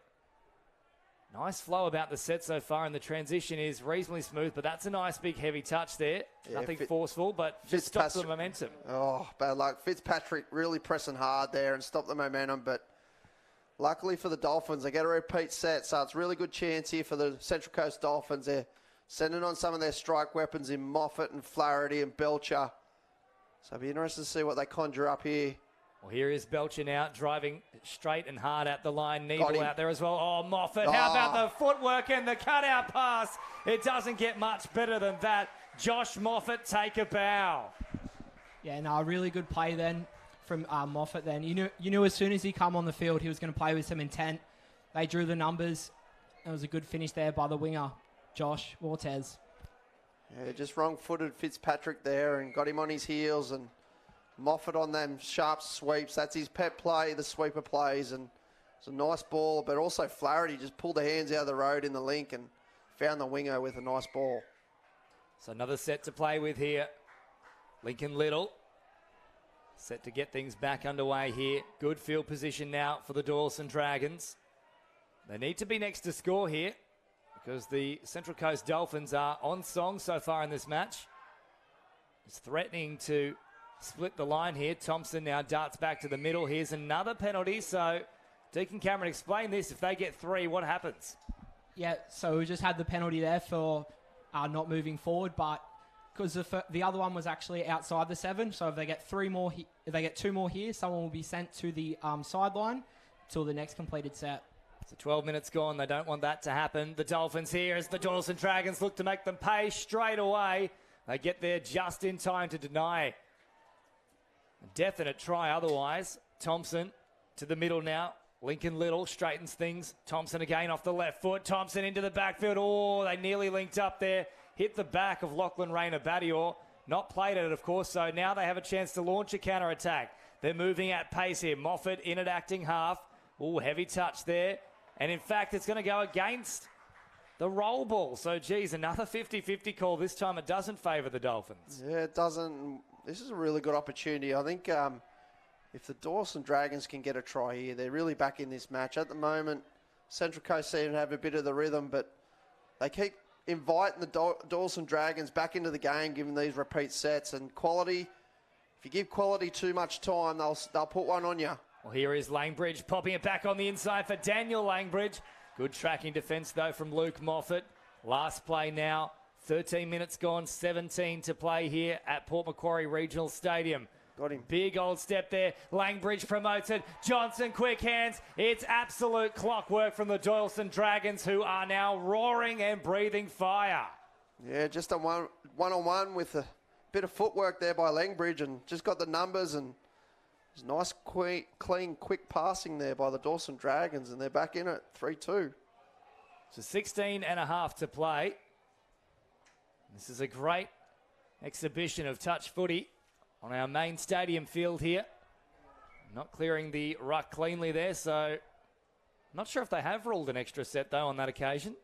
Nice flow about the set so far, and the transition is reasonably smooth, but that's a nice big heavy touch there. Yeah, Nothing forceful, but just stops the momentum. Oh, bad luck. Fitzpatrick really pressing hard there and stopped the momentum, but luckily for the Dolphins, they get a repeat set, so it's a really good chance here for the Central Coast Dolphins. They're sending on some of their strike weapons in Moffat and Flaherty and Belcher. So it'll be interesting to see what they conjure up here. Well, here is Belcher now, driving straight and hard at the line. Niebel out there as well. Oh, Moffat. Oh. How about the footwork and the cutout pass? It doesn't get much better than that. Josh Moffat, take a bow. Yeah, no, really good play then from Moffat then. You knew as soon as he come on the field, he was going to play with some intent. They drew the numbers. It was a good finish there by the winger, Josh Walters. Yeah, just wrong-footed Fitzpatrick there and got him on his heels, and Moffat on them sharp sweeps. That's his pet play, the sweeper plays, and it's a nice ball, but also Flaherty just pulled the hands out of the road in the link and found the winger with a nice ball. So another set to play with here. Lincoln Little set to get things back underway here. Good field position now for the Doyalson Dragons. They need to be next to score here because the Central Coast Dolphins are on song so far in this match. It's threatening to split the line here. Thompson now darts back to the middle. Here's another penalty. So, Deacon Cameron, explain this. If they get 3, what happens? Yeah, so we just had the penalty there for not moving forward, but because the other one was actually outside the 7, so if they get 3 more, if they get 2 more here, someone will be sent to the sideline till the next completed set. So 12 minutes gone. They don't want that to happen. The Dolphins here as the Doyalson Dragons look to make them pay straight away. They get there just in time to deny a definite try otherwise. Thompson to the middle now. Lincoln Little straightens things. Thompson again off the left foot. Thompson into the backfield. Oh, they nearly linked up there. Hit the back of Lachlan Rayner Badior. Not played at it, of course, so now they have a chance to launch a counter-attack. They're moving at pace here. Moffat in at acting half. Oh, heavy touch there. And in fact, it's going to go against the roll ball. So, geez, another 50-50 call. This time it doesn't favour the Dolphins. Yeah, it doesn't. This is a really good opportunity. I think if the Doyalson Dragons can get a try here, they're really back in this match. At the moment, Central Coast seem to have a bit of the rhythm, but they keep inviting the Doyalson Dragons back into the game, giving these repeat sets. And quality, if you give quality too much time, they'll put one on you. Well, here is Langbridge popping it back on the inside for Daniel Langbridge. Good tracking defence, though, from Luke Moffat. Last play now. 13 minutes gone, 17 to play here at Port Macquarie Regional Stadium. Got him. Big old step there. Langbridge promotes it. Johnson, quick hands. It's absolute clockwork from the Doyalson Dragons, who are now roaring and breathing fire. Yeah, just a one-on-one with a bit of footwork there by Langbridge, and just got the numbers, and there's nice, clean, quick passing there by the Doyalson Dragons, and they're back in it, 3-2. So 16 and a half to play. This is a great exhibition of touch footy on our main stadium field here. Not clearing the ruck cleanly there, so not sure if they have ruled an extra set, though, on that occasion.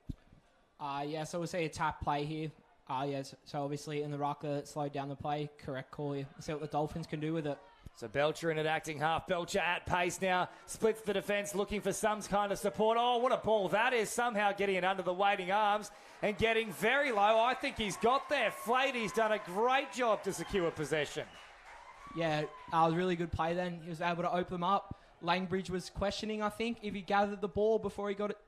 Yeah, so we'll see a tap play here. Yes, so obviously in the ruck, slowed down the play. Correct call here. We'll see what the Dolphins can do with it. So Belcher in at acting half. Belcher at pace now. Splits the defence, looking for some kind of support. Oh, what a ball that is. Somehow getting it under the waiting arms and getting very low. I think he's got there. Flaty's done a great job to secure possession. Yeah, it was a really good play then. He was able to open them up. Langbridge was questioning, I think, if he gathered the ball before he got it,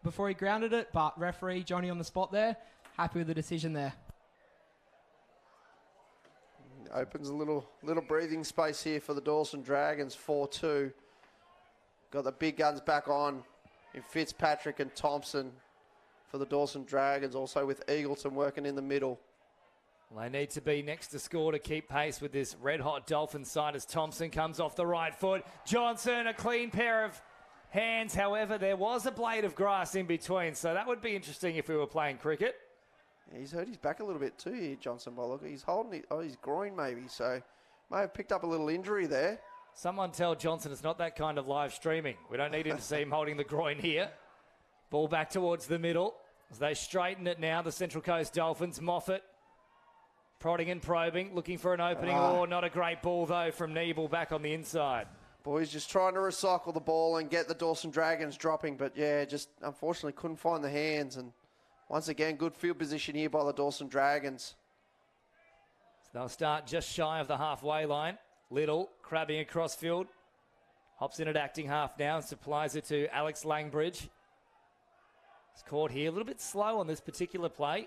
before he grounded it. But referee Johnny on the spot there, happy with the decision there. Opens a little breathing space here for the Doyalson Dragons, 4-2. Got the big guns back on in Fitzpatrick and Thompson for the Doyalson Dragons, also with Eagleton working in the middle. Well, they need to be next to score to keep pace with this red-hot Dolphins side as Thompson comes off the right foot. Johnson, a clean pair of hands. However, there was a blade of grass in between, so that would be interesting if we were playing cricket. Yeah, he's hurt his back a little bit too here, Johnson, by look. He's holding his groin maybe, so may have picked up a little injury there. Someone tell Johnson it's not that kind of live streaming. We don't need him to see him holding the groin here. Ball back towards the middle as they straighten it now, the Central Coast Dolphins. Moffat Prodding and probing, looking for an opening. Not a great ball, though, from Nebel back on the inside. Boys just trying to recycle the ball and get the Dawson Dragons dropping, but yeah, just unfortunately couldn't find the hands. And once again, good field position here by the Dawson Dragons. So they'll start just shy of the halfway line. Little crabbing across field. Hops in at acting half now and supplies it to Alex Langbridge. He's caught here a little bit slow on this particular play.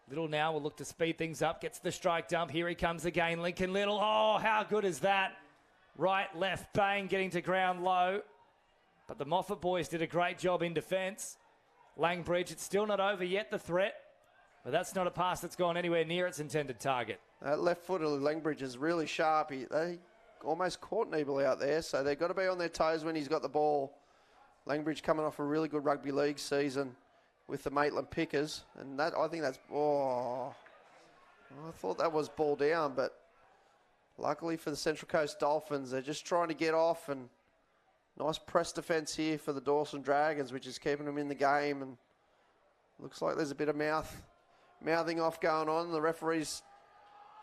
Little now will look to speed things up. Gets the strike dump. Here he comes again. Lincoln Little. Oh, how good is that? Right, left, bang, getting to ground low. But the Moffat boys did a great job in defence. Langbridge, it's still not over yet, the threat. But that's not a pass that's gone anywhere near its intended target. That left foot of Langbridge is really sharp. They almost caught Nebel out there, so they've got to be on their toes when he's got the ball. Langbridge coming off a really good rugby league season with the Maitland Pickers. And that, I think that's... I thought that was ball down, but luckily for the Central Coast Dolphins, they're just trying to get off, and nice press defence here for the Dawson Dragons, which is keeping them in the game. And looks like there's a bit of mouthing off going on. The referees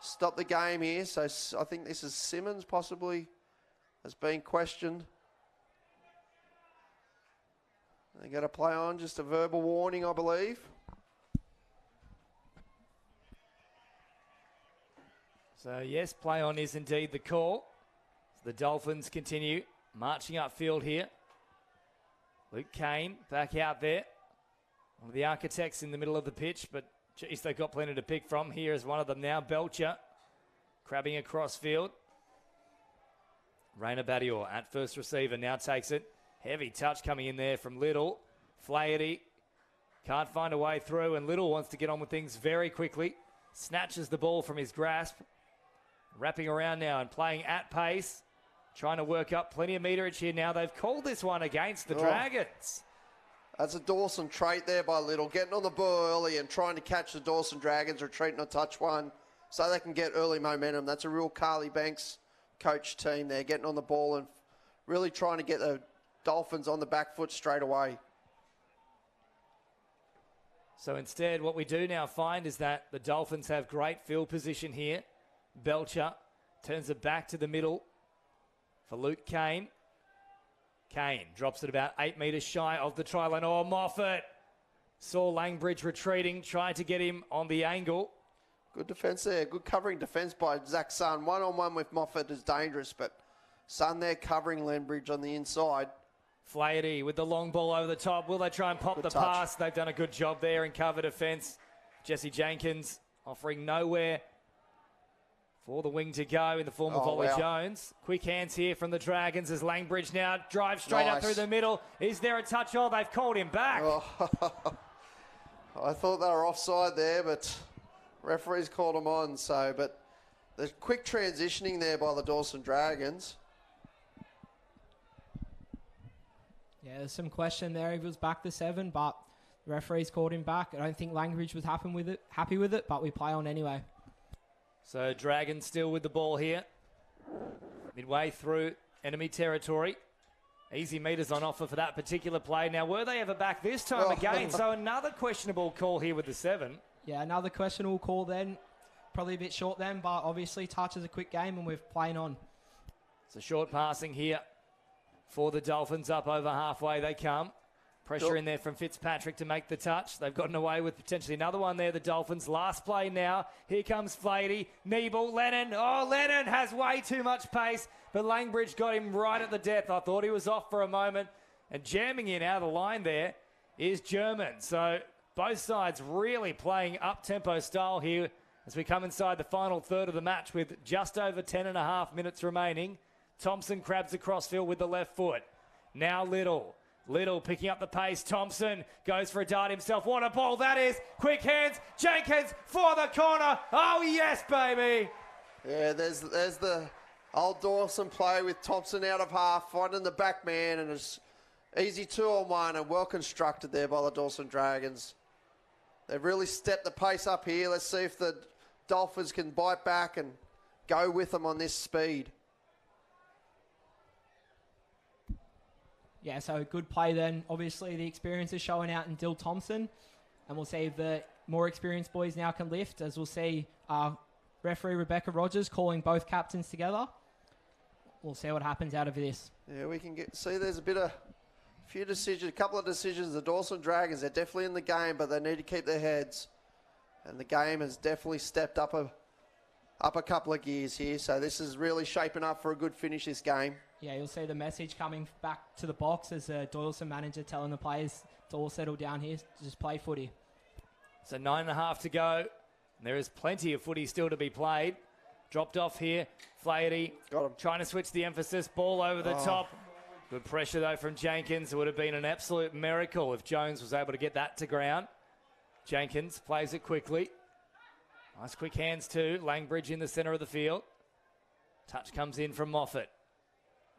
stopped the game here, so I think this is Simmons possibly has been questioned. They got to play on, just a verbal warning, I believe. So, yes, play on is indeed the call. So the Dolphins continue marching upfield here. Luke Kane back out there. One of the architects in the middle of the pitch, but geez, they've got plenty to pick from. Here is one of them now, Belcher, crabbing across field. Raina Badior at first receiver, now takes it. Heavy touch coming in there from Little. Flaherty can't find a way through, and Little wants to get on with things very quickly. Snatches the ball from his grasp. Wrapping around now and playing at pace. Trying to work up plenty of meterage here now. They've called this one against the Dragons. That's a Dawson trait there by Little. Getting on the ball early and trying to catch the Dawson Dragons retreating on touch one so they can get early momentum. That's a real Carly Banks coach team there, getting on the ball and really trying to get the Dolphins on the back foot straight away. So instead, what we do now find is that the Dolphins have great field position here. Belcher turns it back to the middle for Luke Kane. Kane drops it about 8 metres shy of the try line. Oh, Moffat saw Langbridge retreating, tried to get him on the angle. Good defence there. Good covering defence by Zach Sun. One-on-one with Moffat is dangerous, but Sun there covering Langbridge on the inside. Flaherty with the long ball over the top. Will they try and pop the pass? They've done a good job there in cover defence. Jesse Jenkins offering nowhere for the wing to go in the form of Ollie Jones. Quick hands here from the Dragons as Langbridge now drives straight up through the middle. Is there a touch? Oh, they've called him back. I thought they were offside there, but referees called them on. So, but the quick transitioning there by the Dawson Dragons. Yeah, there's some question there. He was back to 7, but the referees called him back. I don't think Langbridge was happy with it, but we play on anyway. So Dragons still with the ball here. Midway through enemy territory. Easy meters on offer for that particular play. Now, were they ever back this time again? So another questionable call here with the 7. Yeah, another questionable call then. Probably a bit short then, but obviously touch is a quick game and we're playing on. It's a short passing here for the Dolphins. Up over halfway they come. Pressure in there from Fitzpatrick to make the touch. They've gotten away with potentially another one there, the Dolphins. Last play now. Here comes Flaherty. Nebel, Lennon. Oh, Lennon has way too much pace, but Langbridge got him right at the death. I thought he was off for a moment. And jamming in out of the line there is German. So both sides really playing up-tempo style here as we come inside the final third of the match with just over 10.5 minutes remaining. Thompson crabs across field with the left foot. Now Little picking up the pace. Thompson goes for a dart himself. What a ball that is. Quick hands. Jenkins for the corner. Oh, yes, baby. Yeah, there's the old Dawson play with Thompson out of half, finding the back man, and it's easy 2-on-1 and well constructed there by the Dawson Dragons. They've really stepped the pace up here. Let's see if the Dolphins can bite back and go with them on this speed. Yeah, so good play then. Obviously, the experience is showing out in Dill Thompson. And we'll see if the more experienced boys now can lift, as we'll see referee Rebecca Rogers calling both captains together. We'll see what happens out of this. Yeah, we can see there's a couple of decisions. The Doyalson Dragons, they're definitely in the game, but they need to keep their heads. And the game has definitely stepped up a couple of gears here. So this is really shaping up for a good finish, this game. Yeah, you'll see the message coming back to the box as a Doyalson manager telling the players to all settle down here, to just play footy. So 9.5 to go. There is plenty of footy still to be played. Dropped off here. Flaherty trying to switch the emphasis. Ball over the top. Good pressure, though, from Jenkins. It would have been an absolute miracle if Jones was able to get that to ground. Jenkins plays it quickly. Nice quick hands, too. Langbridge in the centre of the field. Touch comes in from Moffat.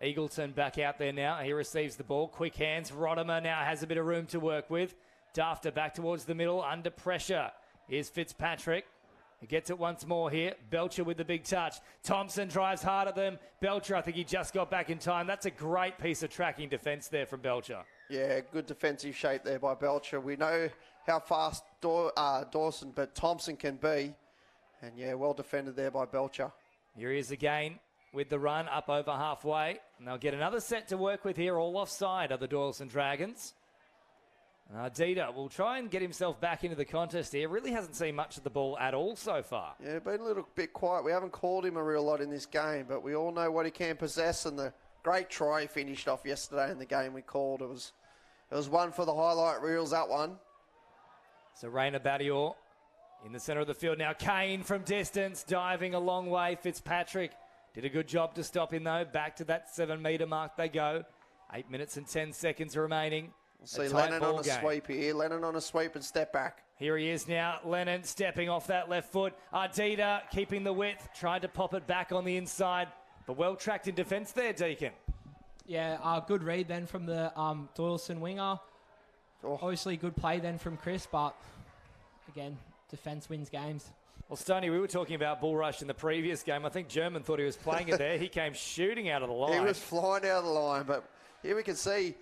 Eagleton back out there now. He receives the ball. Quick hands. Rodimer now has a bit of room to work with. Dafter back towards the middle. Under pressure. Here's Fitzpatrick. He gets it once more here. Belcher with the big touch. Thompson drives hard at them. Belcher, I think he just got back in time. That's a great piece of tracking defence there from Belcher. Yeah, good defensive shape there by Belcher. We know how fast Dawson, but Thompson can be. And yeah, well defended there by Belcher. Here he is again with the run up over halfway. And they'll get another set to work with here, all offside of the Doyalson Dragons. Dita will try and get himself back into the contest here. Really hasn't seen much of the ball at all so far. Yeah, been a little bit quiet. We haven't called him a real lot in this game, but we all know what he can possess, and the great try he finished off yesterday in the game we called. It was one for the highlight reels, that one. So Raina Badior in the centre of the field now. Kane from distance, diving a long way. Fitzpatrick did a good job to stop him, though. Back to that 7 metre mark they go. 8 minutes and 10 seconds remaining. We'll see Lennon on a sweep here. Lennon on a sweep and step back. Here he is now. Lennon stepping off that left foot. Ardita keeping the width. Tried to pop it back on the inside. But well tracked in defence there, Deacon. Yeah, good read then from the Doyalson winger. Obviously good play then from Chris, but again, defence wins games. Well, Stoney, we were talking about bull rush in the previous game. I think German thought he was playing it there. He came shooting out of the line. He was flying out of the line, but here we can see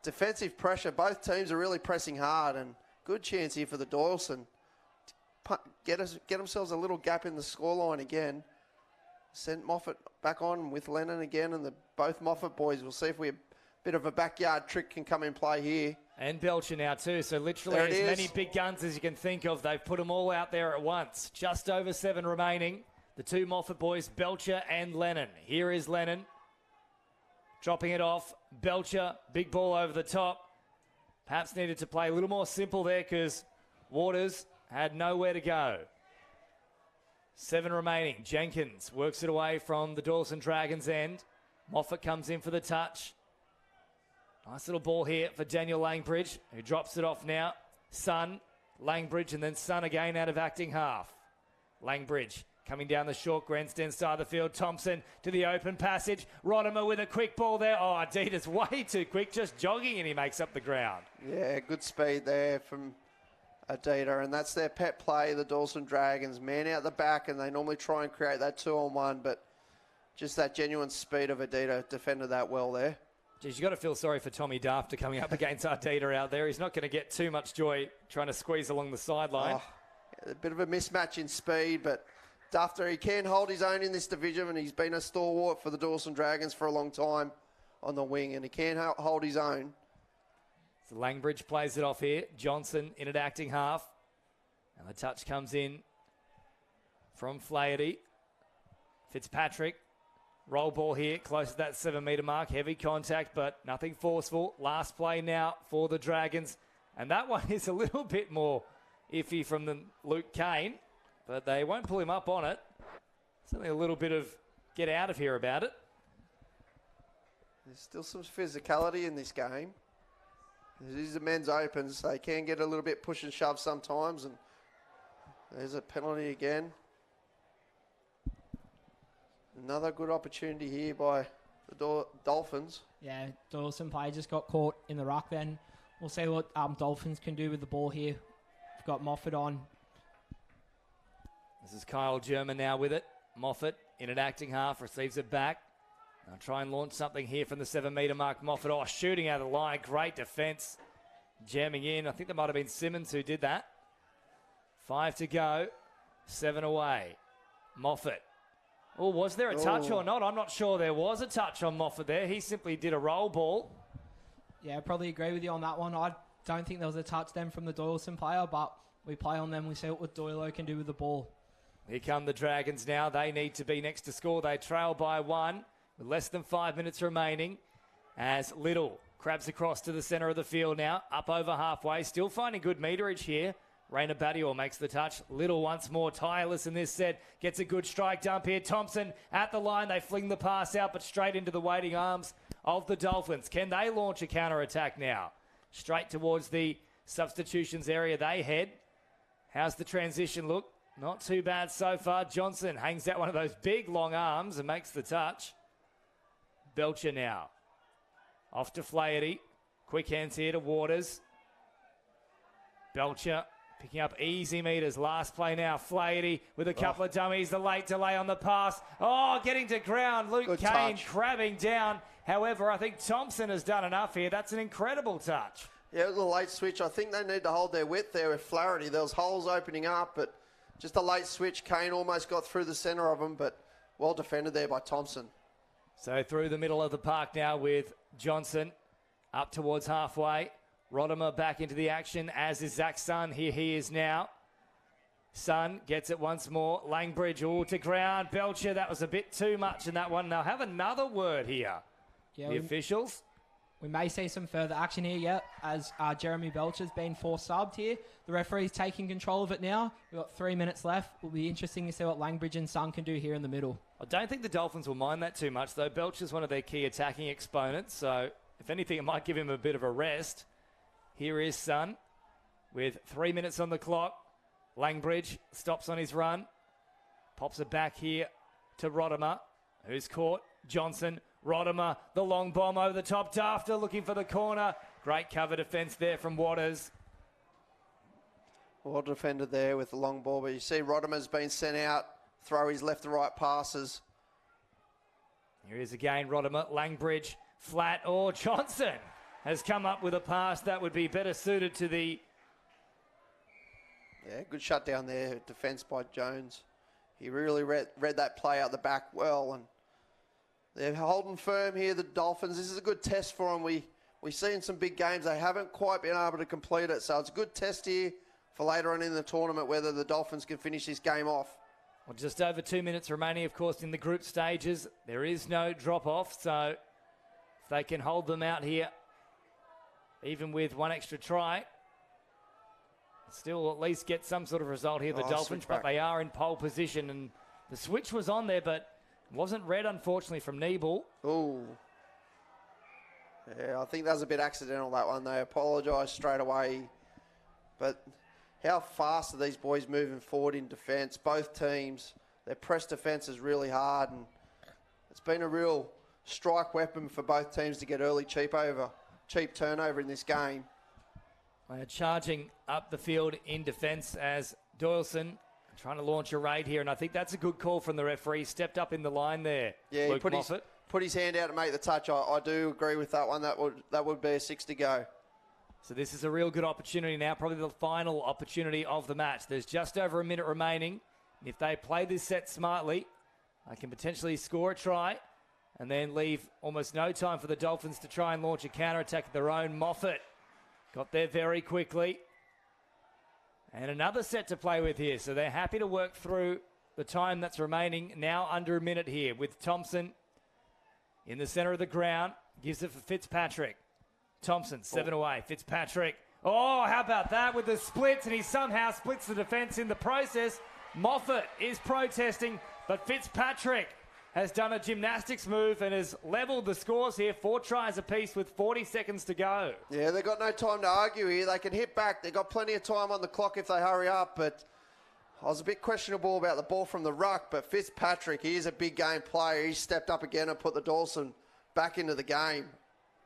defensive pressure. Both teams are really pressing hard, and good chance here for the Doyalson. Get themselves a little gap in the scoreline again. Send Moffat back on with Lennon again, and both Moffat boys. We'll see if a bit of a backyard trick can come in play here. And Belcher now too, so literally as many big guns as you can think of. They've put them all out there at once. Just over 7 remaining. The two Moffat boys, Belcher and Lennon. Here is Lennon. Dropping it off. Belcher, big ball over the top. Perhaps needed to play a little more simple there because Waters had nowhere to go. 7 remaining. Jenkins works it away from the Doyalson Dragons end. Moffat comes in for the touch. Nice little ball here for Daniel Langbridge, who drops it off now. Sun, Langbridge, and then Sun again out of acting half. Langbridge coming down the short grandstand side of the field. Thompson to the open passage. Rodimer with a quick ball there. Oh, Adidas way too quick, just jogging, and he makes up the ground. Yeah, good speed there from Adida, and that's their pet play, the Doyalson Dragons. Man out the back, and they normally try and create that 2-on-1, but just that genuine speed of Adida defended that well there. Geez, you've got to feel sorry for Tommy Dafter coming up against Ardita out there. He's not going to get too much joy trying to squeeze along the sideline. A bit of a mismatch in speed, but Dafter, he can hold his own in this division, and he's been a stalwart for the Doyalson Dragons for a long time on the wing, and he can hold his own. So Langbridge plays it off here. Johnson in at acting half. And the touch comes in from Flaherty. Fitzpatrick. Roll ball here, close to that 7 metre mark. Heavy contact, but nothing forceful. Last play now for the Dragons. And that one is a little bit more iffy from the Luke Kane, but they won't pull him up on it. Certainly a little bit of get out of here about it. There's still some physicality in this game. These are men's opens. They can get a little bit push and shove sometimes, and there's a penalty again. Another good opportunity here by the Dolphins. Yeah, Doyalson player just got caught in the ruck then. We'll see what Dolphins can do with the ball here. We've got Moffat on. This is Kyle German now with it. Moffat in an acting half, receives it back. I'll try and launch something here from the 7 metre mark. Moffat, shooting out of the line. Great defence. Jamming in. I think there might have been Simmons who did that. 5 to go. 7 away. Moffat. Oh, was there a touch or not? I'm not sure there was a touch on Moffat there. He simply did a roll ball. Yeah, I probably agree with you on that one. I don't think there was a touch then from the Doyalson player, but we play on them. We see what Doyle can do with the ball. Here come the Dragons now. They need to be next to score. They trail by 1 with less than 5 minutes remaining as Little crabs across to the centre of the field now, up over halfway, still finding good meterage here. Raina Badior makes the touch. Little once more tireless in this set. Gets a good strike dump here. Thompson at the line. They fling the pass out, but straight into the waiting arms of the Dolphins. Can they launch a counter-attack now? Straight towards the substitutions area they head. How's the transition look? Not too bad so far. Johnson hangs out one of those big long arms and makes the touch. Belcher now. Off to Flaherty. Quick hands here to Waters. Belcher picking up easy meters. Last play now. Flaherty with a couple of dummies. The late delay on the pass. Oh, getting to ground. Luke Good Kane touch. crabbing down. However, I think Thompson has done enough here. That's an incredible touch. Yeah, it was a late switch. I think they need to hold their width there with Flaherty. There was holes opening up, but just a late switch. Kane almost got through the centre of them, but well defended there by Thompson. So through the middle of the park now with Johnson up towards halfway. Rodimer back into the action, as is Zach Sun. Here he is now. Sun gets it once more. Langbridge all to ground. Belcher, that was a bit too much in that one. They'll have another word here. Yeah, the officials. We may see some further action here yet, as Jeremy Belcher's been forced subbed here. The referee's taking control of it now. We've got 3 minutes left. It'll be interesting to see what Langbridge and Sun can do here in the middle. I don't think the Dolphins will mind that too much, though. Belcher's one of their key attacking exponents, so if anything, it might give him a bit of a rest. Here is Sun with 3 minutes on the clock. Langbridge stops on his run. Pops it back here to Rodimer, who's caught. Johnson, Rodimer, the long bomb over the top. Dafter looking for the corner. Great cover defence there from Waters. Well defended there with the long ball, but you see Rodimer's been sent out, throw his left to right passes. Here is again Rodimer, Langbridge, flat. Oh, Johnson has come up with a pass that would be better suited to the... Yeah, good shutdown there, defence by Jones. He really read that play out the back well, and they're holding firm here, the Dolphins. This is a good test for them. We see in some big games they haven't quite been able to complete it, so it's a good test here for later on in the tournament whether the Dolphins can finish this game off. Well, just over 2 minutes remaining, of course, in the group stages. There is no drop-off, so if they can hold them out here, even with one extra try, still at least get some sort of result here, the Dolphins, but they are in pole position, and the switch was on there, but wasn't read, unfortunately, from Niebel. Ooh. Yeah, I think that was a bit accidental, that one. They apologised straight away. But how fast are these boys moving forward in defence? Both teams, their press defence is really hard, and it's been a real strike weapon for both teams to get early cheap turnover in this game. They're charging up the field in defence as Doyalson trying to launch a raid here, and I think that's a good call from the referee. Stepped up in the line there. Yeah, Luke he Moffat. put his hand out to make the touch. I do agree with that one. That would be a 6 to go. So this is a real good opportunity now, probably the final opportunity of the match. There's just over a minute remaining. If they play this set smartly, they can potentially score a try and then leave almost no time for the Dolphins to try and launch a counter-attack of their own. Moffat got there very quickly. And another set to play with here. So they're happy to work through the time that's remaining. Now under a minute here with Thompson in the centre of the ground. Gives it for Fitzpatrick. Thompson, 7 away. Fitzpatrick. Oh, how about that with the splits? And he somehow splits the defence in the process. Moffat is protesting, but Fitzpatrick has done a gymnastics move and has levelled the scores here. 4 tries apiece with 40 seconds to go. Yeah, they've got no time to argue here. They can hit back. They've got plenty of time on the clock if they hurry up, but I was a bit questionable about the ball from the ruck, but Fitzpatrick, he is a big game player. He stepped up again and put the Doyalson back into the game.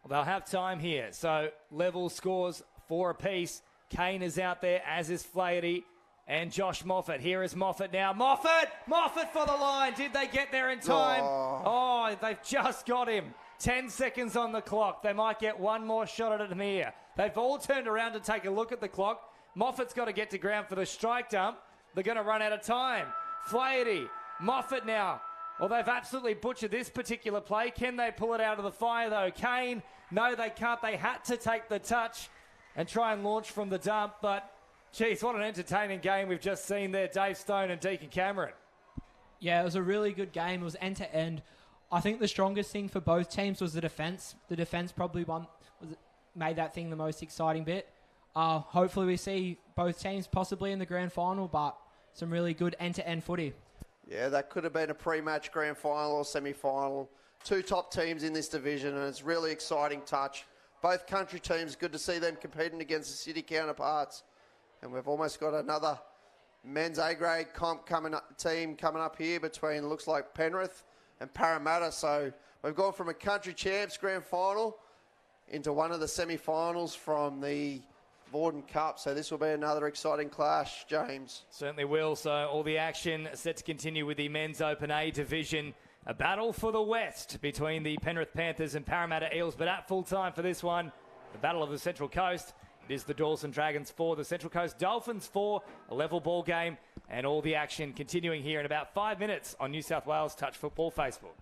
Well, they'll have time here. So level scores 4 apiece. Kane is out there, as is Flaherty. And Josh Moffat. Here is Moffat now. Moffat for the line. Did they get there in time? Oh, they've just got him. 10 seconds on the clock. They might get one more shot at him here. They've all turned around to take a look at the clock. Moffat's got to get to ground for the strike dump. They're going to run out of time. Flaherty, Moffat now. Well, they've absolutely butchered this particular play. Can they pull it out of the fire, though? Kane, no, they can't. They had to take the touch and try and launch from the dump. But, geez, what an entertaining game we've just seen there, Dave Stone and Deacon Cameron. Yeah, it was a really good game. It was end-to-end. I think the strongest thing for both teams was the defence. The defence probably made that thing the most exciting bit. Hopefully we see both teams possibly in the grand final, but some really good end-to-end footy. Yeah, that could have been a pre-match grand final or semi-final. Two top teams in this division, and it's really exciting touch. Both country teams, good to see them competing against the city counterparts. And we've almost got another men's A-grade team coming up here between, looks like, Penrith and Parramatta. So we've gone from a country champs grand final into one of the semi-finals from the Vorden Cup. So this will be another exciting clash, James. Certainly will. So all the action set to continue with the men's Open A division. A battle for the West between the Penrith Panthers and Parramatta Eels. But at full time for this one, the Battle of the Central Coast. It is the Doyalson Dragons 4, the Central Coast Dolphins 4, a level ball game. And all the action continuing here in about 5 minutes on New South Wales Touch Football Facebook.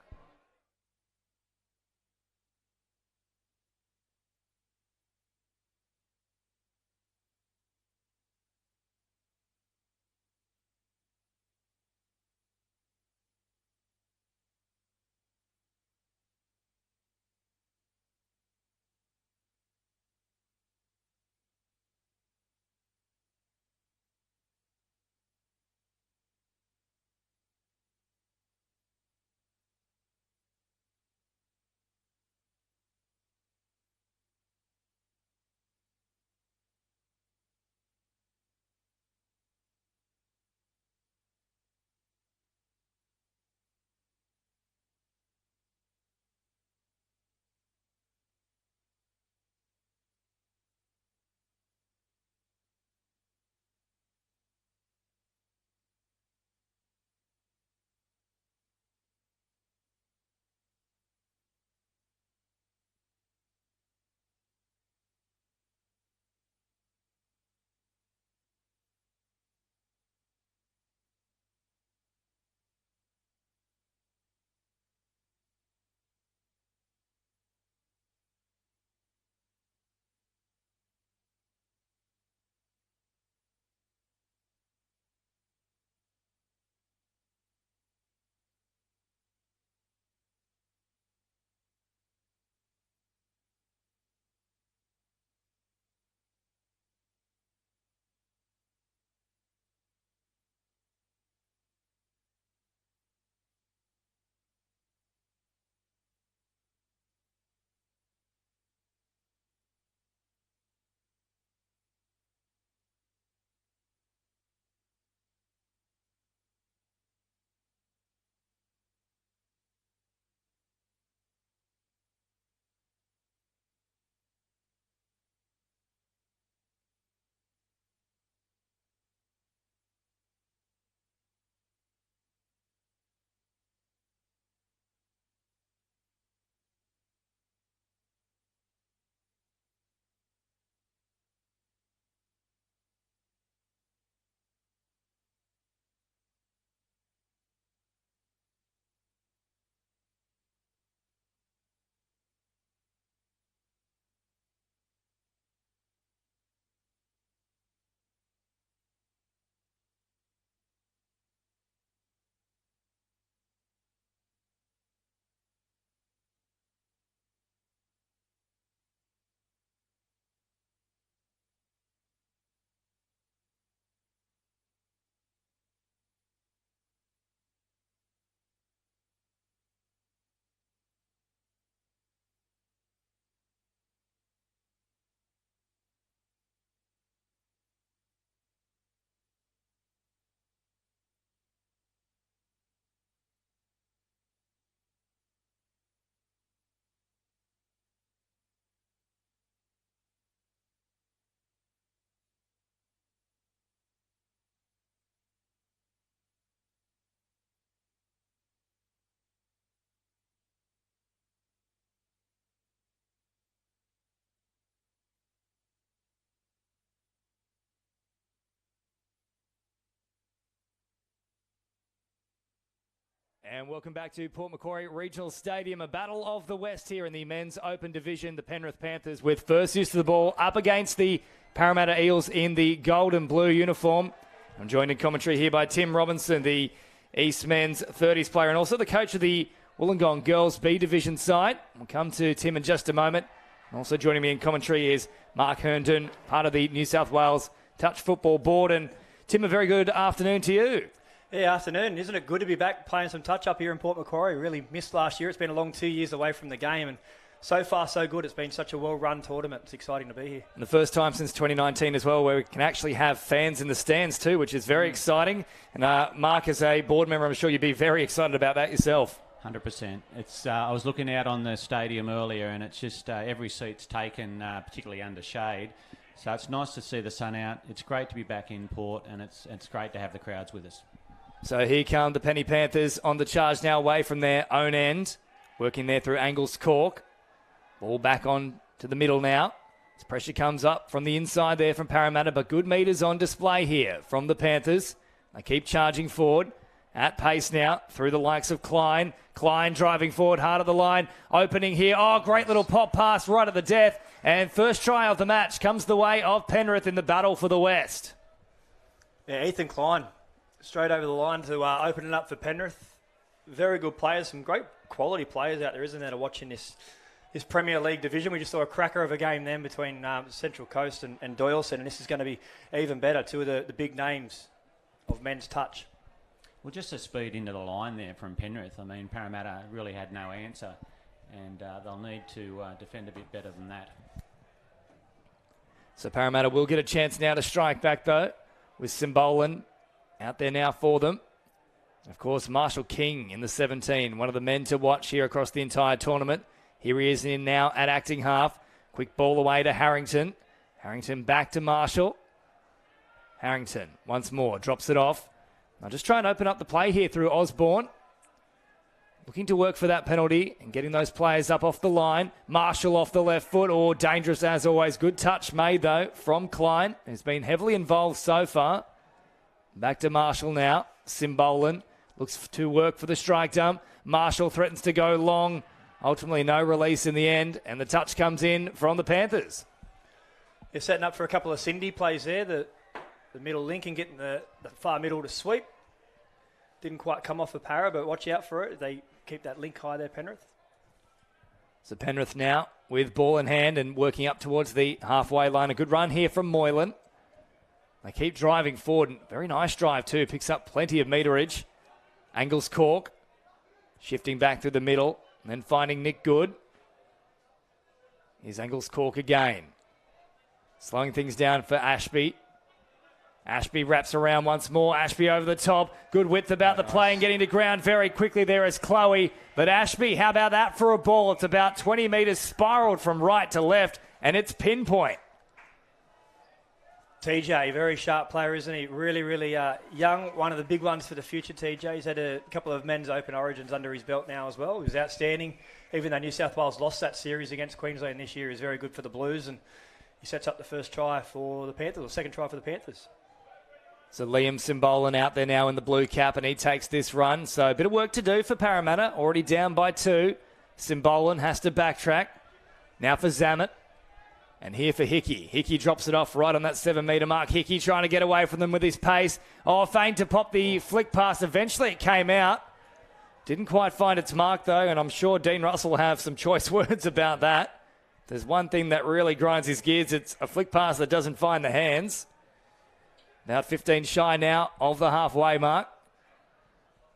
And welcome back to Port Macquarie Regional Stadium, a battle of the West here in the Men's Open Division. The Penrith Panthers with first use of the ball up against the Parramatta Eels in the gold and blue uniform. I'm joined in commentary here by Tim Robinson, the East Men's 30s player and also the coach of the Wollongong Girls B Division side. We'll come to Tim in just a moment. Also joining me in commentary is Mark Herndon, part of the New South Wales Touch Football Board. And Tim, a very good afternoon to you. Yeah, afternoon. Isn't it good to be back playing some touch up here in Port Macquarie? Really missed last year. It's been a long 2 years away from the game, and so far so good. It's been such a well-run tournament. It's exciting to be here. And the first time since 2019 as well where we can actually have fans in the stands too, which is very exciting. And Mark, as a board member, I'm sure you'd be very excited about that yourself. 100%. It's. I was looking out on the stadium earlier, and it's just every seat's taken, particularly under shade. So it's nice to see the sun out. It's great to be back in Port, and it's great to have the crowds with us. So here come the Penny Panthers on the charge now away from their own end. Working there through Angles Cork. Ball back on to the middle now. As pressure comes up from the inside there from Parramatta, but good meters on display here from the Panthers. They keep charging forward. At pace now through the likes of Klein. Klein driving forward hard at the line. Opening here. Oh, great little pop pass right at the death. And first try of the match comes the way of Penrith in the battle for the West. Yeah, Ethan Klein. Straight over the line to open it up for Penrith. Very good players, some great quality players out there, isn't there, to watch in this Premier League division. We just saw a cracker of a game then between Central Coast and Doyalson, and this is going to be even better. Two of the big names of men's touch. Well, just the speed into the line there from Penrith. I mean, Parramatta really had no answer, and they'll need to defend a bit better than that. So Parramatta will get a chance now to strike back, though, with Simbolan out there now for them. Of course, Marshall King in the 17, one of the men to watch here across the entire tournament. Here he is in now at acting half. Quick ball away to Harrington. Harrington back to Marshall. Harrington once more drops it off. I'll just try and open up the play here through Osborne. Looking to work for that penalty and getting those players up off the line. Marshall off the left foot. Oh, dangerous as always. Good touch made, though, from Klein, who's been heavily involved so far. Back to Marshall now. Simbolan looks to work for the strike dump. Marshall threatens to go long. Ultimately, no release in the end. And the touch comes in from the Panthers. They're setting up for a couple of Cindy plays there. The middle link and getting the far middle to sweep. Didn't quite come off the Para, but watch out for it. They keep that link high there, Penrith. So Penrith now with ball in hand and working up towards the halfway line. A good run here from Moylan. They keep driving forward. Very nice drive too. Picks up plenty of meterage. Angles Cork. Shifting back through the middle. And then finding Nick Good. Here's Angles Cork again. Slowing things down for Ashby. Ashby wraps around once more. Ashby over the top. Good width about the play and getting to ground very quickly there is Chloe. But Ashby, how about that for a ball? It's about 20 metres spiralled from right to left. And it's pinpoint. TJ, very sharp player, isn't he? Really, really young. One of the big ones for the future, TJ. He's had a couple of men's open origins under his belt now as well. He was outstanding. Even though New South Wales lost that series against Queensland this year, he's very good for the Blues. And he sets up the first try for the Panthers, or second try for the Panthers. So Liam Simbolan out there now in the blue cap, and he takes this run. So a bit of work to do for Parramatta. Already down by 2. Simbolan has to backtrack. Now for Zammit. And here for Hickey. Hickey drops it off right on that 7-metre mark. Hickey trying to get away from them with his pace. Oh, feign to pop the flick pass. Eventually it came out. Didn't quite find its mark, though, and I'm sure Dean Russell will have some choice words about that. There's one thing that really grinds his gears. It's a flick pass that doesn't find the hands. About 15 shy now of the halfway mark.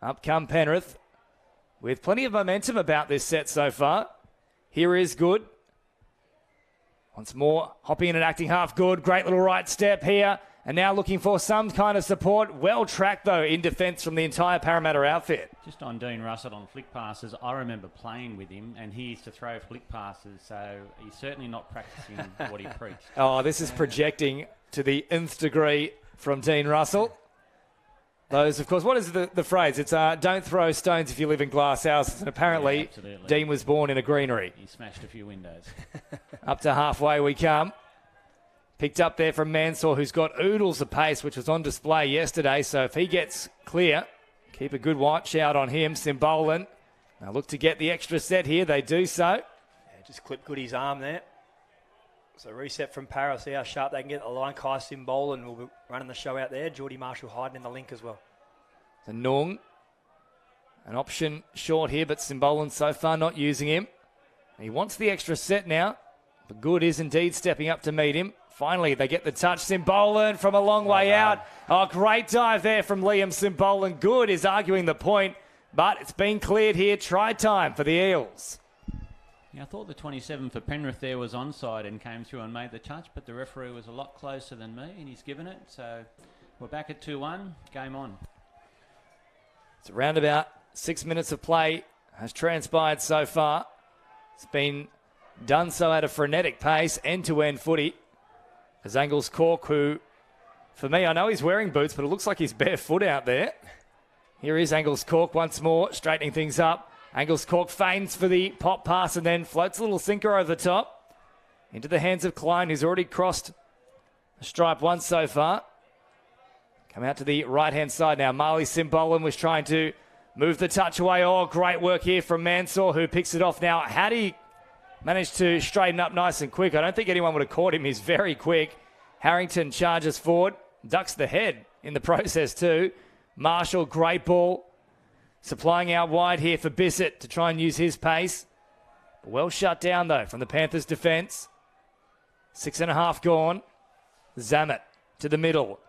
Up come Penrith with plenty of momentum about this set so far. Here is Good. Once more, hopping in and acting half Good. Great little right step here. And now looking for some kind of support. Well tracked, though, in defence from the entire Parramatta outfit. Just on Dean Russell on flick passes, I remember playing with him, and he used to throw flick passes, so he's certainly not practising what he preached. Oh, this is projecting to the nth degree from Dean Russell. Those, of course, what is the phrase? It's don't throw stones if you live in glass houses. And apparently, yeah, Dean was born in a greenery. He smashed a few windows. Up to halfway we come. Picked up there from Mansour, who's got oodles of pace, which was on display yesterday. So if he gets clear, Keep a good watch out on him, Simbolan. Now look to get the extra set here. They do so. Yeah, just clip Goody's arm there. So reset from Parra. See how sharp they can get the line. Kai Simbolan will be running the show out there. Geordie Marshall hiding in the link as well. So Nung, an option short here, but Simbolan so far not using him. He wants the extra set now, but Good is indeed stepping up to meet him. Finally, they get the touch. Simbolan from a long way out. Oh, great dive there from Liam Simbolan. Good is arguing the point, but it's been cleared here. Try time for the Eels. Yeah, I thought the 27 for Penrith there was onside and came through and made the touch, but the referee was a lot closer than me, and he's given it. So we're back at 2-1. Game on. It's around about 6 minutes of play has transpired so far. It's been done so at a frenetic pace, end-to-end footy. As Angles Cork, who, for me, I know he's wearing boots, but it looks like he's barefoot out there. Here is Angles Cork once more, straightening things up. Angles Cork feigns for the pop pass and then floats a little sinker over the top. Into the hands of Klein, who's already crossed a stripe once so far. Come out to the right-hand side now. Marley Simbolan was trying to move the touch away. Oh, great work here from Mansour, who picks it off now. Had he managed to straighten up nice and quick, I don't think anyone would have caught him. He's very quick. Harrington charges forward, ducks the head in the process too. Marshall, great ball. Supplying out wide here for Bissett to try and use his pace. Well shut down, though, from the Panthers' defence. 6.5 gone. Zammit to the middle.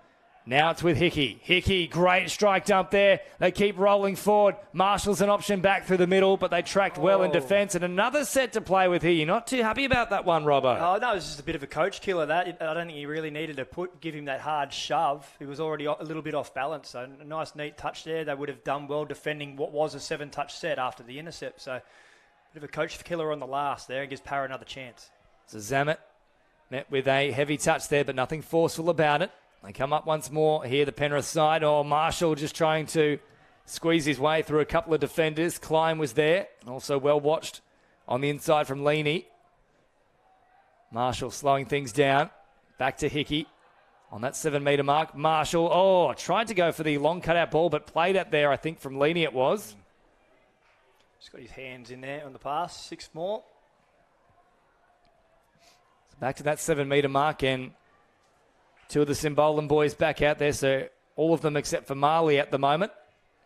Now it's with Hickey. Hickey, great strike dump there. They keep rolling forward. Marshall's an option back through the middle, but they tracked well in defence. And another set to play with here. You're not too happy about that one, Robbo. Oh, no, it was just a bit of a coach killer, that. I don't think he really needed to give him that hard shove. He was already a little bit off balance. So a nice, neat touch there. They would have done well defending what was a 7-touch set after the intercept. So a bit of a coach killer on the last there and gives Parra another chance. So Zammit met with a heavy touch there, but nothing forceful about it. They come up once more here, the Penrith side. Oh, Marshall just trying to squeeze his way through a couple of defenders. Klein was there, and also well watched on the inside from Leaney. Marshall slowing things down. Back to Hickey on that 7-metre mark. Marshall, tried to go for the long cutout ball, but played it there, I think, from Leaney it was. Just got his hands in there on the pass. 6 more. So back to that 7-metre mark, and two of the Simbolan boys back out there, so all of them except for Marley at the moment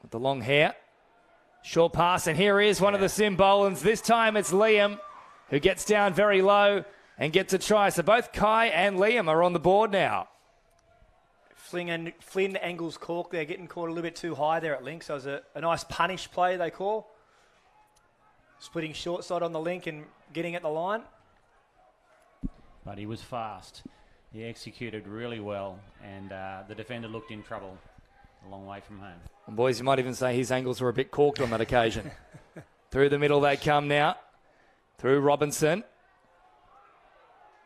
with the long hair. Short pass, and here is one of the Simbolans. This time it's Liam who gets down very low and gets a try. So both Kai and Liam are on the board now. Flynn Angles Cork, they're getting caught a little bit too high there at link, so it was a nice punish play they call. Splitting short side on the link and getting at the line. But he was fast. He executed really well, and the defender looked in trouble a long way from home. And boys, you might even say his angles were a bit corked on that occasion. Through the middle they come now. Through Robinson.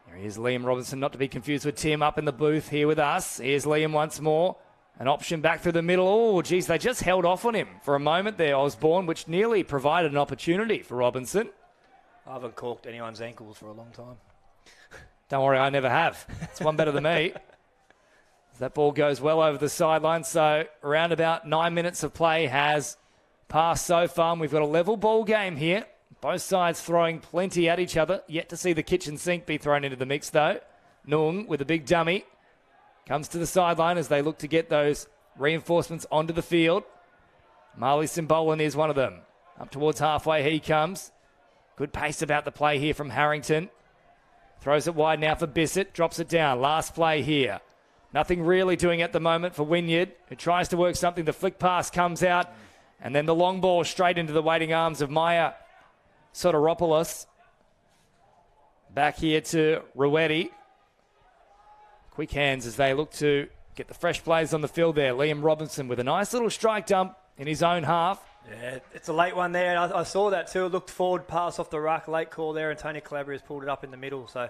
There he is, Liam Robinson, not to be confused with Tim up in the booth here with us. Here's Liam once more. An option back through the middle. Oh, geez, they just held off on him for a moment there, Osborne, which nearly provided an opportunity for Robinson. I haven't corked anyone's ankles for a long time. Don't worry, I never have. It's one better than me. That ball goes well over the sideline. So around about 9 minutes of play has passed so far. And we've got a level ball game here. Both sides throwing plenty at each other. Yet to see the kitchen sink be thrown into the mix, though. Nung with a big dummy. Comes to the sideline as they look to get those reinforcements onto the field. Marley Simbolan is one of them. Up towards halfway he comes. Good pace about the play here from Harrington. Throws it wide now for Bissett. Drops it down. Last play here. Nothing really doing at the moment for Wynyard, who tries to work something. The flick pass comes out. And then the long ball straight into the waiting arms of Maya Soteropoulos. Back here to Ruetti. Quick hands as they look to get the fresh players on the field there. Liam Robinson with a nice little strike dump in his own half. Yeah, it's a late one there. I saw that too. It looked forward, pass off the ruck, late call there, and Tony Calabria's pulled it up in the middle. So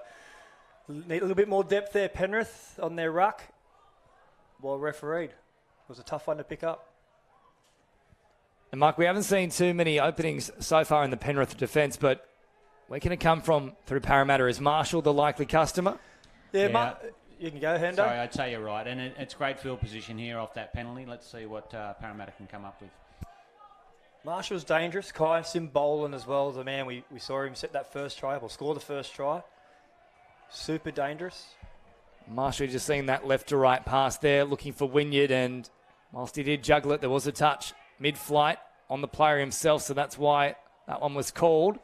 need a little bit more depth there, Penrith, on their ruck. Well refereed. It was a tough one to pick up. And Mark, we haven't seen too many openings so far in the Penrith defence, but where can it come from through Parramatta? Is Marshall the likely customer? Yeah. You can go, Hendo. Sorry, I'd say you're right. And it's great field position here off that penalty. Let's see what Parramatta can come up with. Marshall's dangerous. Kai Simbolan as well as the man. We saw him set that first try, or score the first try. Super dangerous. Marshall just seeing that left to right pass there, looking for Wynyard, and whilst he did juggle it, there was a touch mid-flight on the player himself, so that's why that one was called.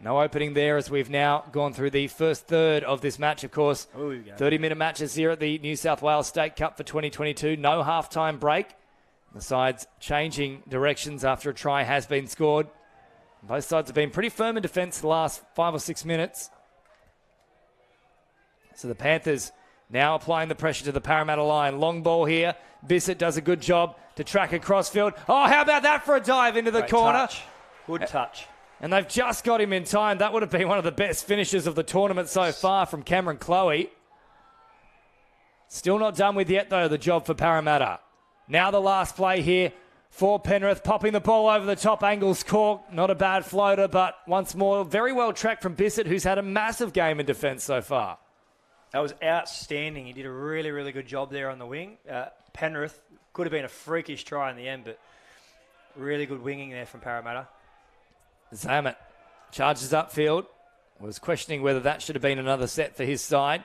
No opening there as we've now gone through the first third of this match, of course. 30-minute matches here at the New South Wales State Cup for 2022. No half-time break. The sides changing directions after a try has been scored. Both sides have been pretty firm in defence the last 5 or 6 minutes. So the Panthers now applying the pressure to the Parramatta line. Long ball here. Bissett does a good job to track across field. Oh, how about that for a dive into the corner? Touch. Good touch. And they've just got him in time. That would have been one of the best finishes of the tournament so far from Cameron Chloe. Still not done with yet, though, the job for Parramatta. Now the last play here for Penrith. Popping the ball over the top. Angles cork. Not a bad floater, but once more, very well tracked from Bissett, who's had a massive game in defence so far. That was outstanding. He did a really, really good job there on the wing. Penrith could have been a freakish try in the end, but really good winging there from Parramatta. Zammit charges upfield. Was questioning whether that should have been another set for his side.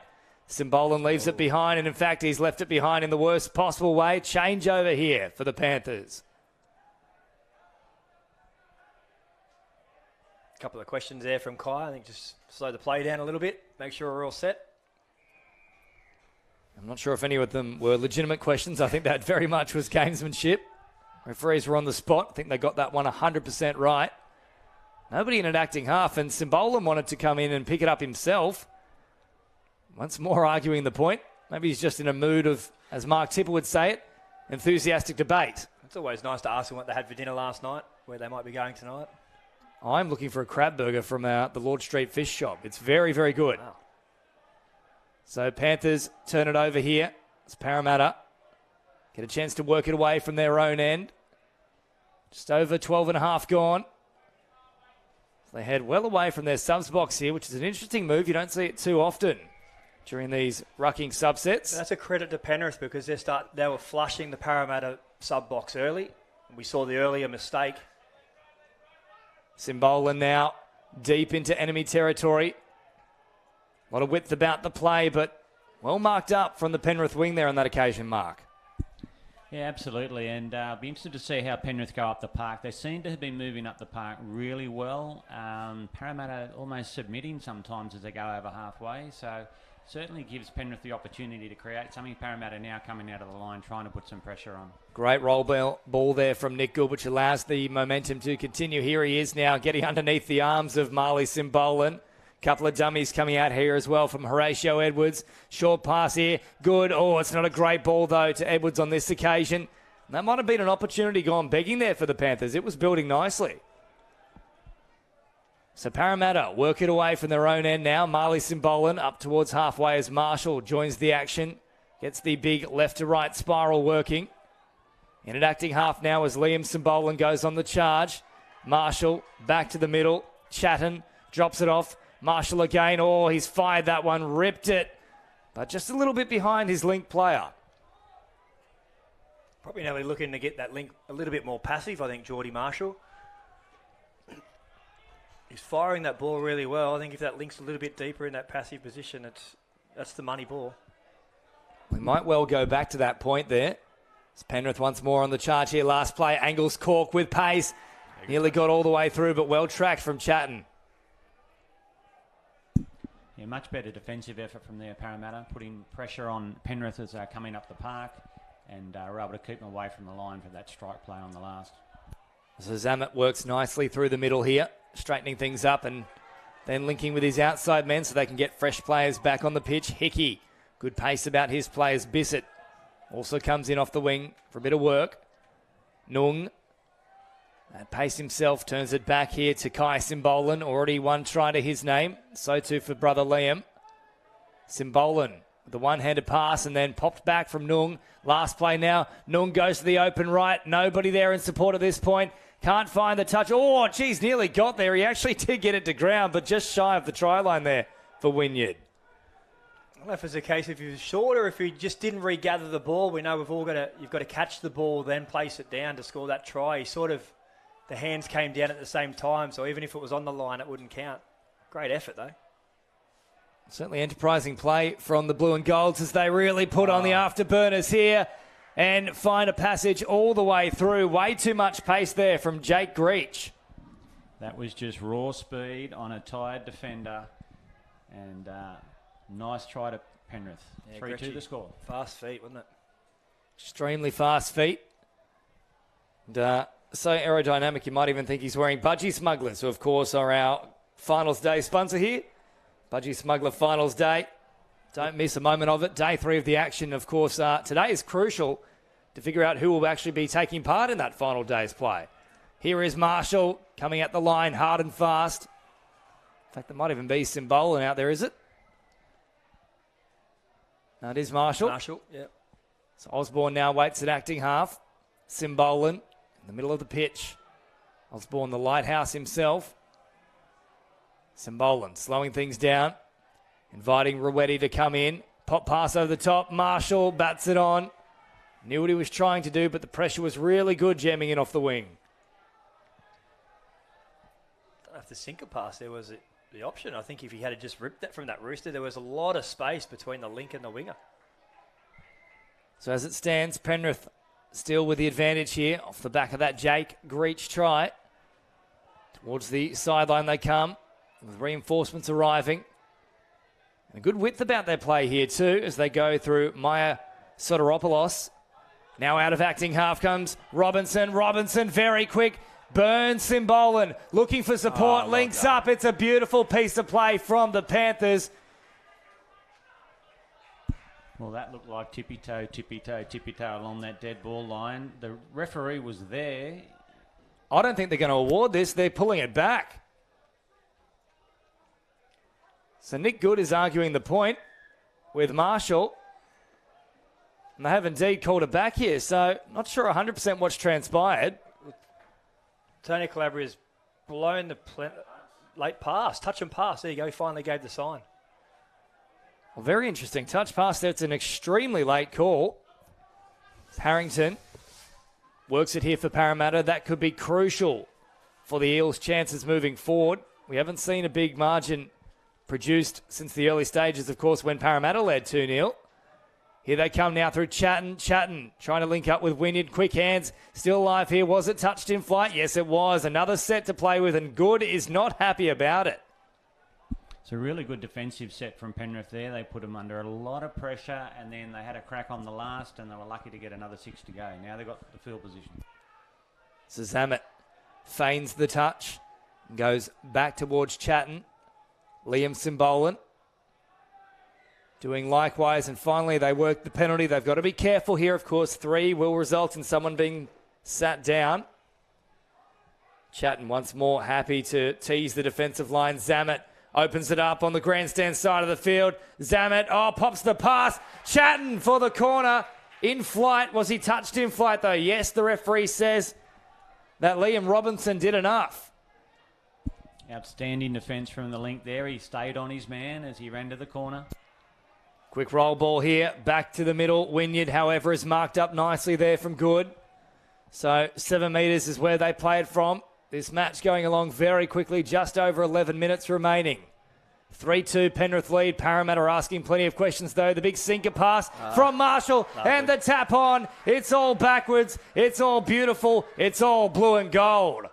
Simbolan leaves it behind, and in fact, he's left it behind in the worst possible way. Change over here for the Panthers. A couple of questions there from Kai. I think just slow the play down a little bit, make sure we're all set. I'm not sure if any of them were legitimate questions. I think that very much was gamesmanship. Referees were on the spot. I think they got that one 100% right. Nobody in an acting half, and Simbolan wanted to come in and pick it up himself. Once more arguing the point. Maybe he's just in a mood of, as Mark Tipper would say it, enthusiastic debate. It's always nice to ask them what they had for dinner last night, where they might be going tonight. I'm looking for a crab burger from the Lord Street Fish Shop. It's very, very good. Wow. So Panthers turn it over here. It's Parramatta. Get a chance to work it away from their own end. Just over 12 and a half gone. They head well away from their subs box here, which is an interesting move. You don't see it too often during these rucking subsets. That's a credit to Penrith because they were flushing the Parramatta sub box early. We saw the earlier mistake. Simbolan now deep into enemy territory. A lot of width about the play, but well marked up from the Penrith wing there on that occasion, Mark. Yeah, absolutely, and I'll be interested to see how Penrith go up the park. They seem to have been moving up the park really well. Parramatta almost submitting sometimes as they go over halfway, so certainly gives Penrith the opportunity to create something. Parramatta now coming out of the line, trying to put some pressure on. Great roll ball there from Nick Gould, which allows the momentum to continue. Here he is now getting underneath the arms of Marley Simbolan. Couple of dummies coming out here as well from Horatio Edwards. Short pass here. Good. Oh, it's not a great ball, though, to Edwards on this occasion. That might have been an opportunity gone begging there for the Panthers. It was building nicely. So Parramatta work it away from their own end now. Marley Simbolan up towards halfway as Marshall joins the action. Gets the big left to right spiral working. In an acting half now as Liam Simbolan goes on the charge. Marshall back to the middle. Chatton drops it off. Marshall again. Oh, he's fired that one. Ripped it. But just a little bit behind his link player. Probably now we're looking to get that link a little bit more passive, I think, Geordie Marshall. He's firing that ball really well. I think if that link's a little bit deeper in that passive position, that's the money ball. We might well go back to that point there. It's Penrith once more on the charge here. Last play, Angles cork with pace. Nearly got all the way through, but well tracked from Chatton. Yeah, much better defensive effort from there, Parramatta, putting pressure on Penrith as they're coming up the park, and were able to keep them away from the line for that strike play on the last. So Zammit works nicely through the middle here, straightening things up and then linking with his outside men so they can get fresh players back on the pitch. Hickey, good pace about his players. Bissett also comes in off the wing for a bit of work. Nung, pace himself, turns it back here to Kai Simbolan. Already one try to his name. So too for brother Liam. Simbolan with the one-handed pass and then popped back from Nung. Last play now. Nung goes to the open right. Nobody there in support at this point. Can't find the touch. Oh, geez, nearly got there. He actually did get it to ground, but just shy of the try line there for Wynyard. don't know if it's a case if he was short or if he just didn't regather the ball. We know you've got to catch the ball, then place it down to score that try. The hands came down at the same time, so even if it was on the line, it wouldn't count. Great effort, though. Certainly enterprising play from the Blue and Golds as they really put on the afterburners here and find a passage all the way through. Way too much pace there from Jake Greach. That was just raw speed on a tired defender. And nice try to Penrith. 3-2 the score. Fast feet, wasn't it? Extremely fast feet. And so aerodynamic, you might even think he's wearing Budgie Smugglers, who, of course, are our Finals Day sponsor here. Budgie Smuggler Finals Day. Don't miss a moment of it. Day 3 of the action, of course. Today is crucial to figure out who will actually be taking part in that final day's play. Here is Marshall coming at the line hard and fast. In fact, there might even be Simbolan out there, is it? No, it is Marshall. Marshall, yeah. So Osborne now waits at acting half. Simbolan in the middle of the pitch. Osborne, the lighthouse himself. Simbolan slowing things down. Inviting Ruetti to come in. Pop pass over the top. Marshall bats it on. Knew what he was trying to do, but the pressure was really good jamming in off the wing. I don't know if the sinker pass there was the option. I think if he had just ripped that from that Rooster, there was a lot of space between the link and the winger. So as it stands, Penrith still with the advantage here off the back of that Jake Greach try. Towards the sideline they come with reinforcements arriving. And a good width about their play here too as they go through Maya Soteropoulos. Now out of acting half comes Robinson. Robinson very quick. Burns Simbolan looking for support. Links up. It's a beautiful piece of play from the Panthers. Well, that looked like tippy-toe along that dead ball line. The referee was there. I don't think they're going to award this. They're pulling it back. So Nick Good is arguing the point with Marshall. And they have indeed called it back here. So not sure 100% what's transpired. Tony Calabria's blown the late pass. Touch and pass. There you go. He finally gave the sign. Well, very interesting. Touch pass there. It's an extremely late call. Harrington works it here for Parramatta. That could be crucial for the Eels' chances moving forward. We haven't seen a big margin produced since the early stages, of course, when Parramatta led 2-0. Here they come now through Chatton. Chatton trying to link up with Wynyard. Quick hands. Still alive here. Was it touched in flight? Yes, it was. Another set to play with, and Good is not happy about it. It's a really good defensive set from Penrith there. They put them under a lot of pressure, and then they had a crack on the last, and they were lucky to get another 6 to go. Now they've got the field position. So Zammit feigns the touch and goes back towards Chatton. Liam Simbolan doing likewise, and finally they work the penalty. They've got to be careful here, of course. 3 will result in someone being sat down. Chatton once more happy to tease the defensive line. Zammit opens it up on the grandstand side of the field. Zammit, pops the pass. Chatton for the corner. In flight. Was he touched in flight, though? Yes, the referee says that Liam Robinson did enough. Outstanding defence from the link there. He stayed on his man as he ran to the corner. Quick roll ball here. Back to the middle. Wynyard, however, is marked up nicely there from Good. So 7 metres is where they played from. This match going along very quickly, just over 11 minutes remaining. 3-2 Penrith lead. Parramatta are asking plenty of questions, though. The big sinker pass from Marshall and the tap on. It's all backwards. It's all beautiful. It's all blue and gold.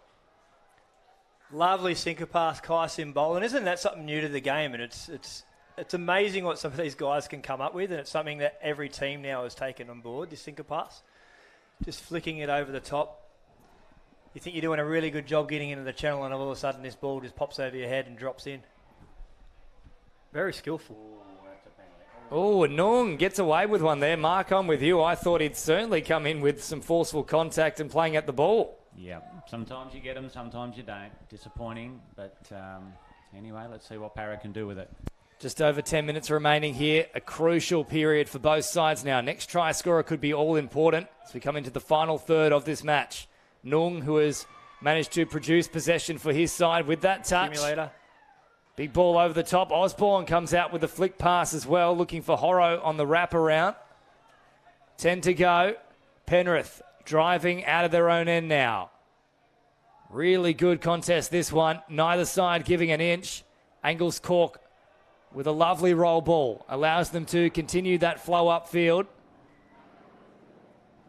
Lovely sinker pass, Kai Simbolan. Isn't that something new to the game? And it's amazing what some of these guys can come up with, and it's something that every team now has taken on board, this sinker pass. Just flicking it over the top. You think you're doing a really good job getting into the channel, and all of a sudden this ball just pops over your head and drops in. Very skillful. Oh, Nung gets away with one there. Mark, I'm with you. I thought he'd certainly come in with some forceful contact and playing at the ball. Yeah, sometimes you get them, sometimes you don't. Disappointing, but anyway, let's see what Parra can do with it. Just over 10 minutes remaining here. A crucial period for both sides now. Next try scorer could be all important as we come into the final third of this match. Nung, who has managed to produce possession for his side with that touch. Accumulator. Big ball over the top. Osborne comes out with a flick pass as well, looking for Horro on the wraparound. 10 to go. Penrith driving out of their own end now. Really good contest, this one. Neither side giving an inch. Angles Cork with a lovely roll ball. Allows them to continue that flow upfield.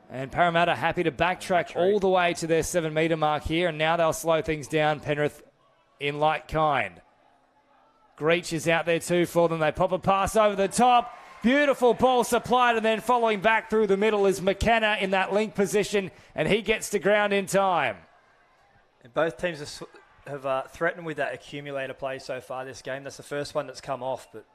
And Parramatta happy to backtrack all the way to their 7 metre mark here. And now they'll slow things down, Penrith, in like kind. Greach is out there too for them. They pop a pass over the top. Beautiful ball supplied, and then following back through the middle is McKenna in that link position, and he gets to ground in time. And both teams have threatened with that accumulator play so far this game. That's the first one that's come off, but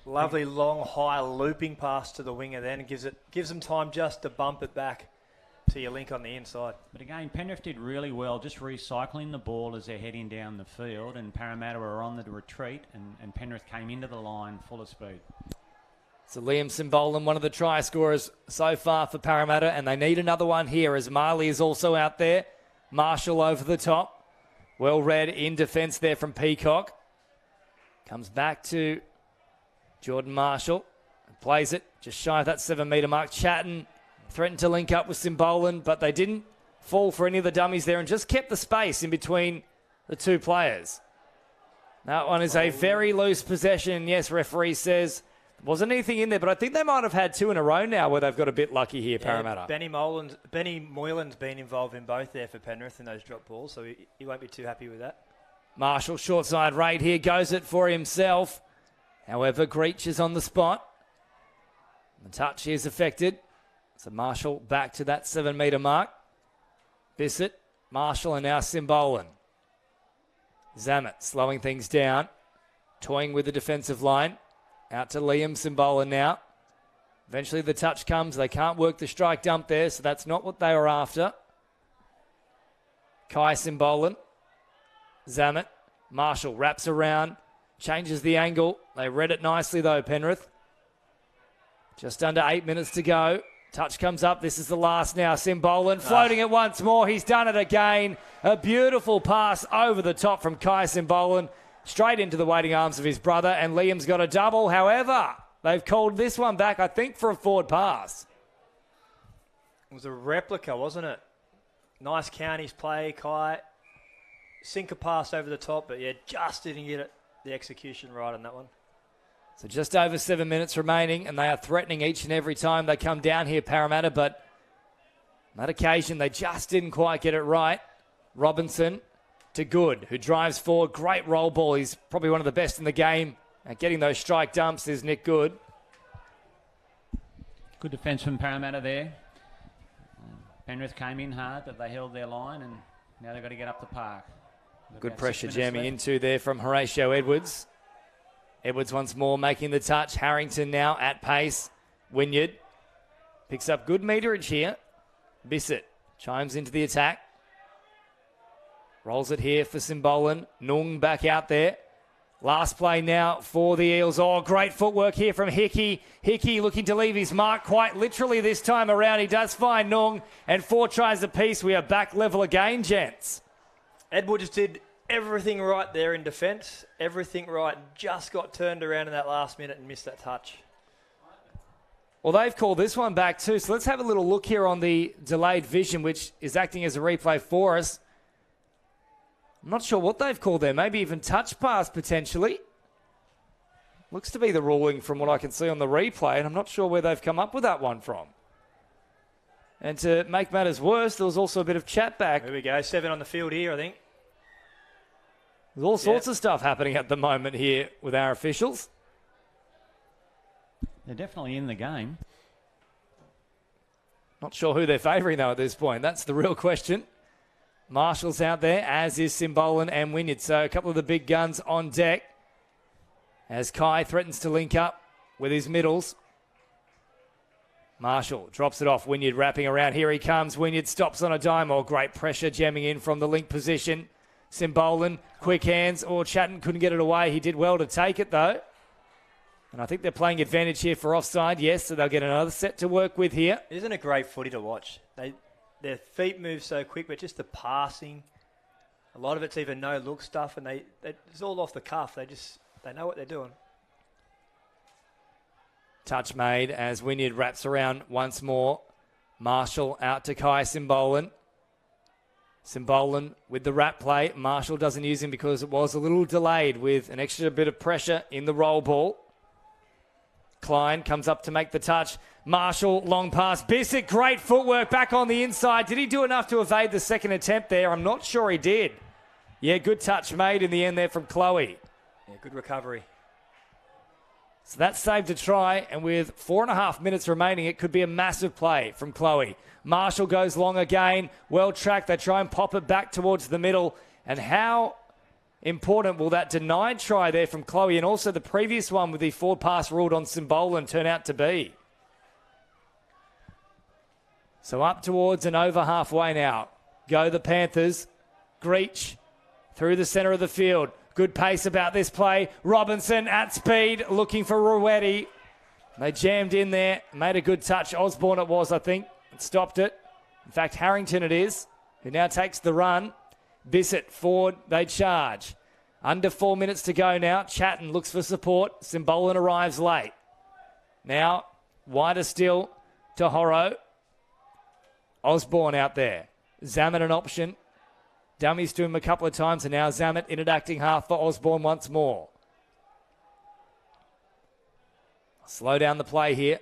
lovely long, high looping pass to the winger then gives them time just to bump it back to your link on the inside. But again, Penrith did really well just recycling the ball as they're heading down the field, and Parramatta were on the retreat, and Penrith came into the line full of speed. So Liam Simbolan, one of the try scorers so far for Parramatta, and they need another one here as Marley is also out there. Marshall over the top. Well read in defence there from Peacock. Comes back to Jordan Marshall. Plays it just shy of that 7 metre mark. Chatton threatened to link up with Simbolan, but they didn't fall for any of the dummies there and just kept the space in between the two players. That one is a very loose possession. Yes, referee says there wasn't anything in there, but I think they might have had 2 in a row now where they've got a bit lucky here, Parramatta. Benny Moylan's been involved in both there for Penrith in those drop balls, so he won't be too happy with that. Marshall, short side right here, goes it for himself. However, Greach is on the spot. The touch is affected. So Marshall back to that 7 metre mark. Bissett, Marshall, and now Simbolan. Zammit slowing things down. Toying with the defensive line. Out to Liam Simbolan now. Eventually the touch comes. They can't work the strike dump there, so that's not what they were after. Kai Simbolan. Zammit. Marshall wraps around. Changes the angle. They read it nicely though, Penrith. Just under 8 minutes to go. Touch comes up. This is the last now. Simbolan floating it once more. He's done it again. A beautiful pass over the top from Kai Simbolan. Straight into the waiting arms of his brother. And Liam's got a double. However, they've called this one back, I think, for a forward pass. It was a replica, wasn't it? Nice counties play, Kai. Sinker pass over the top, but yeah, just didn't get the execution right on that one. So just over 7 minutes remaining, and they are threatening each and every time they come down here, Parramatta, but on that occasion, they just didn't quite get it right. Robinson to Good, who drives forward. Great roll ball. He's probably one of the best in the game at getting those strike dumps is Nick Good. Good defence from Parramatta there. Penrith came in hard, but they held their line, and now they've got to get up the park. Good pressure jamming into there from Horatio Edwards. Edwards once more making the touch. Harrington now at pace. Wynyard picks up good meterage here. Bissett chimes into the attack. Rolls it here for Simbolan. Nung back out there. Last play now for the Eels. Oh, great footwork here from Hickey. Hickey looking to leave his mark quite literally this time around. He does find Nung, and 4 tries apiece. We are back level again, gents. Edwards did everything right there in defence. Everything right. Just got turned around in that last minute and missed that touch. Well, they've called this one back too. So let's have a little look here on the delayed vision, which is acting as a replay for us. I'm not sure what they've called there. Maybe even touch pass potentially. Looks to be the ruling from what I can see on the replay, and I'm not sure where they've come up with that one from. And to make matters worse, there was also a bit of chat back. Here we go. 7 on the field here, I think. There's all sorts of stuff happening at the moment here with our officials. They're definitely in the game. Not sure who they're favouring, though, at this point. That's the real question. Marshall's out there, as is Simbolan and Wynyard. So a couple of the big guns on deck as Kai threatens to link up with his middles. Marshall drops it off. Wynyard wrapping around. Here he comes. Wynyard stops on a dime. Oh, great pressure jamming in from the link position. Simbolan, quick hands. Oh, Chatton couldn't get it away. He did well to take it, though. And I think they're playing advantage here for offside. Yes, so they'll get another set to work with here. Isn't it great footy to watch? Their feet move so quick, but just the passing, A lot of it's even no-look stuff, and it's all off the cuff. They know what they're doing. Touch made as Wynyard wraps around once more. Marshall out to Kai Simbolan. Simbolan with the wrap play. Marshall doesn't use him because it was a little delayed with an extra bit of pressure in the roll ball. Klein comes up to make the touch. Marshall, long pass. Bissett, great footwork back on the inside. Did he do enough to evade the second attempt there? I'm not sure he did. Yeah, good touch made in the end there from Chloe. Yeah, good recovery. So that saved a try, and with 4.5 minutes remaining, it could be a massive play from Chloe. Marshall goes long again. Well tracked. They try and pop it back towards the middle. And how important will that denied try there from Chloe and also the previous one with the forward pass ruled on Simbolan turn out to be? So up towards and over halfway now. Go the Panthers. Greach through the centre of the field. Good pace about this play. Robinson at speed, looking for Ruetti. They jammed in there, made a good touch. Osborne it was, I think, and stopped it. In fact, Harrington it is, who now takes the run. Bissett forward, they charge. Under 4 minutes to go now. Chatton looks for support. Simbolan arrives late. Now, wider still to Horro. Osborne out there. Zammit an option. Dummies to him a couple of times, and now Zammit in at acting half for Osborne once more. Slow down the play here.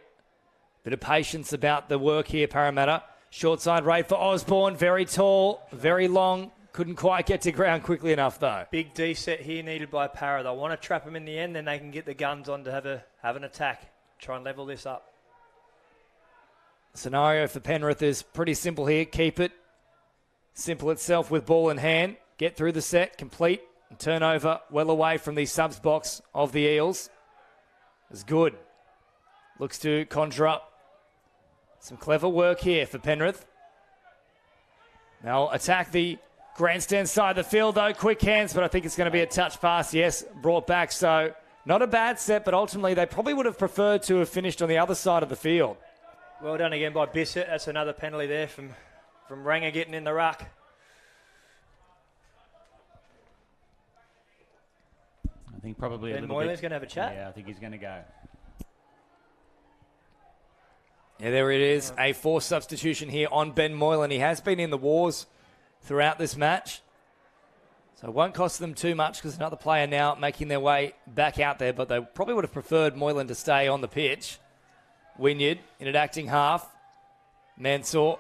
Bit of patience about the work here, Parramatta. Short side raid for Osborne. Very tall, very long. Couldn't quite get to ground quickly enough, though. Big D set here needed by Parra. They want to trap him in the end, then they can get the guns on to have an attack. Try and level this up. Scenario for Penrith is pretty simple here. Keep it simple itself with ball in hand. Get through the set, complete, and turn over well away from the subs box of the Eels. It's good. Looks to conjure up some clever work here for Penrith. They'll attack the grandstand side of the field, though. Quick hands, but I think it's going to be a touch pass. Yes, brought back. So not a bad set, but ultimately they probably would have preferred to have finished on the other side of the field. Well done again by Bissett. That's another penalty there from Ranger getting in the ruck. I think probably Ben Moylan's going to have a chat. Yeah, I think he's going to go. Yeah, there it is. A forced substitution here on Ben Moylan. He has been in the wars throughout this match. So it won't cost them too much because another player now making their way back out there, but they probably would have preferred Moylan to stay on the pitch. Wynyard in at acting half. Mansour.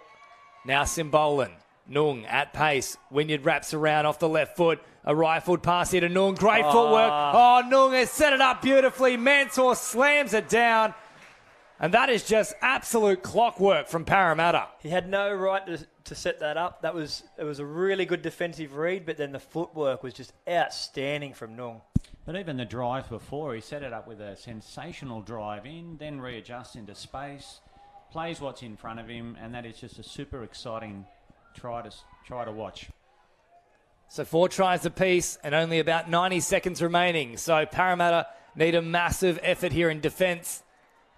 Now Simbolan. Nung at pace. Wynyard wraps around off the left foot. A rifled pass here to Nung. Great footwork. Oh, Nung has set it up beautifully. Mansour slams it down. And that is just absolute clockwork from Parramatta. He had no right to set that up. It was a really good defensive read, but then the footwork was just outstanding from Nung. But even the drive before, he set it up with a sensational drive in, then readjusts into space, plays what's in front of him, and that is just a super exciting try to watch. So 4 tries apiece and only about 90 seconds remaining. So Parramatta need a massive effort here in defence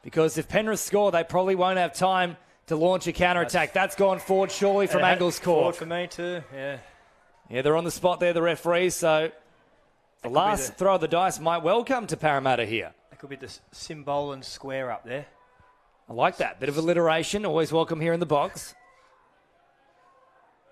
because if Penrith score, they probably won't have time to launch a counter-attack. That's gone forward surely from Angles Court. Forward for me too, yeah. Yeah, they're on the spot there, the referees, so the last throw of the dice might well come to Parramatta here. It could be the Simbolan square up there. I like that. Bit of alliteration, always welcome here in the box.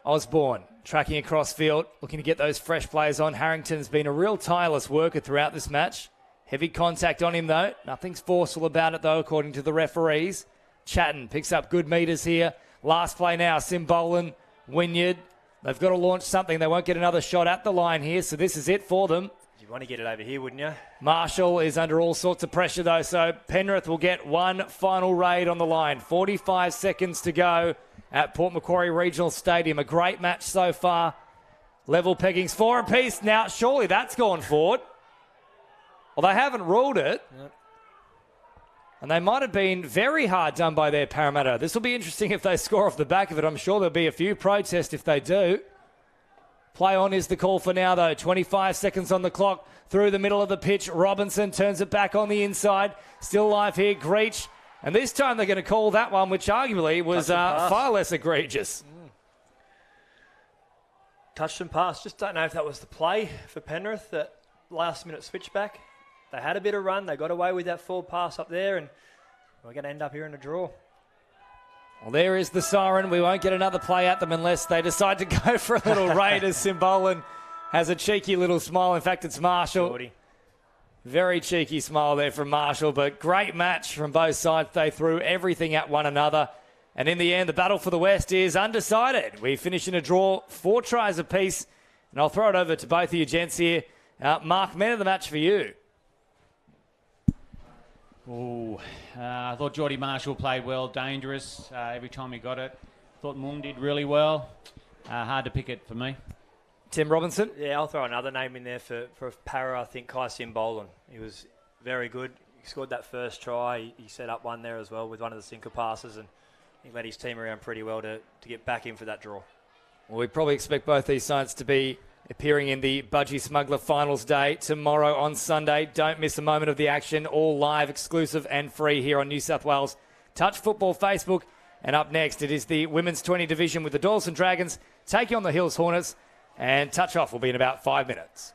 Osborne tracking across field, looking to get those fresh players on. Harrington's been a real tireless worker throughout this match. Heavy contact on him, though. Nothing's forceful about it, though, according to the referees. Chatton picks up good metres here. Last play now, Simbolan, Wynyard. They've got to launch something. They won't get another shot at the line here, so this is it for them. You want to get it over here, wouldn't you? Marshall is under all sorts of pressure, though, so Penrith will get one final raid on the line. 45 seconds to go at Port Macquarie Regional Stadium. A great match so far. Level peggings 4 apiece. Now, surely that's gone forward. Well, they haven't ruled it. Yep. And they might have been very hard done by their Parramatta. This will be interesting if they score off the back of it. I'm sure there'll be a few protests if they do. Play on is the call for now, though. 25 seconds on the clock through the middle of the pitch. Robinson turns it back on the inside. Still live here, Greach. And this time they're going to call that one, which arguably was far less egregious. touch and pass. Just don't know if that was the play for Penrith, that last-minute switchback. They had a bit of run. They got away with that forward pass up there, and we're going to end up here in a draw. Well, there is the siren. We won't get another play at them unless they decide to go for a little raid, as Simbolan has a cheeky little smile. In fact, it's Marshall. Shorty. Very cheeky smile there from Marshall, but great match from both sides. They threw everything at one another. And in the end, the battle for the West is undecided. We finish in a draw, 4 tries apiece. And I'll throw it over to both of you gents here. Mark, man of the match for you. I thought Geordie Marshall played well, dangerous every time he got it. Thought Moong did really well. Hard to pick it for me. Tim Robinson? Yeah, I'll throw another name in there for Para. I think Kai Simbolan. He was very good. He scored that first try. He set up one there as well with one of the sinker passes, and he led his team around pretty well to get back in for that draw. Well, we probably expect both these sides to be appearing in the Budgie Smuggler Finals Day tomorrow on Sunday. Don't miss a moment of the action. All live, exclusive and free here on New South Wales Touch Football Facebook. And up next, it is the Women's 20 division with the Doyalson Dragons taking on the Hills Hornets. And touch off will be in about 5 minutes.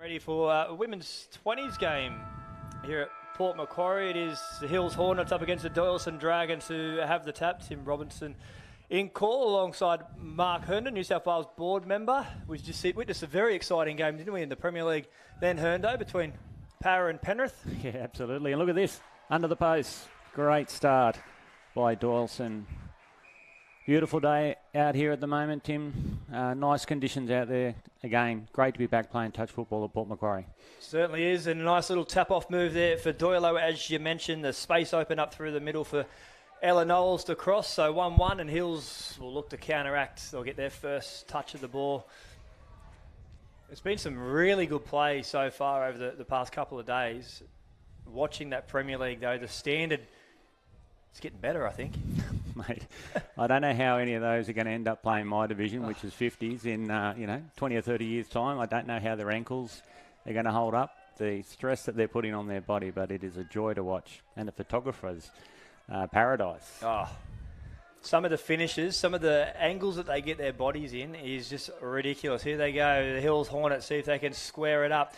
Ready for a women's 20s game here at Port Macquarie. It is the Hills Hornets up against the Doyalson Dragons, who have the tap. Tim Robinson in call alongside Mark Herndon, New South Wales board member. We just witnessed a very exciting game, didn't we, in the Premier League then, Herndo, between Parra and Penrith? Yeah, absolutely. And look at this, under the post. Great start by Doyalson. Beautiful day out here at the moment, Tim. Nice conditions out there. Again, great to be back playing touch football at Port Macquarie. Certainly is, and a nice little tap-off move there for Doylo, as you mentioned. The space opened up through the middle for Ella Knowles to cross, so 1-1, and Hills will look to counteract. They'll get their first touch of the ball. There's been some really good play so far over the past couple of days. Watching that Premier League, though, the standard is getting better, I think. Mate, I don't know how any of those are going to end up playing my division, which is 50s, in 20 or 30 years' time. I don't know how their ankles are going to hold up the stress that they're putting on their body, but it is a joy to watch. And the photographers, paradise. Oh, some of the finishes, some of the angles that they get their bodies in is just ridiculous. Here they go, the Hills Hornets, see if they can square it up.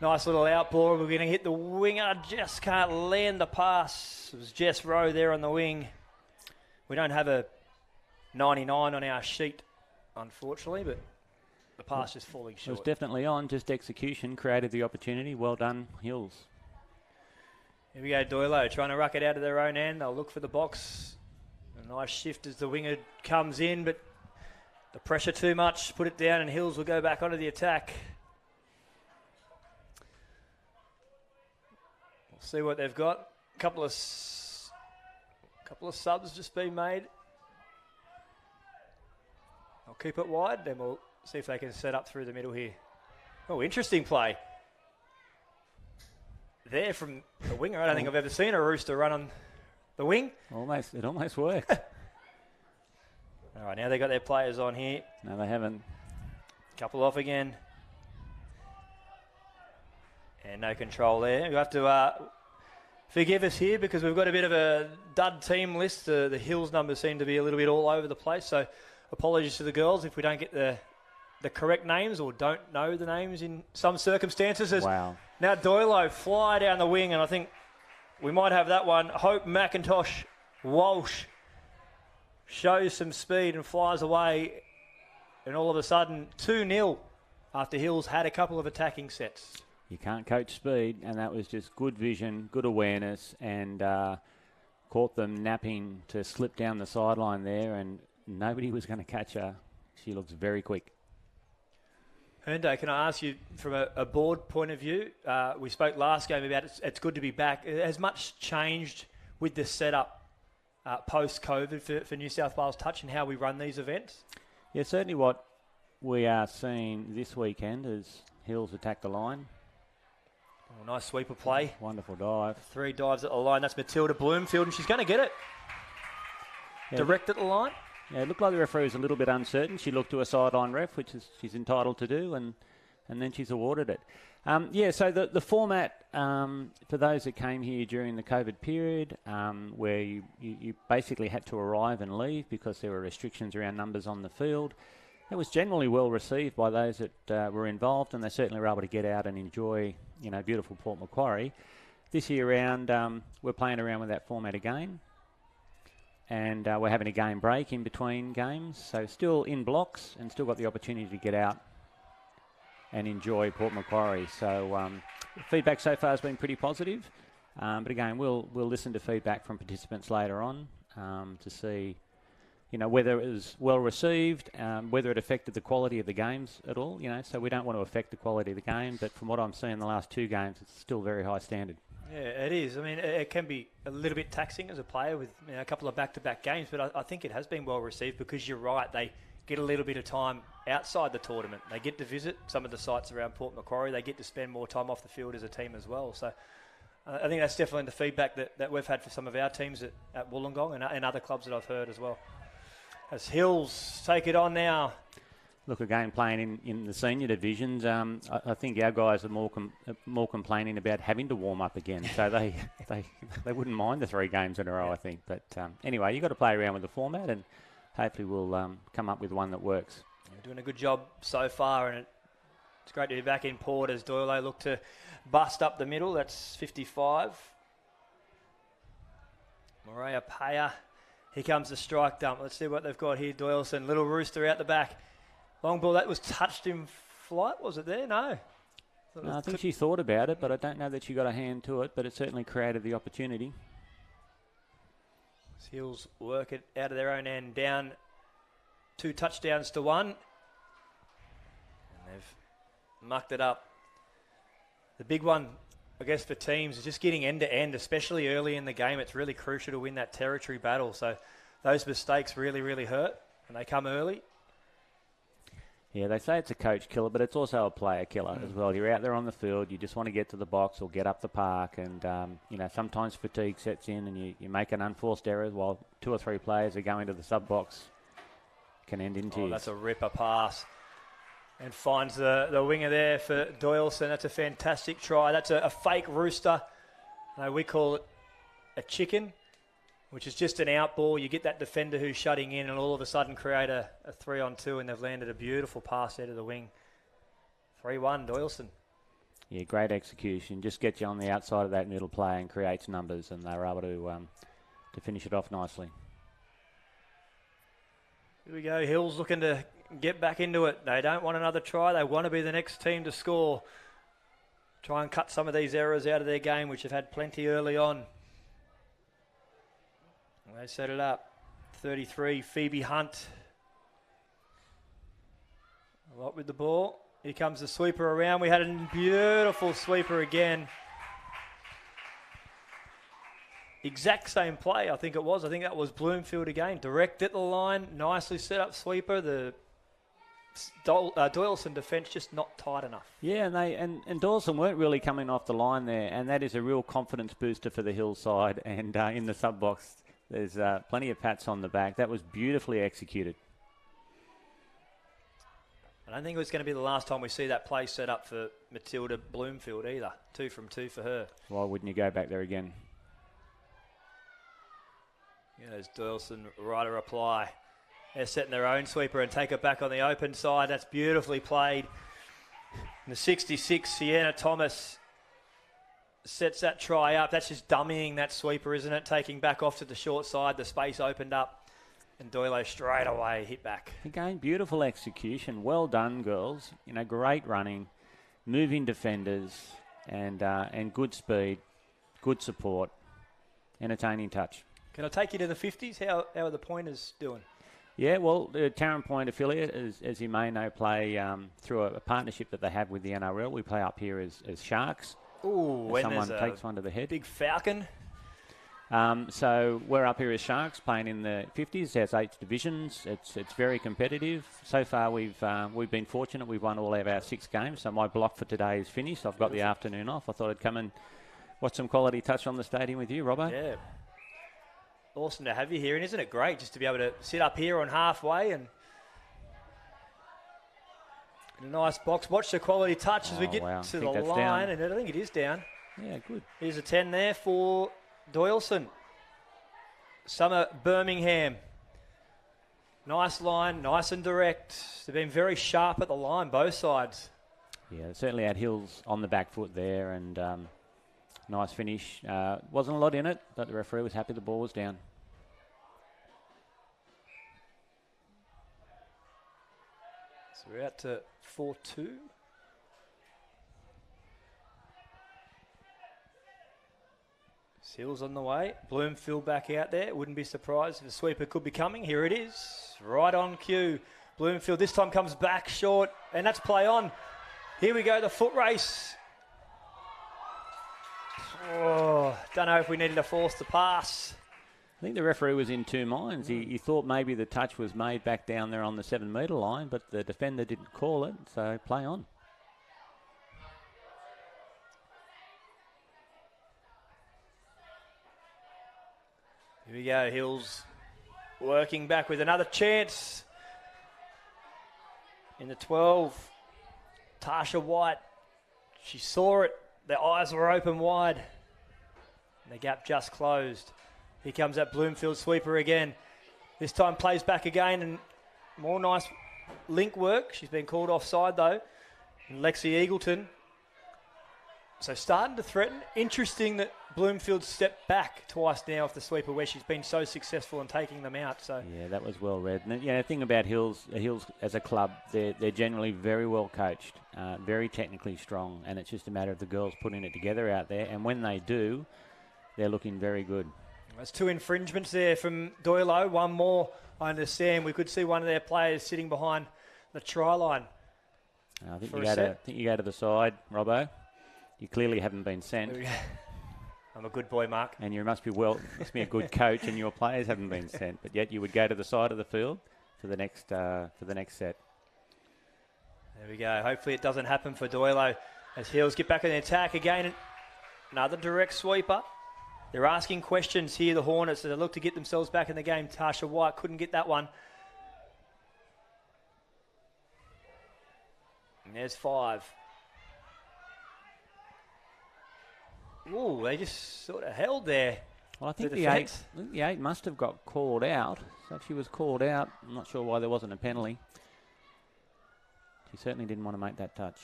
Nice little out ball. We're going to hit the winger, just can't land the pass. It was Jess Rowe there on the wing. We don't have a 99 on our sheet, unfortunately, but the pass just falling short. It was definitely on, just execution, created the opportunity. Well done, Hills. Here we go, Doylo trying to ruck it out of their own end. They'll look for the box. A nice shift as the winger comes in, but the pressure too much. Put it down and Hills will go back onto the attack. We'll see what they've got. A couple of subs just been made. I'll keep it wide, then we'll see if they can set up through the middle here. Oh, interesting play. There from the winger. I don't think I've ever seen a Rooster run on the wing. It almost worked. All right, now they've got their players on here. No, they haven't. Couple off again. And no control there. You have to forgive us here because we've got a bit of a dud team list. The Hills numbers seem to be a little bit all over the place. So apologies to the girls if we don't get the correct names or don't know the names in some circumstances. Wow. Now Doylo fly down the wing, and I think we might have that one. Hope McIntosh Walsh shows some speed and flies away. And all of a sudden, 2-0 after Hills had a couple of attacking sets. You can't coach speed, and that was just good vision, good awareness, and caught them napping to slip down the sideline there, and nobody was going to catch her. She looks very quick. Herndo, can I ask you from a board point of view? We spoke last game about it's good to be back. Has much changed with the setup post-COVID for New South Wales Touch and how we run these events? Yeah, certainly what we are seeing this weekend is Hills attack the line. Oh, nice sweeper play. Wonderful dive. 3 dives at the line. That's Matilda Bloomfield, and she's going to get it. Yeah, direct at the line. Yeah, it looked like the referee was a little bit uncertain. She looked to a sideline ref, which is she's entitled to do, and then she's awarded it. So the format, for those that came here during the COVID period, where you basically had to arrive and leave because there were restrictions around numbers on the field, it was generally well received by those that were involved, and they certainly were able to get out and enjoy, beautiful Port Macquarie. This year round, we're playing around with that format again. And we're having a game break in between games, so still in blocks and still got the opportunity to get out and enjoy Port Macquarie. So feedback so far has been pretty positive, but again, we'll listen to feedback from participants later on to see, whether it was well received, whether it affected the quality of the games at all. So we don't want to affect the quality of the game, but from what I'm seeing the last 2 games, it's still very high standard. Yeah, it is. I mean, it can be a little bit taxing as a player with a couple of back-to-back games, but I think it has been well received because you're right. They get a little bit of time outside the tournament. They get to visit some of the sites around Port Macquarie. They get to spend more time off the field as a team as well. So I think that's definitely the feedback that we've had for some of our teams at Wollongong and other clubs that I've heard as well. As Hills take it on now. Look, again, playing in the senior divisions, I think our guys are more complaining about having to warm up again. So they wouldn't mind the 3 games in a row, I think. But anyway, you've got to play around with the format, and hopefully we'll come up with one that works. You're doing a good job so far, and It's great to be back in Port as Doyle look to bust up the middle. That's 55. Maria Paya. Here comes the strike dump. Let's see what they've got here. Doyalson, little Rooster out the back. Long ball, that was touched in flight, was it there? No. No, I think she thought about it, but I don't know that she got a hand to it, but it certainly created the opportunity. Hills work it out of their own end, down 2 touchdowns to 1. And they've mucked it up. The big one, I guess, for teams is just getting end to end, especially early in the game. It's really crucial to win that territory battle. So those mistakes really, really hurt, and they come early. Yeah, they say it's a coach killer, but it's also a player killer as well. You're out there on the field, you just want to get to the box or get up the park, and sometimes fatigue sets in and you make an unforced error while 2 or 3 players are going to the sub-box. Can end in tears. That's a ripper pass. And finds the winger there for Doyalson. That's a fantastic try. That's a fake Rooster. No, we call it a chicken, which is just an out ball. You get that defender who's shutting in and all of a sudden create a 3-on-2, and they've landed a beautiful pass out of the wing. 3-1, Doyalson. Yeah, great execution. Just gets you on the outside of that middle play and creates numbers, and they were able to finish it off nicely. Here we go. Hills looking to get back into it. They don't want another try. They want to be the next team to score. Try and cut some of these errors out of their game, which have had plenty early on. They set it up. 33, Phoebe Hunt. A lot with the ball. Here comes the sweeper around. We had a beautiful sweeper again. Exact same play, I think it was. I think that was Bloomfield again. Direct at the line. Nicely set up sweeper. The Doyalson defence just not tight enough. Yeah, and Doyalson weren't really coming off the line there, and that is a real confidence booster for the Hillside. And in the sub-box, there's plenty of pats on the back. That was beautifully executed. I don't think it was going to be the last time we see that play set up for Matilda Bloomfield either. 2 from 2 for her. Why wouldn't you go back there again? Yeah, there's Doyalson right a reply. They're setting their own sweeper and take it back on the open side. That's beautifully played. And the 66, Sienna Thomas sets that try up. That's just dummying that sweeper, isn't it? Taking back off to the short side. The space opened up. And Doyle straight away hit back. Again, beautiful execution. Well done, girls. Great running, moving defenders, and good speed, good support, entertaining touch. Can I take you to the 50s? How are the Pointers doing? Yeah, well, the Tarrant Point affiliate, as you may know, play through a partnership that they have with the NRL. We play up here as Sharks. Ooh, when someone there's takes one to the head. Big Falcon. So we're up here as Sharks playing in the 50s. There's 8 divisions. It's very competitive. So far we've been fortunate. We've won all of our 6 games. So my block for today is finished. I've got the afternoon off. I thought I'd come and watch some quality touch on the stadium with you, Robbo. Yeah. Awesome to have you here. And isn't it great just to be able to sit up here on halfway and in a nice box. Watch the quality touch as we get to the line. Down. And I think it is down. Yeah, good. Here's a 10 there for Doyalson. Summer Birmingham. Nice line, nice and direct. They've been very sharp at the line, both sides. Yeah, certainly had Hills on the back foot there, and nice finish. Wasn't a lot in it, but the referee was happy the ball was down. So we're out to 4-2. Seals on the way. Bloomfield back out there. Wouldn't be surprised if the sweeper could be coming. Here it is. Right on cue. Bloomfield this time comes back short, and that's play on. Here we go, the foot race. Oh, don't know if we needed to force the pass. I think the referee was in 2 minds. He thought maybe the touch was made back down there on the 7-metre line, but the defender didn't call it, so play on. Here we go, Hills working back with another chance. In the 12, Tasha White, she saw it. Their eyes were open wide. And the gap just closed. Here comes that Bloomfield sweeper again. This time plays back again and more nice link work. She's been called offside though. and Lexi Eagleton. So starting to threaten. Interesting that Bloomfield stepped back twice now off the sweeper where she's been so successful in taking them out. So Yeah, that was well read. And the thing about Hills as a club, they're generally very well coached, very technically strong, and it's just a matter of the girls putting it together out there. And when they do, they're looking very good. There's 2 infringements there from Doyle. One more, I understand. We could see one of their players sitting behind the try line. I think you go to the side, Robbo. You clearly haven't been sent. I'm a good boy, Mark. And you must be a good coach, and your players haven't been sent. But yet you would go to the side of the field for the next set. There we go. Hopefully it doesn't happen for Doyle as Hills get back in the attack again. Another direct sweeper. They're asking questions here, the Hornets, as they look to get themselves back in the game. Tasha White couldn't get that one. And there's 5. Ooh, they just sort of held there. Well, I think the eight must have got called out. So if she was called out, I'm not sure why there wasn't a penalty. She certainly didn't want to make that touch.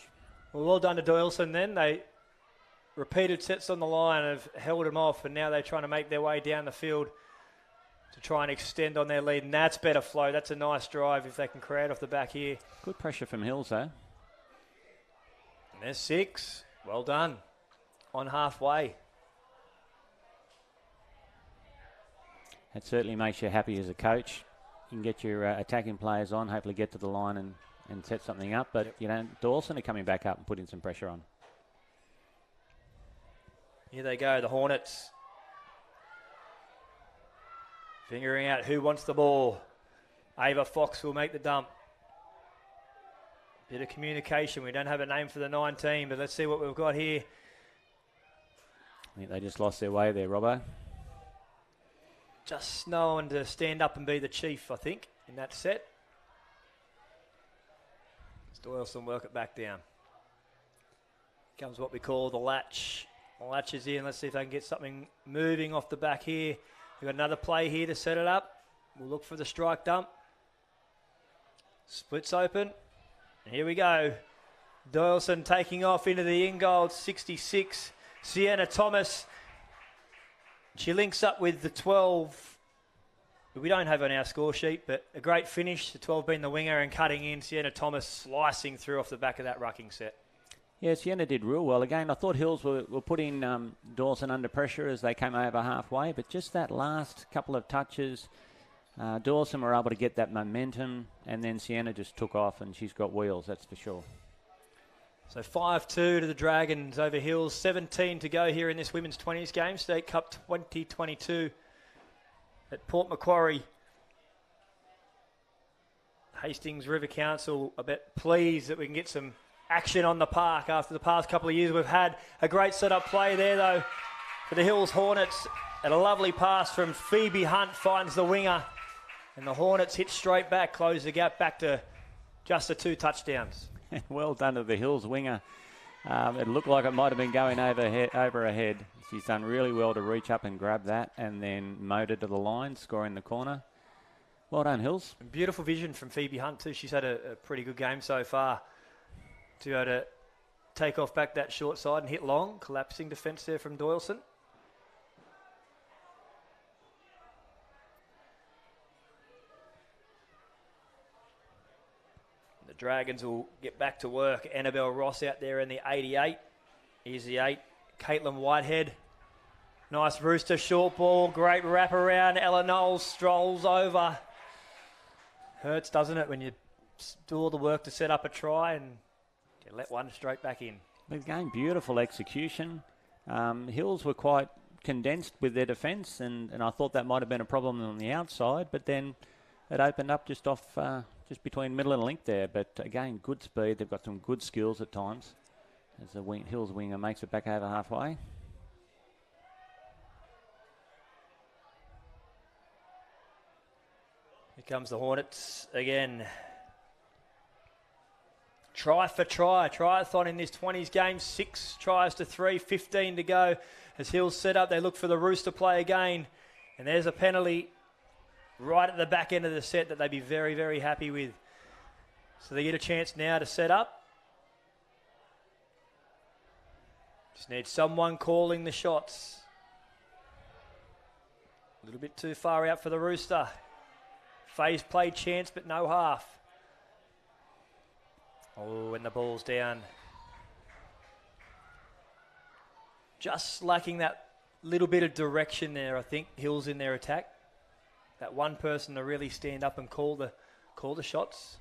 Well done to Doyalson then. They repeated sets on the line have held them off, and now they're trying to make their way down the field to try and extend on their lead. And that's better flow. That's a nice drive if they can create off the back here. Good pressure from Hills, though. And there's 6. Well done. On halfway. That certainly makes you happy as a coach. You can get your attacking players on, hopefully get to the line and set something up. But, Dawson are coming back up and putting some pressure on. Here they go, the Hornets. Figuring out who wants the ball. Ava Fox will make the dump. Bit of communication. We don't have a name for the 19, but let's see what we've got here. I think they just lost their way there, Robbo. Just knowing to stand up and be the chief, I think, in that set. Doyleson work it back down. Comes what we call the latch. The latch is in. Let's see if they can get something moving off the back here. We've got another play here to set it up. We'll look for the strike dump. Splits open. And here we go. Doyleson taking off into the in-goal. 66. Sienna Thomas. She links up with the 12. We don't have on our score sheet, but a great finish. The 12 being the winger and cutting in. Sienna Thomas slicing through off the back of that rucking set. Yeah, Sienna did real well. Again, I thought Hills were putting Dawson under pressure as they came over halfway, but just that last couple of touches, Dawson were able to get that momentum, and then Sienna just took off, and she's got wheels, that's for sure. So 5-2 to the Dragons over Hills. 17 to go here in this Women's 20s game. State Cup 2022 at Port Macquarie. Hastings River Council a bit pleased that we can get some action on the park after the past couple of years. We've had a great set-up play there, though, for the Hills Hornets. And a lovely pass from Phoebe Hunt finds the winger. And the Hornets hit straight back, close the gap back to just the 2 touchdowns. Well done to the Hills winger. It looked like it might have been going over her head. She's done really well to reach up and grab that and then motor to the line, scoring the corner. Well done, Hills. And beautiful vision from Phoebe Hunt, too. She's had a pretty good game so far. To be able to take off back that short side and hit long. Collapsing defence there from Doyalson. The Dragons will get back to work. Annabelle Ross out there in the 88. Here's the 8. Caitlin Whitehead. Nice Rooster short ball. Great wrap around. Ella Knowles strolls over. Hurts, doesn't it, when you do all the work to set up a try and you let one straight back in. Again, beautiful execution. Hills were quite condensed with their defence, and I thought that might have been a problem on the outside, but then it opened up just off, just between middle and link there. But again, good speed. They've got some good skills at times as the Hills winger makes it back over halfway. Here comes the Hornets again. Try for try. Triathlon in this 20s game. 6 tries to 3, 15 to go. As Hills set up, they look for the Rooster play again. And there's a penalty right at the back end of the set that they'd be very, very happy with. So they get a chance now to set up. Just need someone calling the shots. A little bit too far out for the Rooster. Phase play chance, but no half. Oh, and the ball's down. Just lacking that little bit of direction there, I think. Hills in their attack. That one person to really stand up and call the shots.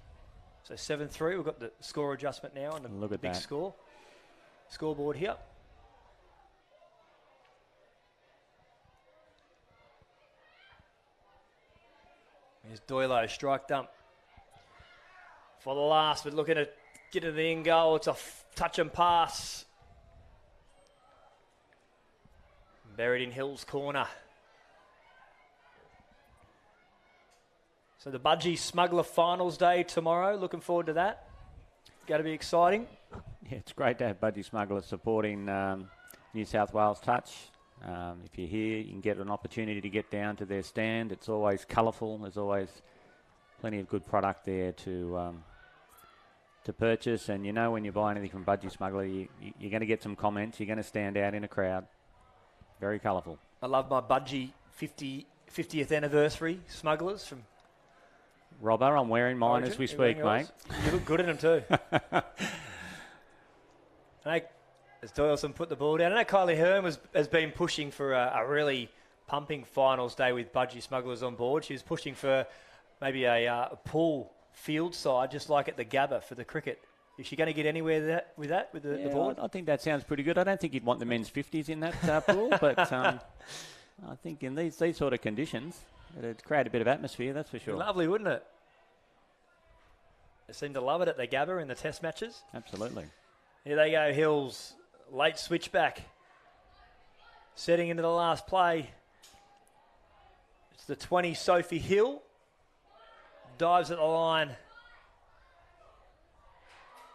So 7-3. We've got the score adjustment now and the Look at big that. scoreboard here. Here's Doylo, strike dump. For the last, but looking to get to the end goal. It's a touch and pass. Buried in Hill's corner. So the Budgie Smuggler Finals Day tomorrow. Looking forward to that. Going to be exciting. Yeah, it's great to have Budgie Smugglers supporting New South Wales Touch. If you're here, you can get an opportunity to get down to their stand. It's always colourful. There's always plenty of good product there to purchase. And you know when you buy anything from Budgie Smuggler, you're going to get some comments. You're going to stand out in a crowd. Very colourful. I love my Budgie 50th anniversary smugglers from Robbo, I'm wearing mine Origin. as we You're wearing speak, mate. yours? You look good in them too. As Doyalson put the ball down, I know Kylie Hearn has been pushing for a really pumping finals day with Budgie Smugglers on board. She was pushing for maybe a pool field side, just like at the Gabba for the cricket. Is she going to get anywhere with the board? I think that sounds pretty good. I don't think you'd want the men's 50s in that pool, but I think in these sort of conditions, it'd create a bit of atmosphere, that's for sure. Lovely, wouldn't it? They seem to love it at the Gabba in the test matches. Absolutely. Here they go, Hills. Late switchback. Setting into the last play. It's the 20, Sophie Hill. Dives at the line.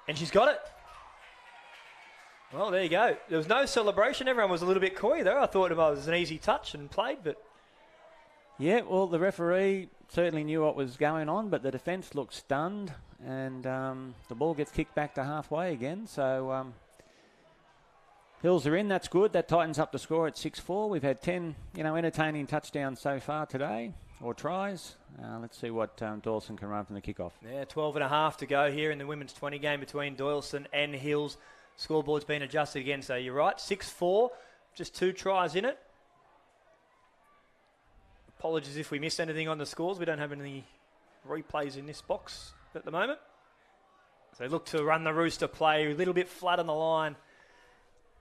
And she's got it. Well, there you go. There was no celebration. Everyone was a little bit coy there. I thought it was an easy touch and played, but... Yeah, well, the referee certainly knew what was going on, but the defence looked stunned, and the ball gets kicked back to halfway again. So Hills are in. That's good. That tightens up the score at 6-4. We've had 10, entertaining touchdowns so far today, or tries. Let's see what Doyalson can run from the kickoff. Yeah, 12 and a half to go here in the women's 20 game between Doyalson and Hills. Scoreboard's been adjusted again, so you're right. 6-4, just 2 tries in it. Apologies if we missed anything on the scores. We don't have any replays in this box at the moment. So look to run the Rooster play, a little bit flat on the line.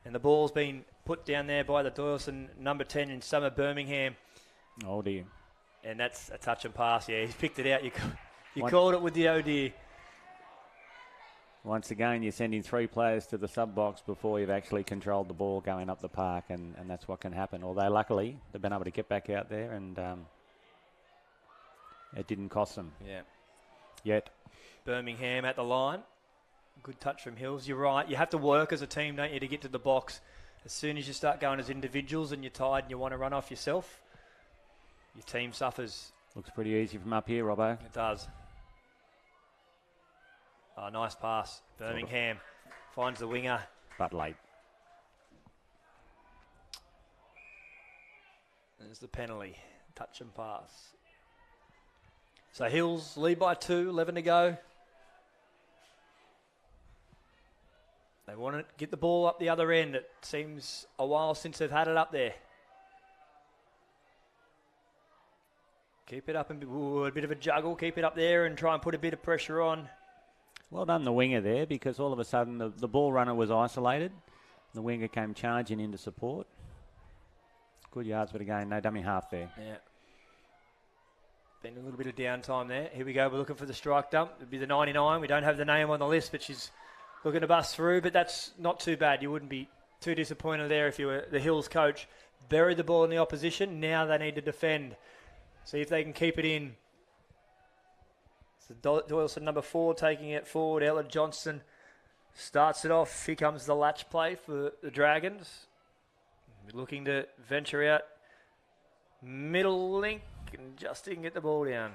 And the ball's been put down there by the Doyalson number 10 in Summer Birmingham. Oh, dear. And that's a touch and pass. Yeah, he's picked it out. You called it with the oh dear. Once again, you're sending 3 players to the sub-box before you've actually controlled the ball going up the park, and that's what can happen. Although, luckily, they've been able to get back out there, and it didn't cost them. Yeah. Yet. Birmingham at the line. Good touch from Hills. You're right. You have to work as a team, don't you, to get to the box. As soon as you start going as individuals and you're tired and you want to run off yourself, your team suffers. Looks pretty easy from up here, Robbo. It does. Oh, nice pass. Birmingham finds the winger. But late. There's the penalty. Touch and pass. So Hills lead by 2, 11 to go. They want to get the ball up the other end. It seems a while since they've had it up there. Keep it up and a bit of a juggle. Keep it up there and try and put a bit of pressure on. Well done, the winger there, because all of a sudden the ball runner was isolated. The winger came charging into support. Good yards, but again, no dummy half there. Yeah. Been a little bit of downtime there. Here we go. We're looking for the strike dump. It'd be the 99. We don't have the name on the list, but she's looking to bust through. But that's not too bad. You wouldn't be too disappointed there if you were the Hills coach. Buried the ball in the opposition. Now they need to defend. See if they can keep it in. So Doyalson number 4 taking it forward. Ella Johnson starts it off. Here comes the latch play for the Dragons. Looking to venture out. Middle link and just didn't get the ball down.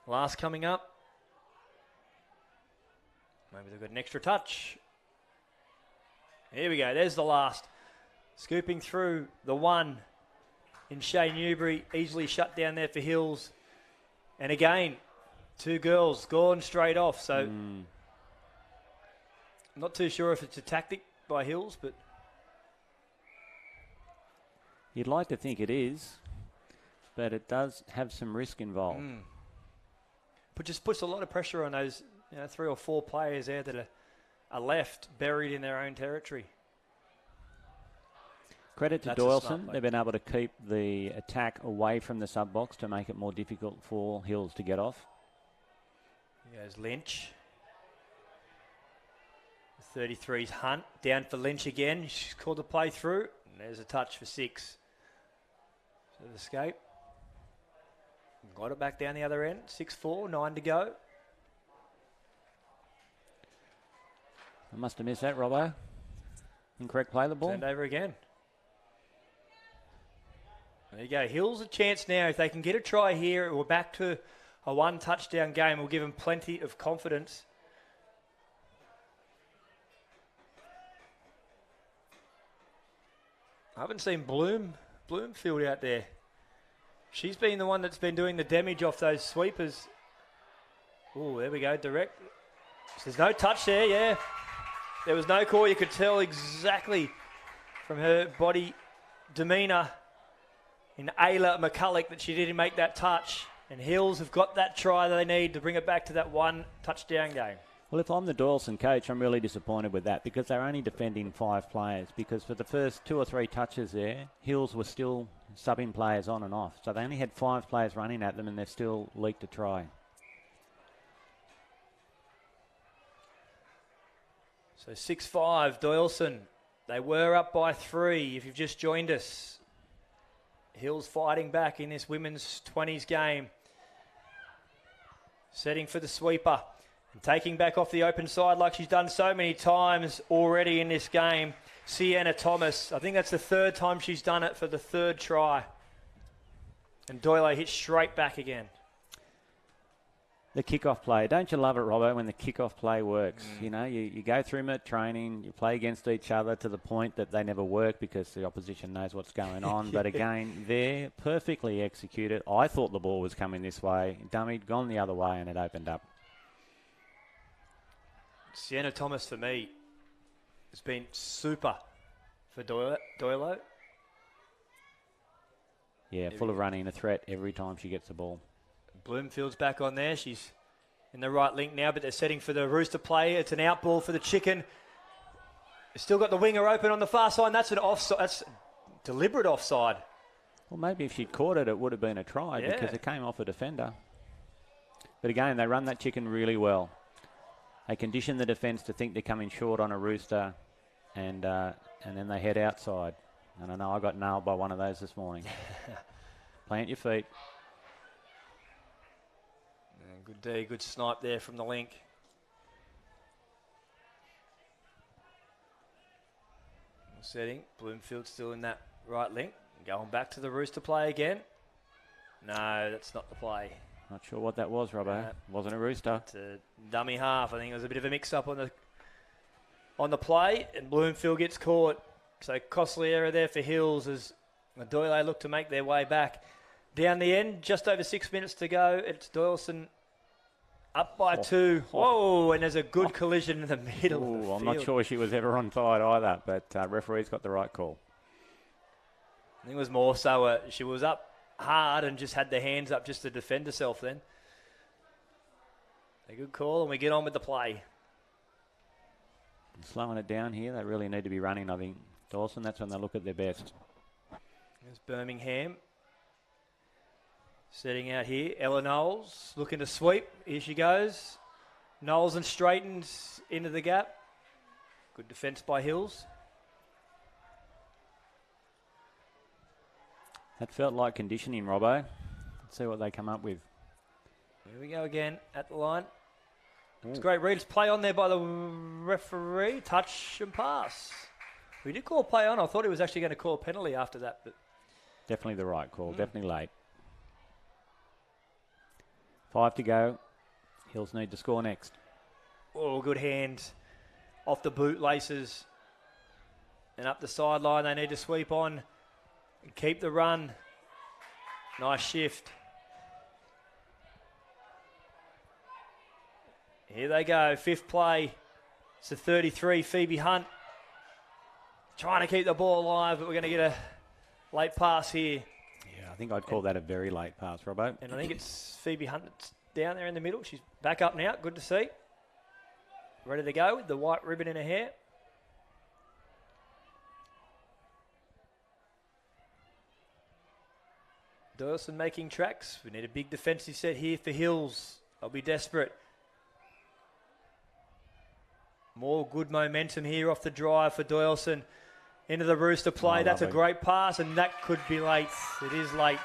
Last coming up. Maybe they've got an extra touch. Here we go. There's the last. Scooping through the one in Shea Newbury. Easily shut down there for Hills. And again, two girls gone straight off. So I'm not too sure if it's a tactic by Hills, but You'd like to think it is, but it does have some risk involved. but just puts a lot of pressure on those 3 or 4 players there that are left buried in their own territory. Credit to That's a smart Doyalson. play. They've been able to keep the attack away from the sub-box to make it more difficult for Hills to get off. Here goes Lynch. 33's Hunt. Down for Lynch again. She's called the play through. And there's a touch for 6. So the escape. Got it back down the other end. 6-4, 9 to go. I must have missed that, Robbo. Incorrect play the ball. Turned over again. There you go. Hills a chance now. If they can get a try here, we're back to a 1 touchdown game. We'll give them plenty of confidence. I haven't seen Bloomfield out there. She's been the one that's been doing the damage off those sweepers. Oh, there we go. Direct. There's no touch there, yeah. There was no call. You could tell exactly from her body demeanour in Ayla McCulloch that she didn't make that touch. And Hills have got that try that they need to bring it back to that 1 touchdown game. Well, if I'm the Doyalson coach, I'm really disappointed with that because they're only defending 5 players. Because for the first 2 or 3 touches there, Hills were still subbing players on and off. So they only had 5 players running at them and they've still leaked a try. So 6-5, Doyalson. They were up by 3 if you've just joined us. Hills fighting back in this women's 20s game. Setting for the sweeper. And taking back off the open side like she's done so many times already in this game. Sienna Thomas. I think that's the 3rd time she's done it for the 3rd try. And Doyle hits straight back again. The kickoff play. Don't you love it, Robbo, when the kickoff play works? You know, you go through them at training, you play against each other to the point that they never work because the opposition knows what's going on. But again, they're perfectly executed. I thought the ball was coming this way. Dummied, gone the other way, and it opened up. Sienna Thomas, for me, has been super for Doyle. Yeah, full of running, a threat every time she gets the ball. Bloomfield's back on there. She's in the right link now, but they're setting for the Rooster play. It's an out ball for the Chicken. They've still got the winger open on the far side. That's an offside. That's deliberate offside. Well, maybe if she'd caught it, it would have been a try because it came off a defender. But again, they run that Chicken really well. They condition the defence to think they're coming short on a Rooster, and then they head outside. And I know I got nailed by one of those this morning. Plant your feet. Good D, good snipe there from the link. Setting, Bloomfield still in that right link. Going back to the Rooster play again. No, that's not the play. Not sure what that was, Robbo. Wasn't a Rooster. It's a dummy half. I think it was a bit of a mix-up on the play, and Bloomfield gets caught. So costly error there for Hills as Doyle look to make their way back. Down the end, just over 6 minutes to go. It's Doyalson up by 2. Whoa, and there's a good collision in the middle of the field. I'm not sure she was ever onside either, but referee's got the right call. I think it was more so she was up hard and just had the hands up just to defend herself then. A good call, and we get on with the play. Slowing it down here, they really need to be running, I think. Dawson, that's when they look at their best. There's Birmingham. Setting out here. Ella Knowles looking to sweep. Here she goes. Knowles and straightens into the gap. Good defence by Hills. That felt like conditioning, Robbo. Let's see what they come up with. Here we go again at the line. It's a great read. It's play on there by the referee. Touch and pass. We did call play on. I thought he was actually going to call a penalty after that, but definitely the right call. Definitely late. 5 to go. Hills need to score next. Oh, good hand off the bootlaces And up the sideline, they need to sweep on and keep the run. Nice shift. Here they go, fifth play. It's a 33, Phoebe Hunt. Trying to keep the ball alive, but we're going to get a late pass here. Yeah, I think I'd call that a very late pass, Robbo. And I think it's Phoebe Hunt that's down there in the middle. She's back up now, good to see. Ready to go with the white ribbon in her hair. Doyalson making tracks. We need a big defensive set here for Hills. They'll be desperate. More good momentum here off the drive for Doyalson. Into the Rooster play. That's a great pass, and that could be late. It is late.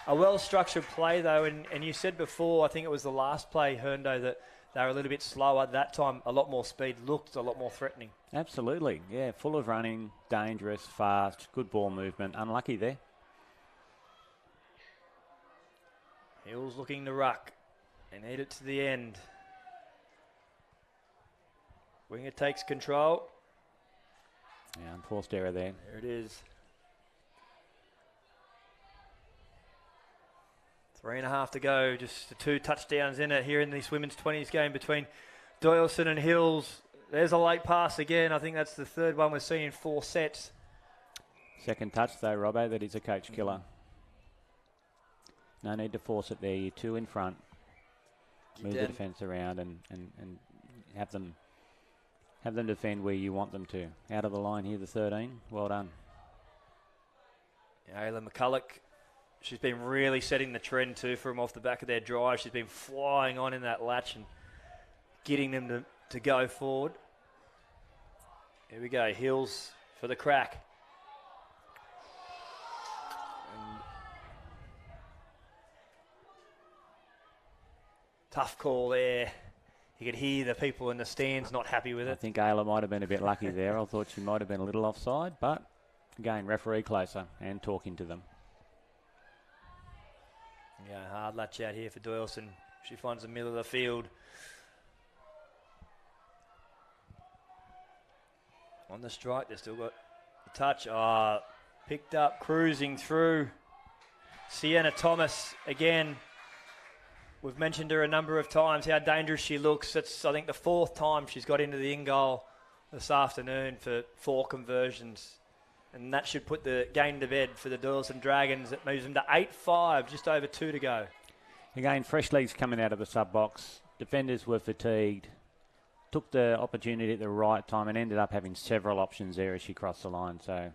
A well-structured play, though, and you said before, I think it was the last play, Herndo, that they were a little bit slower. That time, a lot more speed, looked a lot more threatening. Absolutely, yeah. Full of running, dangerous, fast, good ball movement. Unlucky there. Hills looking to ruck. They need it to the end. Winger takes control. Yeah, unforced error there. There it is. 3.5 to go. Just the 2 touchdowns in it here in this women's 20s game between Doyalson and Hills. There's a late pass again. I think that's the third one we're seeing in 4 sets. Second touch though, Robbo. That is a coach killer. No need to force it there. You're 2 in front. Move the defence around and have them defend where you want them to. Out of the line here, the 13. Well done. Ayla McCulloch, she's been really setting the trend too for them off the back of their drive. She's been flying on in that latch and getting them to go forward. Here we go, Hills for the crack. And tough call there. You could hear the people in the stands not happy with it. I think Ayla might have been a bit lucky there. I thought she might have been a little offside, but again, referee closer and talking to them. Yeah, hard latch out here for Doyalson. She finds the middle of the field. On the strike, they've still got the touch. Picked up, cruising through. Sienna Thomas again. We've mentioned her a number of times, how dangerous she looks. It's, I think, the 4th time she's got into the in-goal this afternoon for 4 conversions. And that should put the game to bed for the Doyalson Dragons. It moves them to 8-5, just over 2 to go. Again, fresh legs coming out of the sub-box. Defenders were fatigued. Took the opportunity at the right time and ended up having several options there as she crossed the line. So,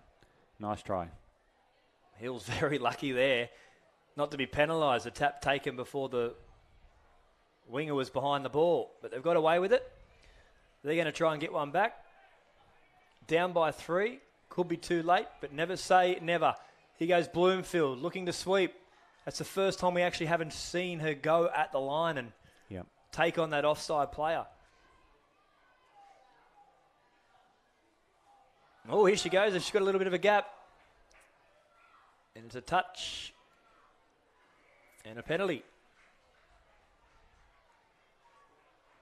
nice try. Hill's very lucky there not to be penalised. A tap taken before the winger was behind the ball, but they've got away with it. They're going to try and get one back. Down by 3. Could be too late, but never say never. Here goes Bloomfield looking to sweep. That's the first time we actually haven't seen her go at the line and take on that offside player. Oh, here she goes, and she's got a little bit of a gap. And it's a touch. And a penalty.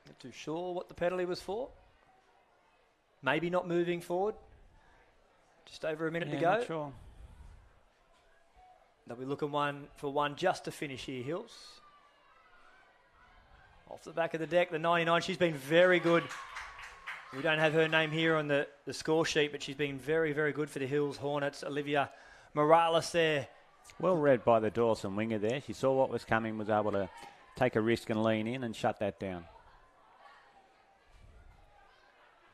Not too sure what the penalty was for. Maybe not moving forward. Just over a minute to go. Not sure. They'll be looking for one just to finish here, Hills. Off the back of the deck, the 99. She's been very good. We don't have her name here on the score sheet, but she's been very, very good for the Hills Hornets. Olivia Morales there. Well read by the Doyalson winger there. She saw what was coming, was able to take a risk and lean in and shut that down.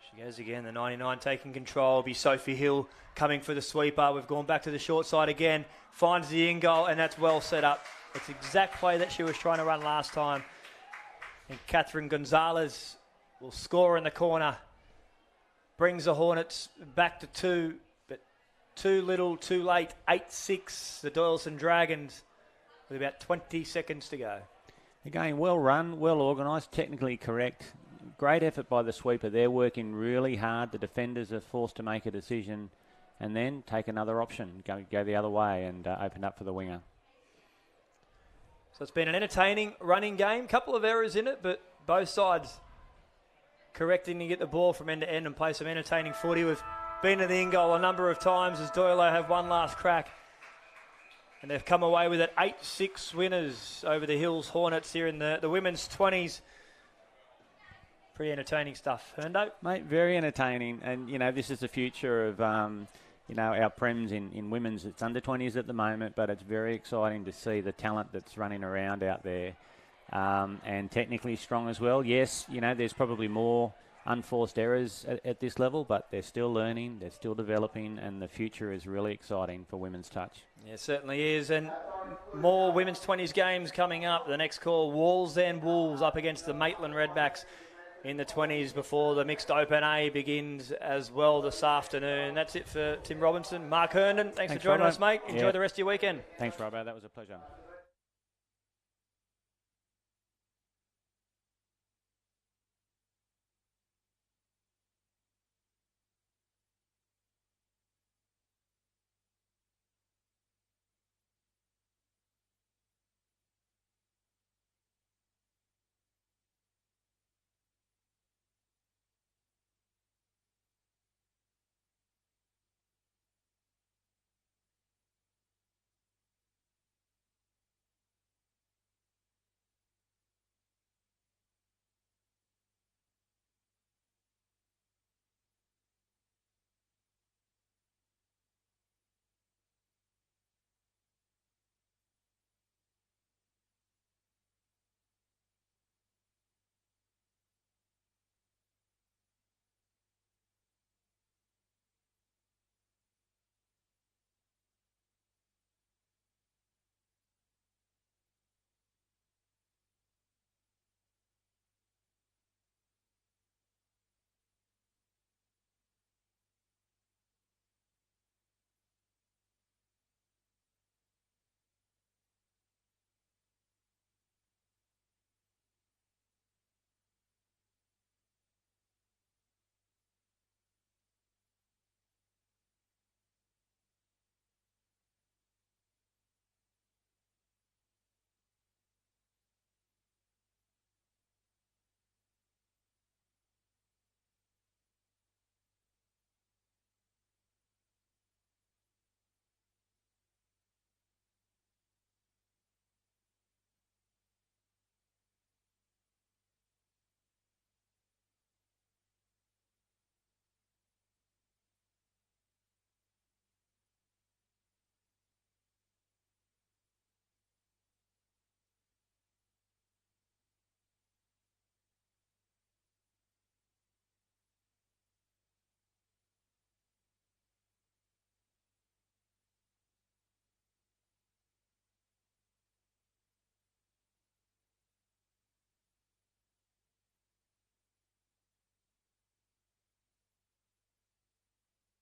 She goes again, the 99 taking control. It'll be Sophie Hill coming for the sweeper. We've gone back to the short side again. Finds the in goal, and that's well set up. It's the exact play that she was trying to run last time. And Catherine Gonzalez will score in the corner. Brings the Hornets back to 2, but too little, too late. 8-6, the Doyalson Dragons, with about 20 seconds to go. Again, well run, well organised, technically correct. Great effort by the sweeper. They're working really hard. The defenders are forced to make a decision and then take another option, go the other way and open up for the winger. So it's been an entertaining running game. Couple of errors in it, but both sides correcting to get the ball from end to end and play some entertaining footy. We've been in the in-goal a number of times as Doyle have one last crack. And they've come away with it 8-6 winners over the Hills Hornets here in the women's 20s. Pretty entertaining stuff. Herndo? Mate, very entertaining. And, this is the future of, our Prems in women's. It's under 20s at the moment, but it's very exciting to see the talent that's running around out there. And technically strong as well. Yes, there's probably more unforced errors at this level, but they're still learning, they're still developing, and the future is really exciting for women's touch. Yeah, it certainly is. And more women's 20s games coming up. The next call, Wallsend Wolves up against the Maitland Redbacks in the 20s before the mixed Open A begins as well this afternoon. That's it for Tim Robinson. Mark Herndon, thanks for joining us, mate. Enjoy the rest of your weekend. Thanks, Robbo. That was a pleasure.